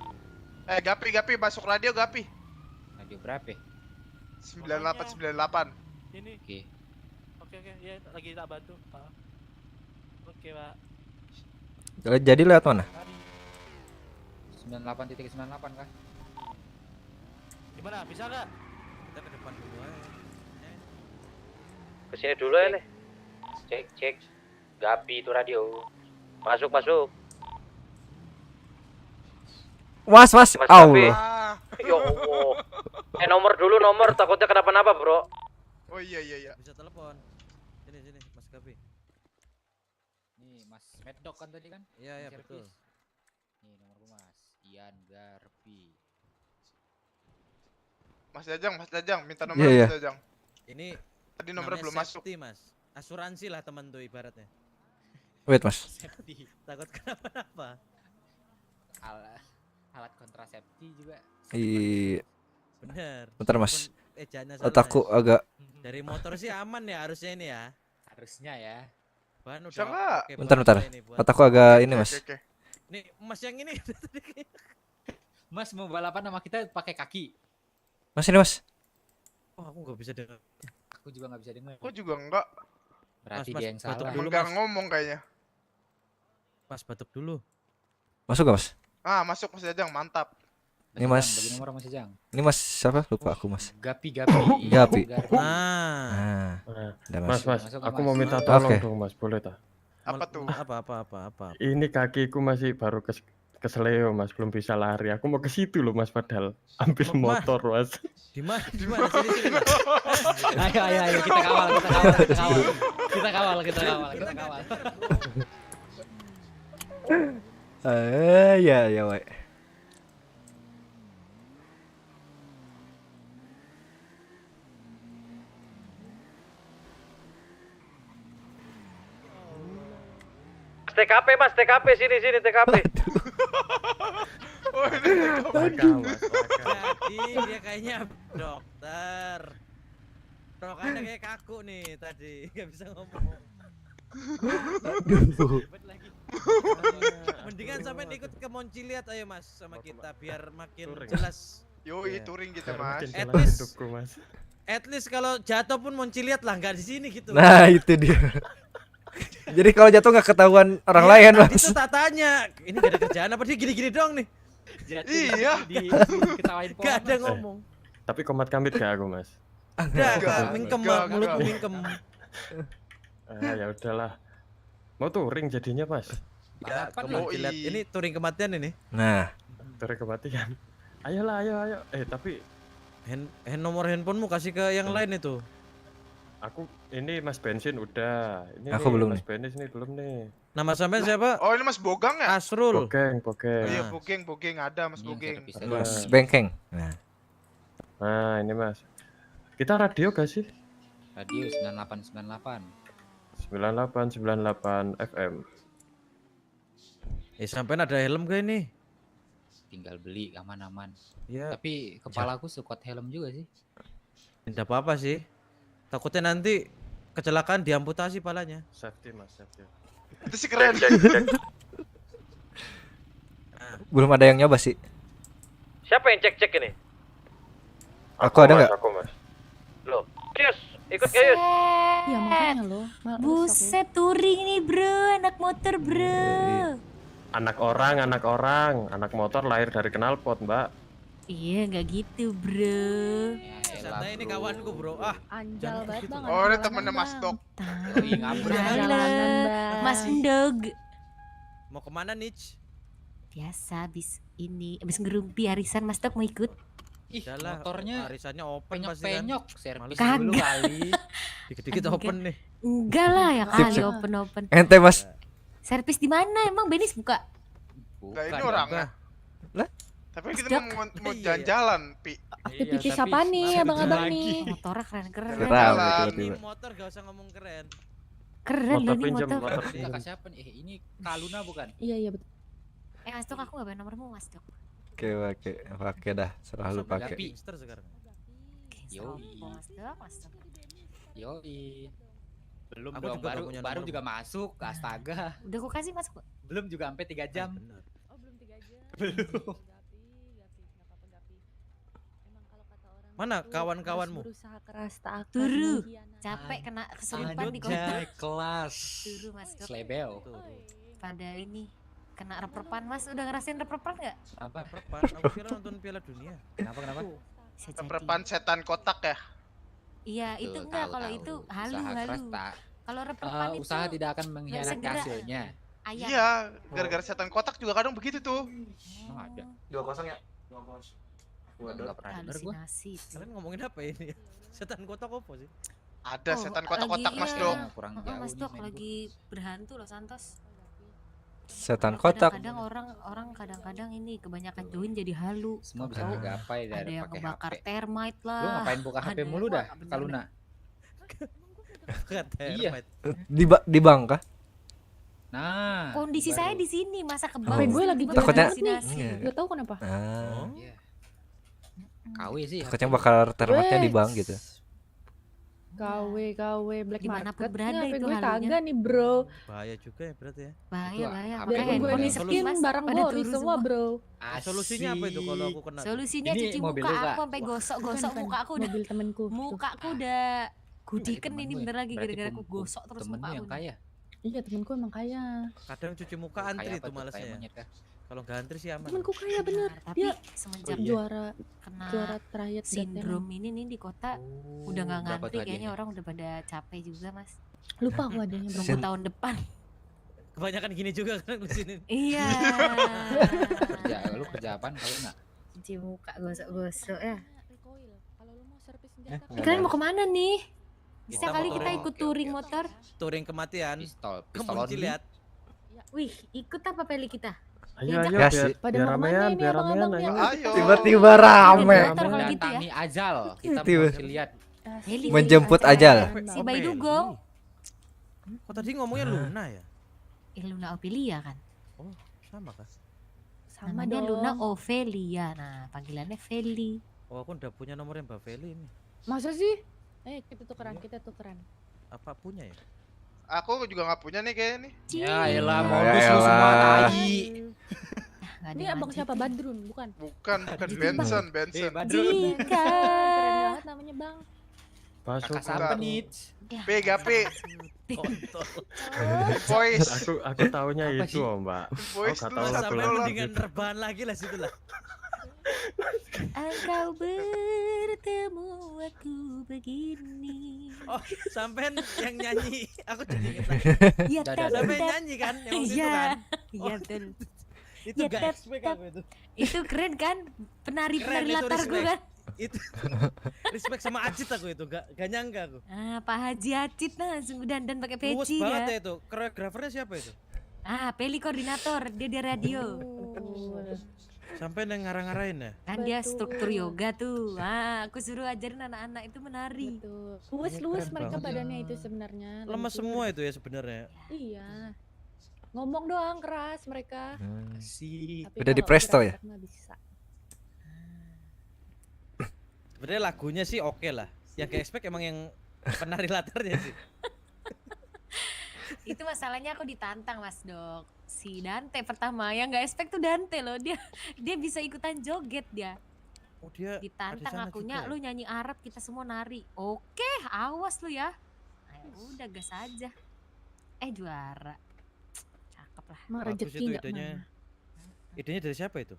Gapi masuk radio Gapi. Radio berapa? 9898. Ini. Oke. Oke, ya lagi tak bantu. Oke, Pak. Jadi lewat mana? 98.98 kah? Gimana? Bisa enggak? Kita ke depan dulu aja. Kesini dulu ya nih. Cek. Gapi itu radio. Masuk. Mas. Mas Allah. Ya Allah. Nomor takutnya kenapa-napa, Bro. Oh iya. Bisa telepon. Sini, Mas Gabi. Nih, Mas Meddok kan tadi kan? Iya, Servis. betul. Nih nomorku Mas. Ian Garpi. Mas Jajang, minta nomor Iya. Mas Jajang. Ini Tadi nomornya namanya belum masuk. safety, Mas. Asuransi lah teman tuh ibaratnya. Wait, Mas. Safety. Takut kenapa-napa. Alat kontrasepsi juga. Bener. Bentar, Mas. Jangan salah Otakku ya. agak. Dari motor sih aman ya harusnya ini ya. Harusnya ya. Bahan Bisa udah nggak? pakai Bentar. bahan ini buat- Otakku agak ini, Mas. Oke. Nih, Mas yang ini Mas mau balapan sama kita pakai kaki. Mas ini, Mas. Oh, aku nggak bisa dengar. Aku juga nggak bisa dengar. Kok juga enggak? Berarti Mas, dia yang batuk salah. dulu, Enggak Mas. ngomong kayaknya. Mas batuk dulu. Masuk gak, Mas? Masuk Mas Jajang, mantap. Ini, Mas. Bagi nomor Mas Jang. Ini Mas siapa? Lupa aku, Mas. Gapi. Gapi. Nah, Udah, Mas, Masuk, aku Mas. mau minta tolong Oke. dong, Mas. Boleh tak? Apa tuh? Apa? Ini kakiku masih baru keseleo, Mas. Belum bisa lari. Aku mau ke situ loh, Mas. Padahal ambil Mas. motor, Mas. Di mana? Sini. Mas. Ayo kita kawal. Ya, Wak. TKP sini TKP. Oh, ini Jadi dia kayaknya dokter. Rokannya kayak kaku nih tadi, nggak bisa ngomong. Mendingan sampai ikut ke Monciliat ayo Mas sama kita biar makin jelas. Yoi, Iya. touring kita, Mas. At least kalau jatuh pun Monciliat lah, nggak di sini gitu. Nah, itu dia. Jadi kalau jatuh nggak ketahuan orang lain, Mas. Itu tatanya. Ini gak ada kerjaan apa dia gini-gini dong nih. Iya. Diketawain Gak ada ngomong. Tapi komat kamit gak aku, Mas? Enggak, mingkem mulutmu mingkem. Ya udahlah. Mau touring jadinya, Mas. Ya, Monciliat. Ini touring kematian ini. Nah, touring kematian. Ayolah, ayo. Tapi nomor handphonemu kasih ke yang lain itu. Aku ini Mas Bensin udah. Ini Aku belum Mas nih. Bensin ini belum nih. Nama sampean siapa? Oh, ini Mas Bogang ya? Asrul. Bogeng. Oh iya, Bogeng ada Mas Bogeng. Mas Bengkeng. Nah, ini Mas. Kita radio gak sih? Radio 9898. 9898 FM. Sampean ada helm gak ini? Tinggal beli aman-aman. Ya. Tapi kepalaku sekuat helm juga sih. Tidak apa-apa sih. Takutnya nanti kecelakaan diamputasi palanya. Safety, Mas, safety. Itu sih keren. belum ada yang nyoba sih. Siapa yang cek ini? Aku ada nggak? Aku, Mas. Loh, Yus, ikut gak Yus? Ya makanya lo. Buset touring nih bro, anak motor bro. Anak motor lahir dari knalpot, Mbak. Iya, nggak gitu, bro. Santai ini kawanku, bro. Ah, Anjal banget bang. Oh, ini temennya Mas Dok. Halo, Mas Ndog. mau kemana Nich? Biasa, abis ngerumpi arisan, Mas Dok mau ikut? Ih, Udah lah, motornya arisannya open pasti kan. penyok servis Kagak. dulu kali. Dikit-dikit Enggak. open nih. Enggak lah ya Sip, kali sip. open. Ente Mas. Servis di mana emang Benis buka? Nah, ini orangnya. Lah? Tapi kita Dok. mau jalan-jalan, Pi. Aktivitas siapa nih abang-abang nih? Motornya keren-keren. Geram, Ini motor gak usah ngomong keren. Keren loh ini pinjam, motor. motor Kakak pinjam. siapa nih? Ini Kaluna bukan? Iya betul. Mas Dok, aku gak bayar nomormu, Mas Dok. Pakai dah, selalu pakai. Gangster sekarang. Yoi. Mas Dok, Mas Dok. Yoi. Belum Aku dong, juga gak baru punya baru nomor, juga masuk. Astaga. Udah aku kasih masuk. Belum juga sampai 3 jam. Oh belum 3 jam. Belum. Mana kawan-kawanmu? Berusaha keras tak akan Turu. mengkhianati. Capek kena kesurupan di kota. Anjay, kelas. Turu, Mas Dok. Slebel. Pada ini kena rep-repan, Mas. Udah ngerasain rep-repan nggak? Apa? Repan, aku kira nonton Piala Dunia. Kenapa? Bisa jadi. Repan setan kotak ya. Iya, itu Tuh, enggak tahu, kalau tahu. itu Usaha keras halu. tak. Kalau rep-repan itu Usaha tidak akan mengkhianati segera. hasilnya. ayam. Iya, gara-gara setan kotak juga kadang begitu tuh. Emang ada. 2-0 ya. 2-0. Enggak pernah denger gua. Halusinasi itu. Kalian ngomongin apa ini? Setan kotak apa sih? Ada setan lagi kotak-kotak Mas iya. Dok. Kurang Oh, jauh Mas nih, Dok main lagi berhantu loh Santos. Setan kotak. Kadang orang kadang-kadang ini kebanyakan join jadi halu. Semua bisa Tahu, tergapai ada dari yang pakai ngebakar HP. termite lah. Lu ngapain buka HP Ada mulu yang- dah, wah, bener Kaluna? Iya. Di bank kah? Nah, Kondisi baru. saya di sini, masa ke Oh. bank? Gue lagi Gua Takutnya- halusinasi. Gak tau kenapa. Ah. Iya. KW sih. Takutnya bakal termatnya di bank gitu. KW Black Dimanapun Market berada nih, itu gue halunya. kagak nih bro. Bahaya juga ya berarti ya. Bahaya, Itu bahaya. HP Makanya gua Gue handphone Mas. miskin, Mas, barang pada gue ori turu semua bro. Solusinya apa itu kalau aku kena? Solusinya Ini cuci mobil muka lu, Kak. aku sampai gosok-gosok Bukan, muka aku udah. mobil temenku. Mukaku udah gudiken Temen ini gue. bentar lagi Berarti gara-gara aku pem- gosok terus temenmu muka yang aku. kaya. Iya temenku emang kaya. Kadang cuci muka Kayak antri apa itu tuh? Kayak malesnya. monyet kah? Kalau nggak antri sih aman. Temenku kaya bener. Tapi Dia semenjak juara kena terakhir sindrom ini nih di kota udah nggak berapa tuh ngantri kayaknya hadiahnya? orang udah pada capek juga Mas. Lupa aku adanya Nunggu berapa. tahun depan. Kebanyakan gini juga kan di sini. Iya. Lu kerja apaan Kaluna? Cuci muka gosok-gosok ya. Kalau lu mau servis senjata Kalian mau kemana nih? Bisa Kita kali motorin. kita ikut touring motor. Touring kematian. Pistol Kemunci only. lihat. Wih, ikut apa peli kita? Ayo, Diajak ayo, Ya biar, sih. Pada biar mau kemana ramean, ini biar ramean, abang-abang ayo. nih? Ayo. Tiba-tiba rame. Motor kalau gitu ya. Mendatangi ajal. Kita Tiba. mau lihat. Heli, Menjemput heli. ajal. Si Bayi Dugong. Kok tadi ngomongnya Luna ya? Luna Ophelia kan? Oh, sama kah? Sama Namanya dong. Luna Ophelia. Nah, panggilannya Feli. Oh, aku udah punya nomornya Mbak Feli ini. Masa sih? Kita tukeran. Apa punya ya? Aku juga nggak punya nih kayaknya nih. Ya elah, Ya modus lu semua elah. tai. Nggak ada Ini yang abang lanjut. siapa? Badrun, bukan? Bukan Benson. Badrun. Jika Keren banget namanya bang. Masuk. Kakak siapa nih? Ya, P gape. Kontol. Voice. Aku taunya Apa itu, sih? oh, Mbak. Voice nggak tuh tahu lagu Sampai lagu mendingan gitu. rebahan lagi lah situ lah. engkau bertemu aku begini. Oh, sampean yang nyanyi. Aku jadi inget lagi. Ya Dadah, tap, dadah. Sampai tap. nyanyi kan yang waktu itu Iya, kan. iya betul. Itu Ya, gak tap, expect tap. aku itu. Itu keren kan? Penari-penari Keren, itu latar gue respect. kan? Itu respect sama Ajit aku itu, gak nyangka aku. Ah, Pak Haji Acit nah langsung dandan pakai Luwes peci banget ya dia. itu. Koreografernya siapa itu? Ah, Peli koordinator, dia di radio. Sampai yang ngarang-ngarain ya? Kan dia Betul. struktur yoga tuh. Ah, aku suruh ajarin anak-anak itu menari. Betul. Iya, Luwes keren mereka banget. badannya itu sebenarnya. Lemes lembut. semua itu ya sebenarnya. Iya. Ngomong doang keras mereka. Si. Tapi Udah di kalau presto ya? gerak-gerak mah bisa. Sebenarnya lagunya sih oke lah. Yang kayak expect emang yang penari latarnya sih. Itu masalahnya aku ditantang Mas Dok. Si Dante pertama yang nggak expect tuh Dante loh. Dia bisa ikutan joget dia. Oh dia ada di Ditantang sana akunya juga ya? lu nyanyi Arab kita semua nari. Oke, awas lu ya. Ayo, udah gas aja. Juara. cakep lah. Emang Bagus rezeki itu nggak idenya. mana. Idenya dari siapa itu?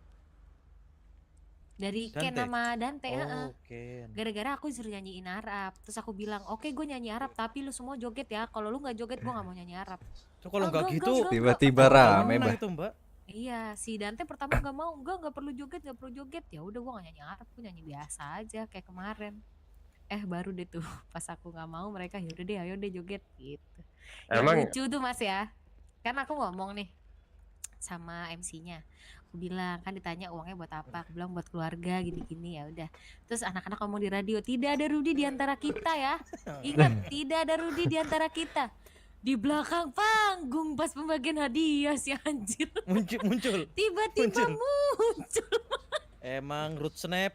Dari Ken Dante? sama Dante, heeh. Oh, Ken. Gara-gara aku disuruh nyanyiin Arab, terus aku bilang, oke gue nyanyi Arab, tapi lu semua joget ya. Kalau lu nggak joget, gue nggak mau nyanyi Arab. Tuh kalau "Ah, nggak enggak, gitu, enggak." Tiba-tiba Kalau rame, menang Bah. itu, Mbak. Iya, si Dante pertama nggak mau, nggak perlu joget, nggak perlu joget. Ya udah, gue nggak nyanyi Arab, gue nyanyi biasa aja kayak kemarin. Baru deh tuh pas aku nggak mau, mereka ya udah deh, ayo deh joget gitu. Yang Emang lucu tuh Mas ya, kan aku ngomong nih sama MC-nya. Aku bilang, kan ditanya uangnya buat apa, aku bilang buat keluarga gini-gini. Ya udah, terus anak-anak ngomong di radio, tidak ada Rudi di antara kita ya, ingat tidak ada Rudi di antara kita. Di belakang panggung pas pembagian hadiah si anjir Muncul. tiba-tiba muncul. Emang root snap.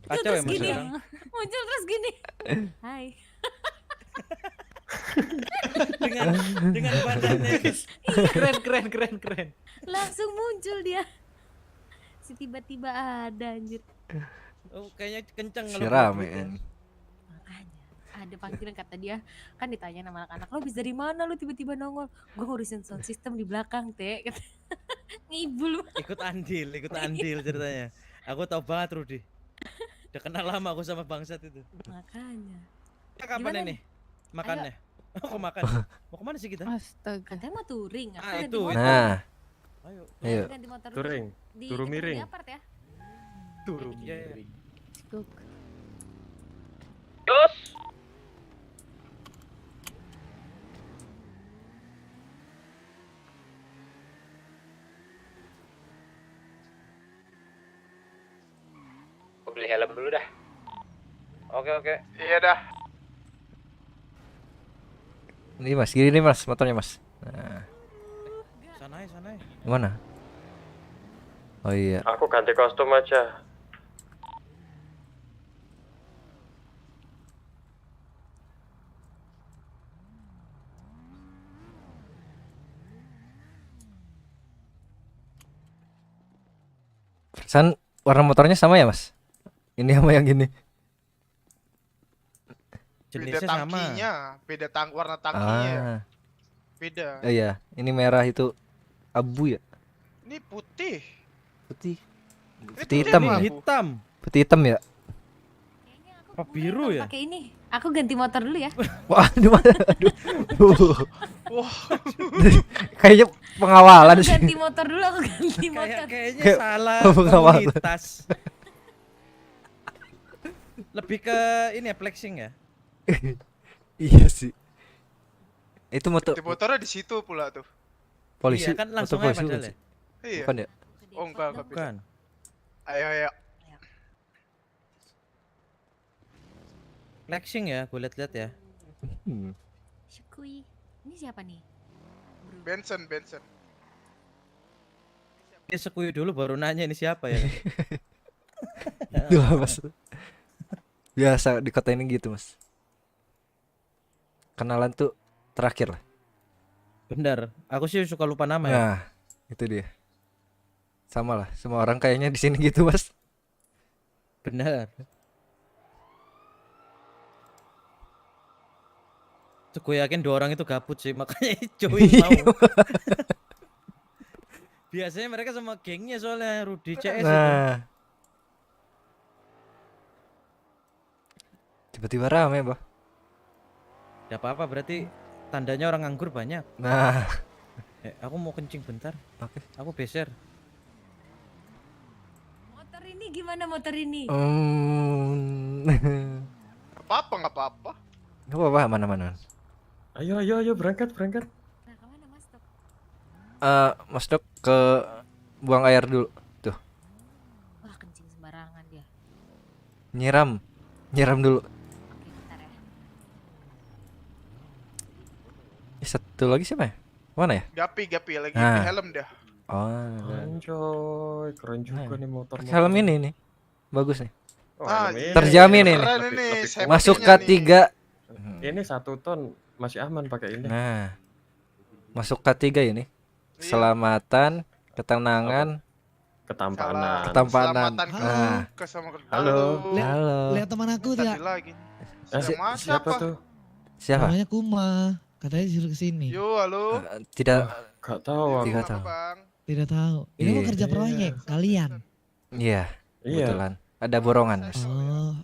Tuh, Kacau terus emang gini, sekarang. muncul terus gini, hai. dengan badannya. Keren. Langsung muncul dia, si tiba-tiba ada anjir. Oh, kayaknya kenceng Si kalau rame begitu. kan. Ada panggilan, kata dia, kan ditanya sama anak-anak, lo bisa dari mana lu tiba-tiba nongol. Gue ngurusin sound system di belakang teh. Ngibul. Ikut andil ceritanya. Aku tahu banget Rudi. Udah kenal lama aku sama bangsat itu. Makanya. Kapan Gimana ini? nih? Makannya? Mau makan. Mau kemana sih kita? Astaga. Katanya mau touring. Aku ganti Itu. motor. Nah. Ayo. Ayo. Ganti motor dulu. Touring. Di Turu ketemu miring. di apart ya. Turu Iya. miring. Terus aku beli helm dulu dah. Oke. Iya dah. Ini Mas, gini nih Mas, motornya Mas. Nah, Sana. mana? Oh iya. Aku ganti kostum aja. Perasaan warna motornya sama ya Mas? Ini sama yang gini. Beda Jenisnya sama. tangkinya, beda warna tangkinya. Ah. Beda. Iya, ini merah itu abu ya? Ini putih. Putih. Ini Putih hitam apa, ya? Bu? Hitam. Putih hitam ya? Apa biru ya? Pakai ini. Aku ganti motor dulu ya. Wah, di mana? Aduh. Wah. Kayaknya pengawalan Aku sih. ganti motor dulu, aku ganti motor. Kayaknya Kayak salah pengawalan. komunitas. Lebih ke ini ya, flexing ya. Iya sih. Itu motor Di motornya di situ pula tuh. polisi. Iya, kan langsung motor aja polisi padahal bukan ya. sih? Iya. Bukan ya? Oh enggak beda. Bukan. Ayo. Flexing ya, gue lihat-lihat ya. Syukui. Ini siapa nih? Benson. Dia sekui dulu baru nanya ini siapa ya. Itu lah Mas. Biasa di kota ini gitu Mas. Kenalan tuh terakhir lah. Bener, aku sih suka lupa nama ya. Nah, itu dia. Sama lah, semua orang kayaknya di sini gitu Mas. Bener. Tuh gue yakin 2 orang itu gabut sih, makanya join mau. Biasanya mereka sama gengnya soalnya Rudi CS itu. Nah. Tiba-tiba rame, Bah. Gak apa-apa, berarti tandanya orang nganggur banyak. Nah. Aku mau kencing bentar. Oke. Aku beser. Motor ini gimana motor ini? Gak apa-apa. Gak apa-apa, mana-mana. Ayo berangkat. Nah, kemana Mas Dok? Mas Dok ke buang air dulu. Tuh. Wah, kencing sembarangan dia. Nyiram dulu. Oke, bentar ya. Satu lagi siapa ya? Mana ya? Gapi lagi Nah. di helm dah. Oh. Anjoy, keren juga nih motor. Pakai helm ini nih. Bagus nih. Ini Terjamin ini. keren ini, safety-nya Masuk nih. K3. Ini 1 ton masih aman pakai ini. Nah. Masuk K3 ini. Keselamatan, ketenangan, Ketampanan. ketampanan. Keselamatan Nah. Halo. Lihat teman aku Tadi tidak. lagi. Siapa tuh? Siapa? Namanya Kuma. Katanya disuruh kesini. Yo, halo. Tidak Gak tahu Tidak aku. tahu. Tidak tahu. Ini mau Iya. kerja proyek kalian. Iya, Iya. kebetulan. Ada borongan, Mas. Oh.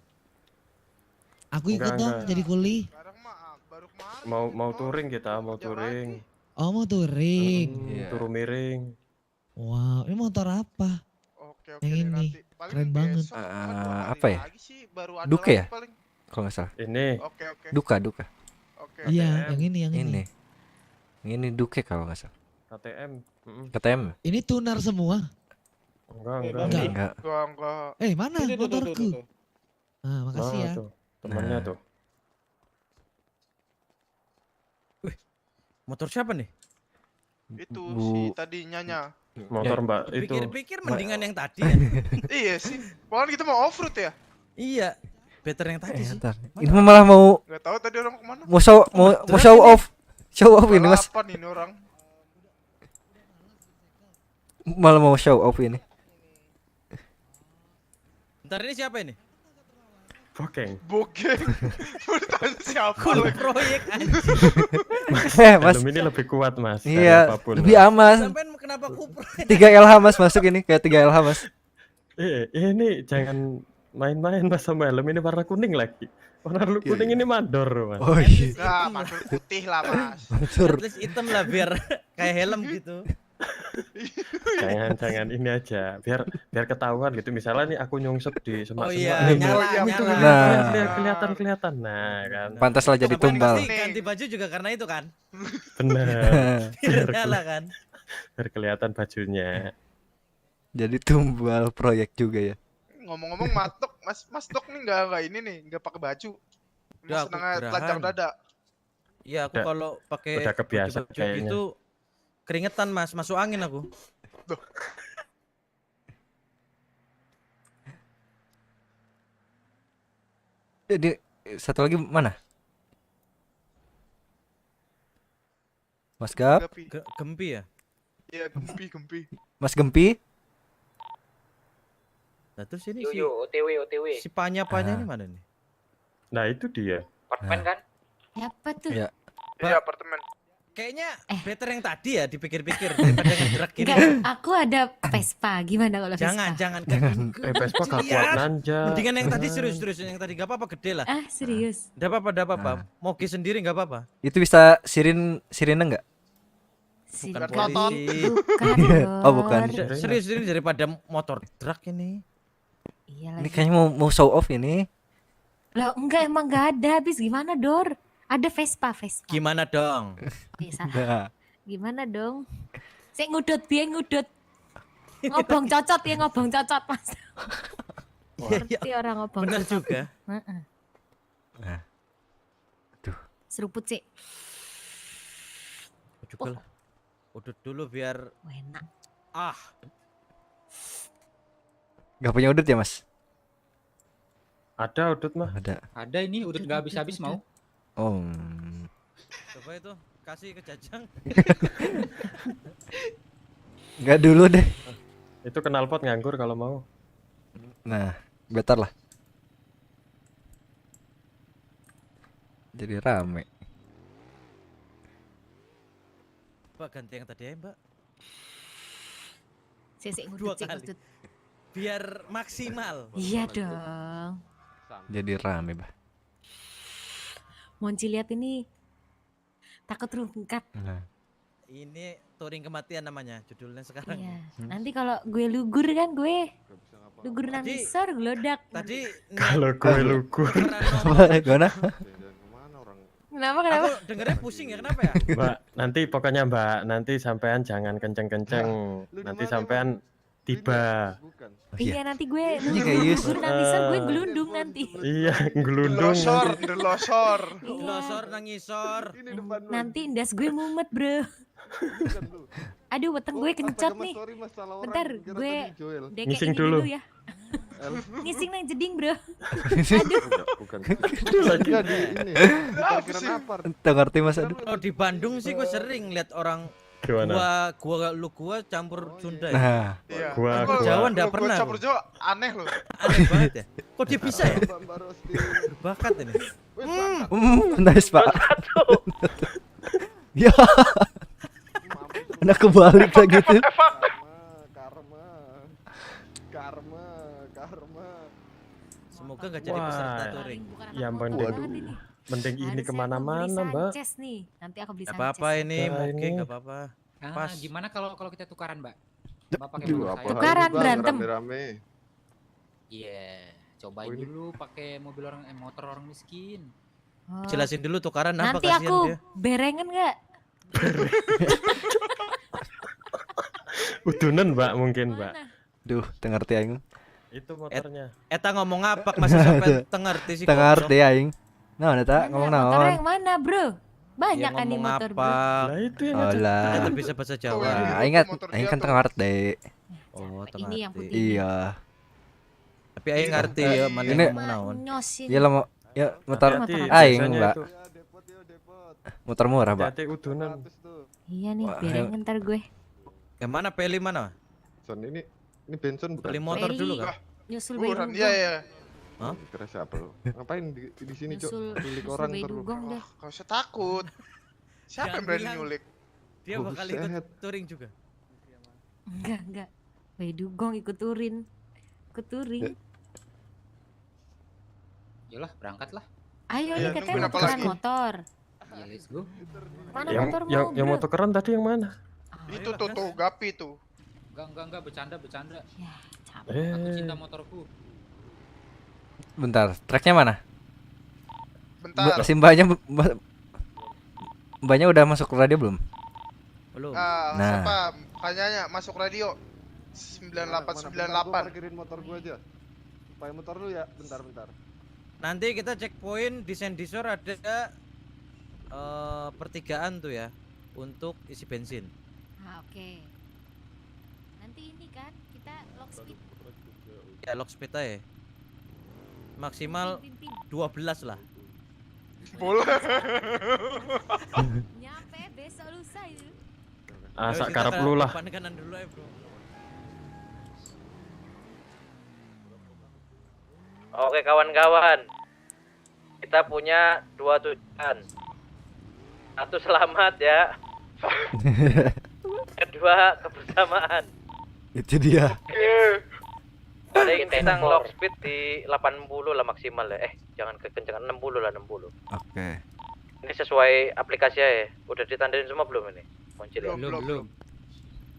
Aku ikut Enggak, dong enggak. jadi kuli. Mau touring kita, mau touring. Oh mau touring. Iya. Turu miring. Wow, ini motor apa? Oke Yang ini keren banget. Apa ya? Duka ya? Kalau nggak salah. Ini. Duka. Iya, yang ini. Yang ini Duke kalau nggak salah. KTM. KTM. Ini tuner semua. Enggak. Mana motorku? Ah, makasih ya. Tuh, temannya tuh. Motor siapa nih? Itu si tadi Nyanya. Motor Mbak itu. Pikir-pikir mendingan yang tadi ya. Iya sih. Pokoknya kita mau off road ya. Iya. Better yang tadi sih. Ini malah mau Gak tahu tadi orang kemana. mau show off. Show off ini, Mas. Balapan ini orang. Malah mau show off ini. Ntar ini siapa ini? Bokeng. Bertanya siapa Full lagi? proyek anjing. Mas. Film ini lebih kuat, Mas. dari Iya, apapun, lebih Mas. aman. Sampean kenapa kupro? 3LH Mas masuk ini kayak 3LH Mas. Ini jangan main-main Mas sama helm ini warna kuning lagi. Warna kuning ini mandor, Mas. Oh iya. Nah, mandor putih lah, Mas. Mandor. At least hitam lah biar kayak helm gitu. Jangan ini aja, biar ketahuan gitu. Misalnya nih aku nyungsep di semak-semak. Oh iya, nih, nyala. kelihatan. Nah, kan. Pantaslah jadi tumbal. Ganti baju juga karena itu kan. Benar. Biar nyala kan. Biar kelihatan bajunya. Jadi tumbal proyek juga ya. Ngomong-ngomong Mas Dok nih enggak ini nih, enggak pakai baju. Udah, Mas senang telanjang dada. Iya, aku Udah- kalau pakai udah kebiasa baju kayaknya. gitu keringetan Mas, masuk angin aku. Jadi satu lagi mana? Mas Gap, Gempi ya? Iya, gempi. Mas Gempi. Nah terus ini OTW. si panya-panya ini mana nih? Nah, itu dia. Apartemen kan? Apa tuh? Ya. Iya, apartemen. Kayaknya better yang tadi ya dipikir-pikir daripada ngedrak gini. Enggak, aku ada Vespa. Gimana kalau Vespa? Jangan. Vespa gak kuat nanjak. Mendingan yang tadi serius yang tadi gak apa-apa gede lah. Ah, serius. Gak apa-apa. Moge sendiri gak apa-apa. Itu bisa sirine enggak? Bukan Kloton. polisi. Bukan. Oh, bukan. Serius ini daripada motor truk ini. Iya Ini lagi. kayaknya mau show off ini. Lah enggak, emang enggak ada. Habis gimana, Dor? Ada Vespa. Gimana dong? Oke, salah. Nah, Gimana dong? Saya ngudut. Ngobong cocot ya, ngobong cocot, Mas. Ngerti orang ngobong Bener cocot. juga. Heeh. Nah. Aduh. Seruput sih. Juga lah. Udut dulu biar enak. Gak punya udut ya Mas? Ada udut mah. Ada. Ada ini udah nggak habis-habis mau. Oh. coba itu kasih ke Jajang. Nggak dulu deh. Itu knalpot nganggur kalau mau. Nah, better lah. Jadi rame. Mbak ganti yang tadi ya Mbak. Sik Dua ngudut, kali. Biar maksimal. Iya dong. Jadi rame bah. Monci lihat ini takut rungkat. Nah. Ini touring kematian namanya judulnya sekarang. Iya. Nanti kalau gue lugur kan gue lugur nangisor gelodak. Tadi Kalau gue lugur. Gimana? Kenapa? Aku dengernya pusing ya, kenapa ya? Mbak, nanti pokoknya Mbak, nanti sampean jangan kenceng-kenceng. Nanti sampean tiba. Iya nanti gue kayak Yus. lugur nangisor gue gelundung nanti. Iya, gelundung. Delosor. Nangisor. Nanti ndas gue mumet bro. Aduh weteng gue kencot nih. Bentar gue Ngising dekein dulu. dulu ya. Ngising nang jeding bro. Bukan. Itu lagi. Entah ngerti Mas aduh. Kalau di Bandung sih gue sering lihat orang Gimana? gua campur Sunda. Nah. Iya. Gua Jawa ndak pernah. Campur Jawa aneh loh. Aneh banget ya. Kok dia bisa ya? Bakat ini. Nice Pak. Ya. Mana kebalik lagi tuh. Karma. Semoga gak jadi peserta Wah, touring. yang penting ini kemana-mana, Mbak. Sanchez nih. Nanti aku beli Gak Sanchez. apa-apa ini, Nah, moge ini. gak apa-apa. Pas. Gimana kalau kita tukaran, Mbak? Mbak pakai Duh, motor apa saya. Tukaran, Bang, berantem. rame-rame. Iya, cobain Oh, ini. dulu pakai mobil motor orang miskin. Oh. Jelasin dulu tukaran apa, Nanti kasihan aku dia. berengen nggak? Udunan, Mbak, mungkin, Mbak. Duh, tengerti aing. Itu motornya. Eta ngomong apa masih sampai tengerti sih. Tengerti aing. Nah, eta ngomong Motor naon? yang mana, bro? Banyak Dia kan nih ngomong motor, apa? bro. Lah itu yang Oh lah. Kita bisa bahasa Jawa. Nah, aing kan tengerti. Oh, Ini yang putih. Iya. Tapi aing ngerti ya mana Ini ngomong naon. Nyos ini. ya lo ya motor Hati-hati, aing biasanya Mbak. itu. Motor murah, Mbak. Hati-hati udunan. Iya nih, Wah, berengen ntar gue. Yang mana Peli mana? Son ini Benson bukan? Beli motor Peli. dulu kan? Nyusul Buruan, Bayi iya Dugong. iya. Hah? Kira siapa lo? Ngapain di sini, Cok? Nyusul Culik nyusul orang Bayi terus. Dugong dah. Gak usah takut. Siapa yang berani bilang. nyulik? Dia bakal ikut Buset. touring juga. Enggak. Bayi Dugong ikut touring. Ikut touring. Yolah, berangkat lah. Ayo Iya, nih katanya nungguin mau apa tukeran lagi? motor. Iya, let's go. Mana Yang motor yang, mau, yang bro? motor keren tadi yang mana? Itu tuh Gapi tuh. Enggak, bercanda. Ya, capek. Aku Eh, cinta motorku. Bentar, tracknya mana? Bentar. Si mbaknya udah masuk radio belum? Belum. Ah, Nah. siapa? Kayaknya masuk radio. 9898. Parkirin motor gua aja. Supaya motor lu ya, bentar. Nanti kita checkpoint di Sendisor ada pertigaan tuh ya untuk isi bensin. Ah, oke. Nanti ini kan kita lock speed. Ya lock speed aja. Maksimal Pin. 12 lah. Boleh. Nyampe besok lusa itu. sak karep lu lah. Depan kanan dulu ya, bro. Oke kawan-kawan, kita punya 2 tujuan. Satu selamat ya. Kedua kebersamaan. Itu dia. Paling kita nge-lock speed di 80 lah maksimal ya. Jangan kekencangan 60 lah 60. Oke. Ini sesuai aplikasi ya. Udah ditandain semua belum ini? Moncil ya? Belum.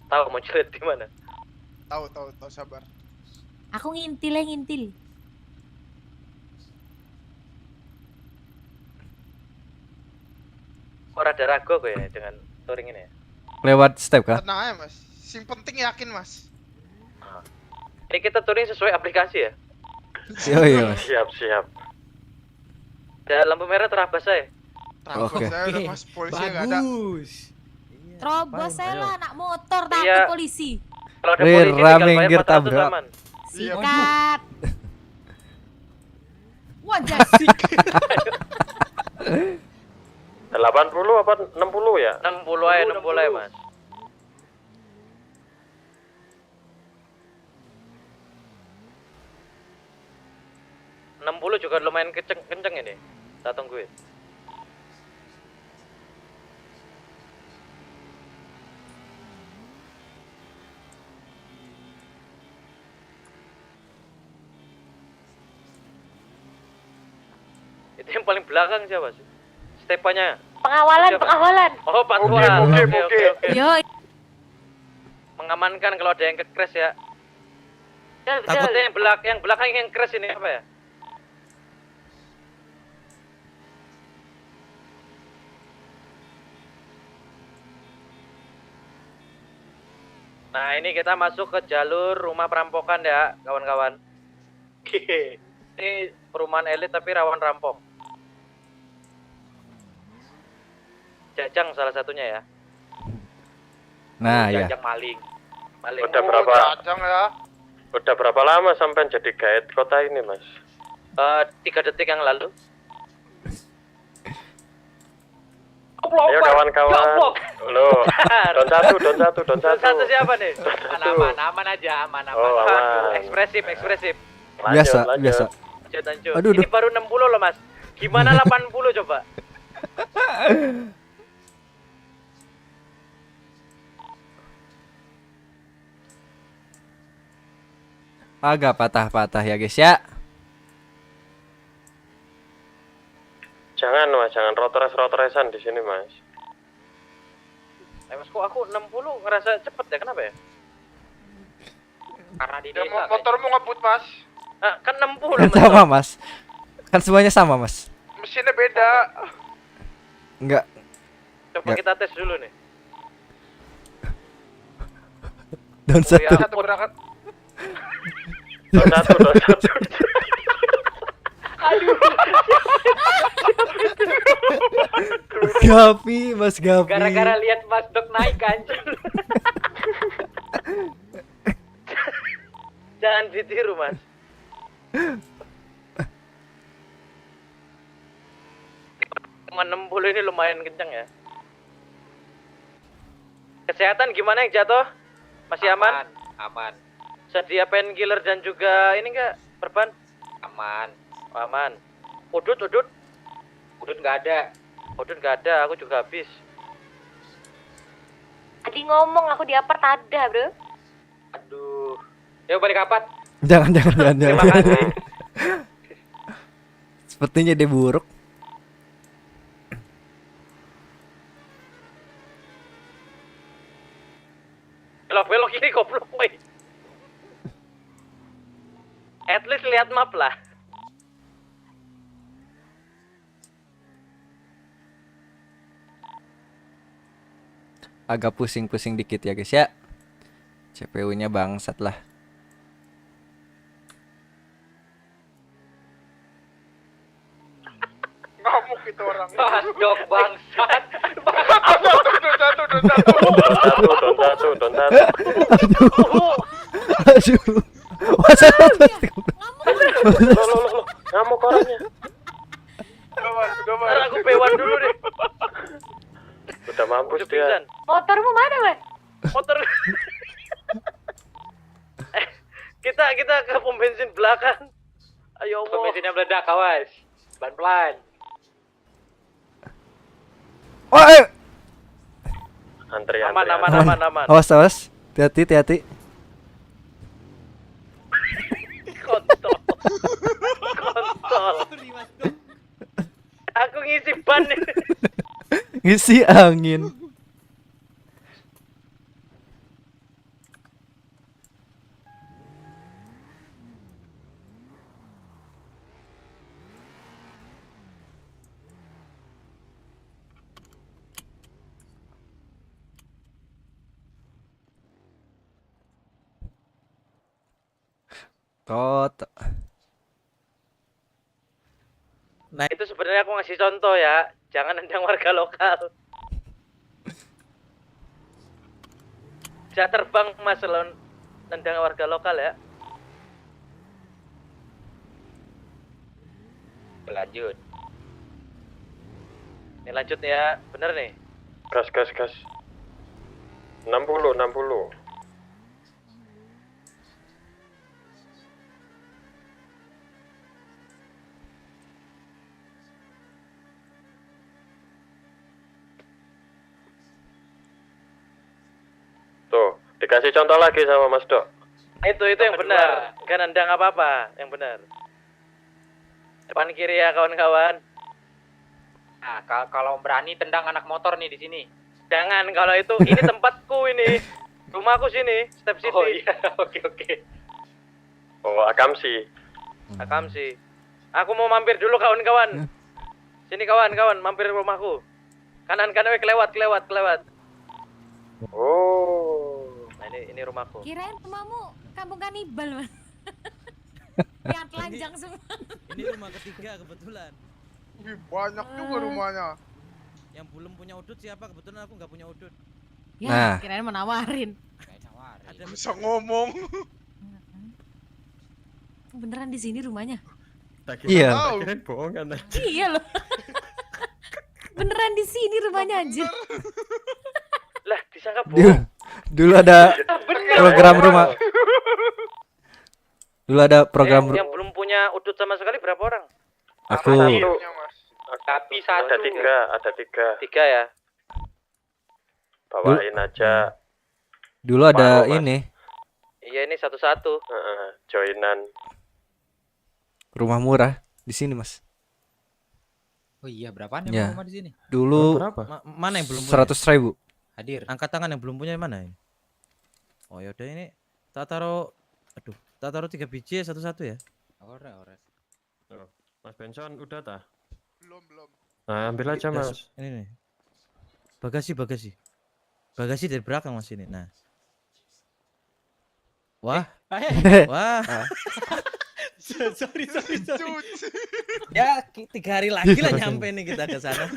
Tahu moncil di mana? Tahu sabar. Aku ngintil. Orang ada ragu aku ya dengan touring ini ya. Lewat step kah? Tenang aja mas. Sing penting yakin mas. Ini kita touring sesuai aplikasi ya? Iya. Siap. Ada lampu merah terabas saya. Takut Oke. saya udah mas polisi nggak ada. Terobos saya lah anak motor takut Iya. polisi. Kalau ada Rir, polisi tinggal rame, bayar ngir 400 tabrak. aman. Sikat. Wajah sih. 80 apa 60 ya? 60 aja mas. ...60 juga lumayan kenceng ini. Kita tungguin. Itu yang paling belakang siapa sih? Stepanya. Pengawalan. Oh, patuan. Oke. Yo. Mengamankan kalau ada yang ke-crash ya. Takut- Ada yang belakang yang crash ini apa ya? Nah, ini kita masuk ke jalur rumah perampokan ya, kawan-kawan. Ini perumahan elit tapi rawan rampok. Jajang salah satunya ya. Nah, ya. Jajang maling. Udah berapa? Jajang ya. Udah berapa lama sampai jadi guide kota ini, Mas? 3 detik yang lalu. Ayo kawan-kawan. Loh, don satu. Siapa nih? Aman aja, aman. Oh, aman. Ekspresif. Biasa. Lanjut. Aduh, Ini baru 60 loh, Mas. Gimana 80 coba? Agak patah-patah ya guys ya. Jangan mas, jangan rotor-rotoresan di sini mas. Mas kok aku 60 ngerasa cepet ya, kenapa ya? Karena di Ya, desa. motormu ngebut mas. Kan 60 Kan sama mas. Kan semuanya sama mas. Mesinnya beda. Enggak. Coba kita tes dulu nih. Down Oh, ya, satu. satu berangkat. Down satu. Aduh. Gapi, Mas Gapi. Gara-gara lihat Mas Dok naik anjir. Jangan ditiru, Mas. Cuma 60 ini lumayan kenceng ya. Kesehatan gimana yang jatuh? Masih aman? Aman. Sedia painkiller dan juga ini enggak perban? Aman. Oh, aman. Udut. Udut nggak ada. Udut nggak ada, aku juga habis. Tadi ngomong aku di apart ada, bro. Aduh. Yuk balik apart. Jangan. Terima kasih. Sepertinya dia buruk. Belok kiri goblok, woi. At least lihat map lah. Agak pusing-pusing dikit ya guys ya. CPU-nya bangsat lah. Ngamuk itu orang. Mas Dok bangsat. Don satu. Aduh. Masa Ngamuk orangnya. Ntar aku pewan dulu deh. Udah mampus dia. Motormu mana, Mas? Motor. Kita ke pom bensin belakang. Ayo Allah. Pom bensinnya meledak, awas. Pelan-pelan. Oh, ayo. Antri. Aman. Awas. Hati-hati. Kontol. Aku ngisi ban nih. Ngisi angin. Kota. Nah itu sebenarnya aku ngasih contoh ya, jangan nendang warga lokal. Bisa terbang mas kalau nendang warga lokal ya. Lanjut. Ini lanjut ya, bener nih. Gas. 60. Tuh, dikasih contoh lagi sama Mas Dok. Itu yang benar, gak nendang apa-apa, yang benar. Depan kiri ya kawan-kawan. Nah, kalau berani tendang anak motor nih di sini. Jangan, kalau itu ini tempatku ini. Rumahku sini, Step City. Oh iya, oke. Oh, Akamsi. Aku mau mampir dulu kawan-kawan. Sini kawan-kawan, mampir rumahku. Kanan kelewat. Oh. Nah ini rumahku. Kirain rumahmu kampung kanibal, Mas. Yang telanjang semua. Ini rumah ketiga kebetulan. Wih, banyak juga rumahnya. Yang belum punya udut siapa? Kebetulan aku nggak punya udut. Ya, Nah. kirain mau nawarin. Ada Bisa ngomong. Beneran di sini rumahnya? Iya. Kirain bohongan. Iya loh. Beneran di sini rumahnya anjir. Lah, disangka bohong. Dulu ada program rumah. Dulu ada program yang belum punya udut sama sekali berapa orang? Aku. Tapi satu. Ada tiga. Tiga ya. Bawain aja. Dulu ada Paruh, Mas. ini. Iya ini satu-satu. Joinan. Rumah murah di sini, Mas. Oh iya, berapaan Ya. rumah di sini? Dulu Mana yang belum punya? 100.000. Hadir. Angkat tangan yang belum punya mana ini? Oh ya udah ini tak taruh, tak taruh 3 biji satu-satu ya. Ore. Oh, Mas Benson udah tah? Belum. Nah, ambil aja Ya, Mas. Ini nih. Bagasi. Bagasi dari belakang Mas ini. Nah. Wah. Wah. sorry. Ya 3 hari lagi lah nyampe nih kita ke sana.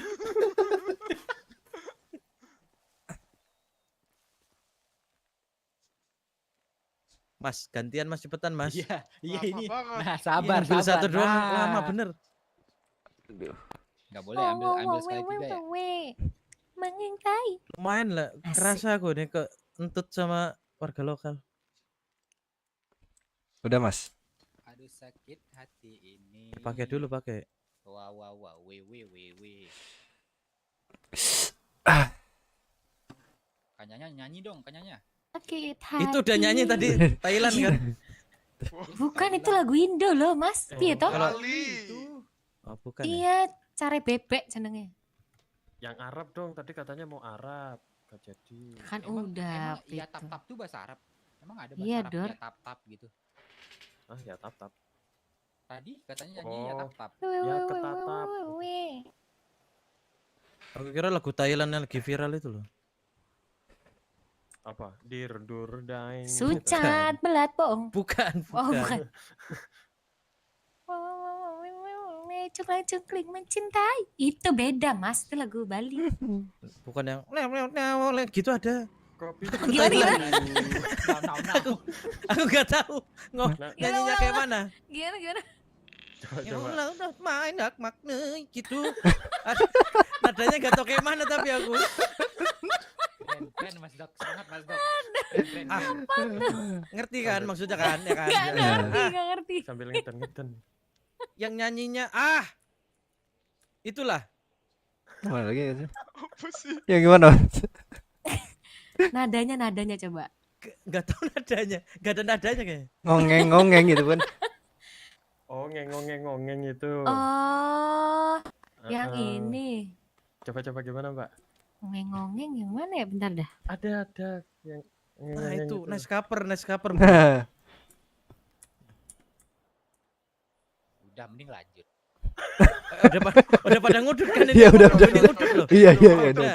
Mas, gantian Mas, cepetan Mas. Iya Lama ini. banget. Nah, sabar. Ambil satu doang Nah. lama bener. Nggak boleh ambil sekali 3 ya. Mengintai. Lumayan lah, kerasa aku nih ke entut sama warga lokal. Udah, Mas. Aduh sakit hati ini. Pakai dulu, pakai. Wah, we. Kanyanya nyanyi dong, kanyanya. Sakit Itu udah hati. nyanyi tadi Thailand kan? Bukan itu lagu Indo loh Mas. Piye toh? Kalau oh, bukan. Ya? Iya, care bebek jenenge. Yang Arab dong, tadi katanya mau Arab. Gak jadi. Kan udah. Emang iya tap-tap tuh bahasa Arab. Emang ada bahasa Iya, Arab Dor. ya tap-tap gitu. Ah, ya tap. Tadi katanya nyanyi ya tap-tap. Ya ketatap. Aku kira lagu Thailand yang lagi viral itu loh. Apa? Dur daing. Sucat belat bohong. Bukan. Oh, bukan. Cungkling mencintai. Itu beda Mas, itu lagu Bali. Bukan yang gitu ada. Gimana? Aku gak tahu. Nyanyinya kayak mana? Gimana? Coba. Udah main hak makna gitu. Nadanya gak tau kayak mana tapi aku. Keren Mas Dok, semangat Mas Dok. Ngerti kan maksudnya kan? Ya kan? Gak ngerti. Sambil ngeten. Yang nyanyinya itulah. Mana lagi ya sih? Apa sih? Ya gimana? Nadanya coba. Gak tahu nadanya. Gak ada nadanya kayaknya. Ngongeng gitu kan. Oh, ngongeng itu. Oh, yang ini. Coba gimana, Mbak? Ngongeng yang mana ya? Bentar dah. Ada yang itu nice cover. Udah mending lanjut. udah pada ngudut kan ini. Iya, udah. Ngudut loh. Iya, udah.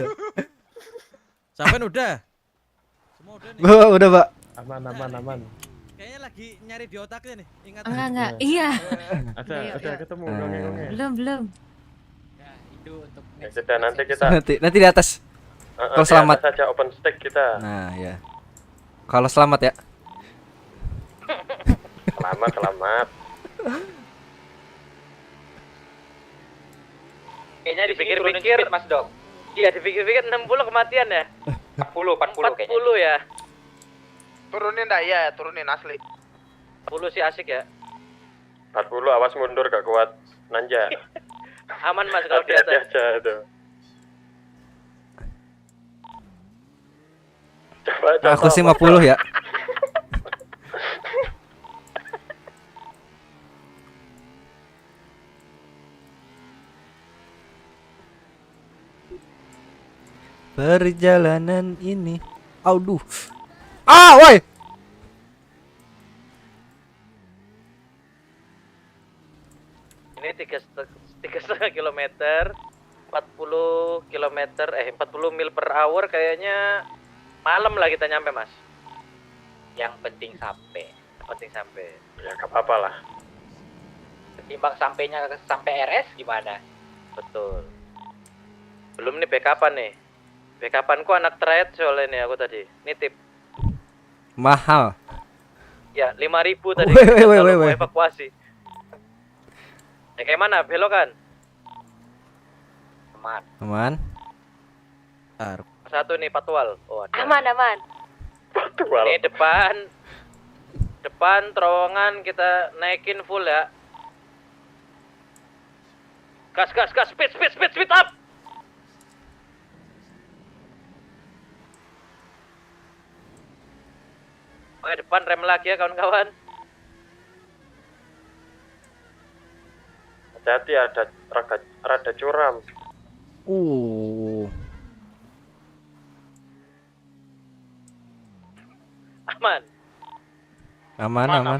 Sampai udah. Semua udah nih. Udah, Pak. Aman. Kayaknya lagi nyari di otaknya nih. Ingat. Enggak. Iya. Ada ketemu ngongeng. Belum. Ya, itu untuk Ya sudah, nanti kita Nanti di atas. Kalau selamat saja open stack kita. Nah, ya. Kalau selamat ya. Selamat. Kayaknya dipikir-pikir Mas Dok. Iya, dipikir-pikir 60 kematian ya? 40 kayaknya. 40 ya. Turunin dah ya, turunin asli. 40 sih asik ya. 40 awas mundur gak kuat. Nanja. Aman Mas kalau di atas. Aja tuh. Coba. Aku sih 50 ya. Perjalanan ini. Aduh. Woi. Ini 3,5 kilometer, 40 kilometer, 40 mil per hour kayaknya malam lah kita nyampe Mas. Yang penting sampai. Ya gak apa-apa lah. Ketimbang sampai RS gimana? Betul. Belum nih backupan nih. Backupanku anak trade soalnya nih aku tadi. Nitip. Mahal. Ya 5.000 tadi. Woi. Mau evakuasi. Ya kayak mana? Belokan? Aman. Satu nih patwal. Oh, ada. Aman. Patwal. Ini depan terowongan kita naikin full ya. Gas, speed up. Pakai depan rem lagi ya kawan-kawan. Hati-hati ada rada curam. Aman. Aman.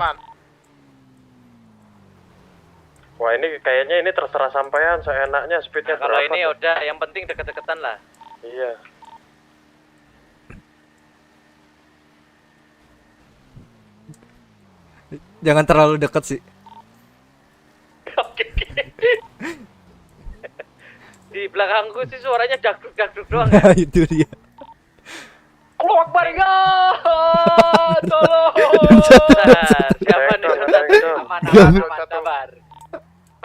Wah ini kayaknya ini terserah sampean seenaknya speednya Nah, kalau berapa ini tuh? udah yang penting deket-deketan lah. Iya. Jangan terlalu dekat sih. Oke. Di belakangku sih suaranya dagduk doang ya. Itu dia. Allahu Akbar ya. Tolong. Bentar, siapa nih? Aman, sabar.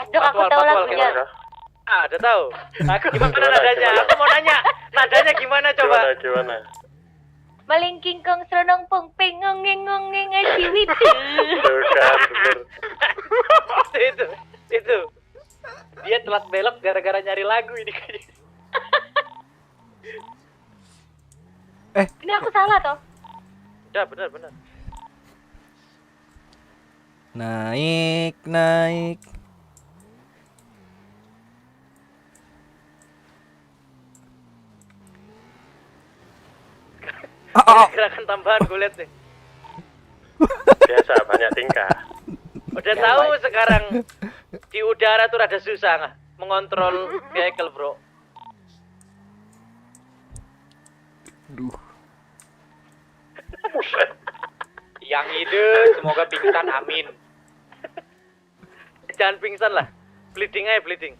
Dok, aku tahu lagunya. Ah, udah tahu. Gimana nadanya? Aku mau nanya. Nadanya gimana coba? Gimana? Malingking kong seronong pong peng ngongeng ngongeng asiwit. Itu. Dia telat belok gara-gara nyari lagu ini kayaknya. Ini aku salah toh? Udah benar. Naik. Gerakan tambahan gue liat nih. Biasa banyak tingkah. Udah tahu sekarang di udara tuh rada susah nggak mengontrol vehicle bro. Aduh. Yang ide semoga pingsan amin. Jangan pingsan lah. Bleeding aja bleeding.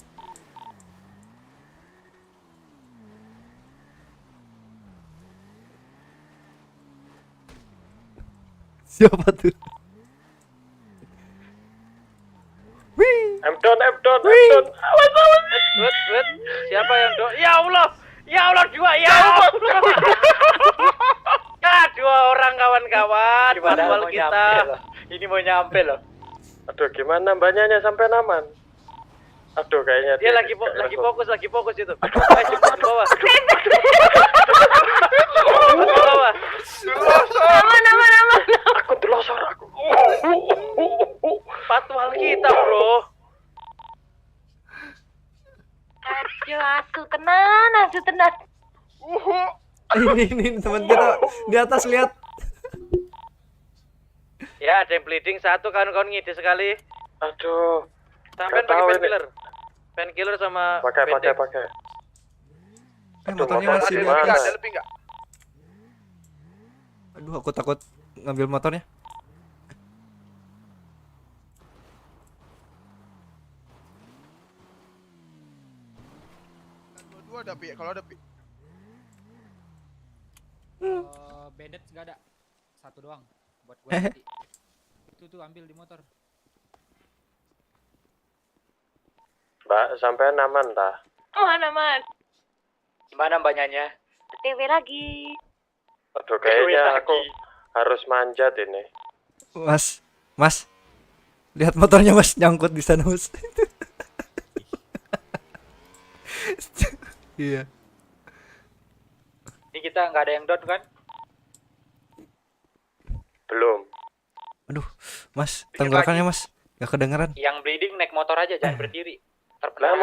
Siapa tuh? I'm done. Wait. Siapa yang Ya Allah dua ya Allah. Dua orang kawan-kawan. Patwal kita. Ini mau nyampe loh. Aduh gimana mbaknya sampai aman? Aduh kayaknya Dia lagi fokus itu. Di bawah. Aman. Aku telosor aku. Patwal kita bro. Aduh, asu tenan. Ini teman kita di atas lihat. Ya ada yang bleeding satu kawan-kawan ngide sekali. Aduh. Sampai pakai painkiller sama Pakai. Motornya masih di Ada atas. lebih nggak? Aduh, aku takut ngambil motornya. Dua ada pi, kalau ada pi. Bandit gak ada. Satu doang buat gue nanti. Itu tuh ambil di motor. Mbak sampai aman tah? Aman. Gimana mbaknya? TV lagi. Aduh kayaknya aku harus manjat ini. Mas. Lihat motornya Mas, nyangkut di sana Mas. Iya. Ini kita nggak ada yang down kan? Belum. Aduh, Mas, tenggorokannya Mas, gak kedengeran. Yang bleeding naik motor aja, jangan berdiri. Lah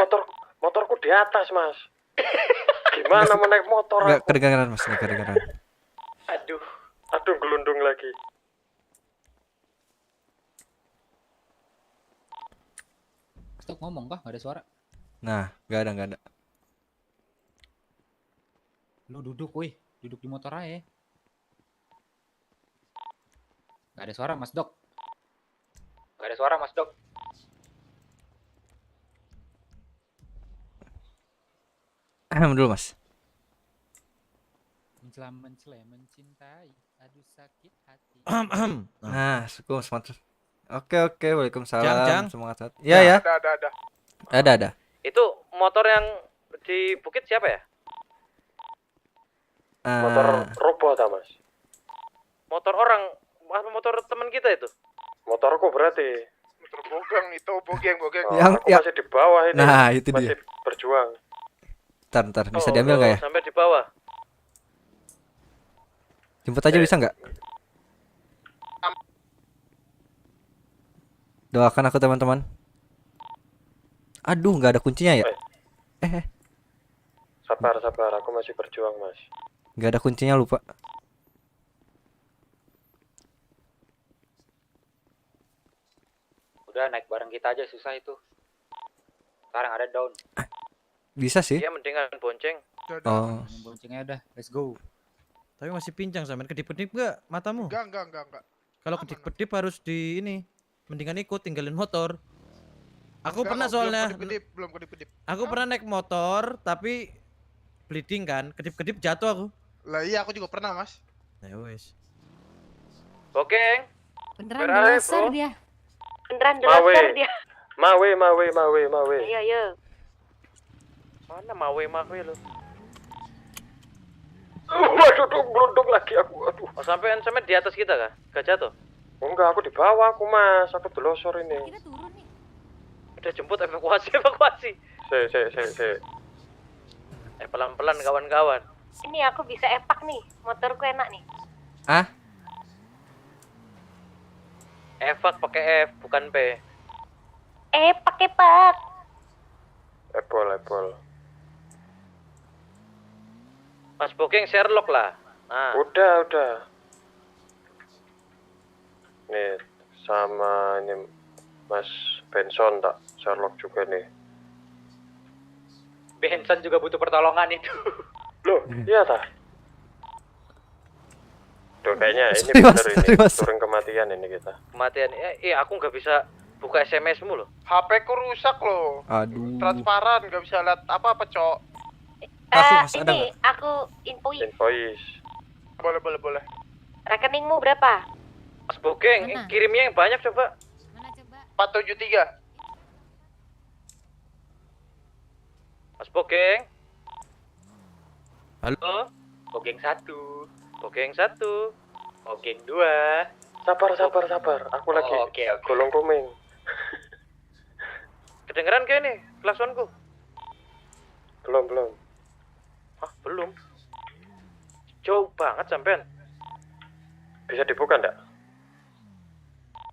motorku di atas Mas. Gimana mau naik motor? Gak kedengeran Mas, gak kedengeran. Aduh gelundung lagi. Stop ngomong kah? Gak ada suara. Nah, gak ada. Lu duduk di motor aja. Gak ada suara Mas Dok. Dulu Mas. Mencintai, aduh sakit hati. Nah, syukur semangat. Oke, waalaikumsalam. Jang. Semangat saat. Ya. Ada. Itu motor yang di bukit siapa ya? Motor roboh ta Mas? Motor orang, motor teman kita itu. Motorku berarti. Motor bogeng itu, bogeng. Aku masih di bawah ini. Nah, itu masih dia. Berjuang. Ntar bisa diambil nggak ya? Sampai di bawah. Jemput aja bisa nggak? Doakan aku teman-teman. Aduh, nggak ada kuncinya ya? Sabar, aku masih berjuang, Mas. Nggak ada kuncinya, lupa. Udah naik bareng kita aja susah itu. Sekarang ada down. Bisa sih. Iya mendingan bonceng. Oh. Boncengnya udah, let's go. Tapi masih pincang Samen, kedip-kedip gak matamu? Enggak. Kalau kedip-kedip harus di ini, mendingan ikut tinggalin motor. Aku Enggak pernah kok, soalnya. belum kedip-kedip. Aku pernah naik motor tapi bleeding kan, kedip-kedip jatuh aku. Lah iya aku juga pernah, Mas. Ya wes. Bokeng. Beneran doser dia. Beneran Mawe. doser dia. Mawe. Iya. Mana mawe lo? Waduh, gelundung lagi aku. Aduh. Oh, sampai di atas kita kah? Gak jatuh? Enggak, aku di bawah aku, Mas. Aku delosor ini. Kita turun nih. Udah jemput evakuasi. Se. Pelan-pelan kawan-kawan. Ini aku bisa epak nih, motorku enak nih. Ah? Evak pakai F bukan P. Pakai pak. Epol. Mas Bokeng Sherlock lah. Nah. Udah. Nih, sama ini Mas Benson tak Sherlock juga nih. Benson juga butuh pertolongan itu. Loh, iya tah. Tuh kayaknya ini Sorry, Mas, bener sorry, ini Mas. turun kematian ini kita. Kematian. Aku nggak bisa buka SMS-mu loh. HP ku rusak loh. Aduh. Transparan, nggak bisa lihat apa-apa, Cok. Ini aku infoin. Boleh. Rekeningmu berapa? Mas Bokeng, kirimnya yang banyak coba. 473. Mas Bokeng. Halo? Bokeng 1, Bokeng 1. Bokeng 2. Sabar. Aku lagi Oke. golong kuming. Kedengeran kayak nih klaksonku? Belum. Hah, belum. Jauh banget sampean. Bisa dibuka enggak?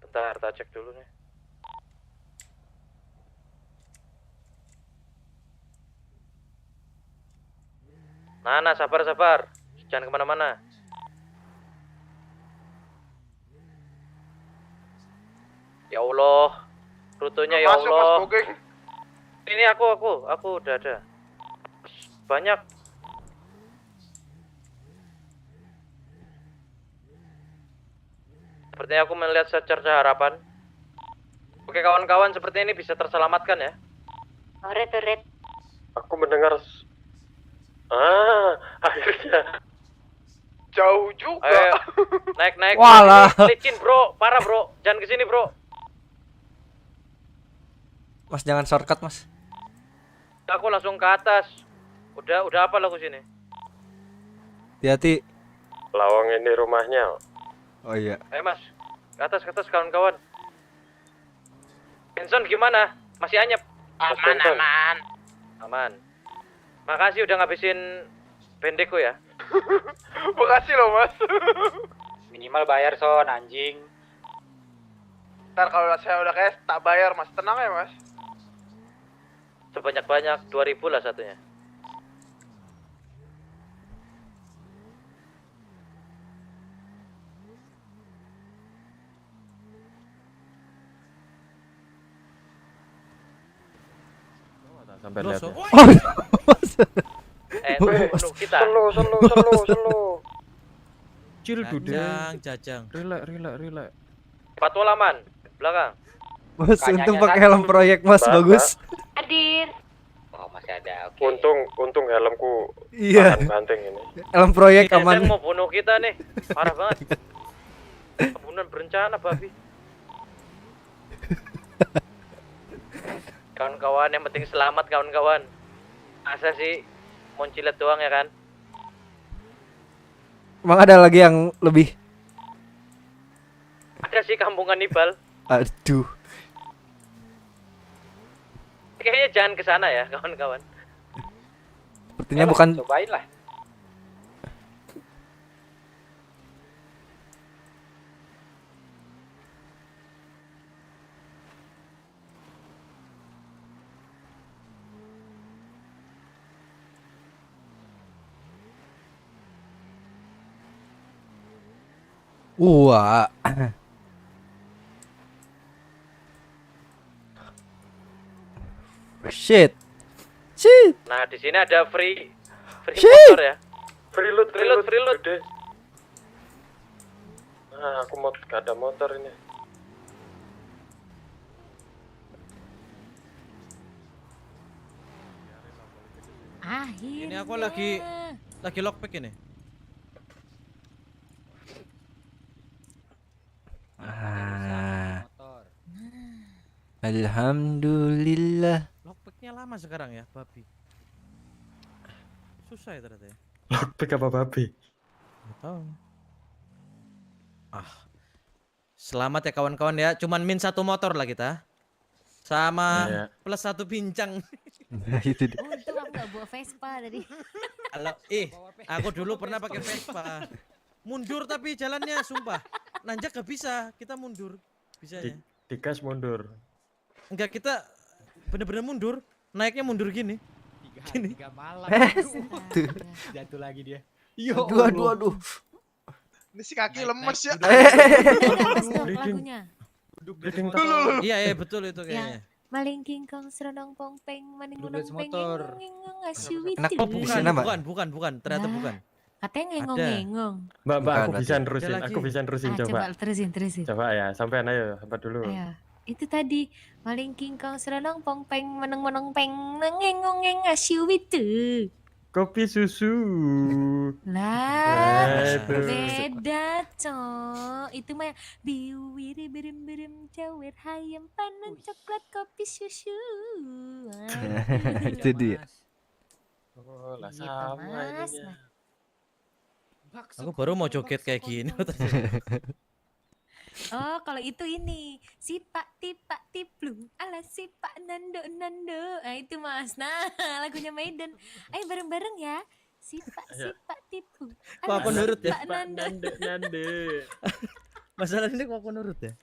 Bentar, tak cek dulu nih. Nah, sabar. Jangan kemana-mana. Ya Allah, rutenya ya Masuk, Mas Allah. Bokeng. Ini aku udah ada. Banyak. Sepertinya aku melihat secerca harapan. Oke kawan-kawan, seperti ini bisa terselamatkan ya. Red. Aku mendengar akhirnya. Jauh juga. Ayo, naik. Walah. Licin bro, parah bro. Jangan kesini bro. Mas jangan shortcut, Mas. Aku langsung ke atas. Udah apa aku sini? Hati-hati. Lawang ini rumahnya. Oh iya. Ayo mas, ke atas kawan-kawan. Benson gimana? Masih anyep? Aman. Makasih udah ngabisin pendekku ya. Makasih loh, Mas. Minimal bayar son anjing. Ntar kalau saya udah cash tak bayar, Mas. Tenang ya, Mas. Sebanyak-banyak 2.000 lah satunya. Sampai lihat. Ya. Tunggu kita. Selo. Chill jajang. Relax. Patwalaman belakang. Mas, Kayaknya untung pakai kan. helm proyek, Mas, bagus. Hadir. Oh, masih ada. Oke. Untung helmku Iya. tahan banting ini. Helm proyek aman. Mau bunuh kita nih. Parah banget. Pembunuhan berencana, babi. Kawan-kawan, yang penting selamat kawan-kawan. Masa sih moncilet doang ya kan? Emang ada lagi yang lebih? Ada sih kampungan Nibal. Aduh. Kayaknya jangan ke sana ya kawan-kawan. Sepertinya bukan. Cobain lah. Wah. Shit. Shit. Nah, di sini ada free Shit. motor ya. Free loot, Free loot. gede. Nah, aku mau gak ada motor ini. Akhirnya. Ini aku lagi lockpick ini. Alhamdulillah. Lockpicknya lama sekarang ya, babi. Susah ya ternyata ya. Lockpick apa babi? Nggak tahu. Selamat ya kawan-kawan ya. Cuman min 1 motor lah kita. Sama Iya. plus 1 pincang. Nah, itu dia. Untung aku gak bawa Vespa tadi. Kalau aku dulu pernah pakai Vespa. Mundur tapi jalannya sumpah. Nanjak gak bisa, kita mundur. Bisanya. Digas mundur. Enggak, kita bener-bener mundur. Naiknya mundur gini. Gini. 3 malam. Tuh. Jatuh lagi dia. Aduh. Ini si kaki lemes ya. Lagunya. Iya, betul itu kayaknya. Maling kingkong serenang pongpeng maning gunung peng motor. Enak kok bisa nama. Bukan, ternyata bukan. Katanya ngengong-ngengong. Mbak, Bukan, aku berarti. bisa nerusin. Ada Aku lagi. bisa nerusin, Coba coba. terusin. Coba ya, sampean ayo, sampai dulu. Ayo. Itu tadi maling kingkong serenang pongpeng meneng peng ngengong-ngeng asyuw itu. Kopi susu. Lah, itu. beda cok. Itu mah biwiri birim jawir hayam panen coklat kopi susu. Itu dia. Oh, lah Gitu, sama Mas. ininya. Aku baru mau joget kayak gini. Oh, kalau itu ini sipak tipak tiplung ala sipak nando. Ah itu Mas. Nah, lagunya Maiden. Ayo bareng-bareng ya. Sipak tiplung. Kok aku nurut ya? Sipak Nande. Masalah ini kok aku nurut ya?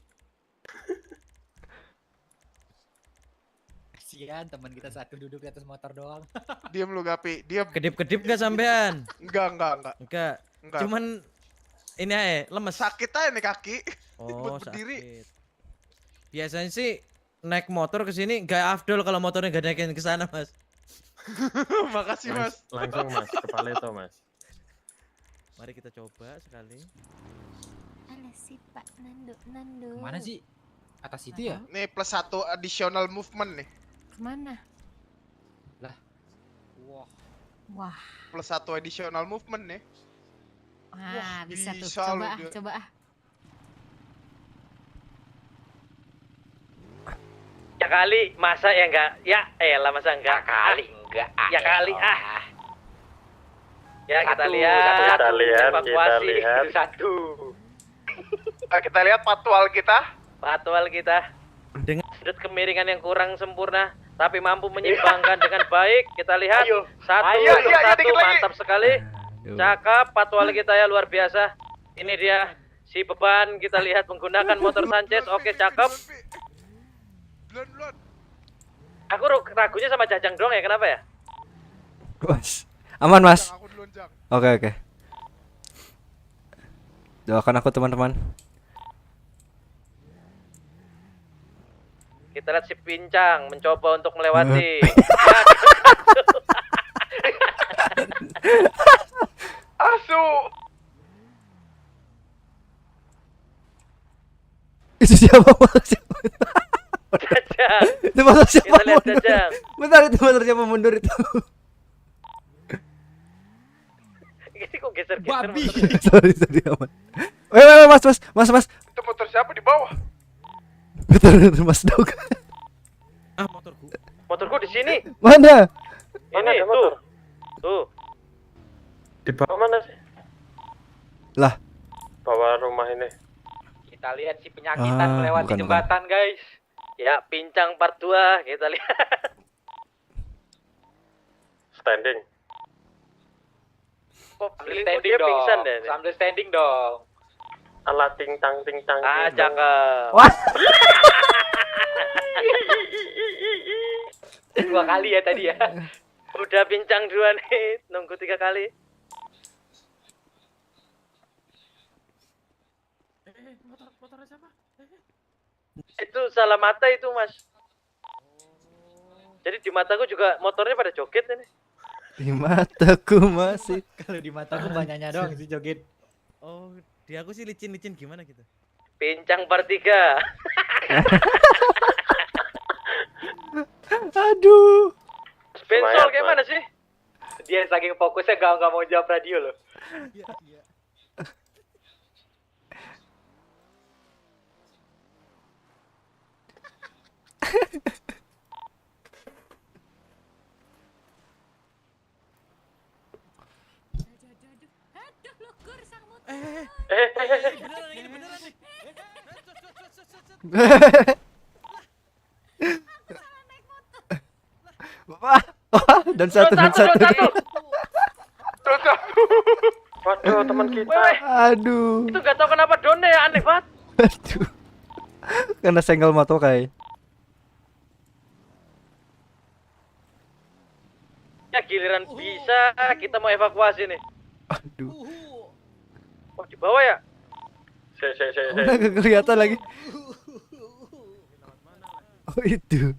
Kasihan teman kita satu duduk di atas motor doang. Diam lu Gapi, diam. Kedip-kedip gak sampean? Enggak. Cuman ini aja lemes. Sakit aja nih kaki. Oh, Buat berdiri. sakit. Biasanya sih naik motor ke sini gak afdol kalau motornya gak naikin ke sana, Mas. Makasih, Mas. Langsung Mas, kepala itu Mas. Mari kita coba sekali. ala sipak nando. Mana sih? Atas itu ya? Nih plus 1 additional movement nih. Kemana? Lah. Wah. Plus 1 additional movement nih. Wah, bisa tuh. bisa lu dia. Coba. Ya kali, masa ya enggak? Ya elah masa enggak? Kali enggak. Ya kali ah. Ya kita lihat. Evakuasi. Satu. Kita lihat patwal kita. Dengan sudut kemiringan yang kurang sempurna tapi mampu menyeimbangkan dengan baik. Kita lihat satu persatu, mantap sekali. Cakap patwal kita ya, luar biasa. Ini dia si beban, kita lihat menggunakan motor Sanchez. Oke, cakep. Belum. Aku ragunya sama Jajang doang ya, kenapa ya? Mas. Aman, Mas. Aku duluan, Jang. Oke. Doakan aku teman-teman. Kita lihat si Pincang mencoba untuk melewati. Asu. Itu siapa? Jajang. Itu motor siapa? Kita lihat mundur? Jajang. Bentar, itu motor siapa mundur itu? Ini kok geser-geser Babi. motornya? sorry aman. Mas. Itu motor siapa di bawah? Bentar, Mas dong. Motorku. Motorku di sini. Mana? Ini tuh. Di bawah mana sih? Lah. Bawah rumah ini. Kita lihat si penyakitan melewati bukan. jembatan, guys. Ya, Pincang part 2, kita lihat. Standing. Dia pingsan deh. Sambil standing dong. Ala ting tang. Ah, cakep. Wah. 2 kali ya tadi ya. Udah Pincang 2 nih, nunggu 3 kali. Itu salah mata itu, Mas. Jadi di mataku juga motornya pada joget ini. Di mataku masih. Kalau di mataku banyaknya doang sih joget. Oh, di aku sih licin-licin gimana gitu. Pincang part 3. Aduh. Bensol kayak mana sih? Dia saking fokusnya gak mau jawab radio loh. Iya, iya. Beneran ini beneran nih. Wah, dan satu. Waduh, teman kita. Aduh. Itu gak tahu kenapa donnya ya, aneh banget. Aduh. Kena senggol motokai. Ya giliran bisa, kita mau evakuasi nih. Aduh. Oh, di bawah ya? Udah gak kelihatan lagi. Oh itu.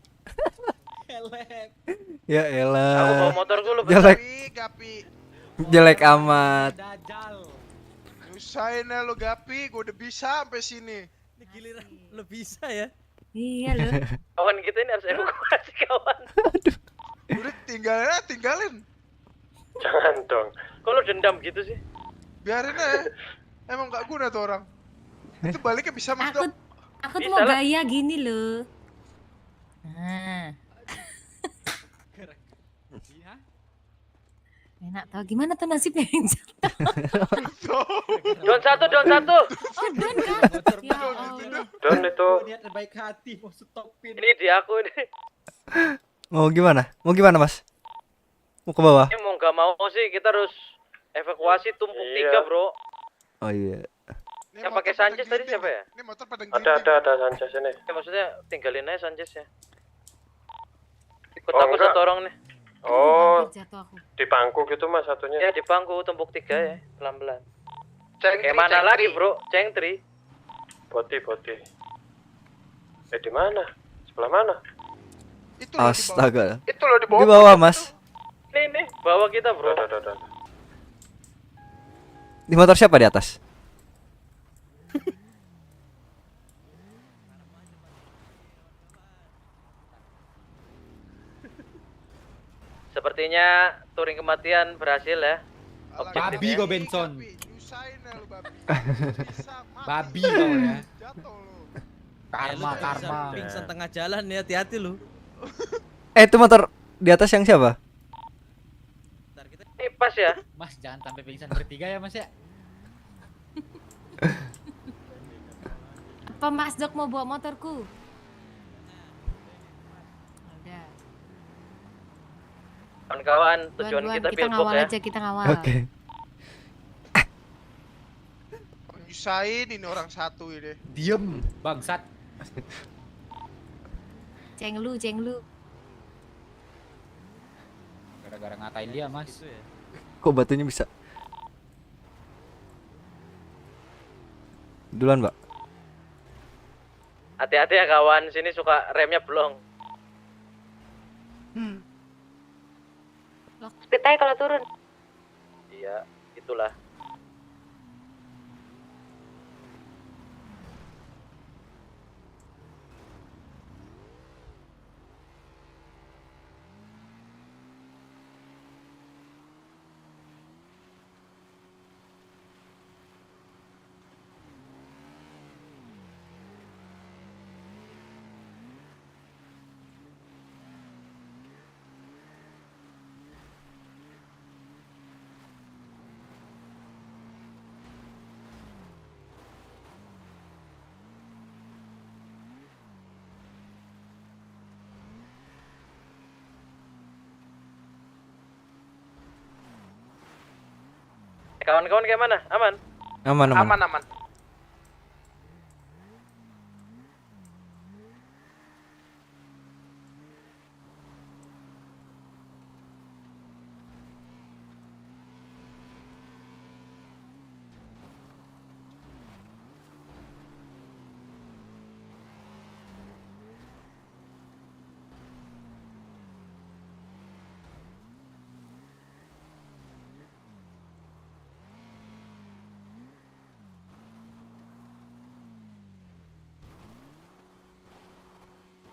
Ya elah. Aku bawa motor dulu. Jelek. Gapi. Jelek amat. Nyusahin ya lo Gapi, gue udah bisa sampai sini. Ini giliran lo bisa ya? Iya loh. Kawan kita ini harus evakuasi, kawan. Udah tinggalin. Jangan dong. Kok lo dendam gitu sih? Biarin aja. Emang gak guna tuh orang. Itu baliknya bisa mas dok. Aku tuh mau gaya gini loh. Nah. Enak tau gimana tuh nasibnya yang Don satu. Oh, Don kan? Ya Allah. Don itu. Niat baik hati mau stopin. Ini di aku ini. Mau gimana? Mas? Mau ke bawah? Ini mau gak mau sih kita harus evakuasi tumpuk 3, bro. Oh iya. Yang pakai Sanchez tadi siapa ya? Ini motor pada Ada Sanchez ini. Ya, maksudnya tinggalin aja Sanchez ya. Ikut aku satu orang nih. Oh, Di bangku gitu mas satunya. Ya di bangku tumpuk 3 ya, pelan-pelan. Kayak mana lagi bro? Cengtri. Boti. Di mana? Sebelah mana? Itu Astaga. Itu loh di bawah. Di bawah mas. Ini bawa kita bro. Di motor siapa di atas? Sepertinya touring kematian berhasil ya. Babi kau Benson. Babi kau ya. Karma. Pingsan tengah jalan ya, hati-hati lu. Itu motor di atas yang siapa? Ini pas ya. Mas jangan sampai pingsan bertiga ya mas ya. Apa Mas Dok mau bawa motorku? Udah. Kawan-kawan, tujuan kita kita ngawal ya. aja, kita ngawal. Oke. Nyusahin ini orang satu ini. Diem, bangsat. Ceng lu. Gara-gara ngatain dia mas. Kok batunya bisa? Duluan mbak. Hati-hati ya kawan, sini suka remnya blong. Speed aja kalau turun. Iya, itulah. Kawan-kawan kayak mana? Aman? Aman.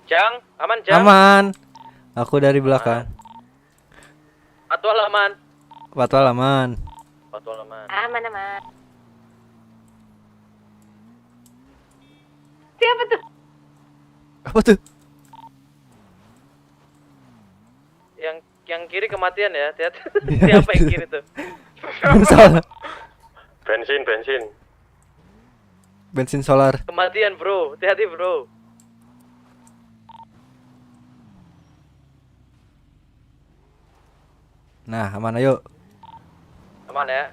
Jang, aman Jang? Aman. Aku dari belakang. Patwal aman. Patwal aman. Patwal aman. Aman aman. Siapa tuh? Apa tuh? Yang kiri kematian ya, hati-hati. Siapa yang kiri tuh? Salah. Bensin. Bensin solar. Kematian bro, hati-hati bro. Nah, aman ayo. Aman ya.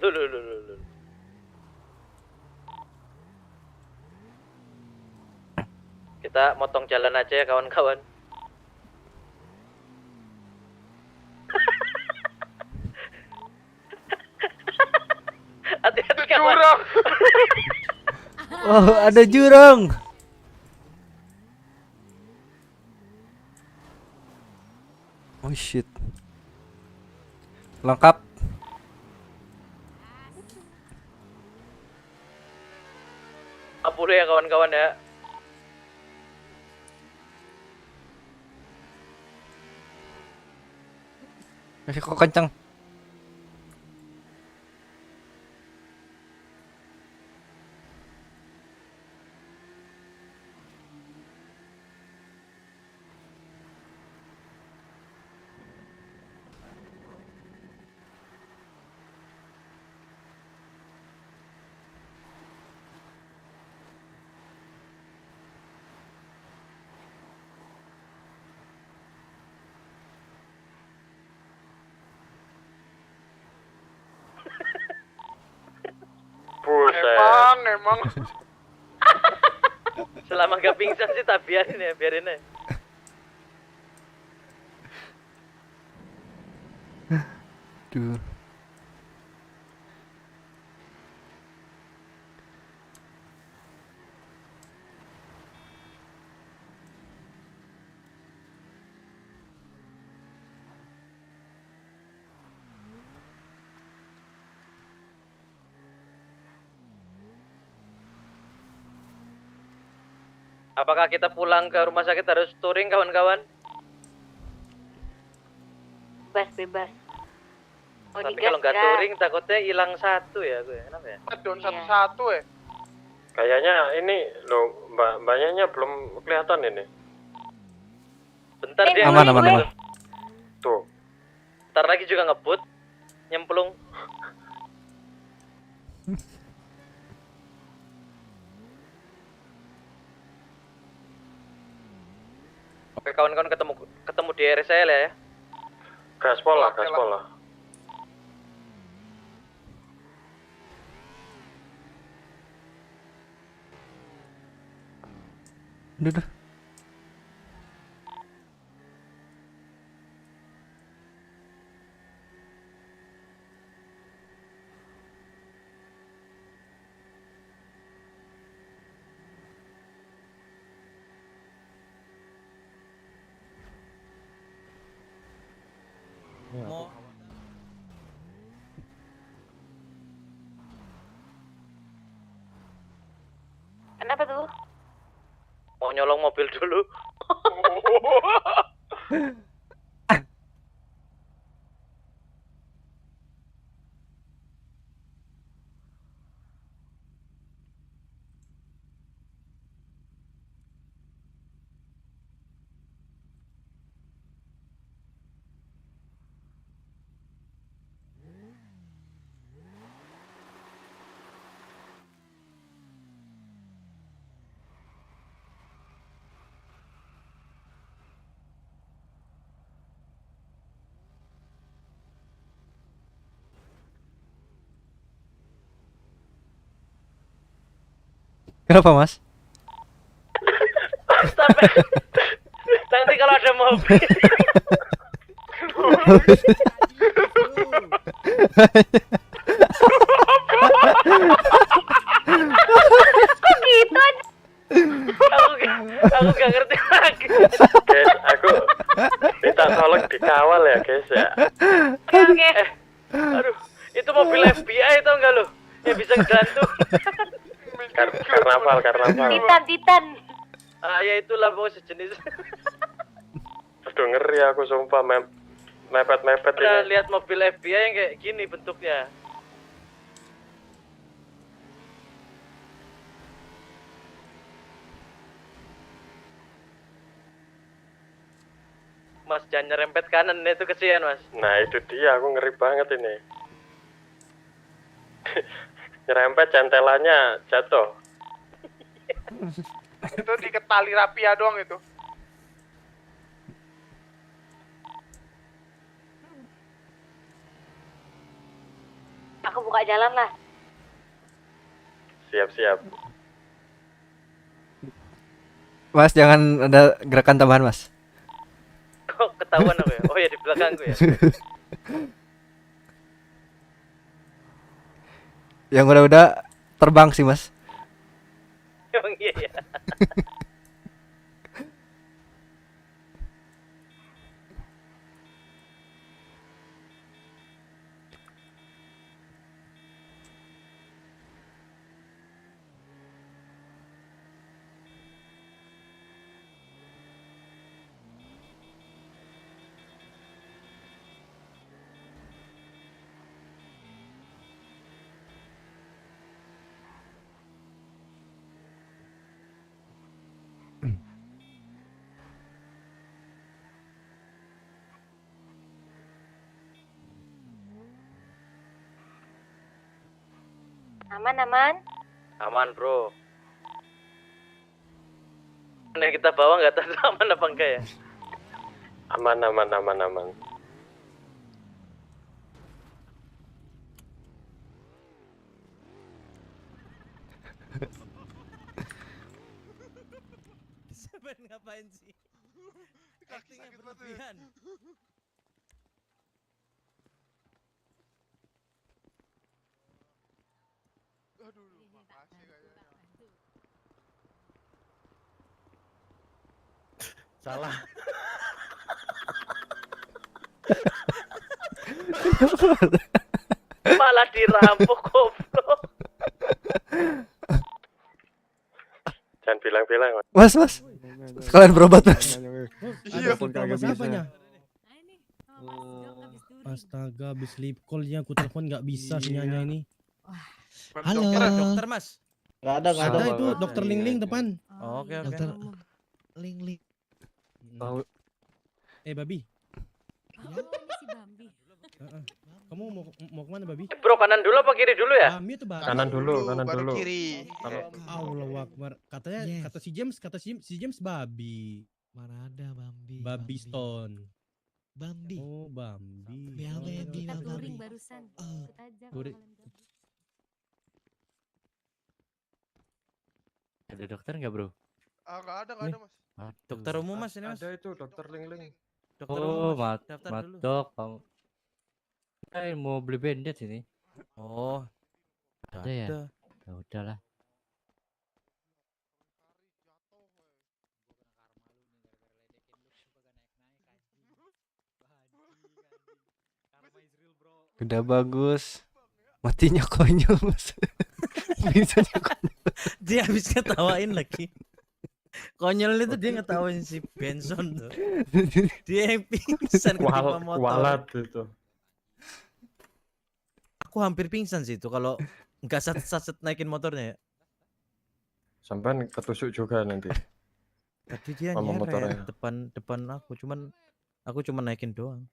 Lu. Kita motong jalan aja ya kawan-kawan. Hati-hati kawan. Jurang. Oh, ada jurang. Oh shit. Lengkap. Apa ya kawan-kawan ya? Kok kenceng? Emang. Selama gak pingsan sih tak biarin ya, biarin aja. Duh. Apakah kita pulang ke rumah sakit harus touring kawan-kawan? Bebas. Mau Tapi digas kalau nggak nggak? touring takutnya hilang satu ya gue. Kenapa ya? Down satu-satu ya. Kayaknya ini loh, mbaknya belum kelihatan ini. Bentar dia Aman. Tuh. Bentar lagi juga ngebut, nyemplung. Oke kawan-kawan ketemu di RSL ya. Gaspol lah. Udah. Mau Kenapa tuh? Mau nyolong mobil dulu. Kenapa, Mas? Sampai nanti kalau ada mobil. Gitu aja. Aku gak ngerti lagi. Guys, aku minta tolong dikawal ya guys ya. Oke. Aduh, itu mobil FBI tau gak lo? Yang bisa ngegantung. Karnaval. Titan. Ah ya itulah pokoknya sejenis. Aduh ngeri aku sumpah mepet Pernah ini. lihat mobil FBI yang kayak gini bentuknya. Mas jangan nyerempet kanan itu kesian mas. Nah itu dia aku ngeri banget ini. Nyerempet centelannya jatuh. Itu diketali rapi ya doang itu. Aku buka jalan lah. Siap. Mas jangan ada gerakan tambahan mas. Kok ketahuan aku ya? Oh ya di belakangku ya. Yang udah terbang sih mas. Emang iya ya. Aman. Aman bro. Yang kita bawa nggak tahu aman apa enggak ya? Aman. Seben ngapain sih? Actingnya berlebihan. Aduh, makasih kayaknya. Salah. Malah dirampok goblok. Jangan bilang-bilang. Mas. Sekalian berobat mas. Iya, apanya? Astaga, habis sleep call-nya aku telepon nggak bisa sinyalnya ini. Halo. Dokter mas. Nggak ada itu dokter Ling depan. Oke. Dokter Ling. Babi. Si Bambi. Kamu mau kemana babi? Bro kanan dulu apa kiri dulu ya? Bami itu Kanan dulu. Baru kiri. Allahu Akbar. Kata si James babi. Mana ada Bambi? Babi Stone. Bambi. Oh, Bambi. Kita touring barusan. Ikut aja. Ada dokter nggak bro? Nggak ada mas. Dokter umum mas ini mas. Ada itu dokter Ling. Dokter umum mas. Daftar dulu. Dok, kamu. Saya mau beli bandage ini. Oh. Ada ya? Ya udahlah. Udah bagus. Matinya konyol mas. Bisanya konyol. Dia habis ketawain lagi. Konyol itu dia ngetawain si Benson tuh. Dia yang pingsan ketimpa motor. Kualat itu. Aku hampir pingsan sih itu kalau nggak saset naikin motornya ya. Sampai ketusuk juga nanti. Tadi dia Sama nyeret motornya. depan aku cuman naikin doang.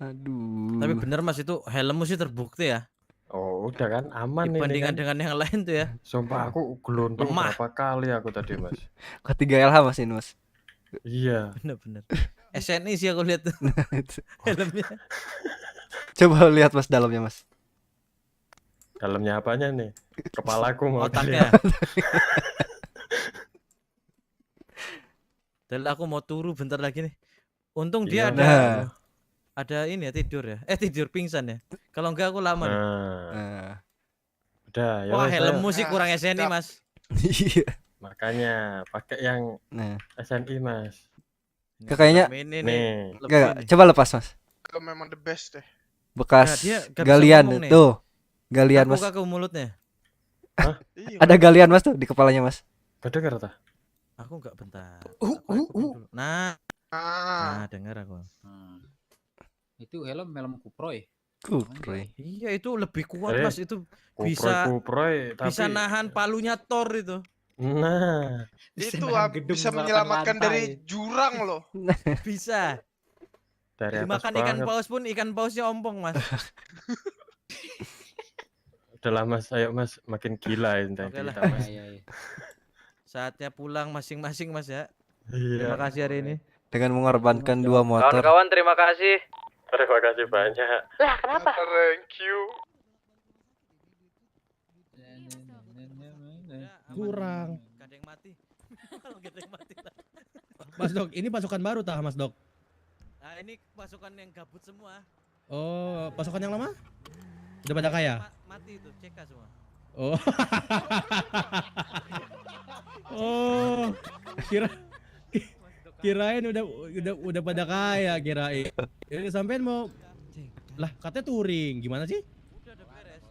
Aduh. Tapi bener mas itu helmmu sih terbukti ya. Oh udah kan aman ini Dibandingkan kan. dengan yang lain tuh ya. Sumpah aku geluntung Lemah. berapa kali aku tadi mas. K3 LH mas ini mas. Iya. Bener. SNI sih aku lihat tuh. Helmnya. Coba lihat mas dalamnya mas. Dalamnya apanya nih? Kepalaku mau Otaknya. dilihat. Dan aku mau turu bentar lagi nih. Untung Iya, dia ada ini ya tidur ya. Tidur pingsan ya. Kalau enggak aku lama nih. Udah ya. Wah, wes, helmmu ayo. sih kurang SNI mas. Iya. Makanya pakai yang SNI mas. Kayaknya Ini nih. Enggak, coba lepas mas. Itu memang the best deh. bekas dia nggak bisa galian ngomong nih. tuh. Galian Mas. Kaku mulutnya. Ada galian Mas tuh di kepalanya Mas. Kedengar tak? Aku nggak bentar. Aku dulu. Nah, dengar aku. Itu helm kuproy. Kuproy. Iya itu lebih kuat Mas, itu Kuproy, bisa tapi nahan palunya Thor itu. nah, Itu bisa menyelamatkan dari jurang loh. Bisa. dari atas Dimakan ikan banget. paus pun ikan pausnya ompong Mas. Udahlah Mas, ayo Mas, makin gila ya Oke lah. kita Mas. Saatnya pulang masing-masing Mas ya. Iya. Terima kasih hari ini. Dengan mengorbankan 2 motor. Kawan-kawan terima kasih. Terima kasih banyak. Lah kenapa? Thank you. Kurang. Gak ada yang mati. Gak ada yang mati lah. Mas Dok, ini pasukan baru tah Mas Dok? Nah ini pasukan yang gabut semua. Oh, pasukan yang lama? Udah pada kaya? Mati itu, CK semua. Oh. Oh. Kirain udah pada kaya kirain. Ini sampean mau lah katanya touring, gimana sih? Udah beres.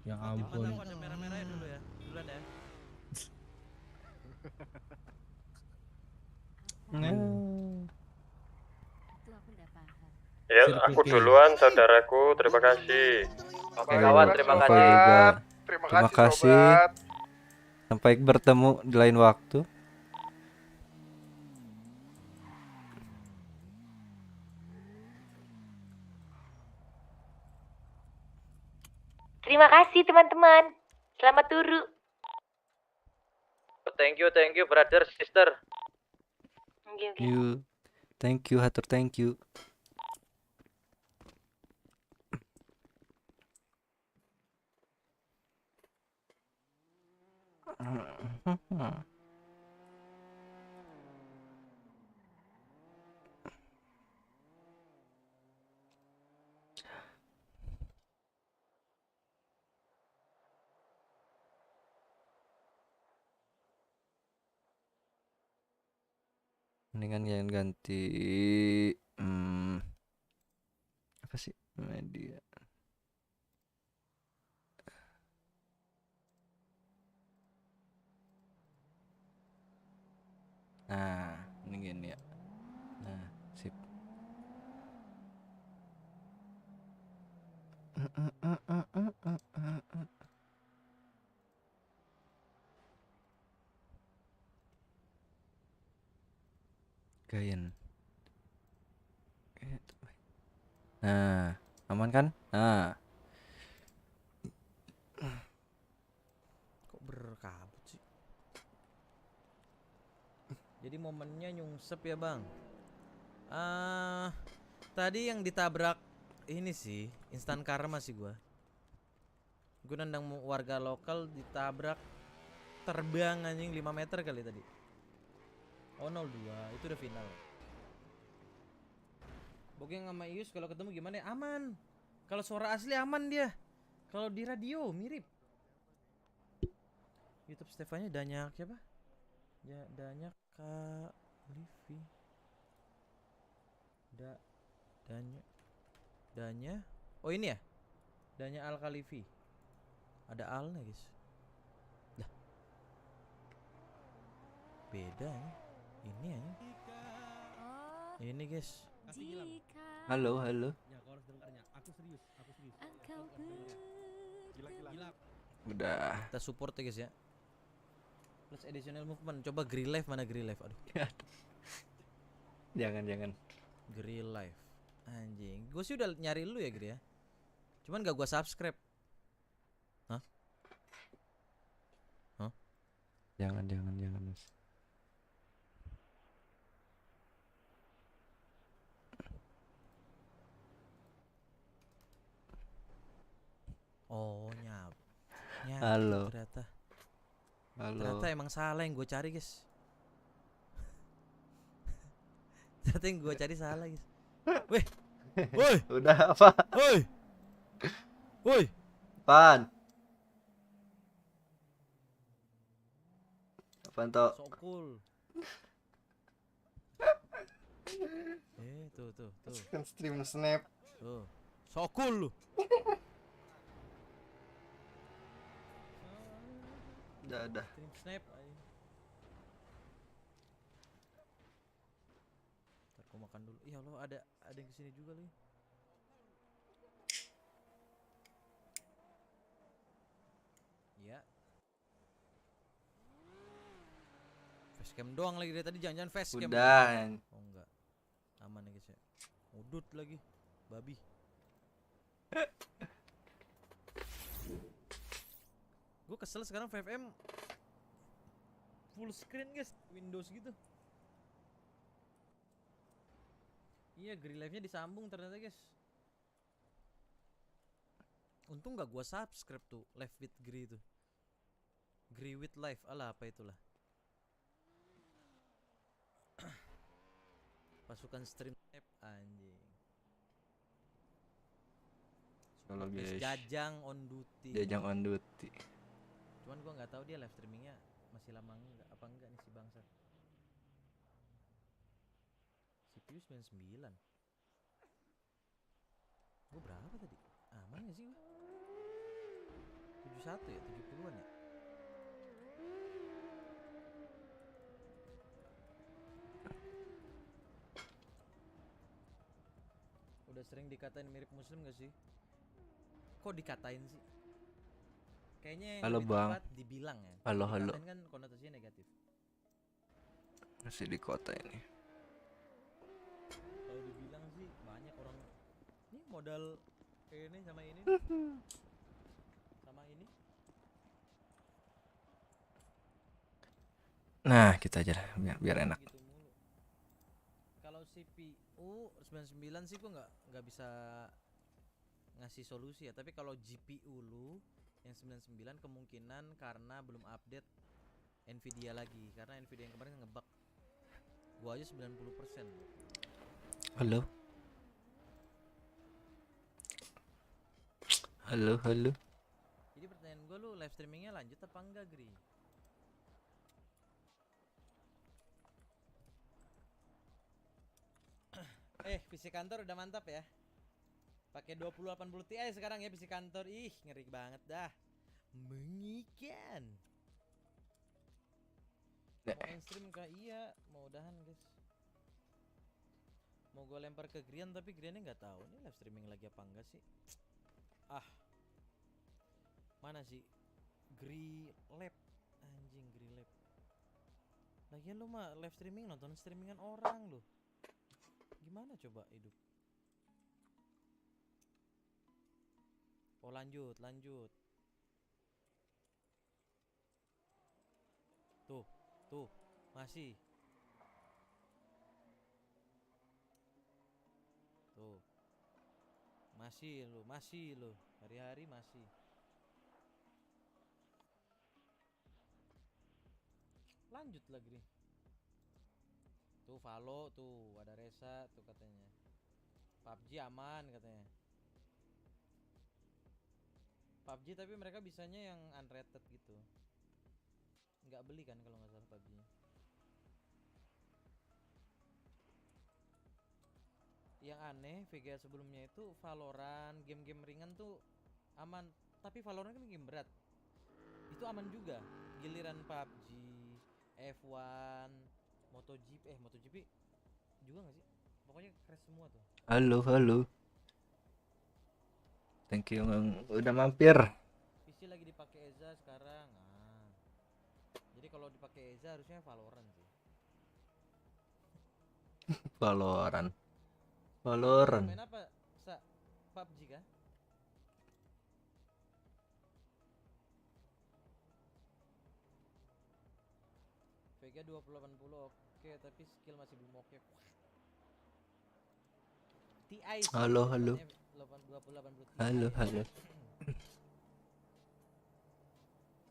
Ya ampun. Ada merah-merahnya dulu ya. Duluan ya. Ya, aku duluan saudaraku, terima kasih. Oke kawan, terima Aku kasih. juga. Terima Terima kasih. kasih. Sobat. Sampai bertemu di lain waktu. Terima kasih teman-teman. Selamat turu. Thank you brother, sister. Thank you, hatur thank you. Mendingan yang ganti apa sih media. Nah, mendingan ya. Nah, sip. Gayen. Nah, aman kan? Nah. Kok berkabut sih? Jadi momennya nyungsep ya bang. Tadi yang ditabrak ini sih instan karma sih gua. Gue nendang warga lokal ditabrak terbang anjing 5 meter kali tadi. Oh 02 itu udah final. Bogeng sama Ius kalau ketemu gimana ya? Aman. Kalau suara asli aman dia. Kalau di radio mirip. YouTube Stefanya Danyak siapa? Ya Danyak Kak Livi. Danya. Oh ini ya? Danya Al Khalifi. Ada Alnya guys. Lah. Beda ya. Ini aja. Ini guys. Halo. Ya kau harus dengarnya. Aku serius. Gila. Udah. Kita support ya guys ya. Plus additional movement. Coba grill life mana grill life? Aduh. Jangan. Grill life. Anjing. Gue sih udah nyari lu ya Gri ya. Cuman gak gua subscribe. Hah? Jangan Mas. Oh nyap. Halo. Ternyata emang salah yang gue cari guys. Ternyata yang gue cari salah guys. Woi. Udah apa? Woi. Apaan? Apaan toh? So cool. Tuh. Kan stream snap. Tuh. Sokul lu. Udah. Stream snap aja. Ntar gua makan dulu. Iya Allah, ada yang kesini juga lagi. Ya. Facecam doang lagi dari tadi, jangan facecam. Udah. Oh enggak. Aman ya guys ya. Udut lagi. Babi. Gue kesel sekarang 5M full screen guys, Windows gitu. Iya, Green Live-nya disambung ternyata guys. Untung gak gua subscribe tuh Live with Grey itu. Grey with Live, alah apa itulah. Pasukan stream app anjing. Halo guys. Jajang on duty. Jajang on duty. Cuman gua nggak tahu dia live streamingnya masih lama enggak apa enggak nih si bangsat. CPU 99. Gua berapa tadi? Aman gak sih gua? 71 ya, 70-an ya. Udah sering dikatain mirip muslim gak sih? Kok dikatain sih? Kayaknya yang Halo lebih bang. tepat dibilang ya. Halo. Dikatain kan konotasinya negatif. Masih di kota ini. Kalau dibilang sih banyak orang. Ini modal ini sama ini. Sama ini. Nah, kita aja biar enak. Gitu mulu. Kalau CPU 99 sih gua nggak bisa ngasih solusi ya, tapi kalau GPU lu yang 99 kemungkinan karena belum update Nvidia lagi, karena Nvidia yang kemarin ngebug. Gua aja 90%. Halo. Jadi pertanyaan gua, lu live streamingnya lanjut apa enggak, Gri? PC kantor udah mantap ya. Pakai 2080 Ti sekarang ya PC kantor. Ih, ngeri banget dah. Mengikan. Mau mainstream kah? Iya, mau udahan guys. Mau gue lempar ke Gryan tapi Gryannya nggak tahu nih live streaming lagi apa enggak sih. Mana sih Lab anjing Lab. Lagian lu mah live streaming nonton streamingan orang lu. Gimana coba hidup? Oh lanjut. Tuh, masih. Tuh. Masih lu. Hari-hari masih. Lanjut lagi. Tuh Valo tuh, ada Resa tuh katanya. PUBG aman katanya. PUBG tapi mereka bisanya yang unrated gitu. Nggak beli kan kalau nggak salah PUBG-nya. Yang aneh VGA sebelumnya itu Valorant, game-game ringan tuh aman, tapi Valorant kan game berat. Itu aman juga. Giliran PUBG, F1, MotoGP juga nggak sih? Pokoknya crash semua tuh. Halo. Thank you udah mampir. PC lagi dipakai Eza sekarang. Jadi kalau dipakai Eza harusnya Valorant sih. Valorant. Main apa? PUBG kah? Vega 2080 oke, tapi skill masih belum oke. TI sih, Halo. 2080 Ti. Halo.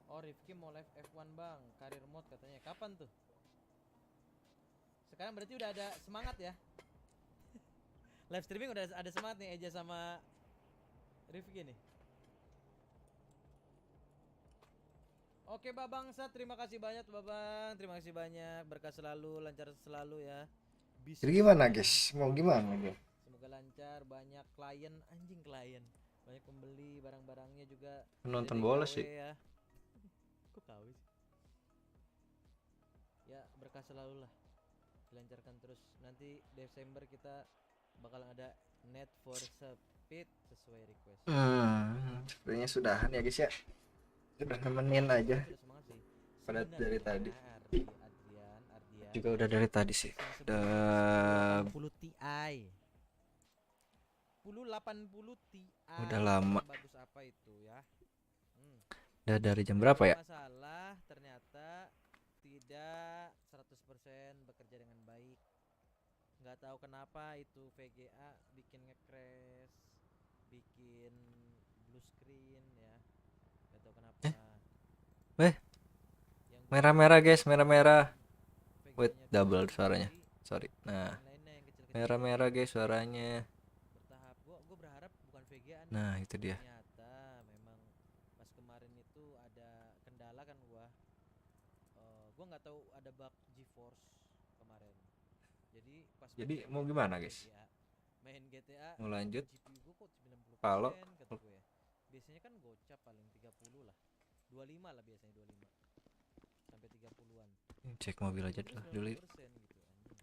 Oh Rifki mau live F1 bang, karir mode katanya. Kapan tuh? Sekarang berarti udah ada semangat ya. Live streaming udah ada semangat nih Eja sama Rifki nih. Oke Babang Sat, terima kasih banyak Babang. Terima kasih banyak, berkah selalu, lancar selalu ya. Jadi gimana guys? Mau gimana guys? semoga lancar, banyak klien, anjing klien, banyak pembeli, barang-barangnya juga Nonton Dede bola KW sih. ya. Kok KW sih? Ya berkah selalu lah, dilancarkan terus. Nanti Desember kita bakal ada Net for Speed sesuai request. Sepertinya sudahan ya guys ya. Sudah nemenin aja. Sudah semangat sih. Pada dari tadi. Ardian. Juga udah dari tadi sih. Udah 1080 Ti. 1080 Ti. Udah lama. Bagus apa itu ya? Udah dari jam berapa ya? Masalah ternyata tidak 100% bekerja dengan baik. Nggak tahu kenapa itu VGA bikin nge-crash, bikin blue screen ya. Nggak tahu kenapa. Merah-merah guys, merah-merah. Wait, double suaranya. Sorry. Nah, merah-merah guys suaranya. Bertahap. Gua berharap bukan VGA nih. Nah, itu dia. Ternyata memang pas kemarin itu ada kendala kan gua nggak tahu ada bug GeForce kemarin. Jadi mau gimana guys? Main GTA Mau lanjut? GPU gua kok 90% Kalau kata gue ya. Biasanya kan gocap paling 30 lah. 25 lah biasanya 25. Sampai 30-an. Cek mobil aja dulu. Gitu anjing.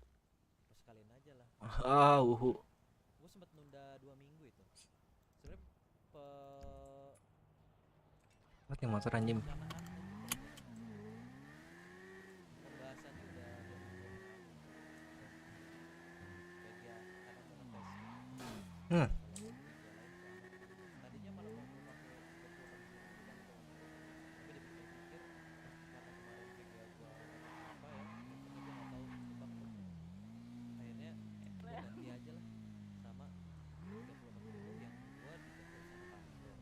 Pas kalian aja lah. Gua sempat nunda 2 minggu itu. Sebenarnya What nih motor anjing? pembahasannya udah tadinya malah mau pakai tapi dipikir-pikir karena kemarin VGA gua apa ya, gua nggak tahu tebak akhirnya ganti aja lah sama 3080 yang gua dikasih sama kantor.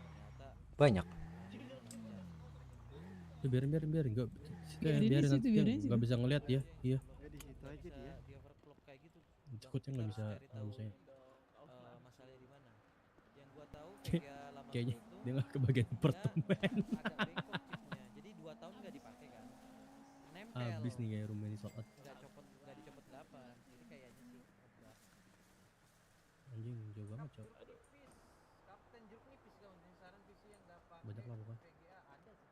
Ternyata Banyak. Biarin enggak. Biarin Nanti aja. nggak bisa ngeliat ya. Iya. Di situ aja dia. Di overclock kayak gitu. Takutnya nggak bisa saya. Masalahnya di mana? Yang gua tahu VGA lama Kayaknya gua itu dia nggak kebagian apartemen. agak bengkok chipnya. Jadi 2 tahun nggak dipakai kan. Nempel. Habis nih kayak rumah ini soal. Nggak dicopot 8. Jadi kayaknya sih ngebak. Anjing jauh banget cok. Kapten jeruk nipis kawan. Saran PC yang nggak pakai Banyak lah pokoknya. VGA ada sih.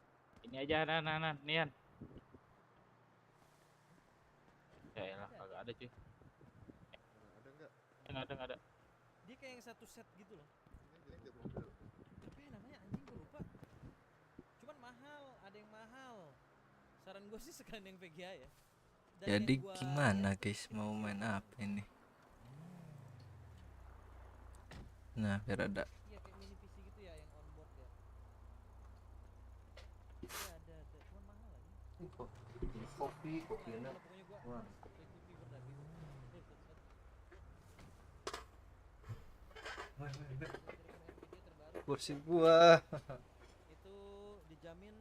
Ini aja nah Nian. Ya elah kagak ada cuy. Ada enggak? Enggak ada. Dia kayak yang satu set gitu loh. Apa ya namanya anjing gue lupa. Cuman mahal, ada yang mahal. Saran gue sih sekalian yang VGA ya. Dan Jadi yang gua gimana guys mau main apa ini? Nah, biar ada. Iya kayak mini PC gitu ya yang onboard ya. Iya ada, cuman mahal aja. Kopi enak. Pokoknya gua ikuti berdaki. Kursi gua. Itu dijamin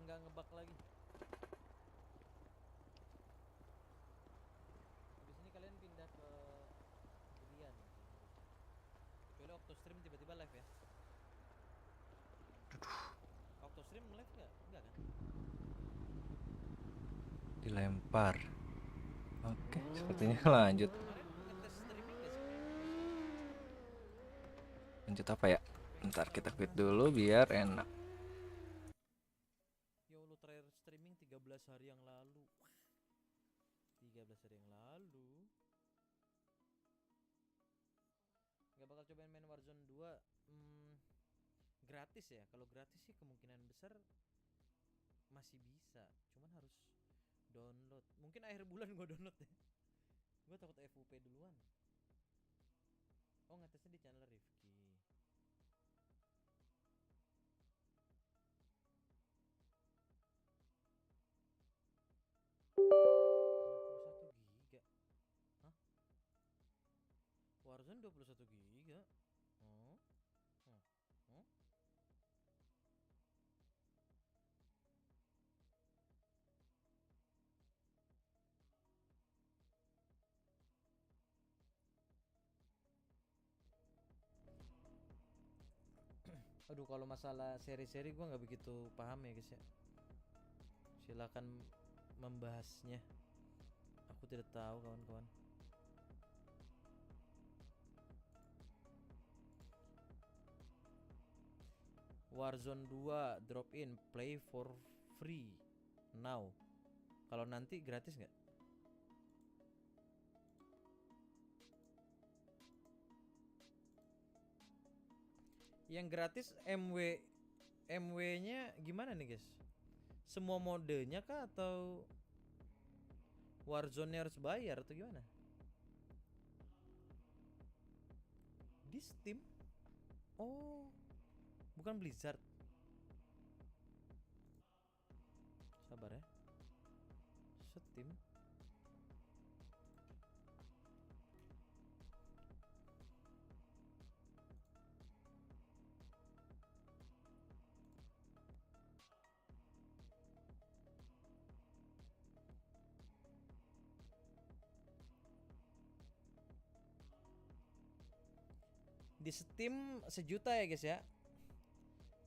nggak ngebug lagi. Habis ini kalian pindah ke Gryan. Kecuali Octostream tiba-tiba live ya. Octostream live nggak? Enggak kan? Dilempar. Oke, sepertinya lanjut. Lanjut apa ya? Ntar kita quit dulu biar enak. Yo lu terakhir streaming 13 hari yang lalu. 13 hari yang lalu. Gak bakal cobain main Warzone 2 gratis ya. Kalau gratis sih kemungkinan besar masih bisa. Cuman harus download. Mungkin akhir bulan gua download ya. Gua takut FUP duluan. Oh ngetesnya di channel Rifki. Warzone 21 giga. Aduh kalau masalah seri-seri gua nggak begitu paham ya guys ya. Silakan membahasnya. Aku tidak tahu kawan-kawan. Warzone 2 drop in, play for free now. Kalau nanti gratis nggak? Yang gratis MW-nya gimana nih guys? Semua modenya kah atau Warzone harus bayar atau gimana? Di Steam? Oh, bukan Blizzard. Sabar ya. Steam. Di Steam 1 juta ya guys ya.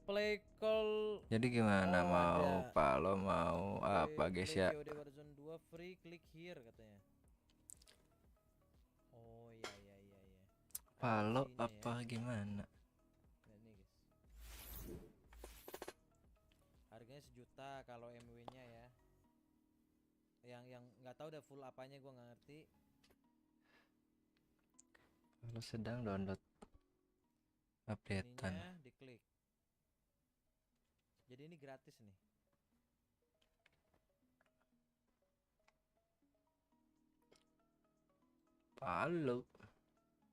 Play call. Jadi gimana, Oh, mau ada. Palo mau apa guys ya? COD Warzone 2 free, klik here katanya. Oh iya iya iya iya. Palo Opsinya apa ya. gimana? Nah, ini guys. Harganya 1 juta kalau MW-nya ya. Yang nggak tahu udah full apanya gua nggak ngerti. Kalau sedang download updatean. Ininya diklik. Jadi ini gratis nih. Palo.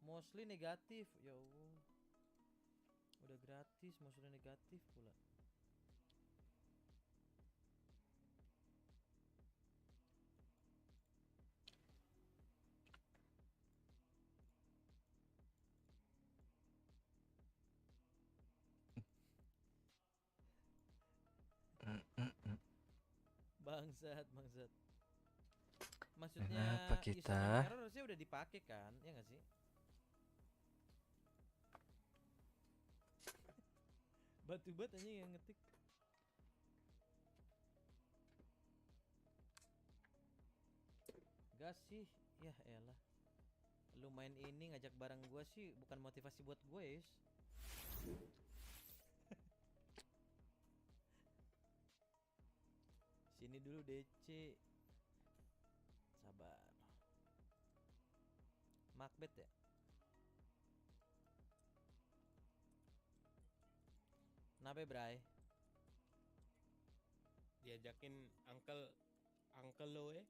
Mostly negatif, ya Allah. Udah gratis, mostly negatif pula. Bangsat. Maksudnya Kenapa kita? username error harusnya udah dipakai kan, ya nggak sih? Batu bat aja yang ngetik. Gak sih, ya elah. Lu main ini ngajak bareng gua sih bukan motivasi buat gue, Is. Sini dulu DC. Sabar. Macbeth ya? Kenapa Bray? Diajakin uncle lo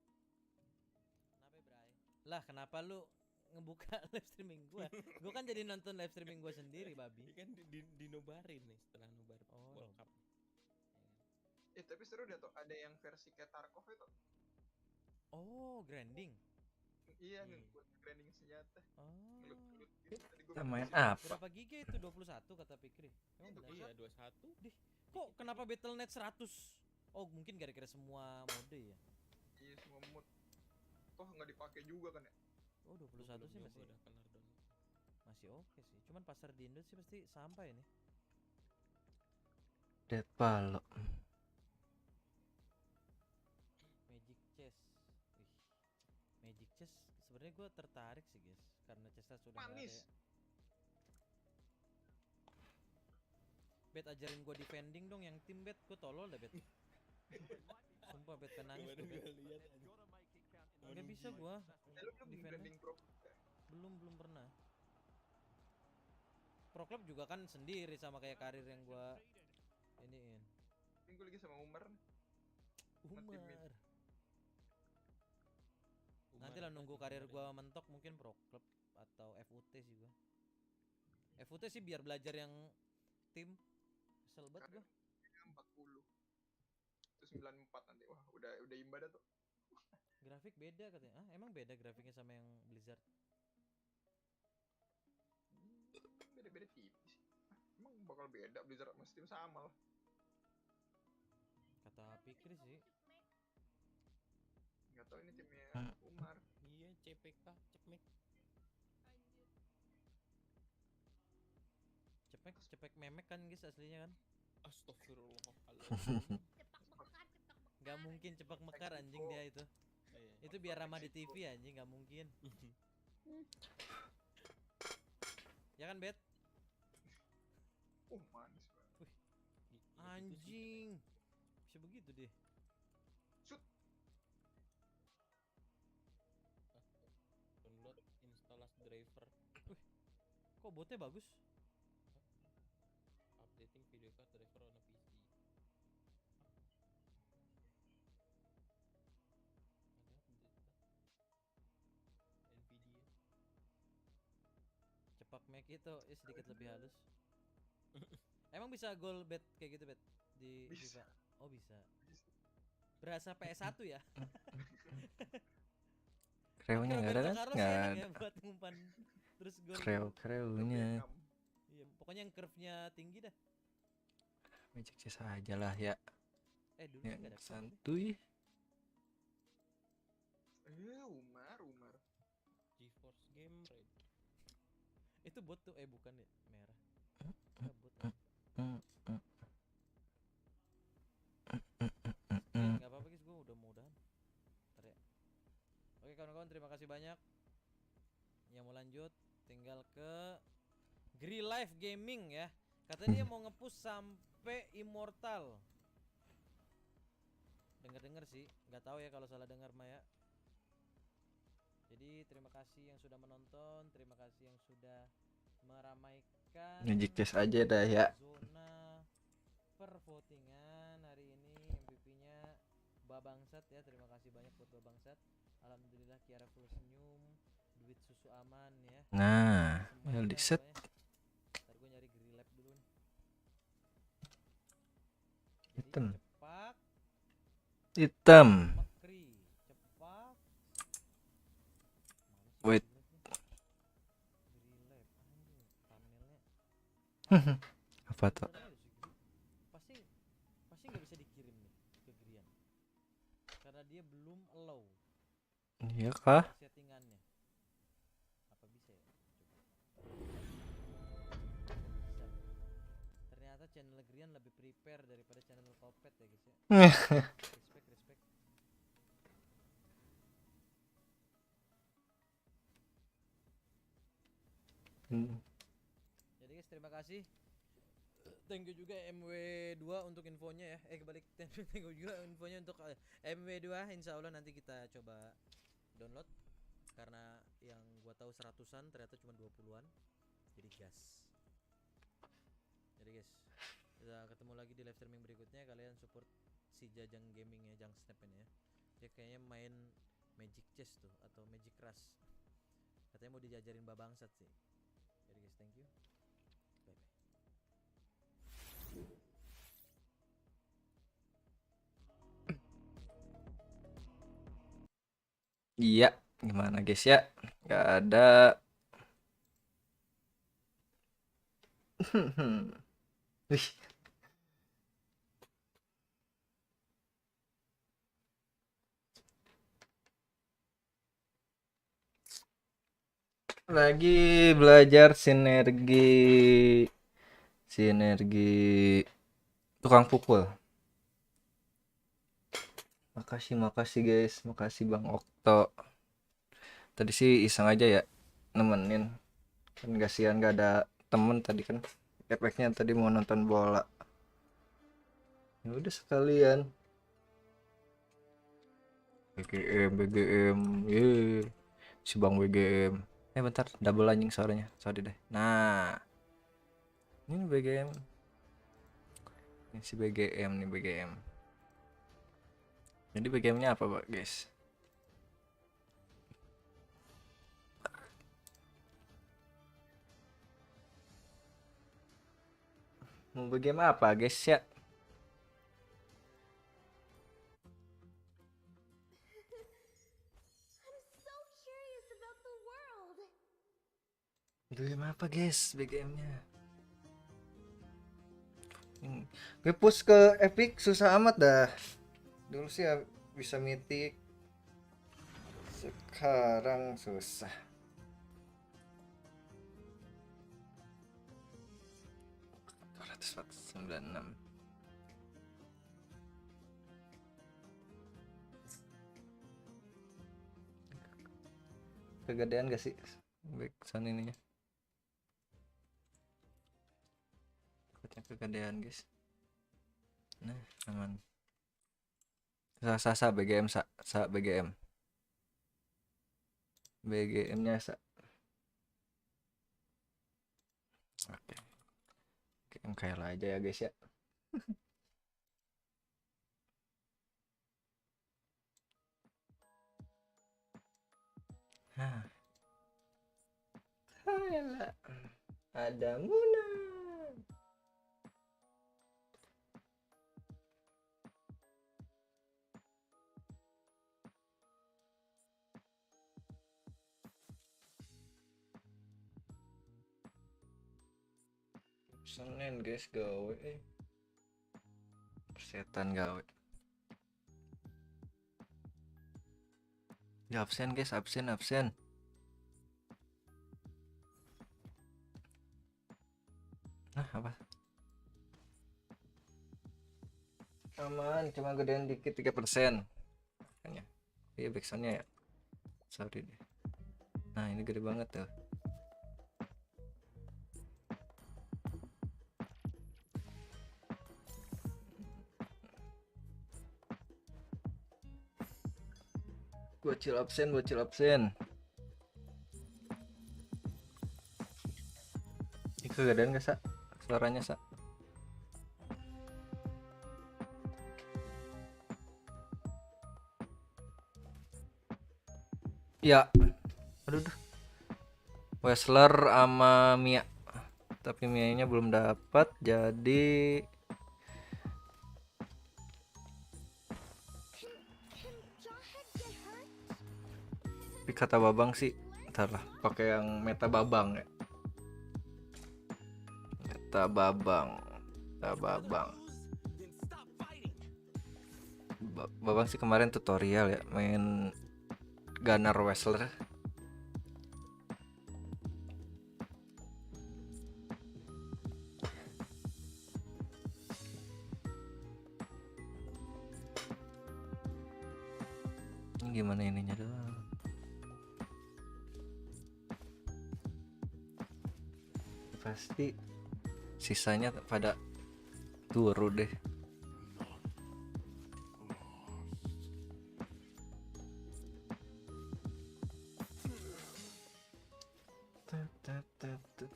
Kenapa Bray? Lah kenapa lu ngebuka live streaming gua? Gua kan jadi nonton live streaming gua sendiri, babi. kan dinobarin nih setelah nobar World Cup. Tapi seru deh tuh, ada yang versi kayak Tarkov itu. Oh, grinding. Iya nih, buat grinding senjata. Oh. Ngelut-ngelut gitu. Tadi gua Kita main main apa? Berapa giga itu? 21 kata Pikri. Emang benar? Iya, 21. Dih, kok kenapa Battle.net 100? Oh, mungkin gara-gara semua mode ya. Iya, semua mood. Toh nggak dipakai juga kan ya? Oh, 21 sih masih. Udah kelar dong. Masih oke sih. Cuman pasar di Indo sih pasti sampai nih. Dead Palo. Magic Chess. Wih. Magic Chess sebenarnya gue tertarik sih, guys, karena chessnya sudah nggak ada Manis. ya. Bet ajarin gue defending dong yang tim Bet, gue tolol dah Bet. Sumpah Bet penangis tuh Bet. Gak bisa gue defending. Belum pernah. Pro Club juga kan sendiri sama kayak karir yang gue iniin. Ini gue lagi sama Umar. Nanti lah nunggu karir gua mentok mungkin Pro Club atau FUT sih gua. FUT sih biar belajar yang tim. Kesel banget gua. 40. Terus 94 nanti. Wah, udah imba dah tuh. Grafik beda katanya. Ah, emang beda grafiknya sama yang Blizzard? Beda-beda tipis. Emang bakal beda Blizzard sama Steam sama lah. Kata Pikir sih. Nggak tahu ini timnya Umar. Iya, CPK, cepmek. Cepek memek kan guys aslinya kan. Astagfirullahaladzim. Gak mungkin cepak mekar anjing dia itu. Itu biar ramah di TV anjing, gak mungkin. Ya kan Bet? Manis banget. Wih, Anjing. Bisa begitu deh. Shoot. Download instalasi driver. Wih, kok botnya bagus? Updating video card driver on a PC. Ada update lah. Nvidia. Cepak Mac itu sedikit lebih halus. Emang bisa goal bet kayak gitu bet di Bisa. FIFA? Oh bisa. Berasa PS1 ya? Kreunya nggak ada kan? Carlos Nggak enak ada. ya buat ngumpan terus gol. Kreunya. Iya, pokoknya yang curve-nya tinggi dah. Magic chess aja lah ya. Dulu Ya, sih nggak ada curve. santuy. Umar. GeForce Game Red. Itu bot tuh, bukan ya, merah. Bot. Nggak apa-apa guys, gue udah-mudahan. Ntar ya. Oke kawan-kawan, terima kasih banyak. Yang mau lanjut, tinggal ke Life Gaming ya. Katanya dia mau nge-push sampai immortal. Dengar sih, nggak tahu ya kalau salah dengar Maya. Jadi terima kasih yang sudah menonton, terima kasih yang sudah meramaikan Magic chess aja dah ya. zona pervotingan hari ini. MVP-nya Babangsat ya, terima kasih banyak buat Babangsat. Alhamdulillah Kiara full senyum, duit susu aman ya. Nah, Semuanya di dah set. pokoknya. Ntar gue nyari Lab dulu nih. Jadi Hitam. cepak Hitam. Mekri, cepak. Wait. Lab, anjing, thumbnailnya. Apa tuh? Pasti nggak bisa dikirim nih ke Gryan karena dia belum allow. Iya kah? Settingannya apa bisa ya? Coba. Bisa. Ternyata channel Gryan lebih prepare daripada channel Kopet ya guys ya. Respect. Jadi guys, terima kasih. Thank you juga MW2 untuk infonya ya. Kebalik. Thank you juga infonya untuk MW2. Insya Allah nanti kita coba download. Karena yang gua tahu 100-an ternyata cuma 20-an. Jadi gas. Jadi guys, kita ketemu lagi di live streaming berikutnya. Kalian support si Jajang Gaming ya, Jang Snap ini ya. Dia kayaknya main Magic Chess tuh atau Magic Rush. Katanya mau dijajarin Babangsat sih. Jadi guys, thank you. Bye bye. Iya, gimana guys ya? Gak ada. Wih. Lagi belajar sinergi tukang pukul. Makasih guys, makasih Bang Okto. Tadi sih iseng aja ya nemenin, kan kasihan gak ada temen tadi kan, efeknya tadi mau nonton bola. Ya udah sekalian. BGM, si Bang BGM. Bentar, double anjing suaranya, sorry deh. Nah, ini BGM. Ini si BGM nih, BGM. Jadi BGM-nya apa, Pak, guys? Mau BGM apa, guys ya? BGM apa, guys? BGM-nya. Gue push ke Epic susah amat dah. Dulu sih ya bisa mythic, sekarang susah. $296. Kegedean gak sih back sound ininya? Kegedean guys. Nah, aman. Sa BGM sa BGM. BGM-nya sa. Oke. MKL aja ya guys ya. Hah. Hayalah. Ada Muna. Senin guys gawe persetan gawe ya, absen guys, absen nah apa aman, cuma gedean dikit 3% makanya iya backsoundnya ya, sorry deh. Nah ini gede banget tuh. Bocil absen ini kegedean gak sa suaranya sa? Ya aduh Wesler sama Mia, tapi Mia nya belum dapat jadi tapi kata Babang sih ntar lah pakai yang meta Babang ya, meta Babang Babang sih kemarin tutorial ya main Gunner Wrestler. Ini gimana ininya doang. Pasti sisanya pada turu deh.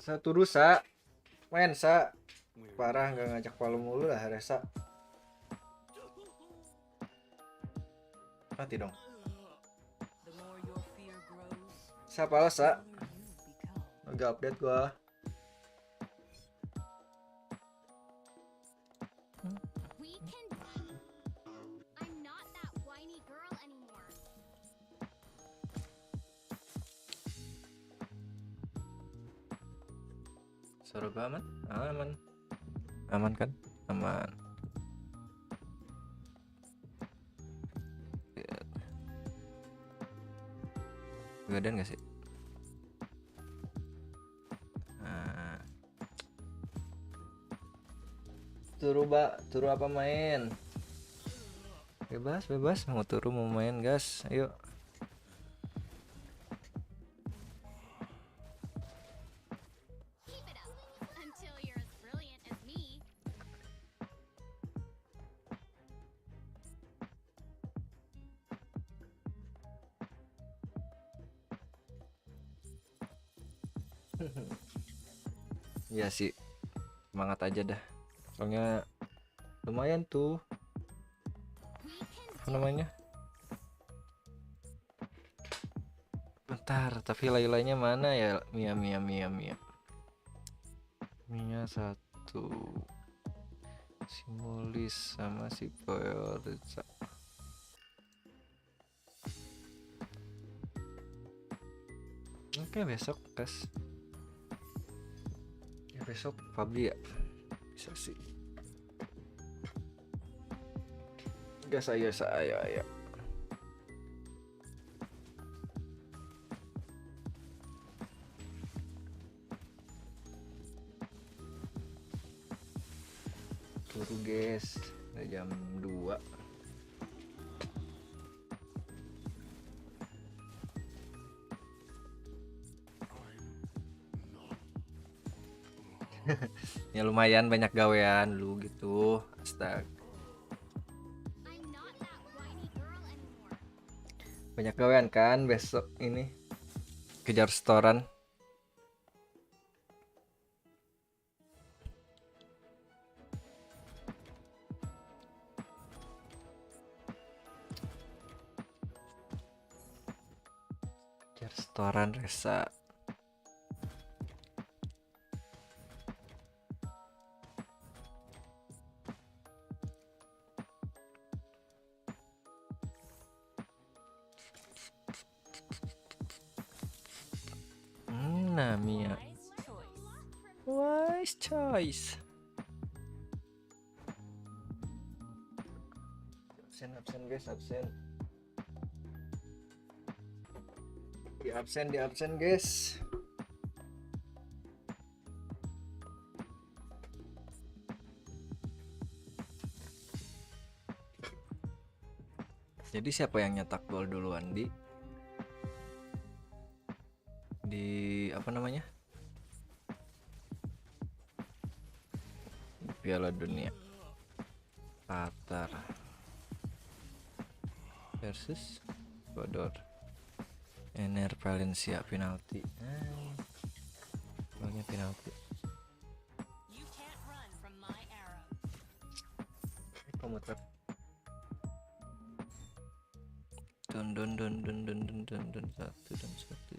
Satu rusa main sa parah nggak ngajak palu mulu lah resa mati dong sa pala sa nggak update gua. Suara gua aman? Aman kan? Aman. Kegedean gak sih? Nah. Turu apa main? Bebas mau turu mau main gas, ayo. Ya sih semangat aja dah soalnya lumayan tuh apa namanya bentar tapi lain-lainnya mana ya. Mia satu Simulis sama si Poyorza. Oke besok kas besok Fabri ya bisa sih gas saya ya turu guys udah jam 2. Ya lumayan banyak gawean lu gitu. Astaga. Banyak gawean kan besok ini. Kejar setoran. Kejar setoran Resa. Mia. Wise choice. Absen guys, absen. Di absen guys. Jadi siapa yang nyetak gol duluan di apa namanya? Piala Dunia Qatar versus Ecuador. Ener Valencia penalti. Golnya penalti. Pemutar. Don satu.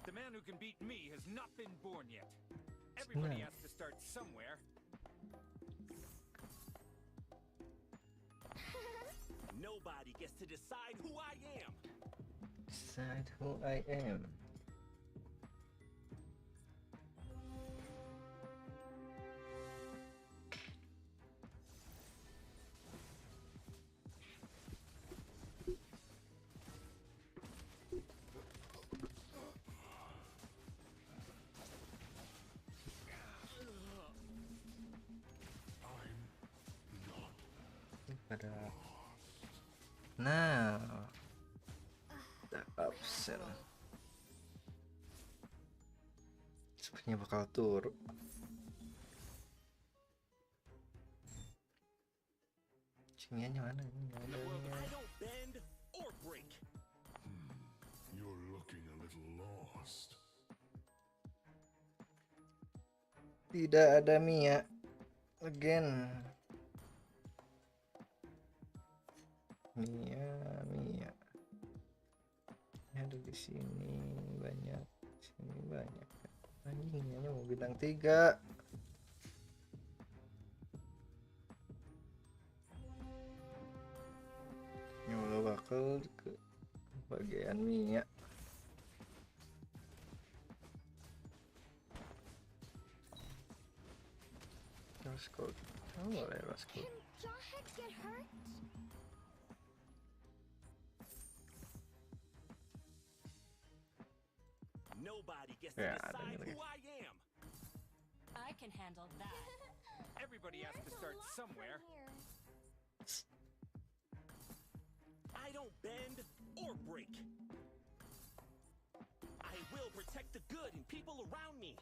The man who can beat me has not been born yet. Everybody has to start somewhere. Nobody gets to decide who I am. Decide who I am. Ada. Nah, absen. Sepertinya bakal turun. Cingiannya mana? You're looking a little lost. Tidak ada Mia. Again. Mia. Ada di sini banyak. Sini banyak. Anjingnya mau bintang 3. Nyoba bakal ke bagian Mia. Raskol. Oh, boleh Raskol. Nobody gets to decide who I am. I can handle that. Everybody has to start somewhere. I don't bend or break. I will protect the good and people around me.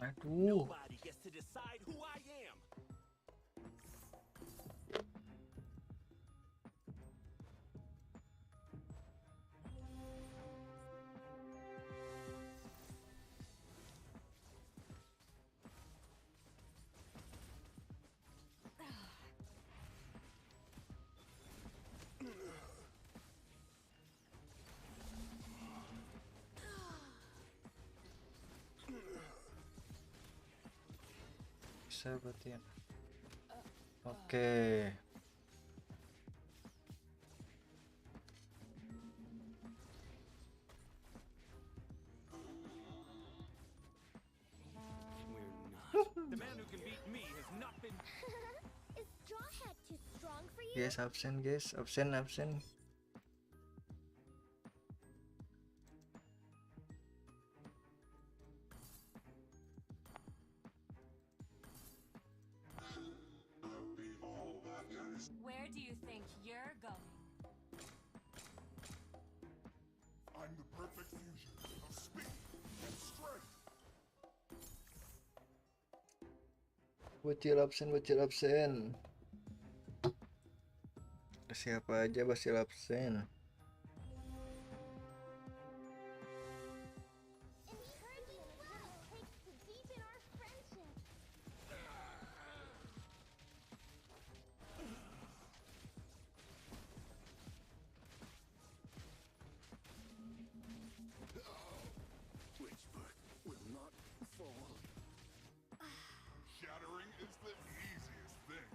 Aduh. Nobody gets to decide who I am. Bisa berarti ya. Oke. The man who can beat me has not been. Is Straw Hat too strong for you? Guys, absen guys, absen. Where do you think you're going? I'm the perfect fusion. Bocil absen, bocil absen. Siapa aja bocil absen? Which foot will not fall? Shattering is the easiest thing.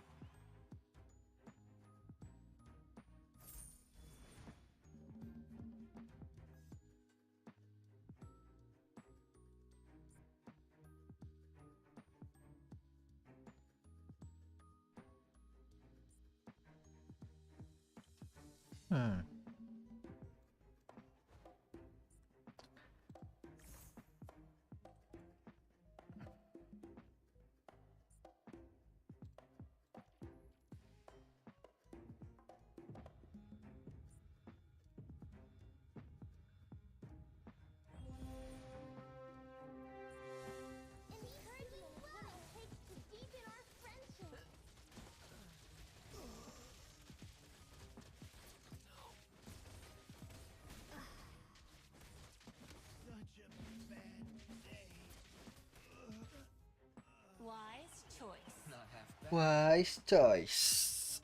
Wise choice. Not half bad. Wise choice.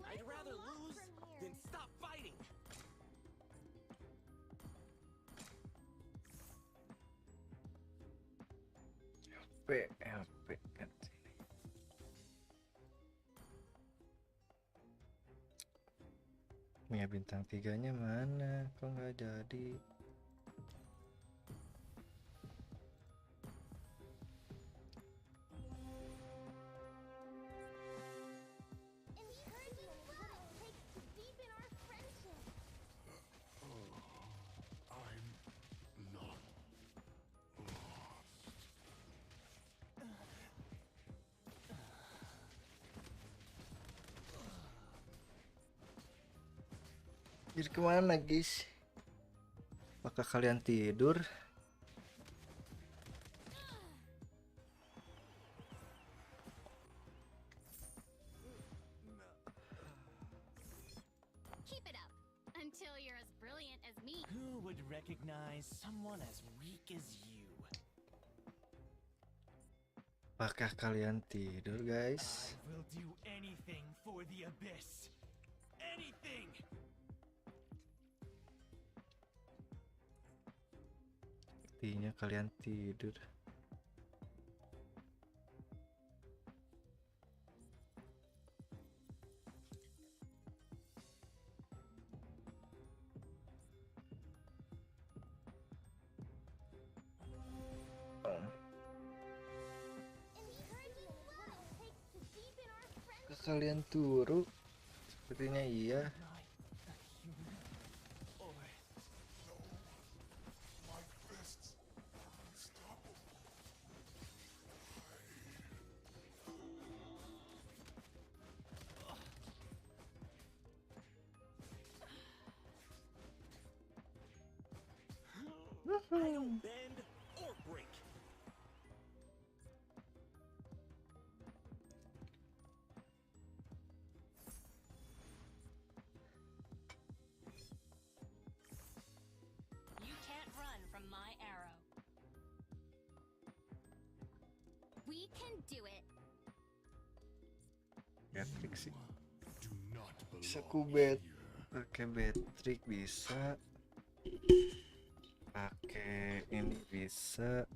I'd rather lose than stop fighting. LP kan sini. Mia bintang 3-nya mana? Kok nggak jadi? I'm not lost. Jadi kemana guys? Apakah kalian tidur? Keep it up until you're as brilliant as me. Who would recognize someone as weak as you? Apakah kalian tidur guys? I will do anything for the abyss. Anything. Sepertinya kalian tidur. Kalian turu? Sepertinya iya. I don't bend or break. You can't run from my arrow. We can do it. Patrick sih. Bisa kubet. Pakai Patrick bisa. Pakai ini bisa.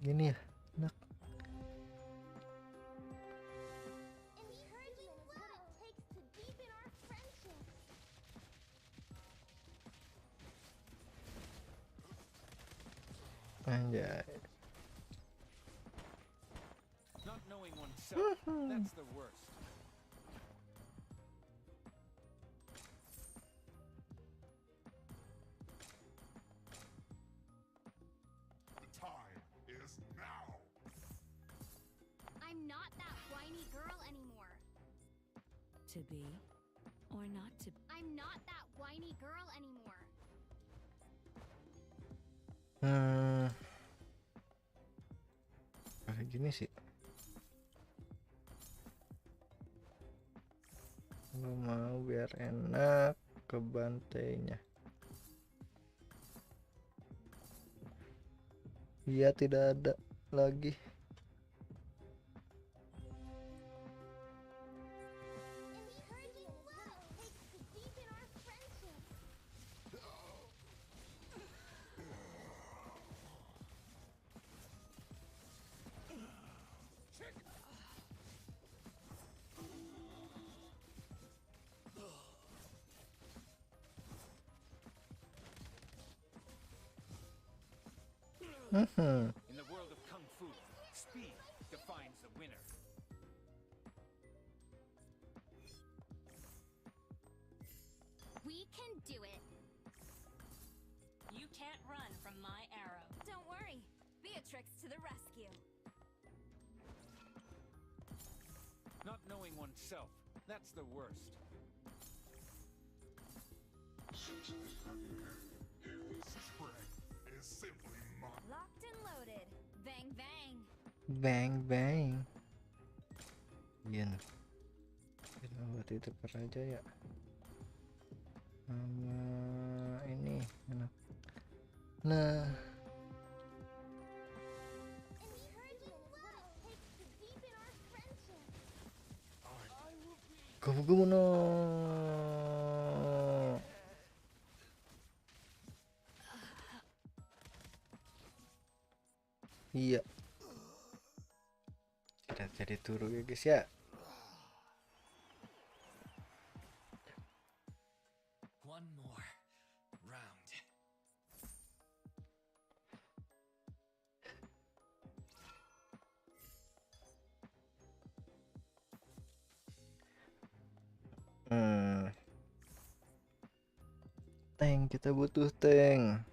Gini ya, enak. Anjay. Not knowing oneself, that's the worst. Time is now. I'm not that whiny girl anymore. To be or not to. I'm not that whiny girl anymore. Kayak gini sih. Lu mau biar enak ke bantainya. Iya, tidak ada lagi. In the world of kung fu, speed defines the winner. We can do it. You can't run from my arrow. Don't worry. Beatrix to the rescue. Not knowing oneself, that's the worst. Is simply mine. Locked and loaded. Bang bang. Bang bang. Iya. Kita buat itu per aja ya. Sama ini enak. Nah. Kamu no. Iya. Tidak jadi turu ya guys ya. One more round. Tank, kita butuh tank.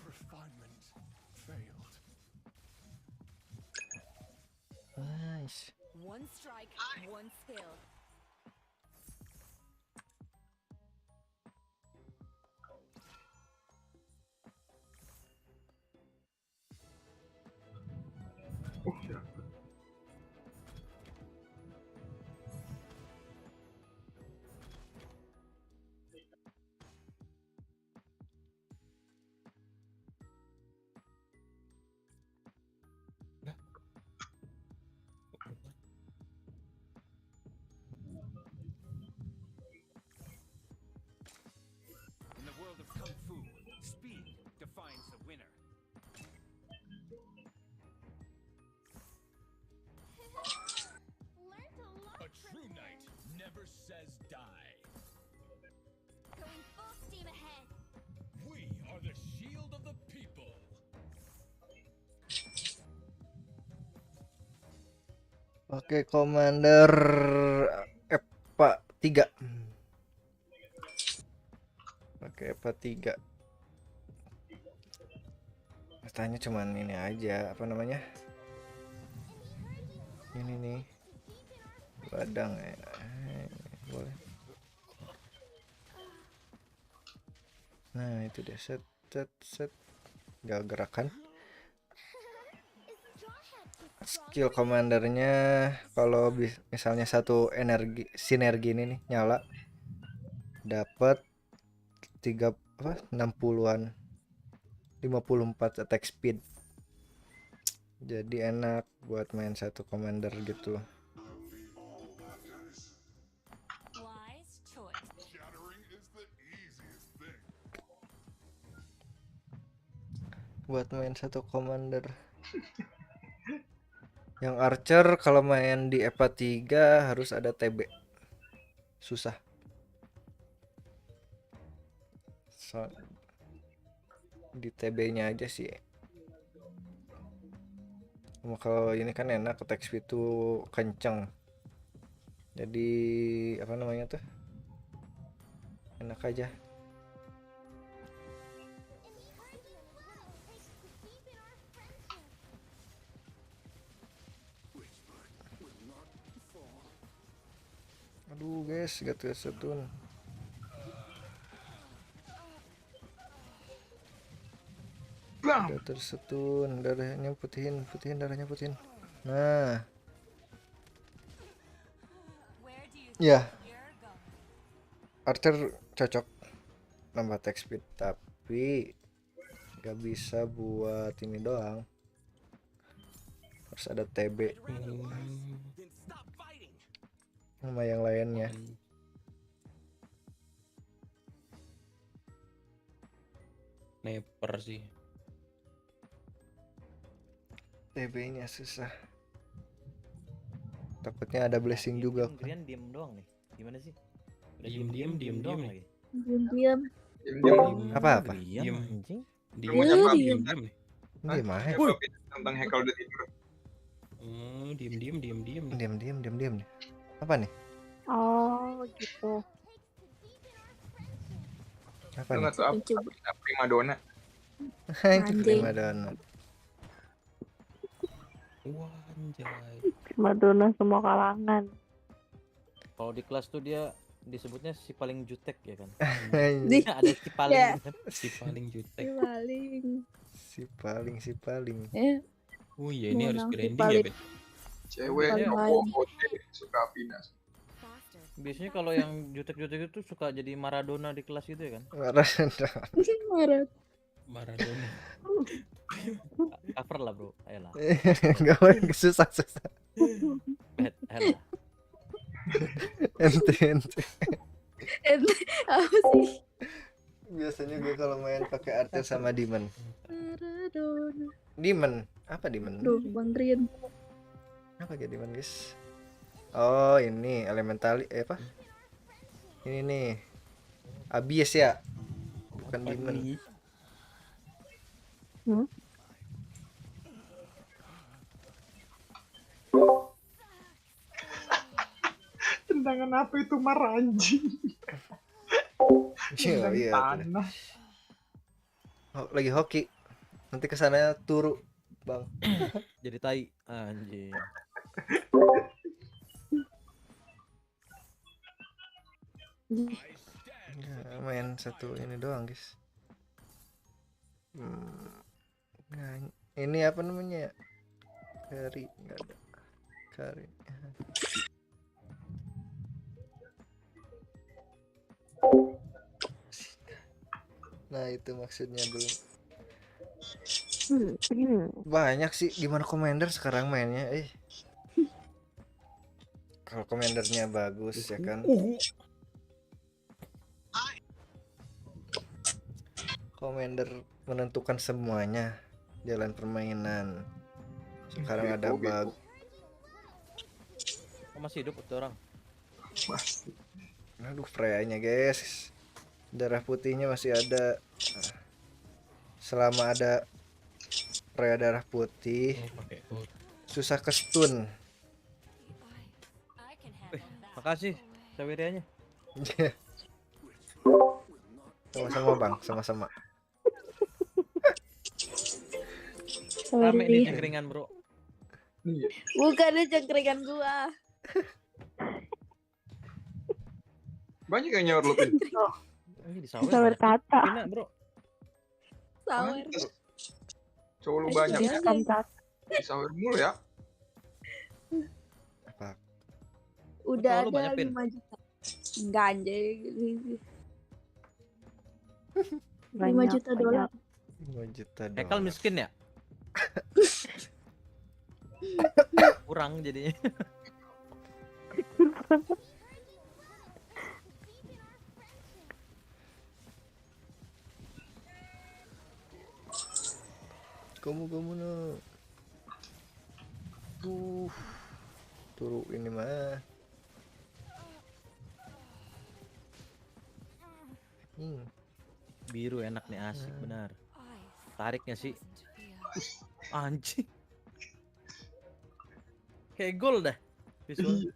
Refinement failed. Nice. One strike, one skill. In the world of kung fu, speed defines the winner. A true knight never says die. Going full steam ahead. We are the shield of the people. Oke, Commander EVA 3. Pakai EVA 3. Katanya cuman ini aja, apa namanya? Ini nih. Badang ya. Boleh. Nah, itu dia set. Gak gerakan. Skill komandernya kalau misalnya satu energi sinergi ini nih nyala dapat 60-an 54 attack speed. Jadi enak buat main satu commander gitu. Buat main satu commander. Yang archer kalau main di EVA 3 harus ada TB. Susah. Di TB-nya aja sih. Kalau ini kan enak, attack speed tuh kenceng. Jadi apa namanya tuh? Enak aja. Aduh guys, gak tersetun. Udah tersetun, darahnya putihin darahnya putihin. Nah. Ya. Archer cocok nambah attack speed, tapi gak bisa buat ini doang. Harus ada TB. Sama yang lainnya. Sniper sih. TB-nya susah. Takutnya ada blessing juga. Gryan diem doang nih. Gimana sih? Diem lagi. Diam. Apa? Diam anjing. Diem nih. Diem aja. Tentang Hackle udah tidur. Diem. Apa nih? Oh, gitu. Apa Lu nih? nggak tahu apa prima donna. Prima donna. Wah, anjay. Madonna semua kalangan. Kalau di kelas tuh dia disebutnya si paling jutek ya kan. Ada si paling ya. Si paling jutek. Si paling. Oh iya, ini harus Menang si grinding ya, paling. Bet. Cewek Paling OOT suka pindah. Biasanya kalau yang jutek-jutek itu suka jadi Maradona di kelas gitu ya kan. Maradona. Cover lah bro, ayolah. Gak boleh, susah. Ayolah. Ente. Apa sih? Biasanya gue kalau main pakai archer sama demon. Maradona. Demon? Apa demon? Duh, Bang Gryan. Apa kayak demon guys? Oh ini elementali apa? Ini nih Abyss ya, bukan demon. Tendangan apa itu maranjing? Iya. Tanah. Lagi hoki. Nanti kesana turu, Bang. Jadi tai anjing. Ya, main satu ini doang, guys. Nah, ini apa namanya ya? Kari nggak ada. Kari. Nah itu maksudnya dulu. Banyak sih gimana commander sekarang mainnya. Kalau commandernya bagus ya kan. Commander menentukan semuanya jalan permainan. Sekarang ada bug. Masih hidup tuh orang. Aduh, Freya-nya guys. Darah putihnya masih ada. Selama ada Freya darah putih, susah ke stun. Makasih Sawirianya. Sama-sama Bang, sama-sama. Rame nih Sorry. cengkeringan, Bro. Bukan ada cengkeringan gua. Banyak yang nyaur lu, Pin. Di sawah Sawer banyak kata. Pina, Bro. Sawer. Cowok lu banyak ya. Biasa. Di sawer mulu ya. Udah cowok lu ada banyak, Pin? 5 juta. Enggak anjing. 5 juta dolar. 5 juta Hekal dolar. miskin ya? Kurang jadinya. Kamu no. Turu ini mah. Biru enak nih, asik benar. Tariknya sih. Anjing. Kayak gol dah visual.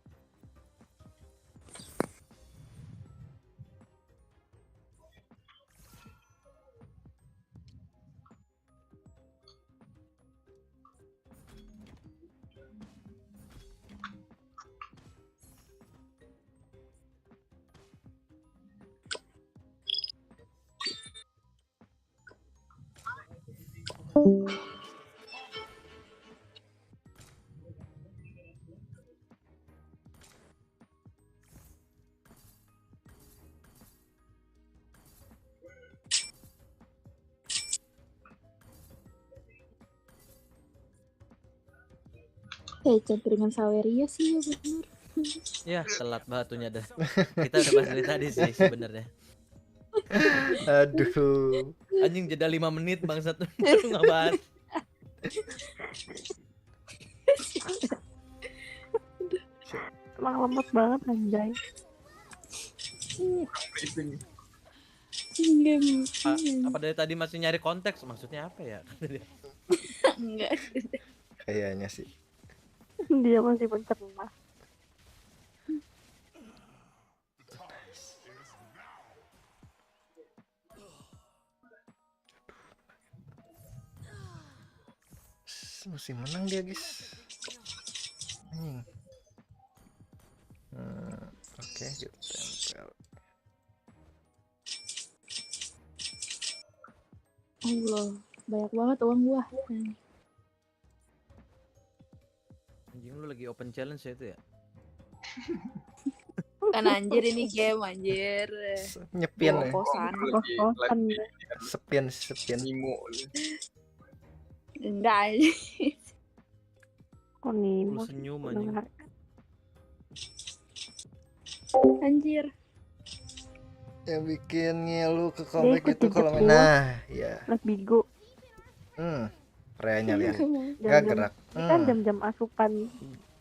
Cengkeringan Saweria sih ya bener. Ya, telat batunya dah. Kita udah bahas dari tadi sih sebenarnya. Aduh. Anjing jeda 5 menit bangsat tuh nggak bahas. Emang lemot banget anjay. Apa dari tadi masih nyari konteks? Maksudnya apa ya? Enggak. Kayaknya sih. Dia masih mencerna. Masih menang dia, guys. Oke, kita tempel. Allah, banyak banget uang gua. Anjing lu lagi open challenge ya itu ya? Kan anjir ini game anjir. Nyepian ya. Kosan. Sepian. Enggak anjir. Kok Lu senyum anjing. Anjir. Yang bikin ngeluh ke komik itu kalau main. Nah, ya. Mas Bigo. Freanya lihat. Gak gerak. Kan jam-jam asupan.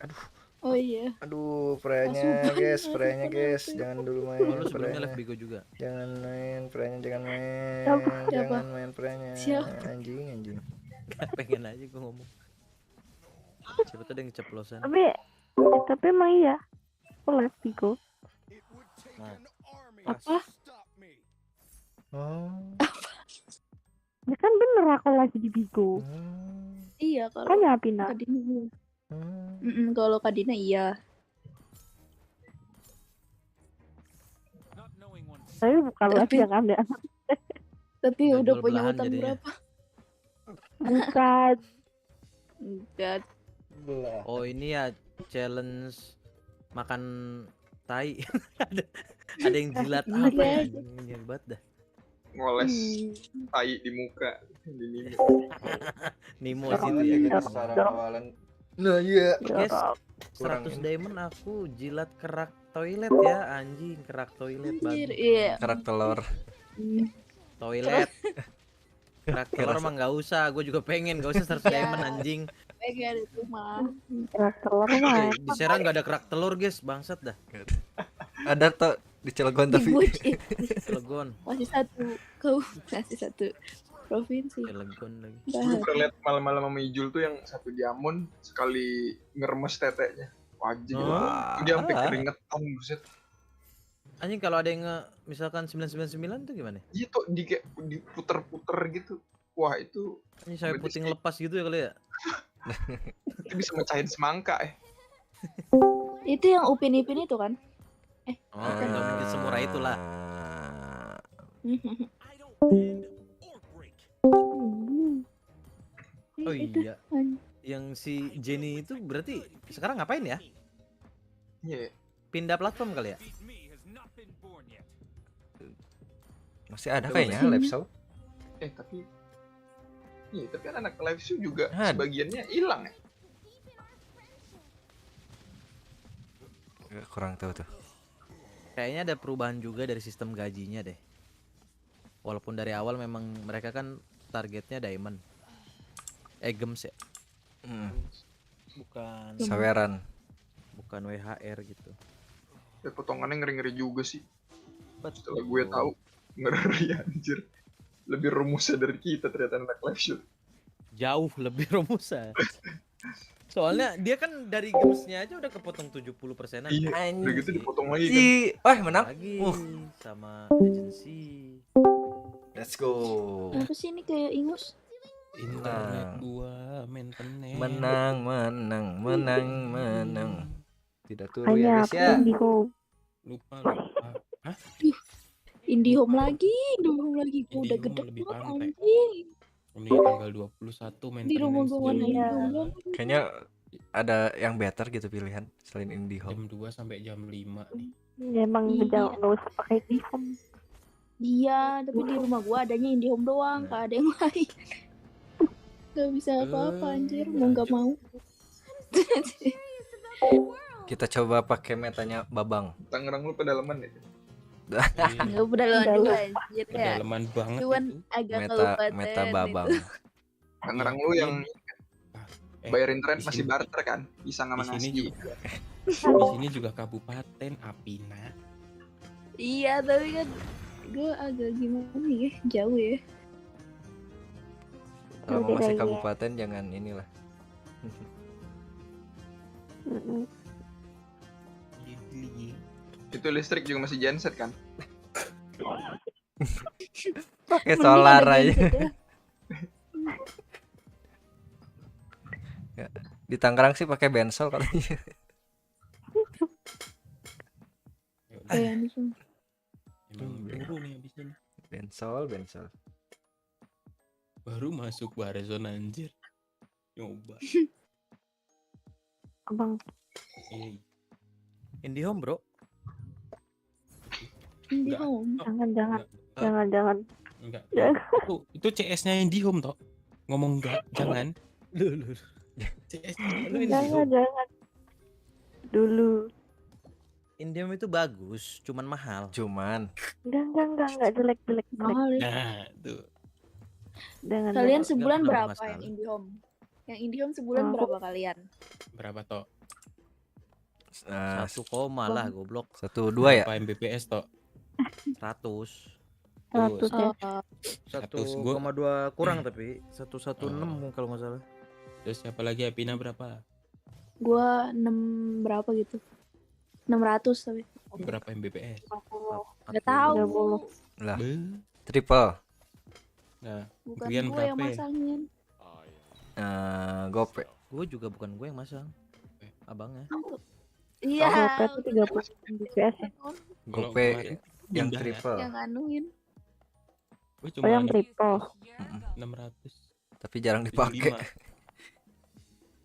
Aduh. Oh iya. Aduh, freanya guys, jangan dulu main. Lu sebelumnya live Bigo juga. Jangan main, freanya jangan main. Siapa? Jangan main freanya. Siapa? Anjing. Gak pengen aja gue ngomong. Siapa tuh ada yang keceplosan. Tapi emang iya. Aku live Bigo. Nah. Apa? Oh. Ya kan bener aku live di Bigo. Iya kalau kan ya Pina. Kalau Kadina iya. Tapi bukan live yang ada. Tapi udah punya utang berapa? Bukan. Enggak. Oh ini ya challenge makan tai. ada yang jilat apa ya? Ini hebat dah. Ngoles tai di muka di Nemo sih itu ya. Nah iya. Guys, 100 diamond aku jilat kerak toilet ya anjing, kerak toilet banget. Iya. Kerak telur. Toilet. Kerak telur mah nggak usah, gue juga pengen nggak usah 100 diamond anjing. Pengen itu mah. Kerak telur mah. Di Serang nggak ada kerak telur guys, bangsat dah. Ada tuh di Cilegon tapi. Cilegon. Masih satu. Kau masih satu provinsi. Cilegon lagi. Gue pernah liat malam-malam sama Ijul tuh yang satu jamun sekali ngeremes teteknya. Wajib. Dia sampai keringetan buset. Anjing kalau ada yang misalkan 999 tuh gimana? Iya tuh diputer-puter gitu. Wah itu Ini saya puting lepas gitu ya kali ya. itu bisa mecahin semangka Itu yang Upin-Ipin itu kan? Oh, nggak mungkin semurah itulah. Oh iya. Yang si Jenny itu berarti sekarang ngapain ya? Iya. Pindah platform kali ya? Masih ada kayaknya live show. Tapi kan anak live show juga sebagiannya hilang ya. Kurang tahu tuh. Kayaknya ada perubahan juga dari sistem gajinya deh. Walaupun dari awal memang mereka kan targetnya diamond. Gems ya. Bukan Saweran. Bukan WHR gitu. Ya potongannya ngeri-ngeri juga sih. Setelah gue tahu ngeri anjir. Lebih rumusnya dari kita ternyata anak live show. Jauh lebih rumusnya. Soalnya dia kan dari gamesnya aja udah kepotong 70%-an. Iya, udah gitu dipotong lagi kan. Menang. Lagi sama agensi. Let's go. Kenapa sih ini kayak ingus? Internet gua maintenance. Menang. Tidak turun ya guys ya. Lupa. Hah? IndiHome lagi. Gua udah gede lebih banget pantai. anjing. Ini tanggal 21 maintenance. Di rumah gua mana IndiHome. Kayaknya ada yang better gitu pilihan selain IndiHome. Jam 2 sampai jam 5 nih. Emang nggak usah pakai IndiHome. Iya, tapi di rumah gua adanya IndiHome doang, gak ada yang lain. Gak bisa apa-apa anjir, mau gak mau. Kita coba pakai metanya Babang. Tangerang lu pedalaman ya? Enggak pedalaman dulu anjir ya. Pedalaman banget Cuman itu. agak Meta Babang. Tangerang lu yang bayar internet masih barter kan? Bisa sama Di sini nasi. juga. Di sini juga kabupaten Apina. Iya, tapi kan gue agak gimana ya, jauh ya. Kalau mau masih kabupaten jangan inilah. Itu listrik juga masih genset kan? Pakai solar aja. Ya, di Tangerang sih pakai bensol katanya. Emang buru nih abis ini. Bensol. Baru masuk Barzon anjir. Nyoba. Abang. IndiHome bro. IndiHome. Jangan. Enggak. Itu CS-nya IndiHome toh. Ngomong enggak, jangan. Lu. CS-nya Jangan. Dulu. IndiHome itu bagus, cuman mahal. Enggak jelek. Nah, tuh. Kalian sebulan Nggak berapa masalah. yang IndiHome? Yang IndiHome sebulan berapa kalian? Berapa toh? 1 koma lah goblok. 1,2 ya? Berapa Mbps toh? 100. 1,2 kurang tapi 116 kalau nggak salah. Terus siapa lagi Apina berapa? Gua 6 berapa gitu. 600 tapi. Berapa Mbps? Gak tahu. Lah. Triple. Nah, Bukan Gryan gue yang berapa? masangin. Gope. Gue juga bukan gue yang masang. Abangnya. Iya. Gope itu 30 Mbps ya. Gope yang Pindah ya. triple. Yang anuin. Gue Oh yang triple. 600. Tapi jarang dipakai.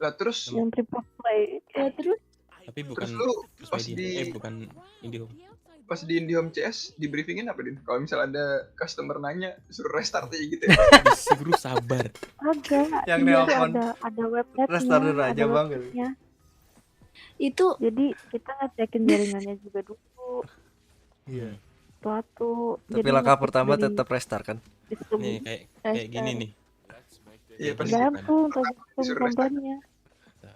Lah terus Yang triple play. Ya terus Tapi bukan terus lu pas sesuai di bukan IndiHome. pas di IndiHome CS di briefingin apa Din? Kalau misalnya ada customer nanya suruh restart aja gitu ya. Disuruh sabar. Ada. Yang Iya, nelpon. ada website. Restart dulu aja, Bang. itu Jadi kita ngecekin jaringannya juga dulu. Iya. Suatu. Tapi langkah pertama tetap restart kan? Nih kayak gini nih. Iya pasti. Tergantung Disuruh restart. kabarnya.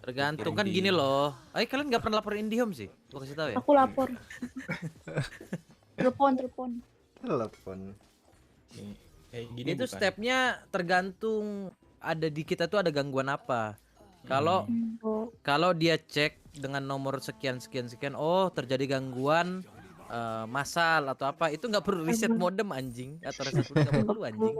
Tergantung kan gini loh. Kalian nggak pernah lapor IndiHome sih? Gua kasih tahu ya. aku lapor. Telepon. Telepon. Nih, kayak gini Itu bukan? stepnya tergantung ada di kita tuh ada gangguan apa. Kalau dia cek dengan nomor sekian, oh terjadi gangguan massal atau apa, itu nggak perlu reset modem anjing atau reset modem nggak perlu anjing.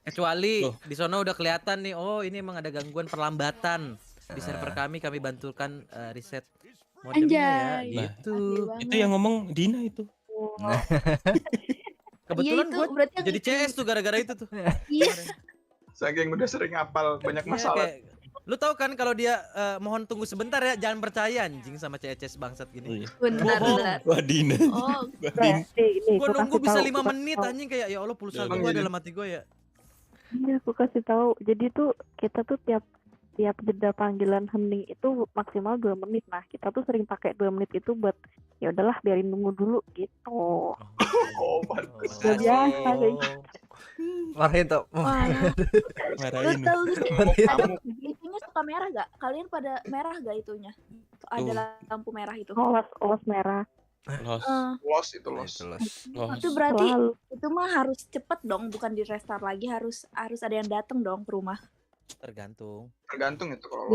Kecuali di sana udah kelihatan nih, oh ini emang ada gangguan perlambatan di server kami bantukan reset modemnya ya, Anjay. gitu. Itu yang ngomong Dina itu. Kebetulan itu gue berarti yang jadi itu. CS tuh gara-gara itu tuh. Iya. Saking udah sering hafal banyak Iya, masalah. kayak, lu tahu kan kalau dia mohon tunggu sebentar ya, jangan percaya anjing sama CS bangsat gini. Benar, benar. Wah Dina. Oh, Gua nunggu bisa 5 menit anjing, kayak ya Allah pulsa gua dalam hati gua ya. Iya, aku kasih tahu. Jadi tuh kita tuh tiap jeda panggilan hening itu maksimal 2 menit. Nah, kita tuh sering pakai 2 menit itu buat ya udahlah biarin nunggu dulu gitu. Oh, pantes. Udah biasa kayak gitu. Marahin tuh. Marahin. Lu tahu sih, Marahin. ada itunya suka merah gak? Kalian pada merah gak itunya? Ada lampu merah itu. Los merah. Los itu los. Itu berarti itu mah harus cepet dong, bukan di restart lagi, harus ada yang datang dong ke rumah. Tergantung itu kalau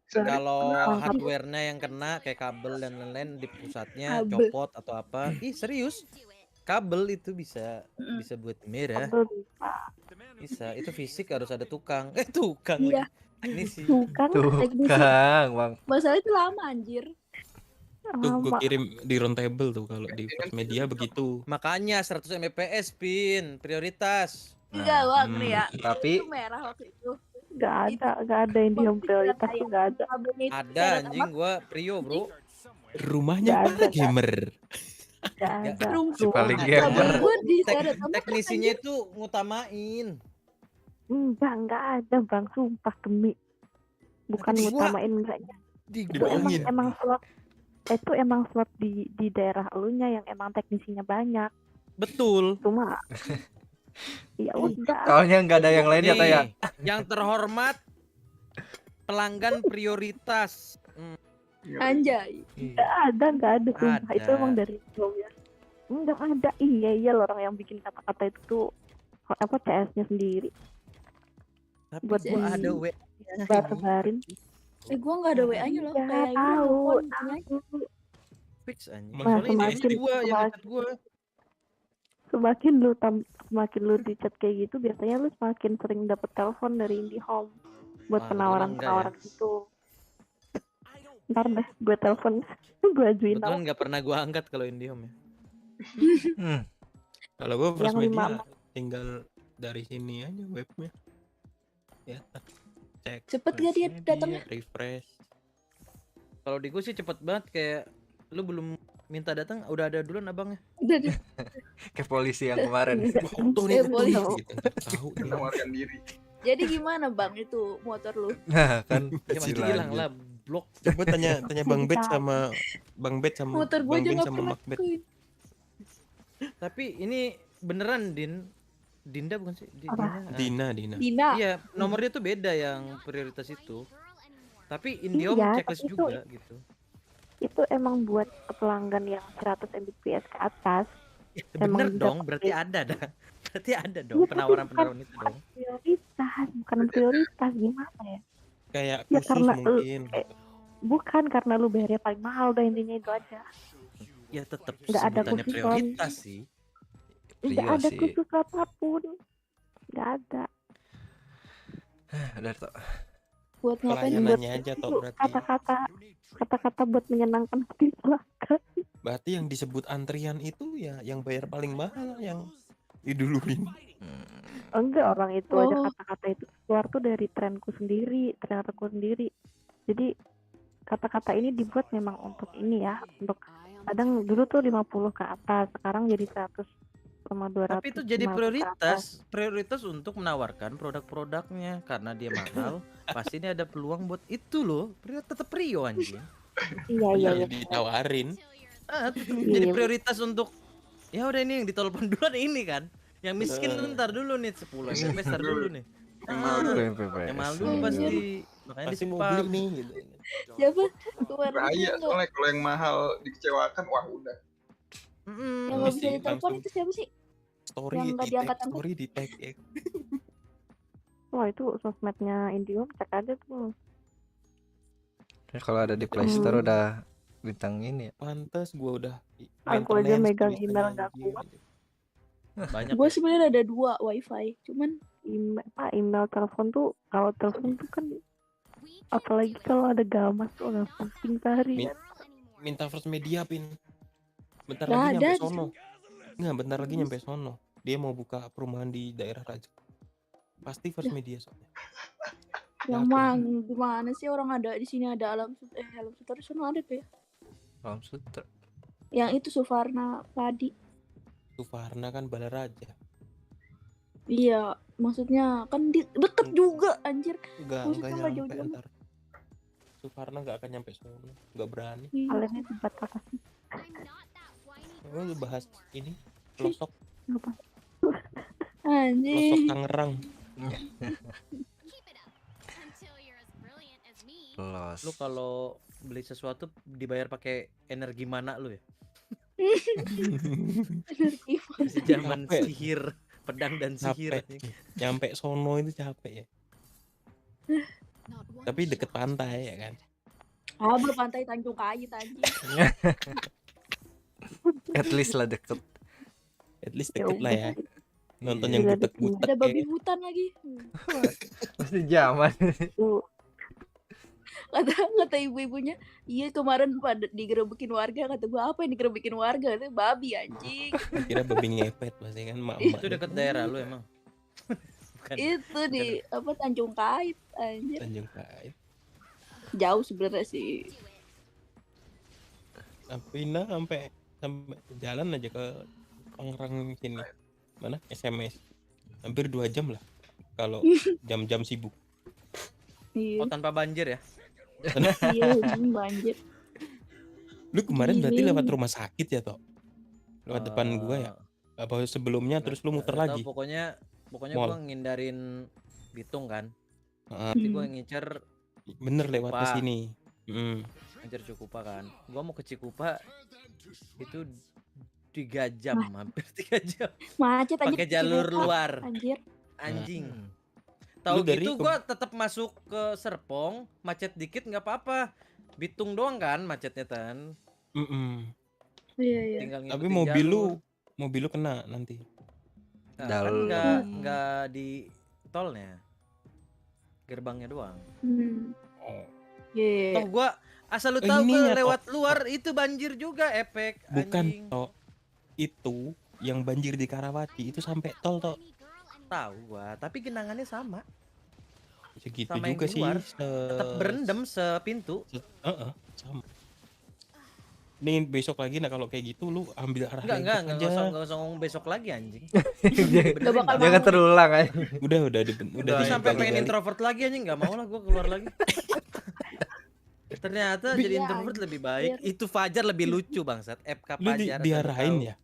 kalau hardware-nya yang kena kayak kabel dan lain-lain di pusatnya Kabel. copot atau apa. Ih serius, kabel itu bisa buat merah. Bisa, itu fisik harus ada tukang. Tukang Iya. Ini sih Tukang Bang. Masalah itu lama anjir. Tuh gue kirim di roundtable tuh kalau di first media begitu. Makanya 100 Mbps pin prioritas. Enggak, Bang, nih ya. Tapi Itu merah waktu itu. Gak ada yang di prioritas tuh gak ada. Ada anjing, gua Prio bro. Rumahnya para gamer. Gak ada. Si paling gamer. Teknisinya itu ngutamain. Enggak ada bang, sumpah demi. Bukan ngutamain enggaknya. Itu emang slot. Itu emang slot di daerah elunya yang emang teknisinya banyak. Betul. Cuma ya udah. Soalnya nggak ada yang lain ya Taya. Yang terhormat pelanggan prioritas. Anjay. Nggak ada sumpah. Ada. Itu emang dari dulu ya. Enggak ada. Iya loh, orang yang bikin kata-kata itu tuh apa CS-nya sendiri. Tapi buat gua ada W. Sebarin. Gua nggak ada WA-nya loh. Ya, Kayak tahu. Fix anjing. Nah, semakin lu di chat kayak gitu, biasanya lu semakin sering dapet telepon dari IndiHome buat penawaran-penawaran gitu. Ntar deh, gue telepon, gue ajuin. Betul nggak pernah gue angkat kalau IndiHome ya. Kalau gue first Yang media 5. tinggal dari sini aja webnya. Ya, cek. Cepet gak dia datangnya? Refresh. Kalau di gue sih cepet banget, kayak lu belum minta datang udah ada duluan abangnya. Kayak polisi yang kemarin. Tahu menawarkan diri. Jadi gimana bang itu motor lu? Nah kan Ya pasti hilang lah, blok. Coba tanya Bang Bet sama Motor gue Bang aja Ben nggak sama pernah Macbeth. kuin. Tapi ini beneran Dinda bukan sih? Dina. Dina. Iya, nomornya tuh beda yang prioritas itu. Tapi IndiHome Iya, checklist tapi juga gitu. Itu emang buat pelanggan yang 100 Mbps ke atas. Ya, bener dong, berarti ada dah. Berarti ada dong penawaran-penawaran itu dong. Bukan prioritas gimana ya? Kayak Ya khusus karena mungkin. bukan karena lu bayarnya paling mahal, udah intinya itu aja. Ya tetap Nggak ada sebutannya khusus prioritas sih. Nggak ada khusus apapun. Nggak ada. Udah tuh. Buat ngapain? Pelayanannya aja toh berarti. Kata-kata buat menyenangkan hati pelanggan. Berarti yang disebut antrian itu ya yang bayar paling mahal yang diduluin. Enggak, orang itu aja kata-kata itu keluar tuh dari tren aku sendiri. Jadi kata-kata ini dibuat memang untuk ini ya, untuk kadang dulu tuh 50 ke atas, sekarang jadi 100 sama 200. Tapi itu jadi prioritas untuk menawarkan produk-produknya, karena dia mahal. Pasti ini ada peluang buat itu loh. Tetap Prio anjing. Iya. Ditawarin. Jadi prioritas untuk ya udah ini yang ditelepon duluan ini kan. Yang miskin ntar dulu nih 10 Mbps ntar dulu nih. Yang mahal dulu pasti. Makanya pasti mau beli nih gitu. Siapa? Bahaya soalnya kalau yang mahal dikecewakan, wah udah. Yang nggak bisa ditelepon itu siapa sih? Yang nggak diangkat-angkat. Story di tag ya. Wah, itu sosmednya IndiHome, cek aja tuh. Ya, kalau ada di Play Store udah bintang ini ya. Pantes gua udah Aku aja maintenance megang tulisannya email gak anjing. kuat. Banyak Gue ya. sebenarnya ada 2 wifi, cuman Email telepon tuh, kalau telepon tuh kan apalagi kalau ada gamas tuh agak pusing sehari. Minta first media pin. Bentar Nggak lagi ada nyampe di sono. Enggak, bentar lagi nyampe sono. Dia mau buka perumahan di daerah Raja. Pasti first media soalnya. yang mang gimana sih orang ada di sini ada alam sutra di sana ada tuh ya. Alam Sutra. Yang itu Suvarna Padi. Suvarna kan Balaraja. Iya, maksudnya kan deket juga anjir. Enggak Maksudnya nggak nyampe jauh-jauh. ntar. Suvarna enggak akan nyampe sono. Enggak berani. Kalian ini tempat apa sih? Oh, lu bahas ini pelosok. Apa? Pelosok Anjing. Tangerang. Lu kalau beli sesuatu dibayar pakai energi mana lu ya? Masih zaman Capek. sihir, pedang dan sihir. Capek. Nyampe sono itu capek ya. Tapi deket pantai ya kan. Ah, belum pantai Tanjung Kait anjing. At least lah deket. At least deket lah ya. Nonton Iya. yang butek-butek Ada babi ya. hutan lagi. Masih zaman. Kata ibu-ibunya, iya kemarin pada digerebekin warga, kata gua apa yang digerebekin warga, itu babi anjing. Kira babi ngepet pasti kan mak. Itu dekat daerah lu emang. Bukan. Itu di apa Tanjung Kait anjir. Tanjung Kait. Jauh sebenarnya sih. Pindah sampai jalan aja ke Tangerang sini. Mana? SMS. Hampir 2 jam lah. Kalau jam-jam sibuk. Iya. Oh, tanpa banjir ya? Iya, banjir. Lu kemarin berarti Gini. lewat rumah sakit ya, Tok? Lewat depan gua ya? Apa sebelumnya terus lu muter Nggak tahu, lagi? pokoknya Mall. gua ngindarin Bitung kan. Heeh. Nanti gua ngincer Bener lewat ke Cikupa. sini. Ngincer Cikupa kan. Gua mau ke Cikupa itu 3 jam, hampir 3 jam. Macet anjir. Pakai jalur Depok, luar. Anjir. Anjing. Lu Tahu dari gitu gua tetap masuk ke Serpong, macet dikit nggak apa-apa. Bitung doang kan macetnya kan. Iya, iya. Tinggal Tapi ngikutin mobil lu kena nanti. Nah, kan nggak di tolnya. Gerbangnya doang. Oh. Iya. Toh gua asal lu Eh, tahu ini gua ya, lewat Tok. luar itu banjir juga efek Bukan, anjing. Tok. Itu yang banjir di Karawaci itu sampai tol, Tok. Tahu gua, tapi genangannya sama. Segitu Sama juga yang di sih. luar. Tetap berendam sepintu. Sama. Nih besok lagi nah kalau kayak gitu lu ambil arah lengkap aja. Enggak usah ngomong besok lagi anjing. Jangan terulang aja. Udah Udah sampai pengen introvert lagi anjing, enggak mau lah gua keluar lagi. Ternyata jadi introvert lebih baik. Itu Fajar lebih lucu bangsat. FK Lu Fajar. diarahin ya?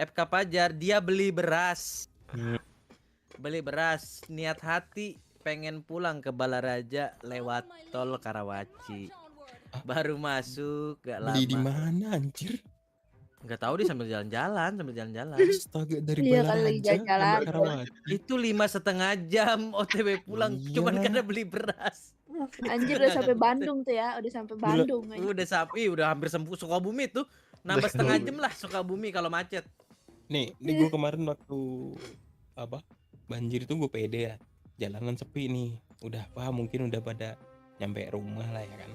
FK Fajar dia beli beras. Beli beras, niat hati pengen pulang ke Balaraja lewat tol Karawaci. Baru masuk gak lama. Beli di mana anjir? Nggak tahu dia sambil jalan-jalan, Astaga, dari Iya, Balaraja kali jalan-jalan. sampai Karawaci. Itu 5,5 jam OTW pulang cuman karena beli beras. Anjir udah sampai Bandung tuh ya, udah sampai Bandung. Udah hampir sembuh Sukabumi tuh. Nambah setengah jam lah Sukabumi kalau macet. Nih gue kemarin waktu banjir itu gue pede ya. Jalanan sepi nih. Udah mungkin udah pada nyampe rumah lah ya kan.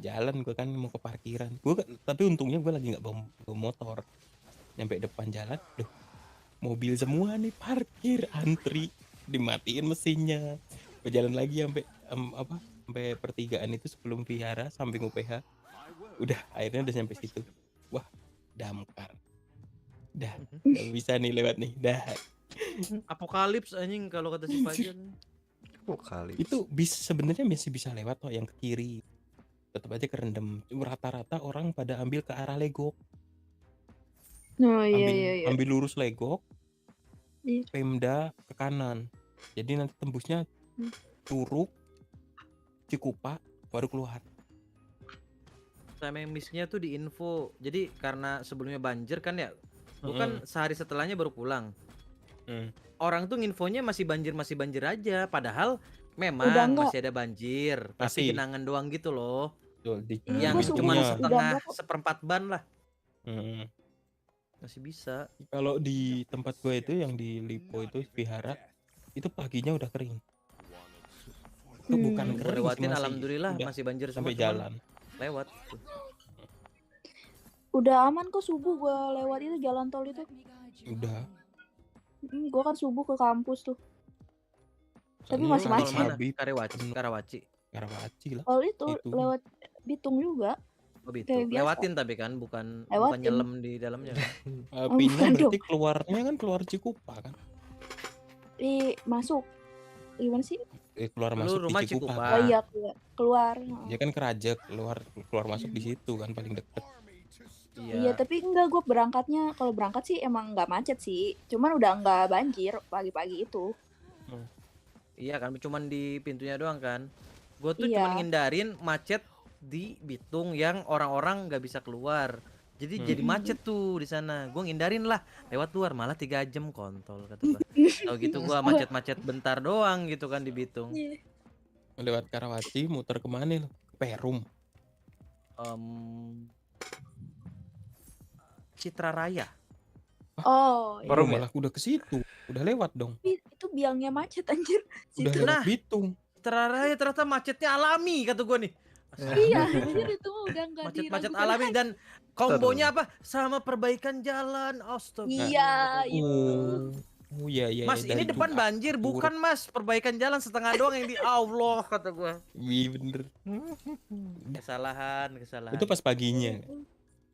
Jalan gue kan mau ke parkiran. Tapi untungnya gue lagi nggak bawa motor. Nyampe depan jalan, mobil semua nih parkir antri, dimatiin mesinnya. Berjalan lagi sampai pertigaan itu sebelum vihara samping UPH. Udah akhirnya udah sampai situ. Wah, damkar. Dah bisa nih lewat nih. Dah. Apokalips anjing kalau kata si Fajar. Apokalips. Itu sebenarnya masih bisa lewat yang ke kiri. Tetap aja kerendam. Rata-rata orang pada ambil ke arah Legok. Oh iya. Ambil lurus Legok. Iya. Pemda ke kanan. Jadi nanti tembusnya Curug, Cikupa baru keluar. Sama yang missnya tuh di info. Jadi karena sebelumnya banjir kan ya. Bukan sehari setelahnya baru pulang. Orang tuh infonya masih banjir aja. Padahal memang masih ada banjir. Tapi genangan doang gitu loh. Iya, Yang gua subuh cuma udah setengah berapa? seperempat ban lah. Hmm. Masih bisa. Kalau di tempat gue itu yang di Lipo itu vihara itu paginya udah kering. Itu bukan Gue kering sih, lewatin masih alhamdulillah udah masih banjir semua, sampai cuman jalan. lewat gitu. Udah aman kok subuh gua lewat itu jalan tol itu. Udah. Gua kan subuh ke kampus tuh. Tapi Soalnya masih Tol macet. mana? Karawaci. Karawaci lah. Tol itu Itu. lewat Bitung juga. Oh gitu. Kayak biasa. Lewatin tapi kan bukan Lewatin. nyelam di dalamnya kan. Pindah bukan berarti dong. keluarnya kan keluar Cikupa kan? Masuk. Gimana sih? Keluar Lu masuk rumah di Cikupa. Cikupa. Oh iya, keluar. Dia kan Kerajek, keluar masuk di situ kan paling deket. Iya, tapi enggak, gue berangkatnya, kalau berangkat sih emang nggak macet sih, cuman udah nggak banjir pagi-pagi itu. Iya kan, cuman di pintunya doang kan. Gue tuh Iya. cuman ngindarin macet di Bitung yang orang-orang nggak bisa keluar. Jadi jadi macet tuh di sana. Gue ngindarin lah lewat luar, malah 3 jam kontol kata gue. Tahu gitu gue macet-macet bentar doang gitu kan di Bitung. Lewat Karawaci muter kemana lo? Perum. Citra Raya. Oh, Baru malah udah ke situ, udah lewat dong. itu biangnya macet anjir. Udah Situ. lewat Bitung. Citra Raya ternyata macetnya alami kata gue nih. Iya, anjir itu mah udah nggak Macet-macet diragukan alami lagi. dan kombonya apa? Sama perbaikan jalan. Astaga. Iya, itu. Oh iya iya. Mas, ini depan banjir, bukan Mas. Perbaikan jalan setengah doang yang di Allah kata gue. Iya bener. Kesalahan. Itu pas paginya.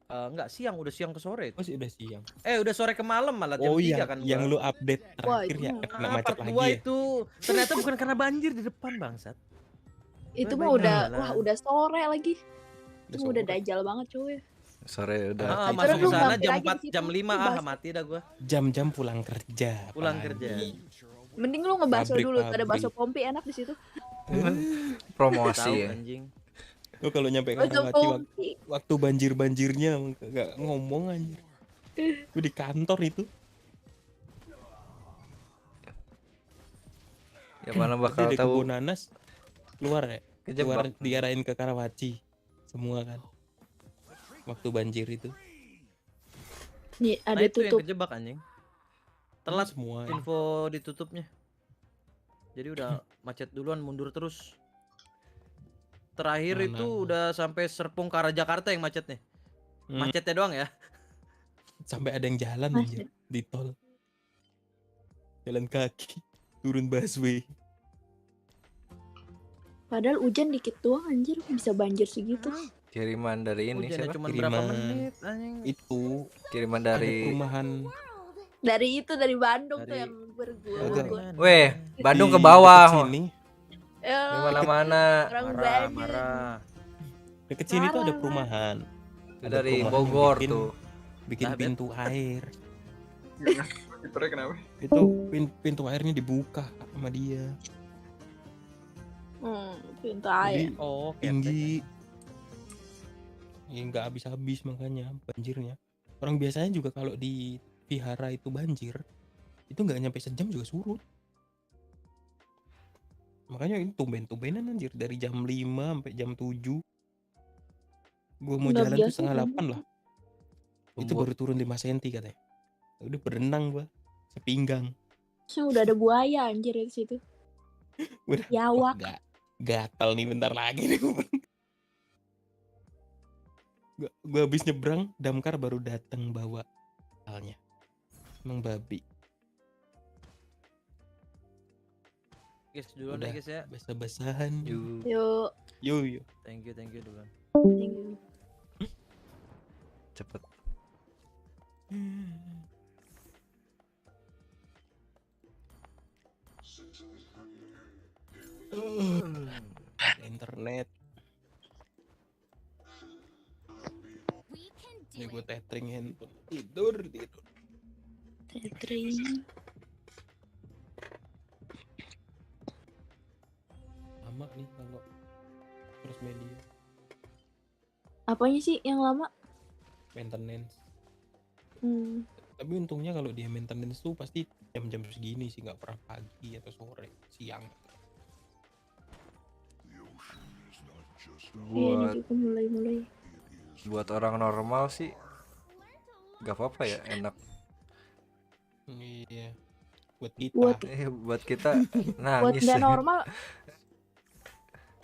Enggak, siang, udah siang ke sore. Oh sih udah siang. Udah sore ke malam malah jam 3 kan. Yang lu update terakhir ya kena macet part lagi 2 ya. itu ternyata bukan karena banjir di depan bangsat. Itu mah udah sore lagi. Itu udah dajal banget cuy. Sore udah. Masuk ke sana mampir jam aja 4, di situ. jam 5 mati dah gua. Jam-jam pulang kerja. Pulang kerja. Mending lu ngebaso Pabrik, dulu, ada pabrik. bakso pompi enak di situ. Promosi Tahu, ya. anjing. Lu kalau nyampe Bakso Karawaci pompi. waktu banjir-banjirnya nggak ngomong anjir. Gue di kantor itu. Ya mana bakal Dari tahu. kebun nanas keluar ya. Keluar Kejebak. diarahin ke Karawaci. Semua kan. Waktu banjir itu. Nih, Nah ada itu yang tutup. kejebak anjing. Telat semua. info ditutupnya. Jadi udah macet duluan, mundur terus. Terakhir Mana? itu udah sampai Serpong ke arah Jakarta yang macetnya. Macetnya doang ya. Sampai ada yang jalan anjir di tol. Jalan kaki, turun busway. Padahal hujan dikit doang anjir, bisa banjir segitu. Kiriman dari ini Hujannya siapa? cuma berapa menit anjing. Itu Kiriman ada dari perumahan. Dari Bandung tuh Dari- yang bergua. Weh, Bandung Di ke bawah. deket sini. Di mana-mana. Orang Marah, Bandung. marah. Deket sini tuh ada perumahan. Ada Dari perumahan Bogor bikin, tuh. bikin Nah, Bet. pintu air. Kipernya kenapa? Itu pintu airnya dibuka sama dia. Pintu Jadi air. Oh, tinggi. Ya nggak habis-habis makanya banjirnya. Orang biasanya juga kalau di vihara itu banjir, itu nggak nyampe sejam juga surut. Makanya ini tumben-tumbenan anjir dari jam 5 sampai jam 7. Gua mau Nggak jalan tuh biasa setengah kan? 8 lah. Itu baru turun 5 cm katanya. Udah berenang gua sepinggang. Saya udah ada buaya anjir di situ. Udah Yawak. gatal nih bentar lagi nih. Gua habis nyebrang, damkar baru datang bawa halnya. Emang babi. Guys, duluan Udah ya guys ya. basah-basahan. Yuk. Yuk. Thank you duluan. Cepet. Internet. Ini gue tethering handphone. Tidur. Tethering. Lama nih kalau terus media. Apanya sih yang lama? Maintenance. Hmm. Tapi untungnya kalau dia maintenance tuh pasti jam-jam segini sih, nggak pernah pagi atau sore, siang. Iya, ini juga mulai-mulai. buat orang normal sih nggak apa-apa ya, enak. Iya. Buat kita. Buat kita Buat nangis. nggak normal,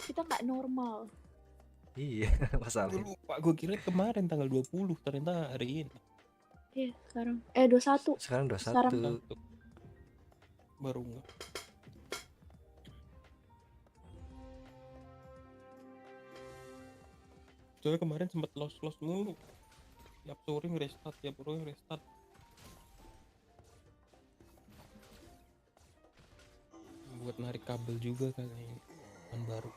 kita nggak normal. Iya, masalahnya. Lupa, gue kira kemarin tanggal 20, ternyata hari ini. Iya, sekarang 21. Sekarang 21. Sekarang. Baru nggak. Soalnya kemarin sempat lost mulu. Tiap sore restart. Buat narik kabel juga kayaknya. Kan baru.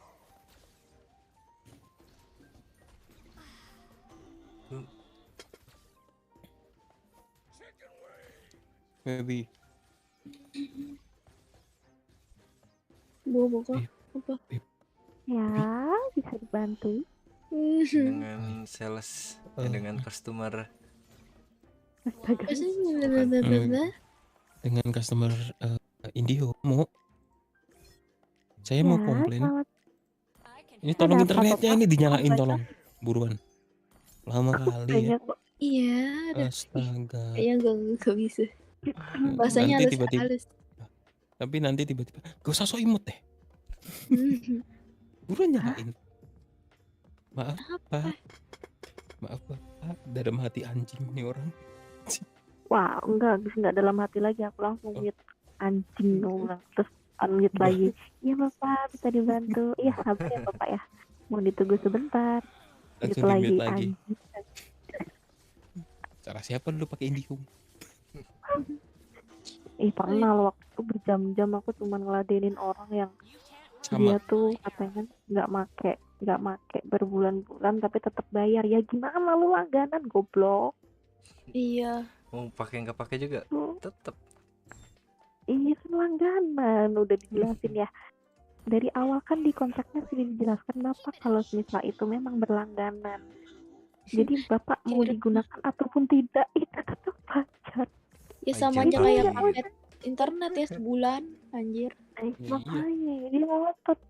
Baby. Bobo kok apa? Ya, bisa dibantu. Dengan sales, dengan customer. Astaga. Dengan customer Indio mau. Saya mau komplain. Ini tolong internetnya ini dinyalain tolong. Buruan. Lama kali ya. Iya. Astaga. Kayaknya gak bisa. Bahasanya Nanti tiba-tiba. halus. Tapi nanti tiba-tiba gak usah so imut deh. Buruan nyalain. Maaf Pak. Dalam hati anjing nih orang. Wah, enggak dalam hati lagi, aku langsung mute anjing orang. Terus unmute lagi. Iya Bapak, bisa dibantu. Iya sabar ya Bapak ya. Mau ditunggu sebentar. Langsung di-mute lagi. Cara siapa lu pakai Indihome? Pernah loh, waktu itu berjam-jam aku cuma ngeladenin orang yang dia tuh katanya nggak make berbulan-bulan tapi tetap bayar. Ya gimana lu langganan goblok. Iya. Mau pakai nggak pakai juga tetap. Iya kan langganan udah dijelasin ya. Dari awal kan di kontraknya sudah dijelaskan Bapak kalau misal itu memang berlangganan. Jadi Bapak mau digunakan ataupun tidak itu tetap pajak. Ya sama aja kayak paket internet ya sebulan, anjir. Makanya dia ngotot.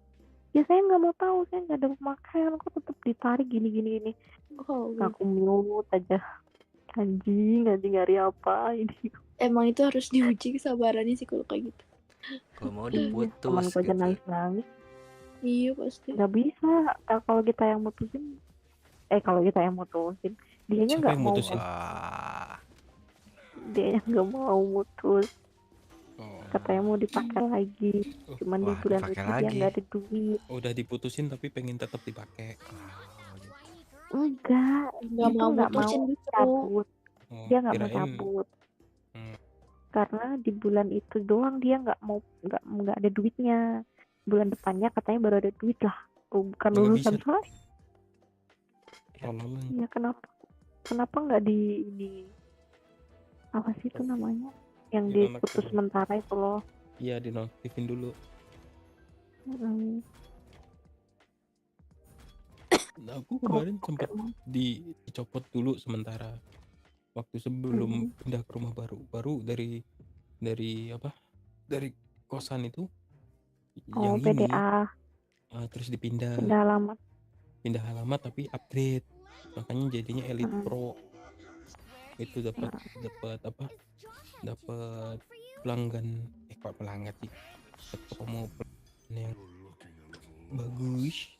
Ya saya nggak mau tahu, saya nggak ada pemakaian, kok tetap ditarik gini. Aku mute aja. Anjing hari apa ini? Emang itu harus diuji kesabarannya sih kalau kayak gitu. Kalau mau diputus. Teman gue aja nangis. Iya pasti. Nggak bisa. Kalau kita yang mutusin, dianya nggak mau. Dia nggak mau mutus. Katanya mau dipakai lagi. Cuman di bulan itu dia nggak ada duit. Udah diputusin tapi pengen tetap dipakai. Enggak mau mutusin cabut. Dia nggak mau cabut. Karena di bulan itu doang dia nggak ada duitnya. Bulan depannya katanya baru ada duit lah. Bukan urusan saya. Iya kenapa nggak di apa sih itu namanya yang diputus sementara itu loh. Iya dinonaktifin dulu. Nah, aku kemarin sempat dicopot dulu sementara waktu sebelum pindah ke rumah baru dari kosan itu yang PDA. Terus pindah alamat tapi upgrade, makanya jadinya Elite Pro itu dapat pelanggan sih, promo yang bagus.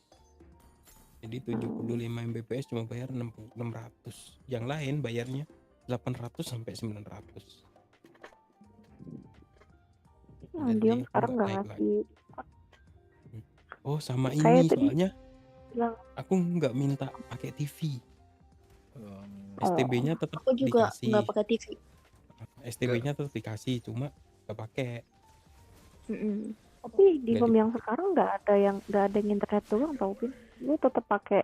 Jadi 75 Mbps cuma bayar 600, yang lain bayarnya 800 sampai 900. Dia sekarang nggak ngasih. Oh sama ini soalnya aku nggak minta pakai TV. STB-nya tetap aku juga dikasih. Nggak pakai TV. STB-nya tetap dikasih, cuma nggak pakai. Tapi di home yang sekarang nggak ada yang internet doang tau Pin. Lu tetap pakai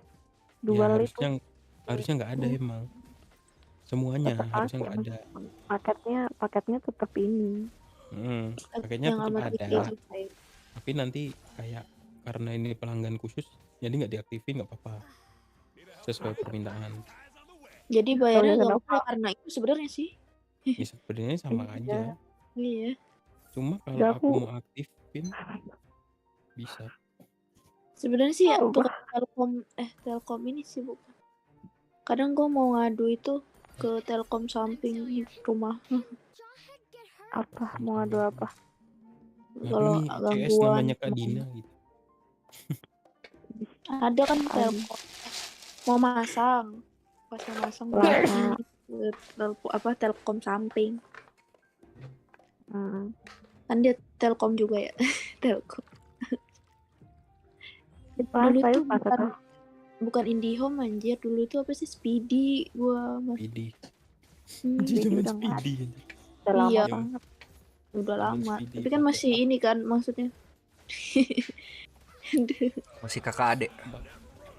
dual ya, itu. Harusnya nggak ada emang. Semuanya tetep harusnya nggak ada. Paketnya tetap ini. Paketnya tetap ada. Tapi nanti kayak karena ini pelanggan khusus, jadi nggak diaktifin nggak apa-apa. Sesuai permintaan. Jadi bayarnya nggak apa karena itu sebenarnya sih. Ya sebenarnya sama aja. Iya. Cuma kalau aku mau aktifin bisa. Sebenarnya sih ya, Apa? bukan Telkom ini sih bukan. Kadang gue mau ngadu itu ke Telkom samping rumah. Apa? Mau ngadu apa? Ngadu Kalau nih CS gangguan namanya Kak Dina gitu. ada kan Telkom mau masang, pas mau masang Lama. Telkom samping. Hmm. Kan dia Telkom juga ya. Telkom. Pas Dulu saya tuh pas itu. bukan IndiHome anjir, dulu tuh apa sih Speedy gua mas. Speedy. Speedy Zaman udah nggak Speedy. Udah lama iya banget. udah Zaman lama Speedy tapi kan pakai masih ini kan maksudnya. Masih kakak adek.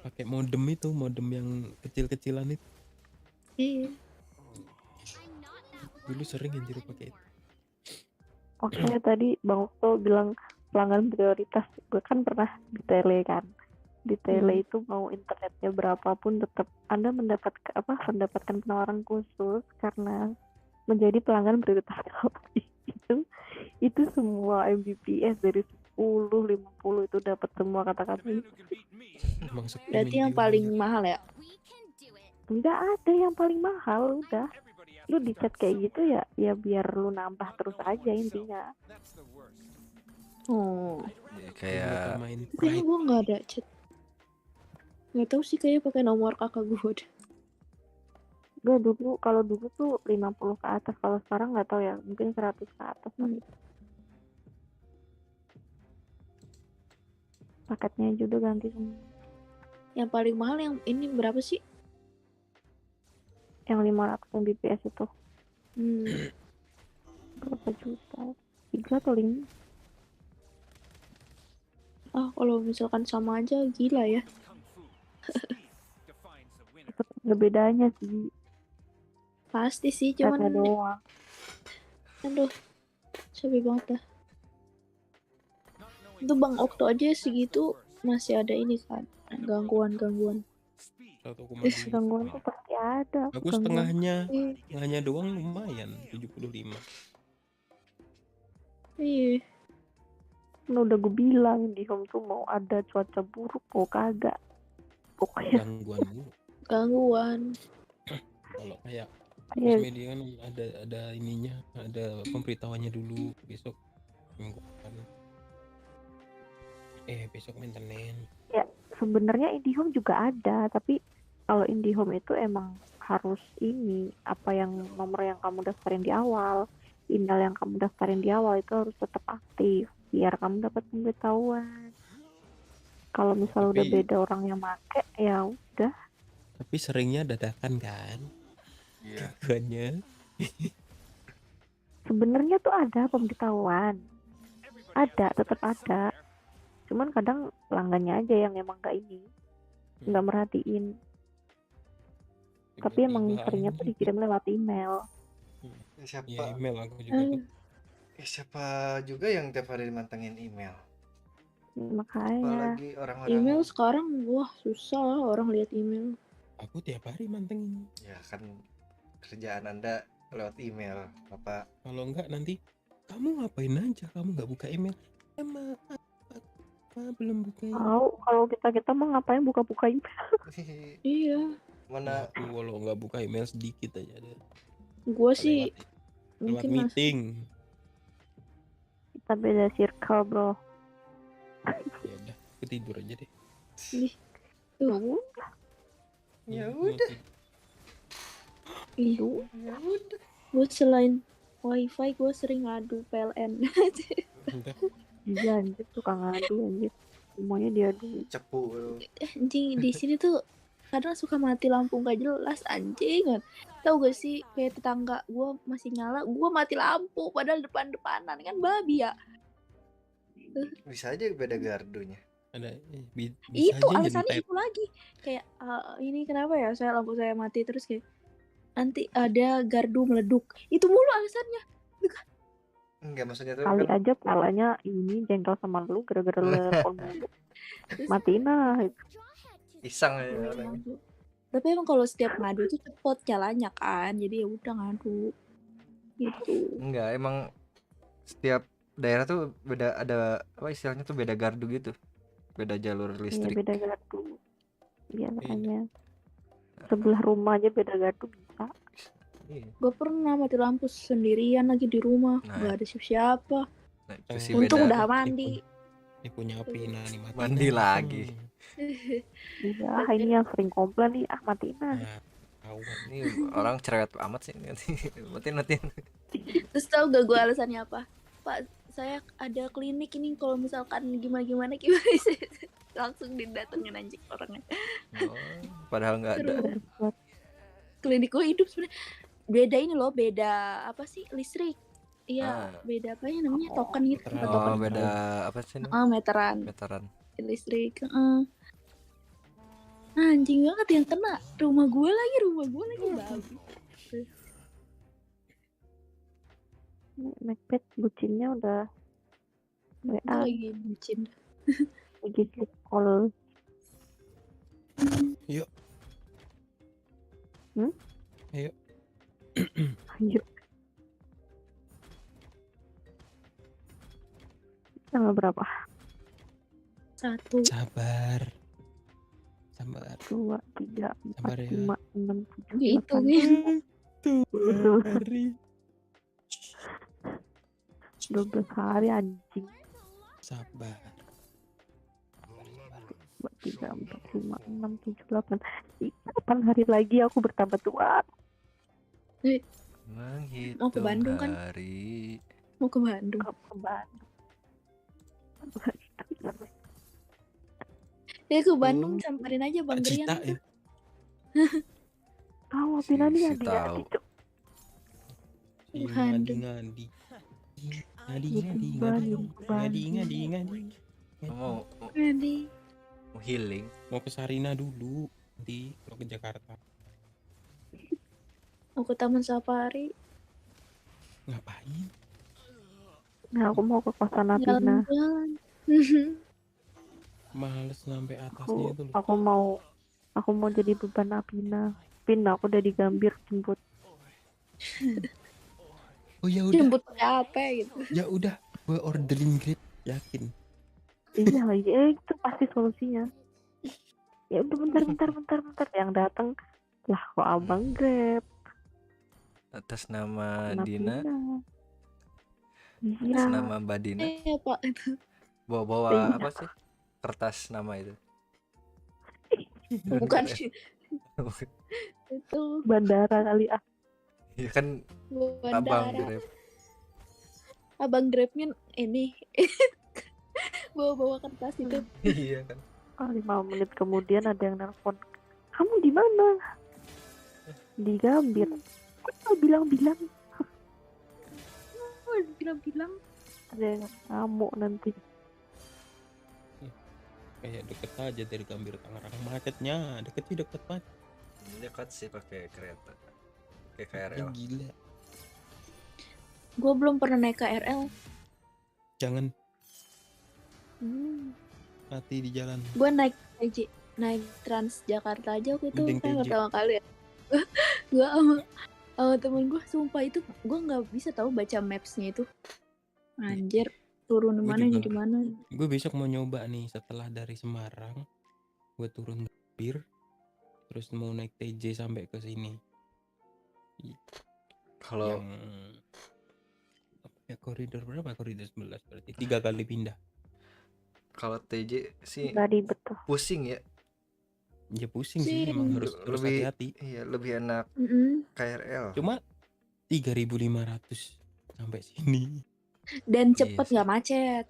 Pakai modem itu, modem yang kecil-kecilan itu. Iya. Dulu sering anjir pakai itu. Oke, tadi Bang Okto bilang pelanggan prioritas. Gue kan pernah di tele kan. Di tele itu mau internetnya berapapun tetap Anda mendapatkan penawaran khusus karena menjadi pelanggan prioritas. itu semua Mbps dari 10, 50 itu dapat semua kata-kata itu. Berarti yang paling mahal ya? Enggak ada yang paling mahal, udah. Lu di chat kayak gitu ya biar lu nambah terus aja intinya. Oh. Ya, kayak Tapi gue nggak ada chat. Nggak tahu sih kayak pakai nomor kakak gue. Gue kalau dulu tuh 50 ke atas, kalau sekarang nggak tahu ya, mungkin 100 ke atas kali. Paketnya juga ganti semua. Yang paling mahal yang ini berapa sih? Yang 500 Mbps itu. Berapa juta? 3 atau 5? Kalau misalkan sama aja gila ya. Nggak bedanya sih. Pasti sih, cuman doang. aduh, capek banget dah. Itu Bang Okto aja segitu masih ada ini kan, gangguan. Gangguan tuh pasti ada. Aku setengahnya doang lumayan 75. Iya. Udah gue bilang di home tuh mau ada cuaca buruk mau kagak. Pokoknya gangguan. Kalau kayak media kan ada ininya, ada pemberitahuannya dulu besok minggu depan. Besok maintenance. Ya sebenarnya IndiHome juga ada, tapi kalau IndiHome itu emang harus nomor yang kamu daftarin di awal, email yang kamu daftarin di awal itu harus tetap aktif biar kamu dapat pemberitahuan. Kalau misalnya udah beda orang yang make, ya udah. Tapi seringnya dadakan kan? Iya. Gangguannya. Sebenarnya tuh ada pemberitahuan, tetap ada. Cuman kadang pelanggannya aja yang emang nggak merhatiin. Tapi emang seringnya tuh dikirim lewat email. Siapa? Email aku juga tuh. Siapa juga yang tiap hari mantengin email? Makanya. Apalagi orang-orang Email sekarang susah orang lihat email. Aku tiap hari mantengin. Ya kan kerjaan Anda lewat email, Bapak. Kalau enggak nanti kamu ngapain aja? Kamu nggak buka email? Maaf, belum buka. Kalau kita mau ngapain buka email? Iya. Mana? Aku kalau nggak buka email sedikit aja deh. Gue sih lewat meeting. Kita beda circle bro. Ya udah, aku tidur aja deh. Ya udah. Gue selain wifi gue sering ngadu PLN. Iya anjir suka ngadu anjir. Semuanya diadu. Cepu. Anjing di sini tuh kadang suka mati lampu nggak jelas anjing. Tahu gak sih kayak tetangga gue masih nyala, gue mati lampu padahal depan-depanan kan babi ya. Bisa aja beda gardunya. Ada itu alasannya itu lagi kayak ini kenapa ya lampu saya mati terus kayak nanti ada gardu meleduk itu mulu alasannya. Enggak maksudnya tuh kali aja palanya ini jengkel sama lu gara-gara telepon mulu. Matiin lah. Iseng ya orang. Tapi emang kalau setiap ngadu itu cepet jalannya kan, jadi ya udah ngadu gitu. Enggak, emang setiap daerah tuh beda, ada apa istilahnya tuh beda gardu gitu. Beda jalur Iya listrik. beda gardu. Biasanya sebelah rumah aja beda gardu bisa. Iya. Gue pernah mati lampu sendirian lagi di rumah, Nah. nggak ada siapa. Nah, itu sih Untung beda. udah mandi. Ini punya api nah nih mati. Mandi lagi. Iya, ini yang sering komplain nih, ah matiin ah. Ini orang cerewet amat sih. Matiin. Terus tau gak gue alasannya apa? Pak, saya ada klinik ini kalau misalkan gimana langsung didatengin anjing orangnya. Padahal nggak ada. Klinik gue hidup sebenarnya. Beda ini loh, beda apa sih listrik? Iya, beda apa ya namanya token gitu. Oh, beda apa sih? Meteran. Meteran. Listrik. Anjing banget yang kena rumah gue lagi babi. Macbeth bucinnya udah Gue lagi bucin. lagi sleep call. Yuk. Ayo. Ayo. Tanggal berapa? 1. Sabar. 2, 3, 4, Sabar ya. 5, 6, 7, Dihitungin. 12 hari anjing. Sabar. 2, 3, 4, 5, 6, 7, 8. 8 hari lagi aku bertambah tua. Mau ke Bandung kan? Hari. Mau ke Bandung. Ya ke Bandung samperin aja Bang Grian. Ya. Tahu Apina nih yang tahu. Ngadi. Mau healing. Mau ke Sarina dulu. Nanti mau ke Jakarta. Mau ke Taman Safari. Ngapain? Nah, aku mau ke kosan Apina. Jalan-jalan. Males sampai atasnya itu loh. Aku mau jadi beban Apina. Pin, aku udah digambir jemput. Oh ya udah. Jemput apa gitu. Ya udah, gue orderin Grab, yakin. Iya lagi, itu pasti solusinya. Ya udah bentar. Yang datang lah kok abang Grab. Atas nama Kenapa Dina. Iya. Atas nama Mbak Dina. Pak itu. Bawa apa sih? Kertas nama itu. Bukan. Itu bandara kali ah. Iya kan bandara. Abang Grabnya ini bawa kertas itu. Iya kan. 5 menit kemudian ada yang nelpon. Kamu di mana? Di Gambir. Kok bilang-bilang? Bilang-bilang. Ada yang ngamuk nanti. Kayak deket aja dari Gambir Tangerang, macetnya deket banget. Dekat sih pakai kereta. Kayak KRL. Gila. Gue belum pernah naik KRL. Jangan. Mati di jalan. Gue naik Trans Jakarta aja waktu itu kan pertama kali ya. Gue sama temen gue sumpah itu gue nggak bisa tahu baca mapsnya itu. Anjir. Turun di mana? Gue besok mau nyoba nih setelah dari Semarang, gue turun Gambir, terus mau naik TJ sampai ke sini. Kalau ya koridor berapa? Koridor 11 berarti 3 kali pindah. Kalau TJ sih pusing ya. Ya pusing sih, emang harus lebih hati-hati. Iya, lebih enak KRL. Cuma 3.500 sampai sini. Dan cepet nggak macet.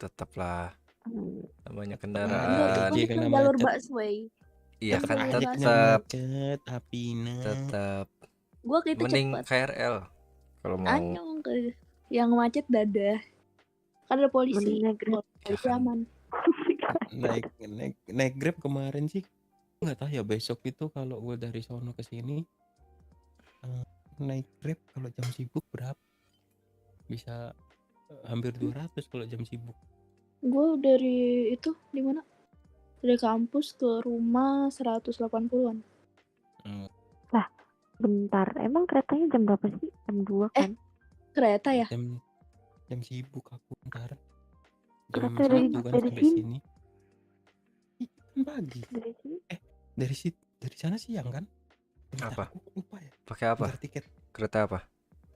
Tetaplah namanya Enggak, kendaraan. kan jalur busway. Iya kan tetap. Gua gitu mending cepet. KRL kalau mau. Anyong ke yang macet dadah. Kan ada polisi. Polisi aman. naik Grab kemarin sih nggak tahu ya, besok itu kalau gue dari sono ke sini naik Grab kalau jam sibuk berapa? Bisa hampir 200 kalau jam sibuk. Gue dari itu di mana? Dari kampus ke rumah 180-an. Lah, bentar. Emang keretanya jam berapa sih? Jam 2 kan? Kereta ya? Jam sibuk aku bentar. jam Kereta dari 1 kan dari sampai sini. sini. Ih, kan pagi. Dari sini. Dari sana siang kan? Bentar, Apa? aku lupa ya. Pakai apa? Bentar, tiket. Kereta apa?